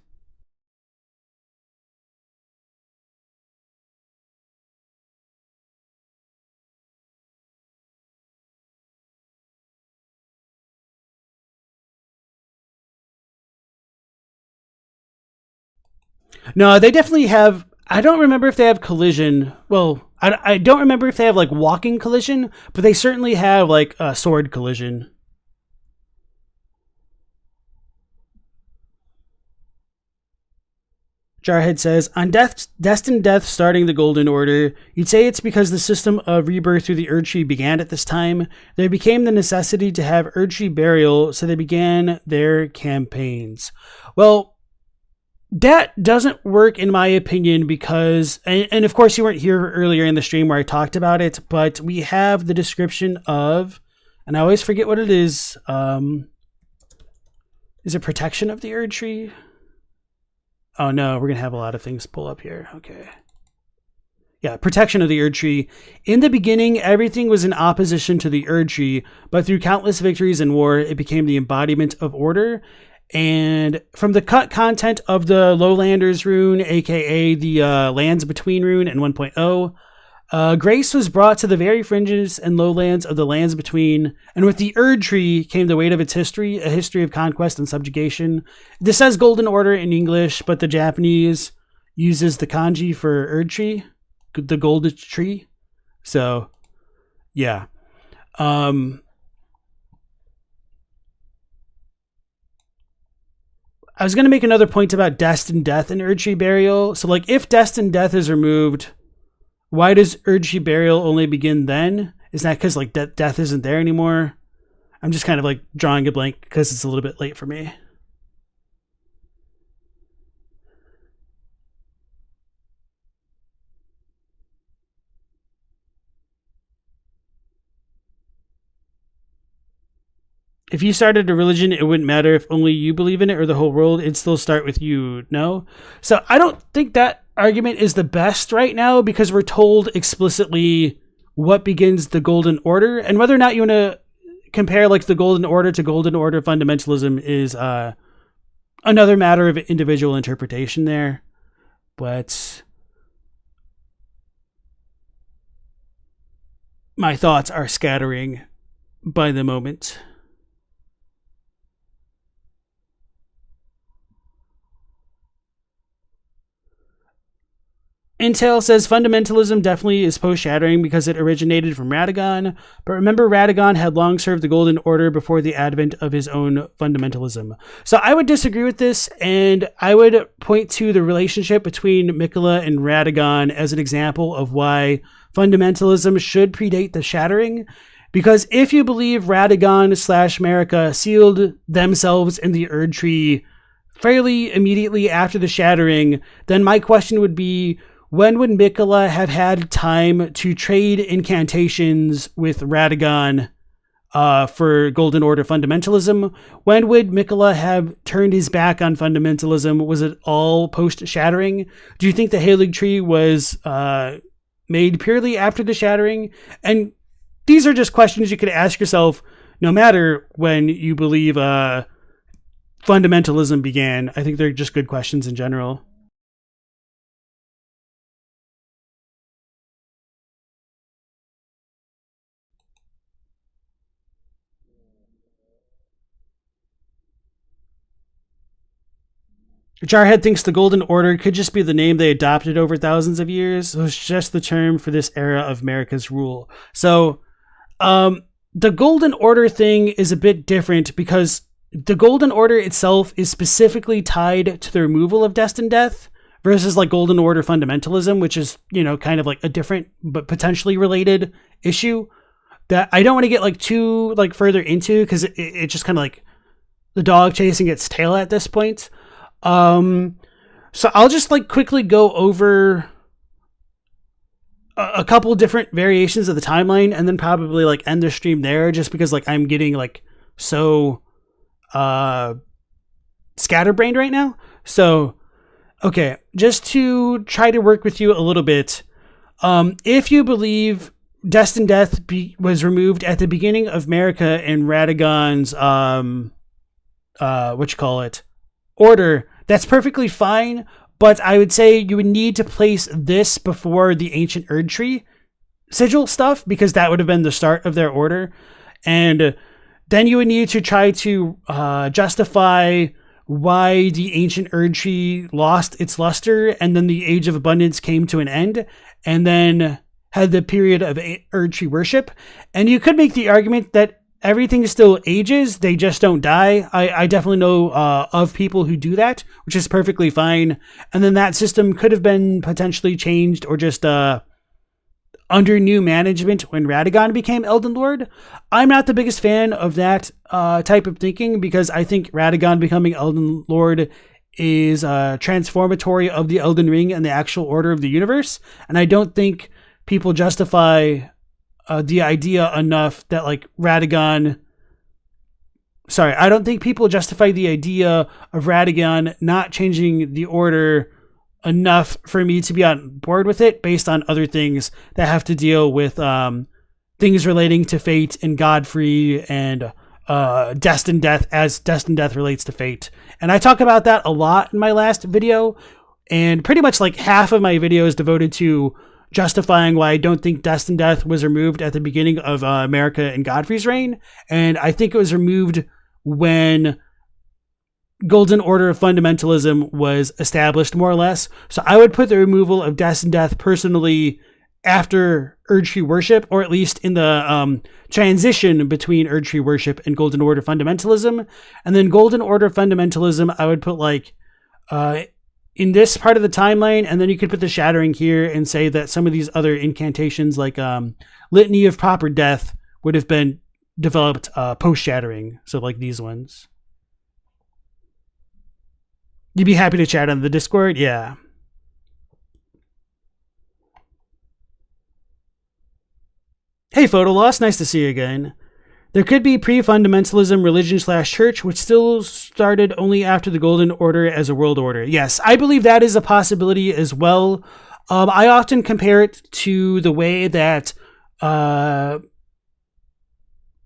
No, they definitely have. I don't remember if they have collision. Well, I don't remember if they have like walking collision, but they certainly have like a sword collision. JarHed says, on destined death starting the Golden Order, you'd say it's because the system of rebirth through the Erdtree began at this time. There became the necessity to have Erdtree burial, so they began their campaigns. Well, that doesn't work in my opinion because, and of course you weren't here earlier in the stream where I talked about it, but we have the description of, and I always forget what it is it protection of the Erdtree? Oh no, we're going to have a lot of things pull up here. Okay. Yeah, protection of the Erdtree. In the beginning, everything was in opposition to the Erdtree, but through countless victories in war, it became the embodiment of order. And from the cut content of the Lowlanders rune, aka the Lands Between rune and 1.0, grace was brought to the very fringes and lowlands of the Lands Between, and with the Erdtree came the weight of its history, a history of conquest and subjugation. This says Golden Order in English, but the Japanese uses the kanji for Erdtree, the gold tree. So, yeah. I was going to make another point about destined death and Erdtree burial. So, like, if destined death is removed, why does Erdtree burial only begin then? Is that because, like, death isn't there anymore? I'm just kind of, like, drawing a blank because it's a little bit late for me. If you started a religion, it wouldn't matter if only you believe in it or the whole world. It'd still start with you, no? So I don't think that argument is the best right now because we're told explicitly what begins the Golden Order. And whether or not you want to compare like the Golden Order to Golden Order fundamentalism is another matter of individual interpretation there. But my thoughts are scattering by the moment. Intel says fundamentalism definitely is post-shattering because it originated from Radagon, but remember Radagon had long served the Golden Order before the advent of his own fundamentalism. So I would disagree with this, and I would point to the relationship between Mikola and Radagon as an example of why fundamentalism should predate the shattering, because if you believe Radagon / Marika sealed themselves in the Erdtree fairly immediately after the shattering, then my question would be, when would Mikola have had time to trade incantations with Radagon for Golden Order fundamentalism. When would Mikola have turned his back on fundamentalism? Was it all post-Shattering? Do you think the Erdtree was made purely after the Shattering? And these are just questions you could ask yourself no matter when you believe fundamentalism began. I think they're just good questions in general. JarHed thinks the Golden Order could just be the name they adopted over thousands of years. It was just the term for this era of Marika's rule. So, the Golden Order thing is a bit different because the Golden Order itself is specifically tied to the removal of destined death versus like Golden Order fundamentalism, which is, you know, kind of like a different but potentially related issue that I don't want to get like too like further into because it just kind of like the dog chasing its tail at this point. So I'll just like quickly go over a couple different variations of the timeline and then probably like end the stream there just because like I'm getting like so scatterbrained right now. So okay, just to try to work with you a little bit, if you believe destined death was removed at the beginning of Marika and Radagon's order, that's perfectly fine, but I would say you would need to place this before the ancient Erdtree sigil stuff because that would have been the start of their order, and then you would need to try to justify why the ancient Erdtree lost its luster and then the Age of Abundance came to an end and then had the period of Erdtree worship. And you could make the argument that everything still ages, they just don't die. I definitely know of people who do that, which is perfectly fine. And then that system could have been potentially changed or just under new management when Radagon became Elden Lord. I'm not the biggest fan of that type of thinking because I think Radagon becoming Elden Lord is transformatory of the Elden Ring and the actual order of the universe. And I don't think people justify the idea enough that like Radagon... Sorry, I don't think people justify the idea of Radagon not changing the order enough for me to be on board with it based on other things that have to deal with things relating to fate and Godfrey and destined death as destined death relates to fate. And I talk about that a lot in my last video, and pretty much like half of my video is devoted to justifying why I don't think destined death was removed at the beginning of Marika and Godfrey's reign. And I think it was removed when Golden Order of fundamentalism was established, more or less. So I would put the removal of destined death personally after Erdtree worship, or at least in the transition between Erdtree worship and Golden Order fundamentalism. And then Golden Order fundamentalism, I would put like in this part of the timeline, and then you could put the Shattering here and say that some of these other incantations like Litany of Proper Death would have been developed post-Shattering. So like these ones. You'd be happy to chat on the Discord? Yeah. Hey, Photo Loss, nice to see you again. There could be pre-fundamentalism religion/church, which still started only after the Golden Order as a world order. Yes, I believe that is a possibility as well. I often compare it to the way that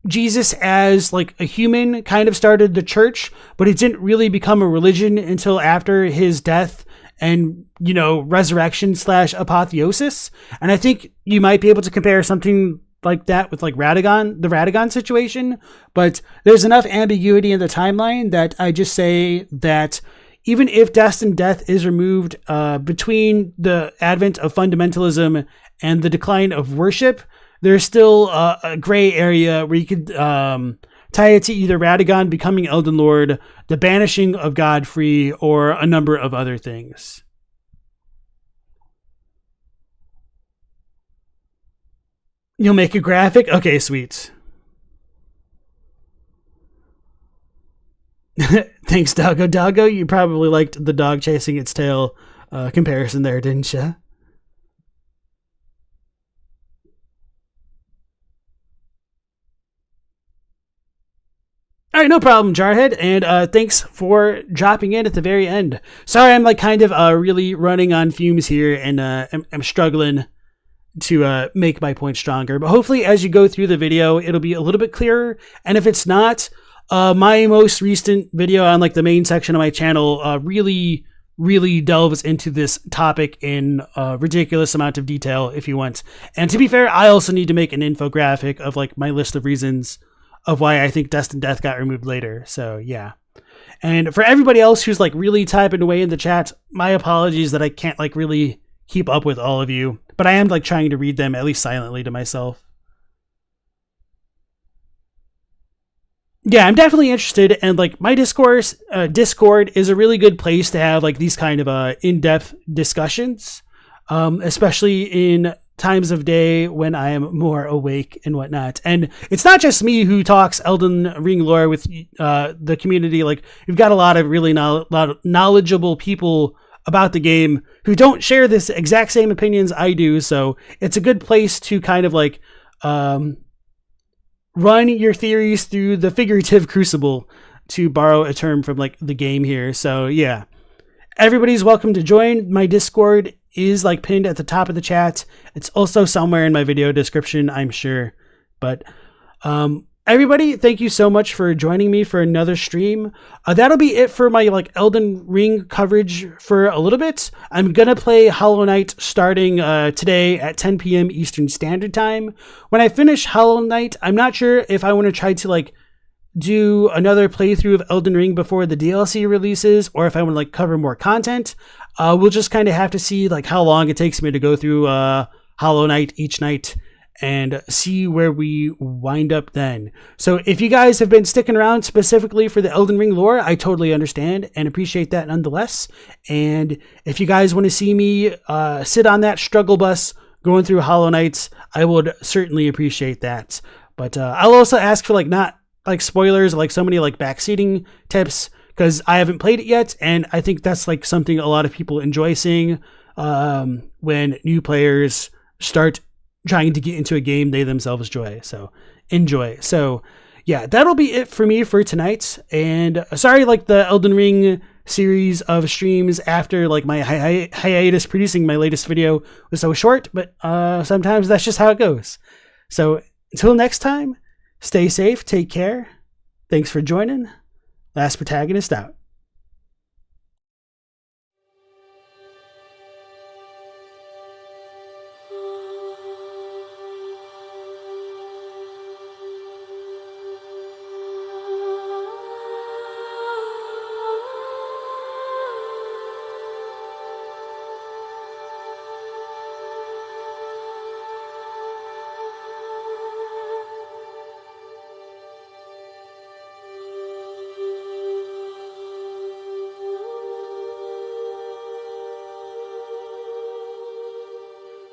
Jesus as like a human kind of started the church, but it didn't really become a religion until after his death and, you know, resurrection/apotheosis. And I think you might be able to compare something like that with like Radagon, the Radagon situation, but there's enough ambiguity in the timeline that I just say that even if destined death is removed between the advent of fundamentalism and the decline of worship, there's still a gray area where you could tie it to either Radagon becoming Elden Lord, the banishing of Godfrey, or a number of other things. You'll make a graphic? Okay, sweet. Thanks, Doggo. Doggo, you probably liked the dog chasing its tail comparison there, didn't you? All right, no problem, Jarhead, and thanks for dropping in at the very end. Sorry, I'm like kind of really running on fumes here, and I'm struggling to make my point stronger. But hopefully, as you go through the video, it'll be a little bit clearer. And if it's not, my most recent video on like the main section of my channel really delves into this topic in a ridiculous amount of detail if you want. And to be fair, I also need to make an infographic of like my list of reasons of why I think Destined Death got removed later. So yeah. And for everybody else who's like really typing away in the chat, my apologies that I can't like really keep up with all of you, but I am like trying to read them at least silently to myself. Yeah, I'm definitely interested, and like my Discord is a really good place to have like these kind of in-depth discussions, especially in times of day when I am more awake and whatnot. And it's not just me who talks Elden Ring lore with the community. Like we've got a lot of really knowledgeable people about the game who don't share this exact same opinions I do. So it's a good place to kind of like run your theories through the figurative crucible, to borrow a term from like the game here. So yeah, everybody's welcome to join. My Discord is like pinned at the top of the chat. It's also somewhere in my video description, I'm sure. But everybody, thank you so much for joining me for another stream. That'll be it for my like Elden Ring coverage for a little bit. I'm gonna play Hollow Knight starting today at 10 p.m. Eastern Standard Time. When I finish Hollow Knight, I'm not sure if I want to try to like do another playthrough of Elden Ring before the DLC releases, or if I want to like cover more content. We'll just kind of have to see like how long it takes me to go through Hollow Knight each night and see where we wind up then. So if you guys have been sticking around specifically for the Elden Ring lore, I totally understand and appreciate that nonetheless. And if you guys want to see me sit on that struggle bus going through Hollow Knights, I would certainly appreciate that. But I'll also ask for like not like spoilers, like so many like backseating tips, because I haven't played it yet, and I think that's like something a lot of people enjoy seeing when new players start trying to get into a game they themselves enjoy. So yeah, that'll be it for me for tonight. And sorry, like the Elden Ring series of streams after like my hiatus producing my latest video was so short, but sometimes that's just how it goes. So until next time, stay safe, take care. Thanks for joining. Last Protagonist out.